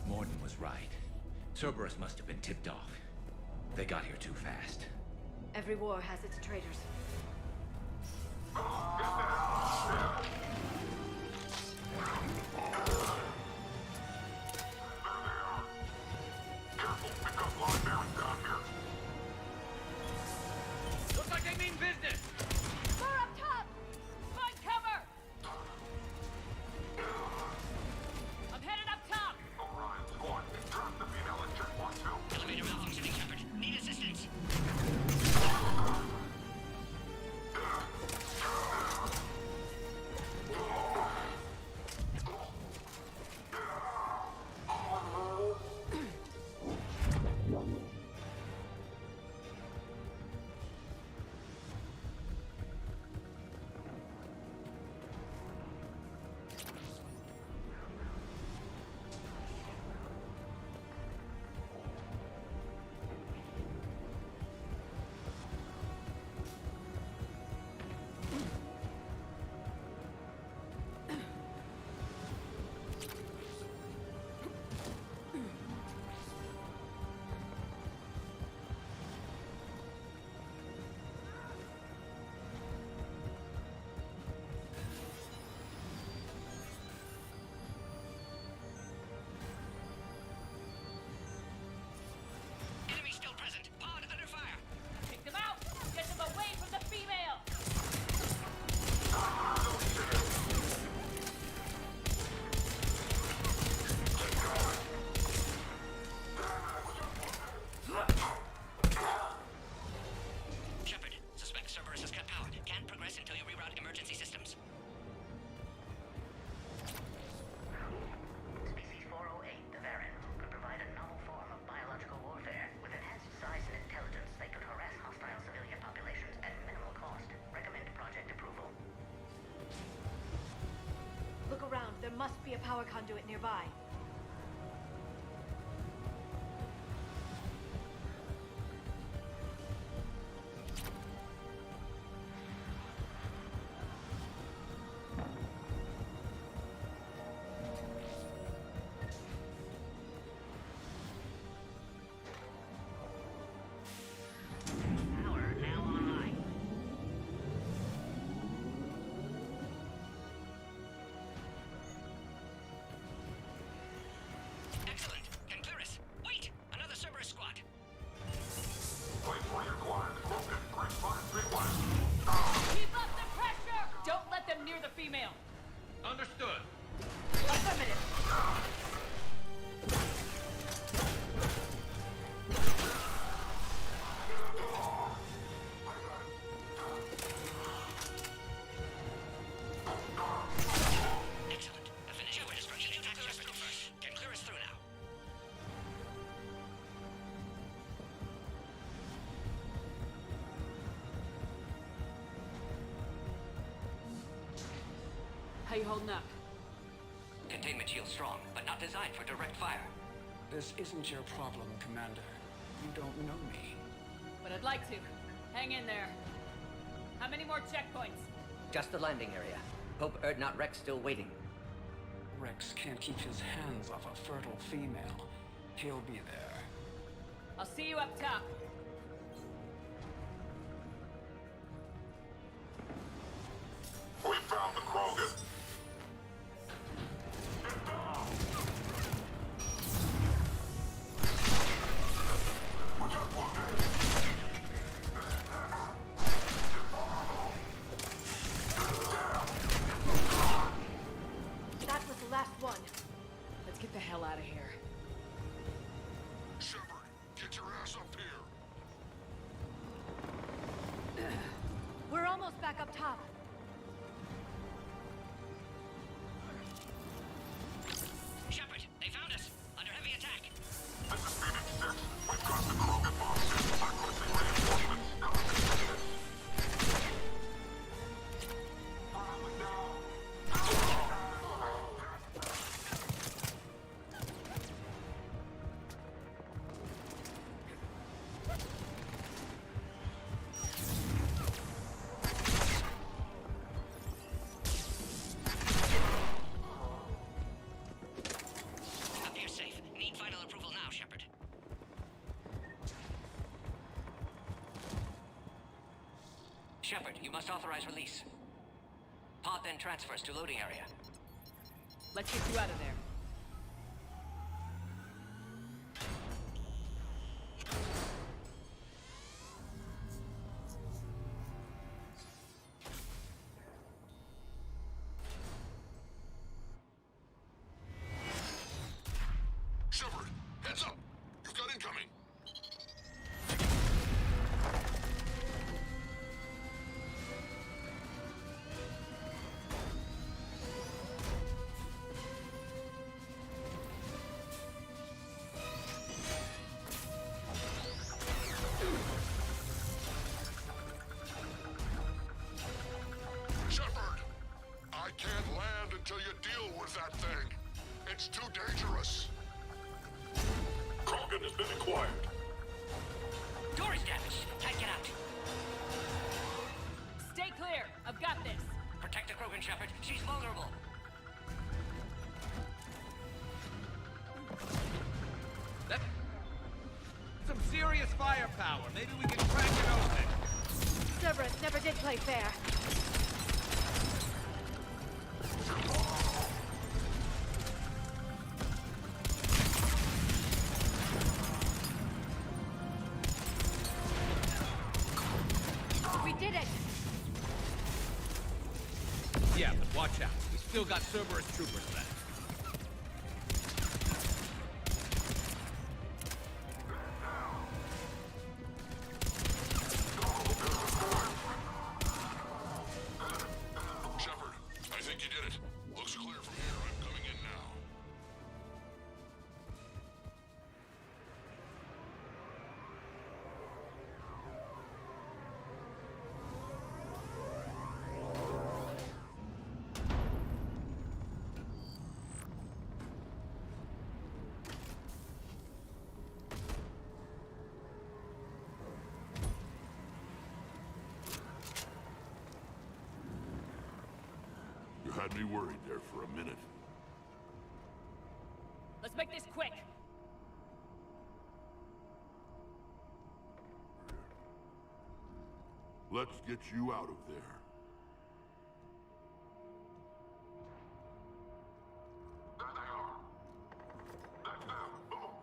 Morton was right. Cerberus must have been tipped off. They got here too fast. Every war has its traitors. Looks like they mean business! More up top! Find cover! I'm headed up top! Orion Squad, drop the female at checkpoint 2. Elevator malfunctioning, Shepard. Need assistance. Enemy still present. Pod under fire. Take them out! Get them away from the female! Shepard, suspect Cerberus has cut power. Can't progress until you reroute emergency systems. Species 408, the Varren, could provide a novel form of biological warfare. With enhanced size and intelligence, they could harass hostile civilian populations at minimal cost. Recommend project approval. Look around. There must be a power conduit nearby. Power now online. Excellent. Can clear us. Wait! Another Cerberus squad. Waypoint acquired. Broken. Great Fire 3-1. Keep up the pressure! Don't let them near the female! Understood. Affirmative. you holding up? Containment shield strong, but not designed for direct fire. This isn't your problem, Commander. You don't know me. But I'd like to. Hang in there. How many more checkpoints? Just the landing area. Hope Erdnot Rex still waiting. Rex can't keep his hands off a fertile female. He'll be there. I'll see you up top. We found the Krogan. That was the last one. Let's get the hell out of here. Shepard, get your ass up here. We're almost back up top. Shepard, they found us. Under heavy attack. This is Phoenix 6. We've got the Krogan bombs in. Requesting reinforcements. Appears safe. Need final approval now, Shepard. Shepard, you must authorize release. Pod then transfers to loading area. Let's get you out of there. Shepard, heads up. You've got incoming. Shepard, I can't land until you deal with that thing. It's too dangerous. Krogan has been acquired. Door is damaged. Can't get out. Stay clear. I've got this. Protect the Krogan, Shepard. She's vulnerable. That's some serious firepower. Maybe we can crack it open. Cerberus never did play fair. We did it! Yeah, but watch out. We still got Cerberus troopers left. Shepard, I think you did it. Looks clear from here. I'm coming in now. You had me worried there for a minute. Let's make this quick. Let's get you out of there. There they are. That's them. Boom.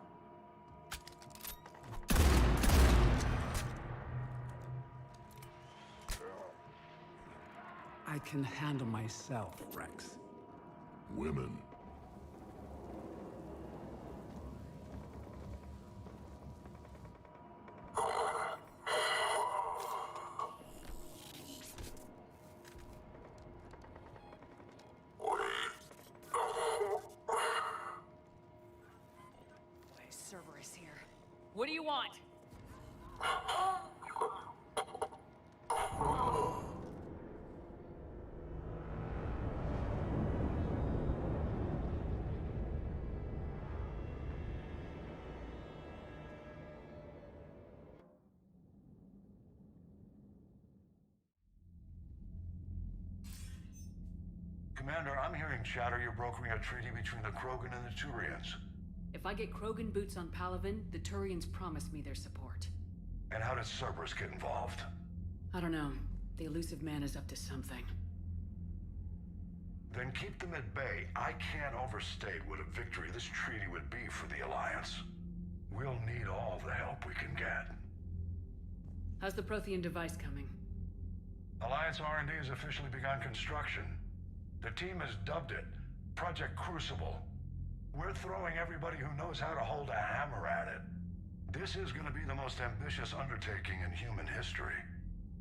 I can handle myself, Rex. Women. Cerberus here. What do you want? Commander, I'm hearing chatter you're brokering a treaty between the Krogan and the Turians. If I get Krogan boots on Palaven, the Turians promise me their support. And how does Cerberus get involved? I don't know. The elusive man is up to something. Then keep them at bay. I can't overstate what a victory this treaty would be for the Alliance. We'll need all the help we can get. How's the Prothean device coming? Alliance R&D has officially begun construction. The team has dubbed it Project Crucible. We're throwing everybody who knows how to hold a hammer at it. This is going to be the most ambitious undertaking in human history.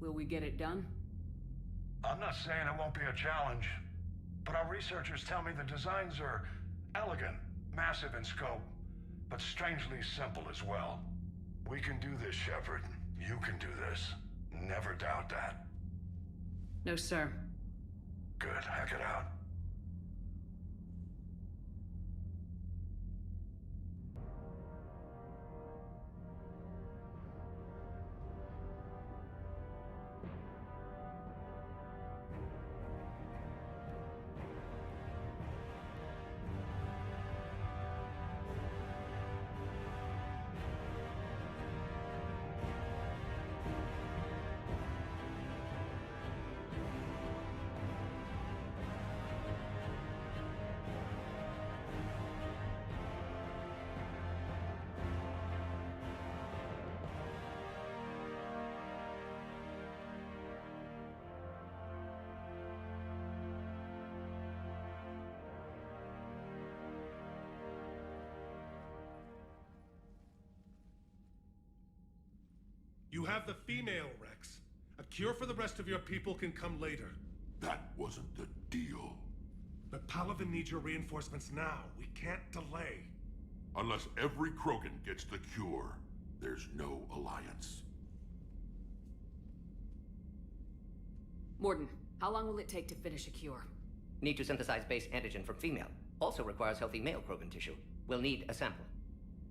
Will we get it done? I'm not saying it won't be a challenge, but our researchers tell me the designs are elegant, massive in scope, but strangely simple as well. We can do this, Shepard. You can do this. Never doubt that. No, sir. Good. Hack it out. You have the female, Rex. A cure for the rest of your people can come later. That wasn't the deal. But Palaven needs your reinforcements now. We can't delay. Unless every Krogan gets the cure, there's no alliance. Morden, how long will it take to finish a cure? Need to synthesize base antigen from female. Also requires healthy male Krogan tissue. We'll need a sample.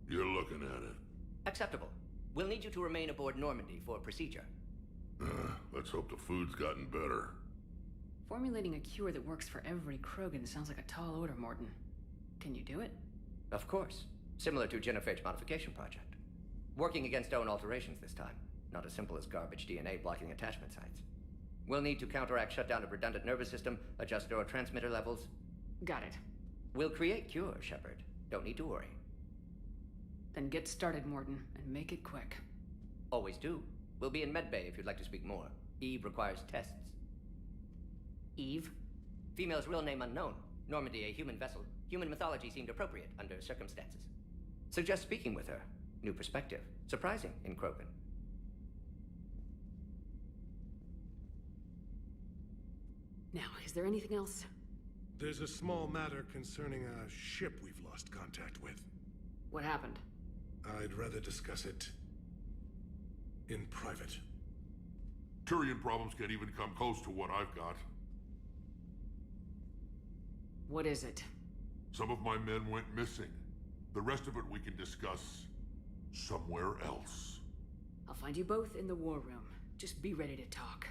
You're looking at it. Acceptable. We'll need you to remain aboard Normandy for procedure. Let's hope the food's gotten better. Formulating a cure that works for every Krogan sounds like a tall order, Morden. Can you do it? Of course. Similar to Genophage modification project. Working against own alterations this time. Not as simple as garbage DNA blocking attachment sites. We'll need to counteract shutdown of redundant nervous system, adjust neurotransmitter levels. Got it. We'll create cure, Shepard. Don't need to worry. Then get started, Morden, and make it quick. Always do. We'll be in medbay if you'd like to speak more. Eve requires tests. Eve? Female's real name unknown. Normandy a human vessel. Human mythology seemed appropriate under circumstances. Suggest speaking with her. New perspective. Surprising in Krogan. Now, is there anything else? There's a small matter concerning a ship we've lost contact with. What happened? I'd rather discuss it in private. Turian problems can't even come close to what I've got. What is it? Some of my men went missing. The rest of it we can discuss somewhere else. I'll find you both in the war room. Just be ready to talk.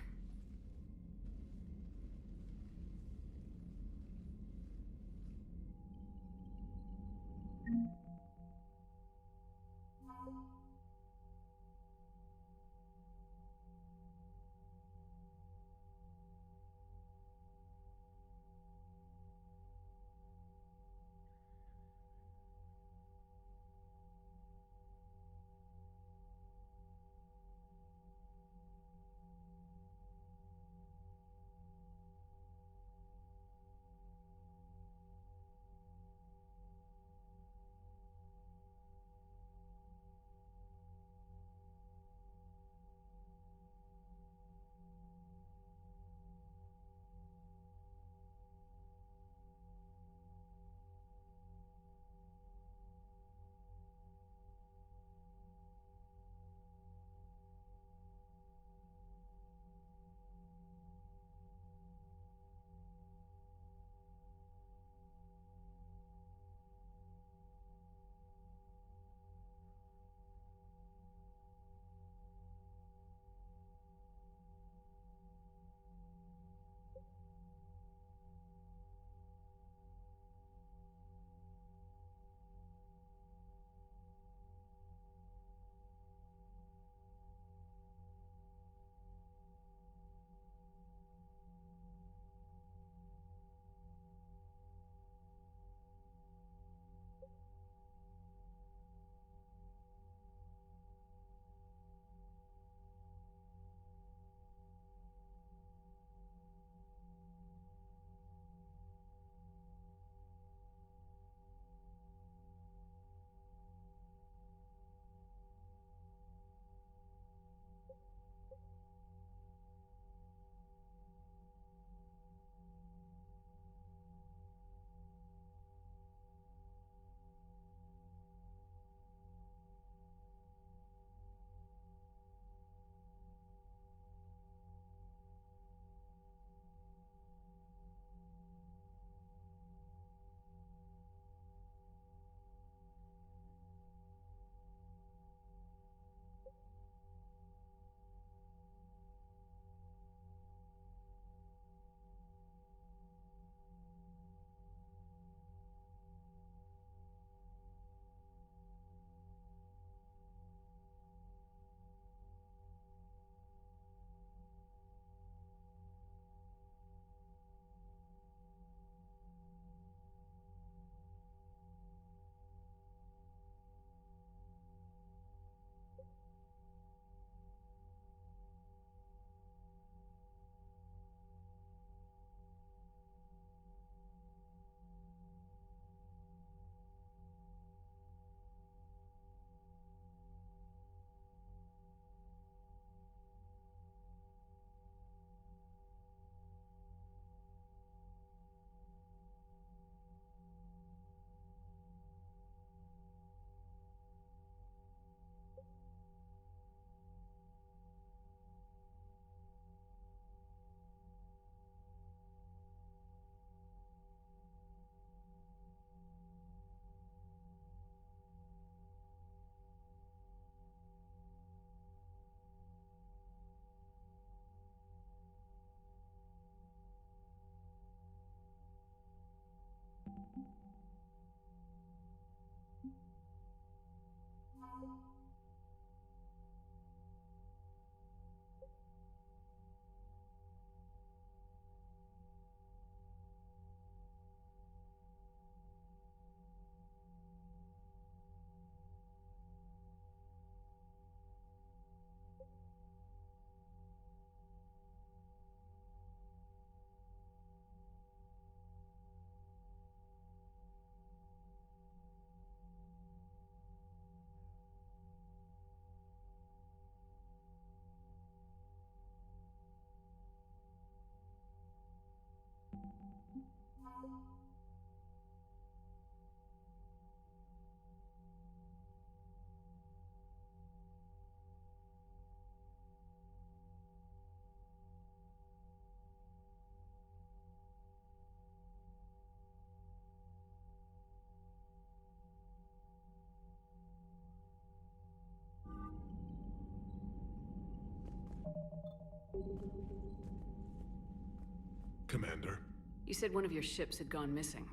Commander. You said one of your ships had gone missing.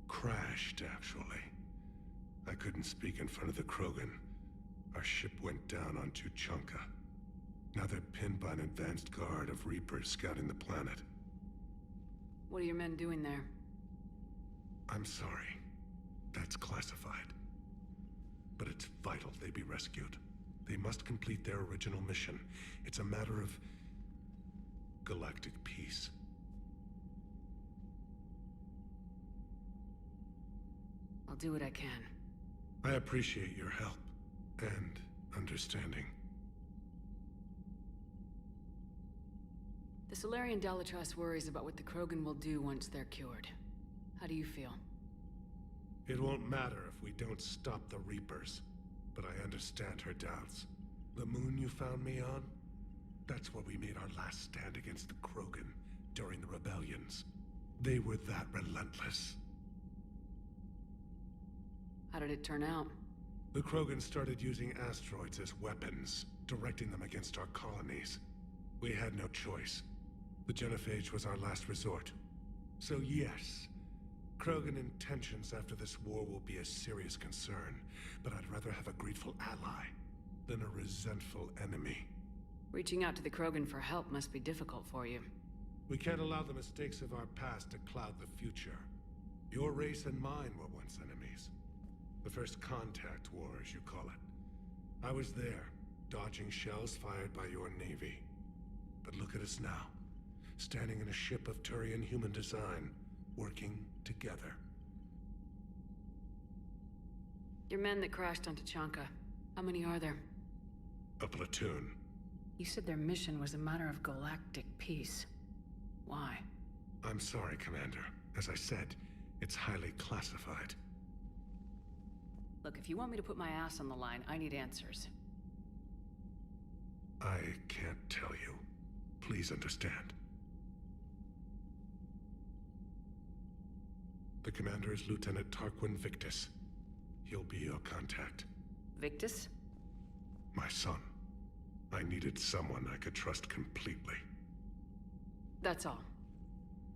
Crashed, actually. I couldn't speak in front of the Krogan. Our ship went down on Tuchanka. Now they're pinned by an advanced guard of Reapers scouting the planet. What are your men doing there? I'm sorry. That's classified. But it's vital they be rescued. They must complete their original mission. It's a matter of galactic peace. I'll do what I can. I appreciate your help and understanding. The Solarian Dalatrass worries about what the Krogan will do once they're cured. How do you feel? It won't matter if we don't stop the Reapers, but I understand her doubts. The moon you found me on? That's where we made our last stand against the Krogan during the rebellions. They were that relentless. How did it turn out? The Krogan started using asteroids as weapons, directing them against our colonies. We had no choice. The genophage was our last resort. So yes, Krogan intentions after this war will be a serious concern, but I'd rather have a grateful ally than a resentful enemy. Reaching out to the Krogan for help must be difficult for you. We can't allow the mistakes of our past to cloud the future. Your race and mine were once enemies. The first contact war, as you call it. I was there, dodging shells fired by your navy. But look at us now, standing in a ship of Turian human design, working together. Your men that crashed onto Tuchanka, how many are there? A platoon. You said their mission was a matter of galactic peace. Why? I'm sorry, Commander. As I said, it's highly classified. Look, if you want me to put my ass on the line, I need answers. I can't tell you. Please understand. The commander is Lieutenant Tarquin Victus. He'll be your contact. Victus? My son. I needed someone I could trust completely. That's all.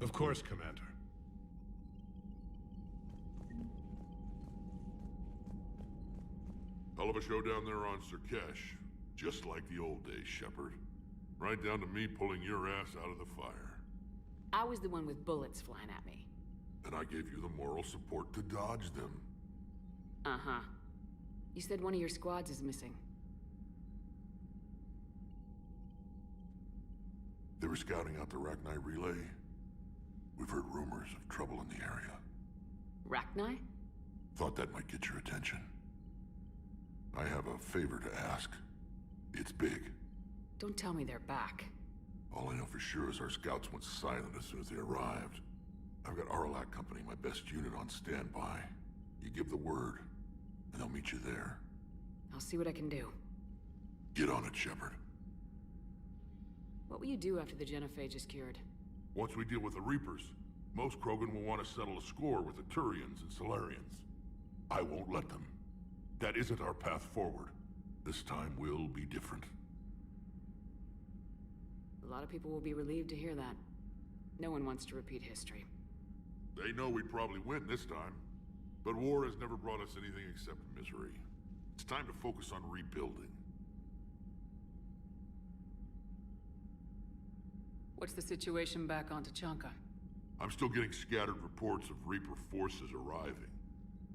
Of course, Commander. Hell of a show down there on Surkesh. Just like the old days, Shepard. Right down to me pulling your ass out of the fire. I was the one with bullets flying at me. And I gave you the moral support to dodge them. Uh-huh. You said one of your squads is missing. They were scouting out the Rachni relay. We've heard rumors of trouble in the area. Rachni? Thought that might get your attention. I have a favor to ask. It's big. Don't tell me they're back. All I know for sure is our scouts went silent as soon as they arrived. I've got Aralak Company, my best unit, on standby. You give the word, and they'll meet you there. I'll see what I can do. Get on it, Shepard. What will you do after the genophage is cured? Once we deal with the Reapers, most Krogan will want to settle a score with the Turians and Solarians. I won't let them. That isn't our path forward. This time will be different. A lot of people will be relieved to hear that. No one wants to repeat history. They know we'd probably win this time. But war has never brought us anything except misery. It's time to focus on rebuilding. What's the situation back on Tuchanka? I'm still getting scattered reports of Reaper forces arriving.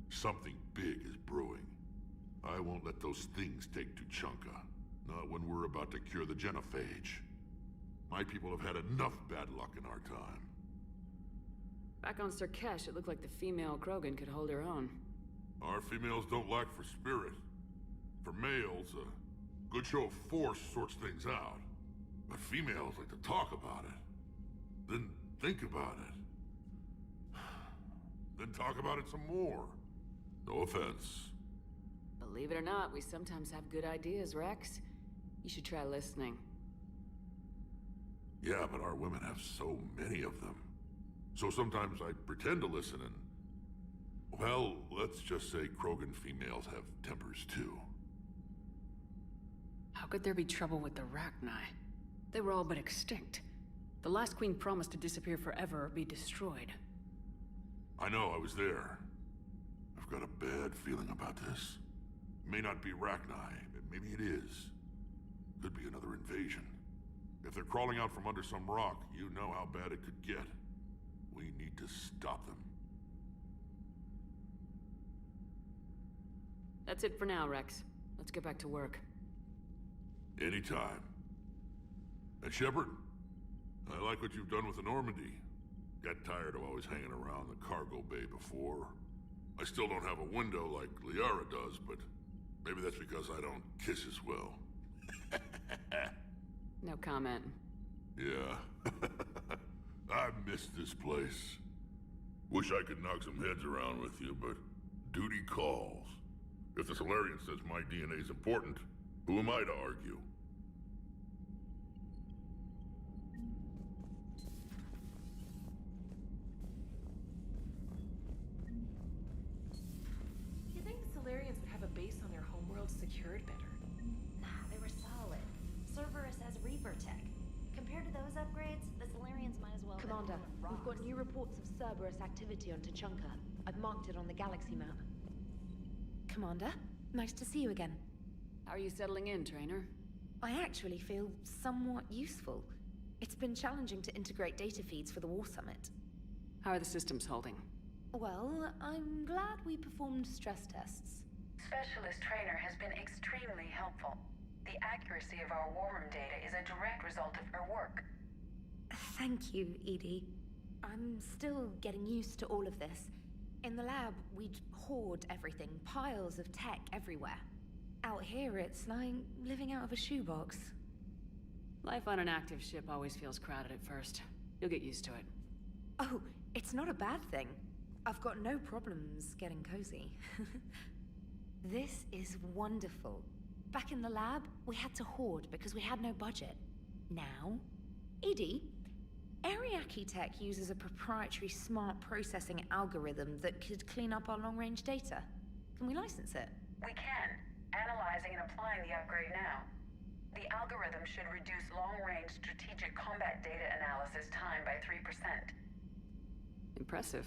Something big is brewing. I won't let those things take Tuchanka. Not when we're about to cure the genophage. My people have had enough bad luck in our time. Back on Surkesh, it looked like the female Krogan could hold her own. Our females don't lack for spirit. For males, a good show of force sorts things out. But females like to talk about it. Then think about it. Then talk about it some more. No offense. Believe it or not, we sometimes have good ideas, Rex. You should try listening. Yeah, but our women have so many of them. So sometimes I pretend to listen and... Well, let's just say Krogan females have tempers too. How could there be trouble with the Rachni? They were all but extinct. The last queen promised to disappear forever or be destroyed. I know, I was there. I've got a bad feeling about this. It may not be Rachni, but maybe it is. Could be another invasion. If they're crawling out from under some rock, you know how bad it could get. We need to stop them. That's it for now, Rex. Let's get back to work. Anytime. And Shepard, I like what you've done with the Normandy. Got tired of always hanging around the cargo bay before. I still don't have a window like Liara does, but maybe that's because I don't kiss as well. No comment. Yeah. I miss this place. Wish I could knock some heads around with you, but duty calls. If the Solarian says my DNA is important, who am I to argue? You think Solarians would have a base on their homeworld secured better? Nah, they were solid. Cerberus has Reaper tech. Compared to those upgrades, the Solarians might as well have Commander, been we've got new reports of Cerberus activity on Tuchanka. I've marked it on the galaxy map. Commander, nice to see you again. How are you settling in, Trainer? I actually feel somewhat useful. It's been challenging to integrate data feeds for the War Summit. How are the systems holding? Well, I'm glad we performed stress tests. Specialist Trainer has been extremely helpful. The accuracy of our war room data is a direct result of her work. Thank you, Edie. I'm still getting used to all of this. In the lab, we'd hoard everything, piles of tech everywhere. Out here, it's like living out of a shoebox. Life on an active ship always feels crowded at first. You'll get used to it. Oh, it's not a bad thing. I've got no problems getting cozy. This is wonderful. Back in the lab, we had to hoard because we had no budget. Now, Edie, Ariake Tech uses a proprietary smart processing algorithm that could clean up our long-range data. Can we license it? We can. Analyzing and applying the upgrade now. The algorithm should reduce long-range strategic combat data analysis time by 3%. Impressive.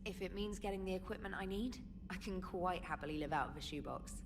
If it means getting the equipment I need, I can quite happily live out of a shoebox.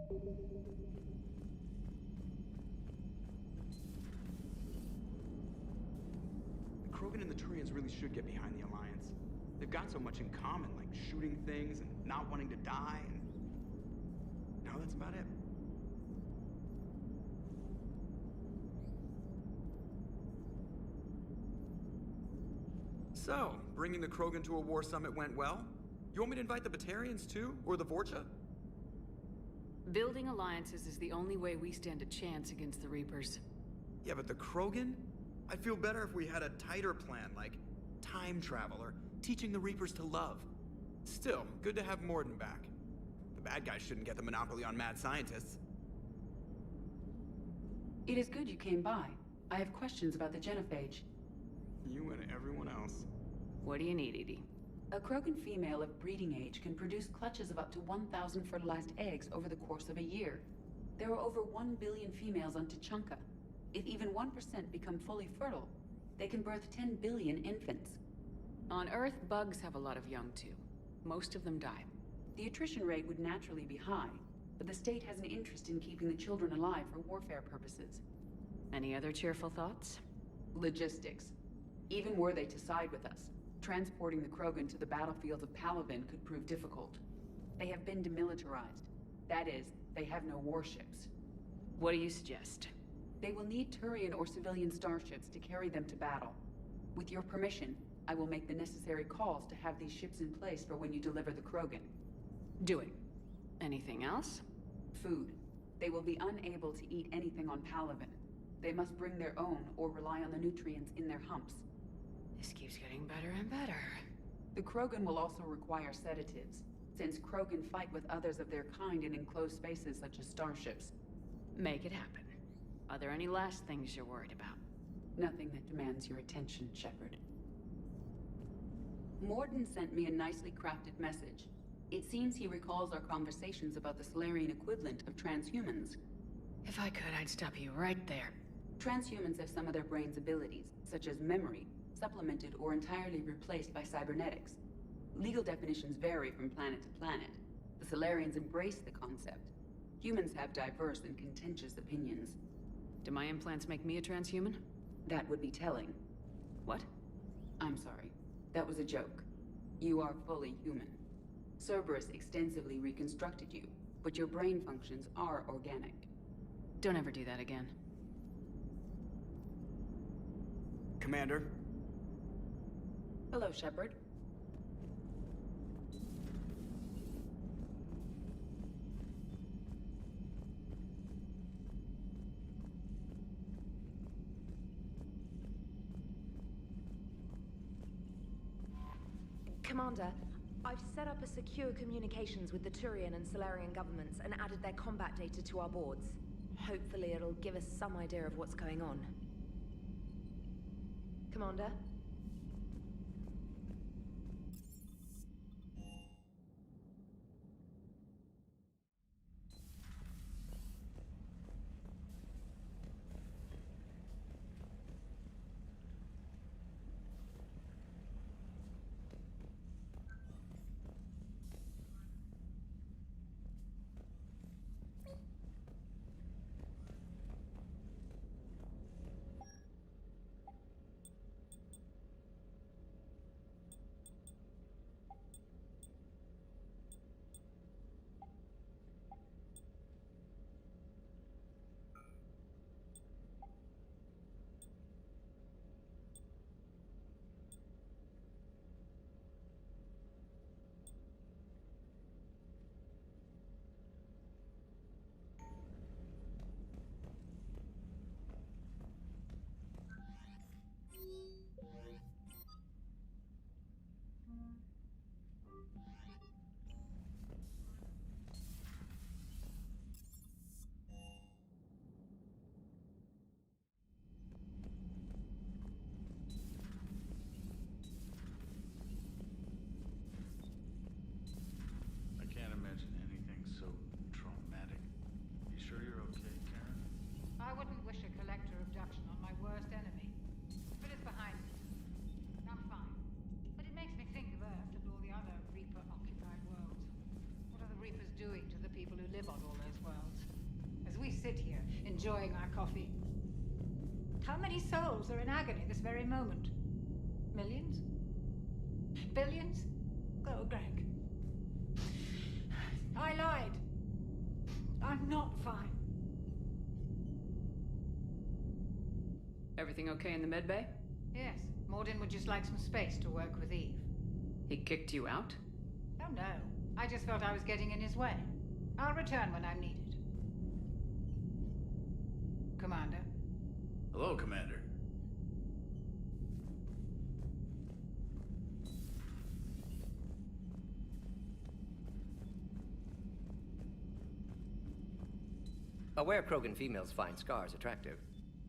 The Krogan and the Turians really should get behind the Alliance. They've got so much in common, like shooting things and not wanting to die, and... no, that's about it. So, bringing the Krogan to a war summit went well? You want me to invite the Batarians too? Or the Vorcha? Building alliances is the only way we stand a chance against the Reapers. Yeah, but the Krogan? I'd feel better if we had a tighter plan, like time travel or teaching the Reapers to love. Still, good to have Morden back. The bad guys shouldn't get the monopoly on mad scientists. It is good you came by. I have questions about the genophage. You and everyone else. What do you need, Edie? A Krogan female of breeding age can produce clutches of up to 1,000 fertilized eggs over the course of a year. There are over 1 billion females on Tuchanka. If even 1% become fully fertile, they can birth 10 billion infants. On Earth, bugs have a lot of young too. Most of them die. The attrition rate would naturally be high, but the state has an interest in keeping the children alive for warfare purposes. Any other cheerful thoughts? Logistics. Even were they to side with us, transporting the Krogan to the battlefields of Palaven could prove difficult. They have been demilitarized. That is, they have no warships. What do you suggest? They will need Turian or civilian starships to carry them to battle. With your permission, I will make the necessary calls to have these ships in place for when you deliver the Krogan. Do it. Anything else? Food. They will be unable to eat anything on Palaven. They must bring their own or rely on the nutrients in their humps. This keeps getting better and better. The Krogan will also require sedatives, since Krogan fight with others of their kind in enclosed spaces such as starships. Make it happen. Are there any last things you're worried about? Nothing that demands your attention, Shepard. Morden sent me a nicely crafted message. It seems he recalls our conversations about the Solarian equivalent of transhumans. If I could, I'd stop you right there. Transhumans have some of their brain's abilities, such as memory, supplemented or entirely replaced by cybernetics. Legal definitions vary from planet to planet. The Solarians embrace the concept. Humans have diverse and contentious opinions. Do my implants make me a transhuman? That would be telling. What? I'm sorry. That was a joke. You are fully human. Cerberus extensively reconstructed you, but your brain functions are organic. Don't ever do that again. Commander. Hello, Shepard. Commander, I've set up a secure communications with the Turian and Solarian governments and added their combat data to our boards. Hopefully it'll give us some idea of what's going on. Commander? Sit here, enjoying our coffee. How many souls are in agony this very moment? Millions? billions? Oh, Greg. I lied. I'm not fine. Everything okay in the medbay? Yes, Morden would just like some space to work with Eve. He kicked you out? Oh no, I just felt I was getting in his way. I'll return when I'm needed. Commander. Hello, Commander. Aware Krogan females find scars attractive.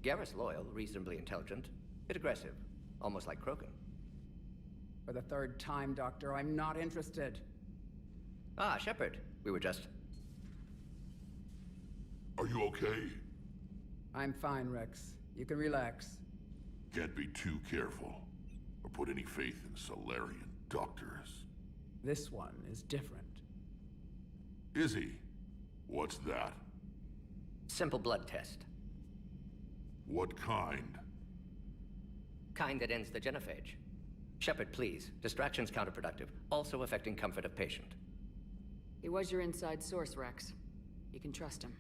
Garrus loyal, reasonably intelligent, bit aggressive, almost like Krogan. For the third time, Doctor, I'm not interested. Ah, Shepard. We were just... Are you okay? I'm fine, Rex. You can relax. Can't be too careful, or put any faith in Solarian doctors. This one is different. Is he? What's that? Simple blood test. What kind? Kind that ends the genophage. Shepard, please. Distraction's counterproductive, also affecting comfort of patient. He was your inside source, Rex. You can trust him.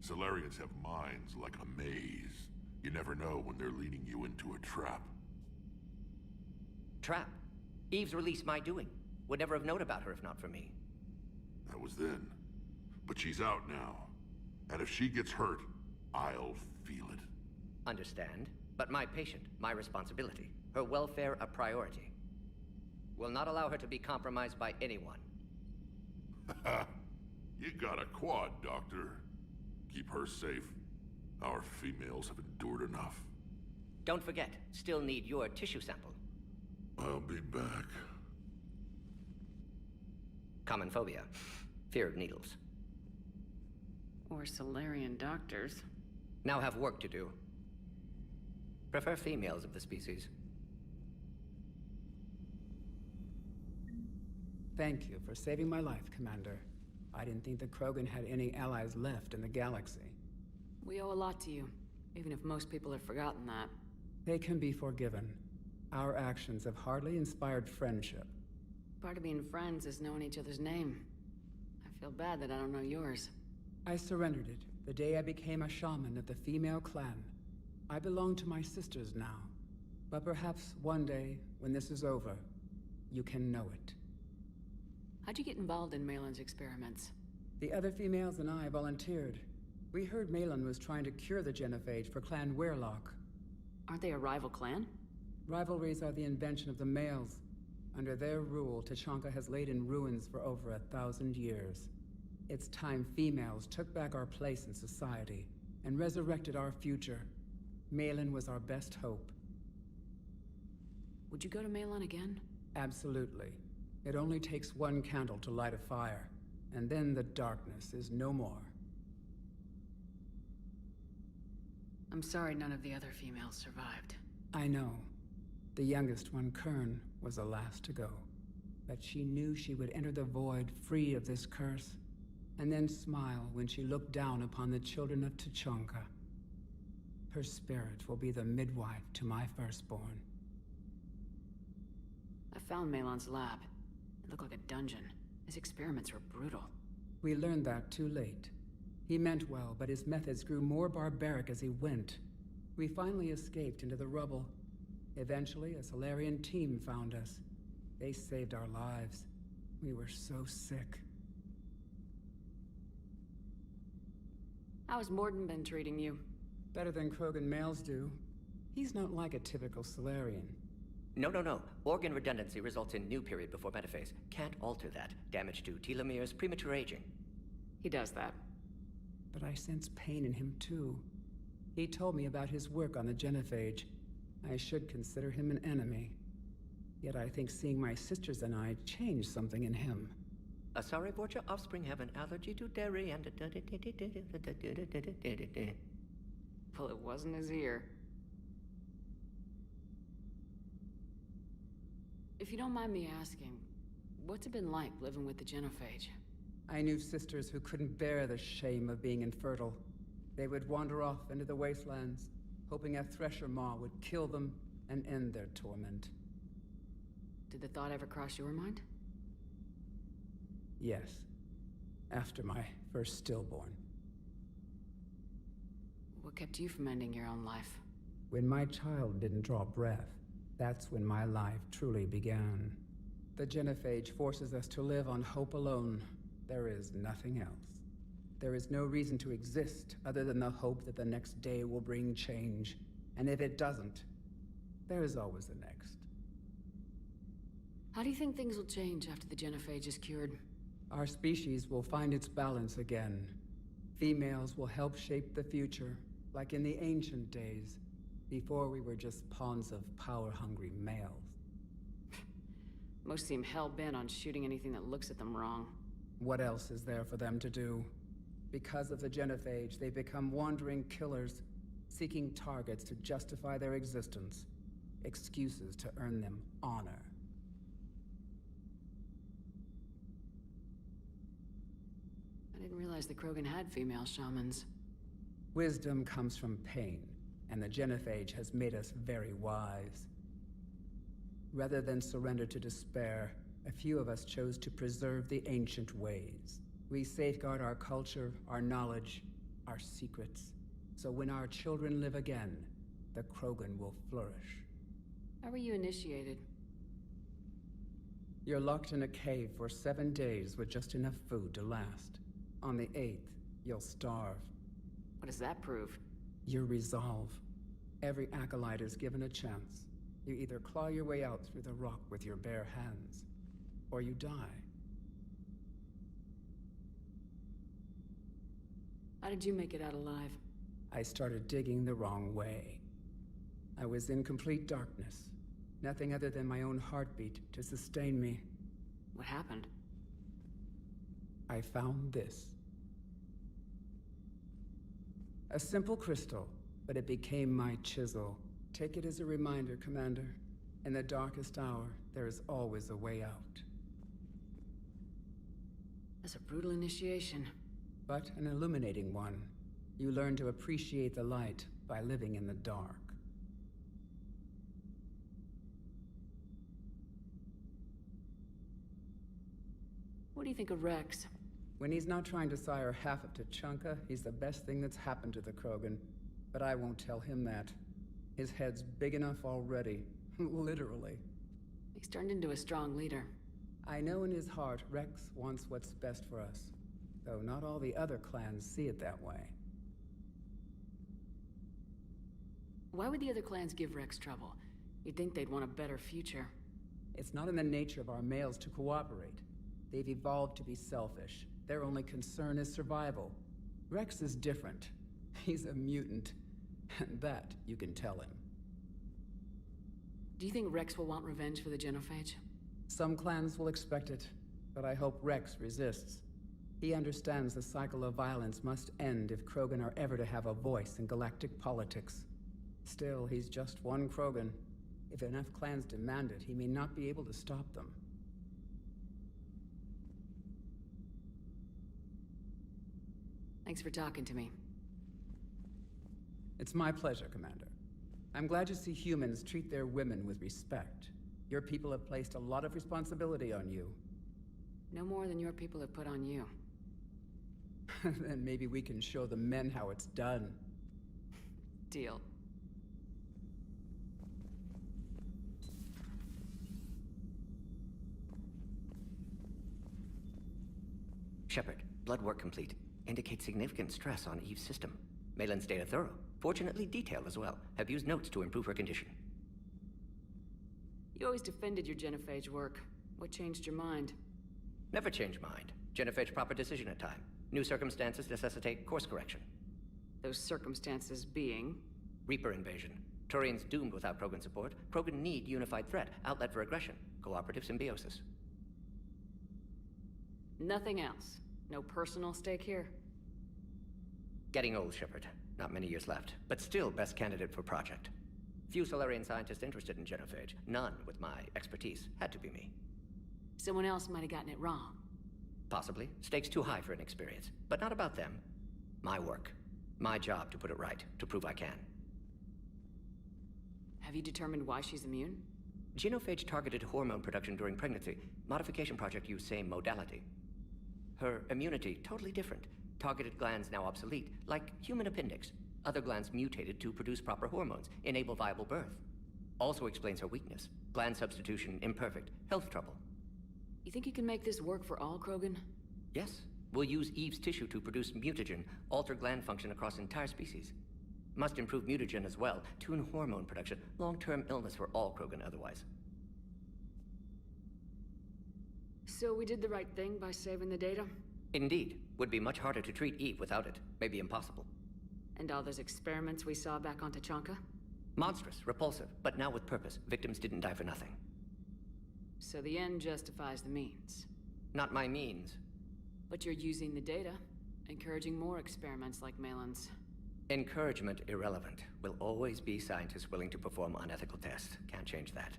Solarians have minds like a maze. You never know when they're leading you into a trap. Trap? Eve's release my doing. Would never have known about her if not for me. That was then. But she's out now. And if she gets hurt, I'll feel it. Understand. But my patient, my responsibility. Her welfare a priority. Will not allow her to be compromised by anyone. You got a quad, Doctor. Keep her safe. Our females have endured enough. Don't forget, still need your tissue sample. I'll be back. Common phobia. Fear of needles. Or Solarian doctors. Now have work to do. Prefer females of the species. Thank you for saving my life, Commander. I didn't think the Krogan had any allies left in the galaxy. We owe a lot to you, even if most people have forgotten that. They can be forgiven. Our actions have hardly inspired friendship. Part of being friends is knowing each other's name. I feel bad that I don't know yours. I surrendered it the day I became a shaman of the female clan. I belong to my sisters now. But perhaps one day, when this is over, you can know it. How'd you get involved in Malin's experiments? The other females and I volunteered. We heard Malin was trying to cure the genophage for Clan Weirlock. Aren't they a rival clan? Rivalries are the invention of the males. Under their rule, Tachanka has laid in ruins for over 1,000 years. It's time females took back our place in society and resurrected our future. Malin was our best hope. Would you go to Malin again? Absolutely. It only takes one candle to light a fire, and then the darkness is no more. I'm sorry none of the other females survived. I know. The youngest one, Kern, was the last to go. But she knew she would enter the void free of this curse, and then smile when she looked down upon the children of Tachanka. Her spirit will be the midwife to my firstborn. I found Malin's lab. It looked like a dungeon. His experiments were brutal. We learned that too late. He meant well, but his methods grew more barbaric as he went. We finally escaped into the rubble. Eventually, a Solarian team found us. They saved our lives. We were so sick. How's Morden been treating you? Better than Krogan males do. He's not like a typical Solarian. No. Organ redundancy results in new period before metaphase. Can't alter that. Damage to telomeres, premature aging. He does that. But I sense pain in him too. He told me about his work on the genophage. I should consider him an enemy. Yet I think seeing my sisters and I changed something in him. Sorry, Borgia, offspring have an allergy to dairy and... Well, it wasn't his ear. If you don't mind me asking, what's it been like living with the genophage? I knew sisters who couldn't bear the shame of being infertile. They would wander off into the wastelands, hoping a thresher maw would kill them and end their torment. Did the thought ever cross your mind? Yes. After my first stillborn. What kept you from ending your own life? When my child didn't draw breath, that's when my life truly began. The genophage forces us to live on hope alone. There is nothing else. There is no reason to exist other than the hope that the next day will bring change. And if it doesn't, there is always the next. How do you think things will change after the genophage is cured? Our species will find its balance again. Females will help shape the future, like in the ancient days, before we were just pawns of power-hungry males. Most seem hell-bent on shooting anything that looks at them wrong. What else is there for them to do? Because of the genophage, they become wandering killers, seeking targets to justify their existence, excuses to earn them honor. I didn't realize the Krogan had female shamans. Wisdom comes from pain, and the genophage has made us very wise. Rather than surrender to despair, a few of us chose to preserve the ancient ways. We safeguard our culture, our knowledge, our secrets. So when our children live again, the Krogan will flourish. How were you initiated? You're locked in a cave for 7 days with just enough food to last. On the 8th, you'll starve. What does that prove? Your resolve. Every acolyte is given a chance. You either claw your way out through the rock with your bare hands, or you die. How did you make it out alive? I started digging the wrong way. I was in complete darkness. Nothing other than my own heartbeat to sustain me. What happened? I found this. A simple crystal, but it became my chisel. Take it as a reminder, Commander. In the darkest hour, there is always a way out. That's a brutal initiation. But an illuminating one. You learn to appreciate the light by living in the dark. What do you think of Rex? When he's not trying to sire half of Tachanka, he's the best thing that's happened to the Krogan. But I won't tell him that. His head's big enough already. Literally. He's turned into a strong leader. I know in his heart Rex wants what's best for us. Though not all the other clans see it that way. Why would the other clans give Rex trouble? You'd think they'd want a better future. It's not in the nature of our males to cooperate. They've evolved to be selfish. Their only concern is survival. Rex is different. He's a mutant. And that you can tell him. Do you think Rex will want revenge for the genophage? Some clans will expect it, but I hope Rex resists. He understands the cycle of violence must end if Krogan are ever to have a voice in galactic politics. Still, he's just one Krogan. If enough clans demand it, he may not be able to stop them. Thanks for talking to me. It's my pleasure, Commander. I'm glad to see humans treat their women with respect. Your people have placed a lot of responsibility on you. No more than your people have put on you. Then maybe we can show the men how it's done. Deal. Shepard, blood work complete. Indicates significant stress on Eve's system. Malin's data thorough. Fortunately detailed as well. Have used notes to improve her condition. You always defended your genophage work. What changed your mind? Never change mind. Genophage proper decision at time. New circumstances necessitate course correction. Those circumstances being? Reaper invasion. Turians doomed without Krogan support. Krogan need unified threat. Outlet for aggression. Cooperative symbiosis. Nothing else. No personal stake here? Getting old, Shepard. Not many years left. But still best candidate for project. Few Solarian scientists interested in genophage. None with my expertise. Had to be me. Someone else might have gotten it wrong. Possibly. Stakes too high for inexperience. But not about them. My work. My job to put it right. To prove I can. Have you determined why she's immune? Genophage targeted hormone production during pregnancy. Modification project used same modality. Her immunity, totally different. Targeted glands now obsolete, like human appendix. Other glands mutated to produce proper hormones, enable viable birth. Also explains her weakness. Gland substitution imperfect. Health trouble. You think you can make this work for all Krogan? Yes. We'll use Eve's tissue to produce mutagen, alter gland function across entire species. Must improve mutagen as well, tune hormone production, long-term illness for all Krogan otherwise. So we did the right thing by saving the data? Indeed. Would be much harder to treat Eve without it. Maybe impossible. And all those experiments we saw back on Tachanka? Monstrous, repulsive, but now with purpose. Victims didn't die for nothing. So the end justifies the means. Not my means. But you're using the data, encouraging more experiments like Malin's. Encouragement irrelevant. Will always be scientists willing to perform unethical tests. Can't change that.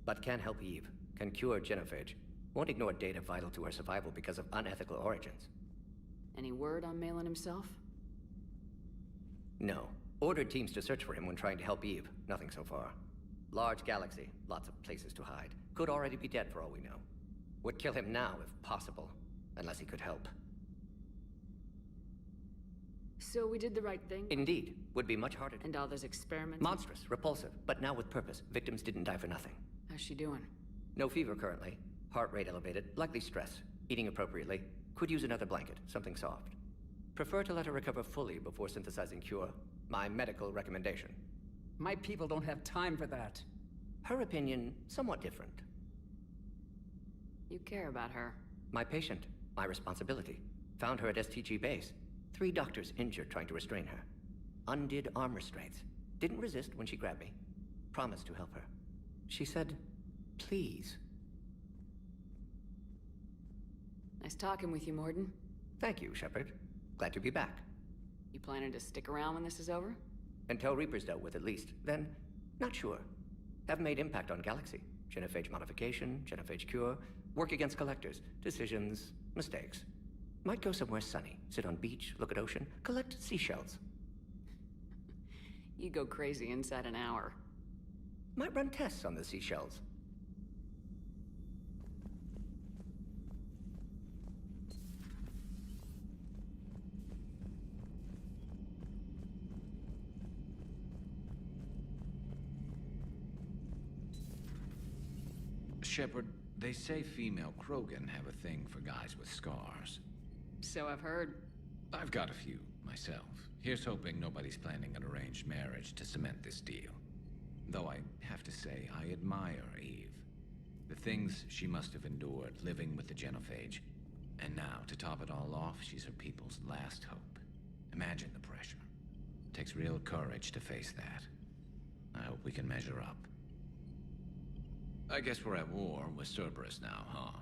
But can help Eve. Can cure genophage. Won't ignore data vital to her survival because of unethical origins. Any word on Malin himself? No. Ordered teams to search for him when trying to help Eve. Nothing so far. Large galaxy. Lots of places to hide. Could already be dead for all we know. Would kill him now if possible. Unless he could help. So we did the right thing? Indeed. Would be much harder. And all those experiments? Monstrous, repulsive, but now with purpose. Victims didn't die for nothing. How's she doing? No fever currently. Heart rate elevated. Likely stress. Eating appropriately. Could use another blanket. Something soft. Prefer to let her recover fully before synthesizing cure. My medical recommendation. My people don't have time for that. Her opinion, somewhat different. You care about her. My patient. My responsibility. Found her at STG base. 3 doctors injured trying to restrain her. Undid arm restraints. Didn't resist when she grabbed me. Promised to help her. She said, please. Nice talking with you, Morden. Thank you, Shepard. Glad to be back. You planning to stick around when this is over? Until Reaper's dealt with, at least. Then, not sure. Have made impact on Galaxy. Genophage modification, genophage cure, work against collectors, decisions, mistakes. Might go somewhere sunny, sit on beach, look at ocean, collect seashells. You go crazy inside an hour. Might run tests on the seashells. Shepard, they say female Krogan have a thing for guys with scars. So I've heard. I've got a few, myself. Here's hoping nobody's planning an arranged marriage to cement this deal. Though I have to say, I admire Eve. The things she must have endured living with the genophage. And now, to top it all off, she's her people's last hope. Imagine the pressure. Takes real courage to face that. I hope we can measure up. I guess we're at war with Cerberus now, huh?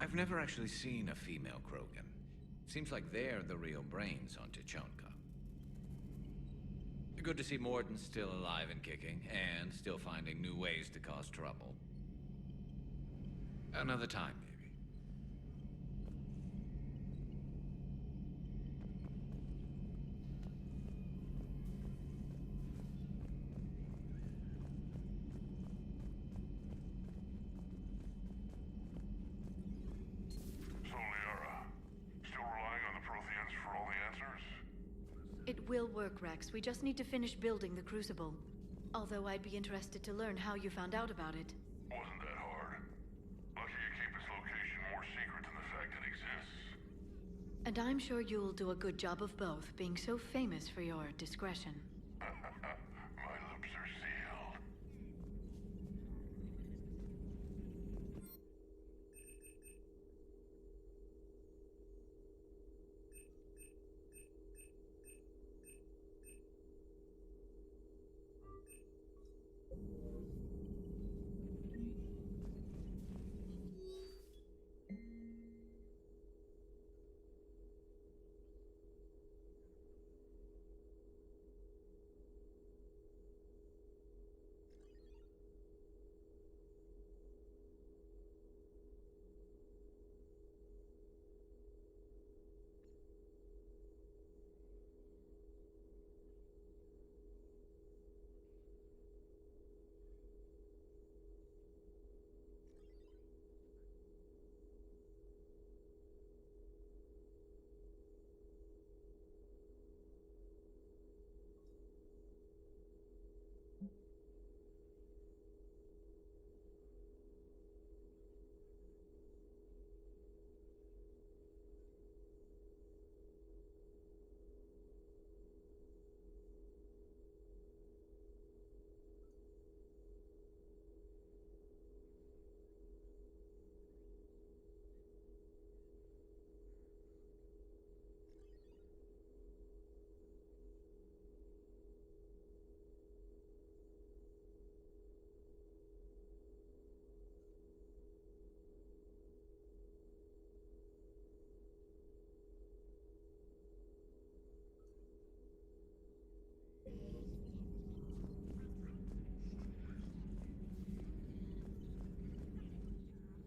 I've never actually seen a female Krogan. Seems like they're the real brains on Tachanka. Good to see Morden's still alive and kicking, and still finding new ways to cause trouble. Another time, maybe. It will work, Rex. We just need to finish building the Crucible. Although I'd be interested to learn how you found out about it. Wasn't that hard. Lucky you keep its location more secret than the fact it exists. And I'm sure you'll do a good job of both, being so famous for your discretion. My lips are sealed.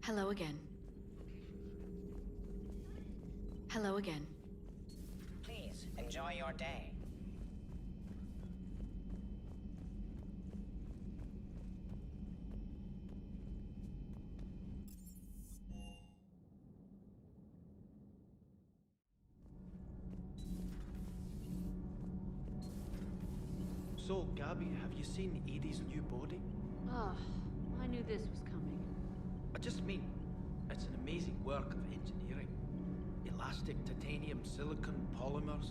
Hello again. Hello again. Please, enjoy your day. So, Gabby, have you seen Edie's new body? Oh, I knew this was coming. I just mean, it's an amazing work of engineering. Elastic titanium silicon polymers,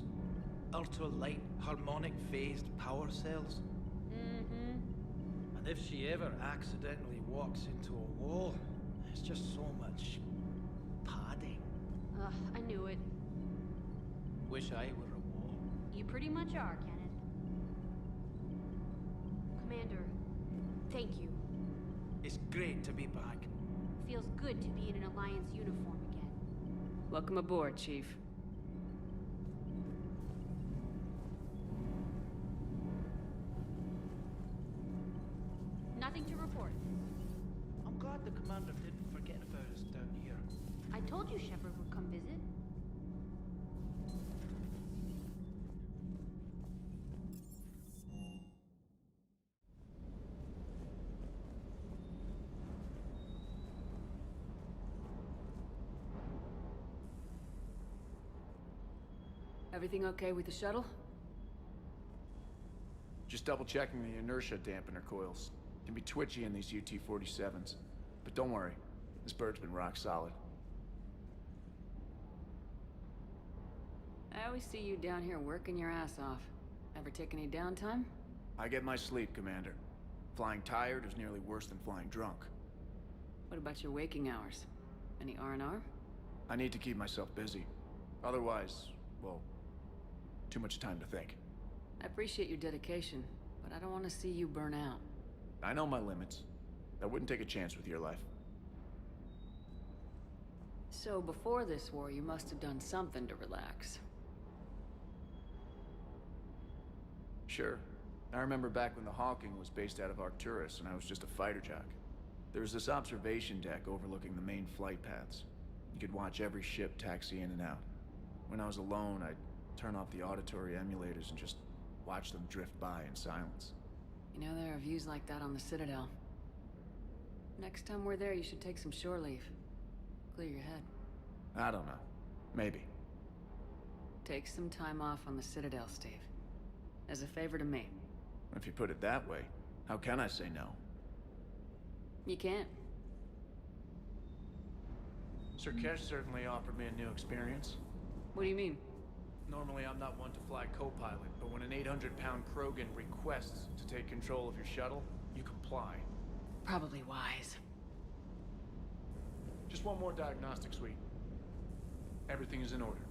ultra-light harmonic phased power cells. Mm-hmm. And if she ever accidentally walks into a wall, there's just so much padding. Ugh, I knew it. Wish I were a wall. You pretty much are, Kenneth. Commander, thank you. It's great to be back. Feels good to be in an Alliance uniform again. Welcome aboard, Chief. Nothing to report. I'm glad the commander didn't forget about us down here. I told you Shepard would come visit. Everything okay with the shuttle? Just double checking the inertia dampener coils. Can be twitchy in these UT-47s. But don't worry, this bird's been rock solid. I always see you down here working your ass off. Ever take any downtime? I get my sleep, Commander. Flying tired is nearly worse than flying drunk. What about your waking hours? Any R&R? I need to keep myself busy. Otherwise, well, too much time to think. I appreciate your dedication, but I don't want to see you burn out. I know my limits. I wouldn't take a chance with your life. So before this war, you must have done something to relax. Sure. I remember back when the Hawking was based out of Arcturus and I was just a fighter jock. There was this observation deck overlooking the main flight paths. You could watch every ship taxi in and out. When I was alone, I'd turn off the auditory emulators and just watch them drift by in silence. You know, there are views like that on the Citadel. Next time we're there, you should take some shore leave. Clear your head. I don't know. Maybe. Take some time off on the Citadel, Steve. As a favor to me. If you put it that way, how can I say no? You can't. Sir Kesh certainly offered me a new experience. What do you mean? Normally I'm not one to fly co-pilot, but when an 800-pound Krogan requests to take control of your shuttle, you comply. Probably wise. Just one more diagnostic suite. Everything is in order.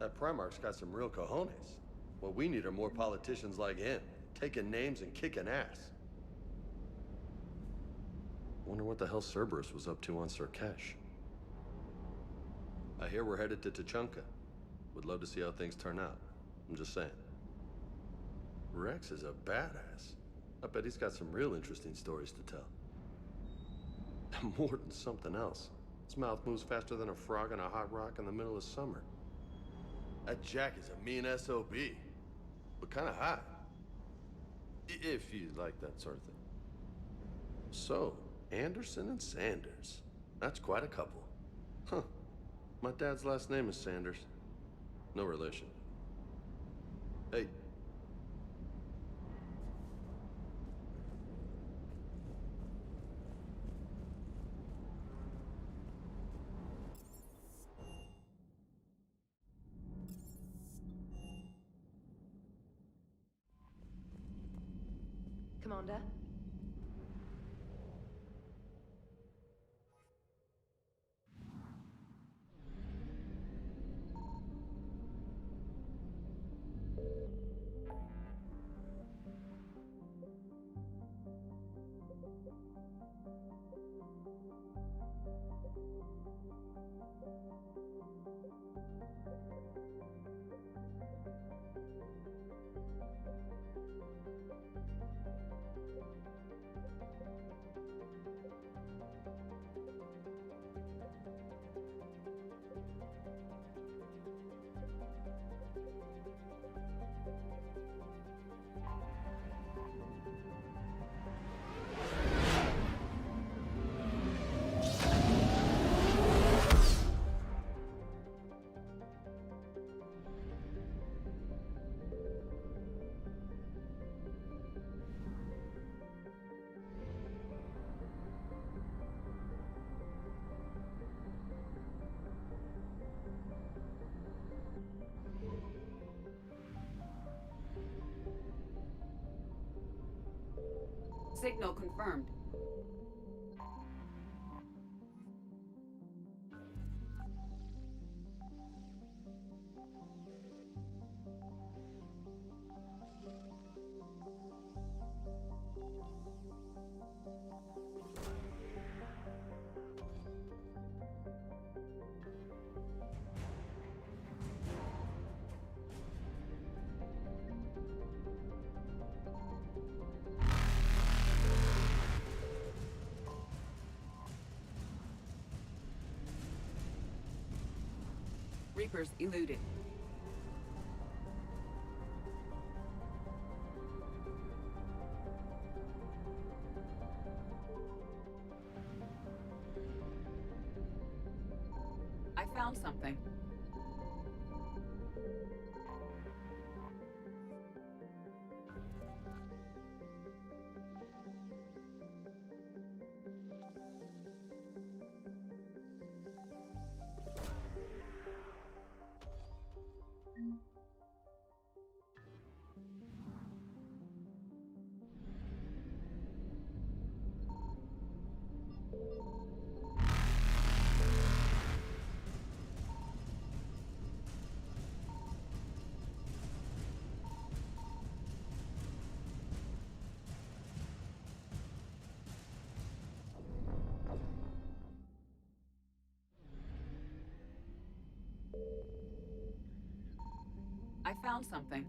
That Primarch's got some real cojones. What we need are more politicians like him, taking names and kicking ass. Wonder what the hell Cerberus was up to on Surkesh. I hear we're headed to Tuchanka. Would love to see how things turn out. I'm just saying. Rex is a badass. I bet he's got some real interesting stories to tell. More than something else. His mouth moves faster than a frog on a hot rock in the middle of summer. That Jack is a mean SOB, but kind of hot. If you like that sort of thing. So, Anderson and Sanders. That's quite a couple. Huh. My dad's last name is Sanders. No relation. Hey. Commander? Signal confirmed. Reapers eluded. I found something. I found something.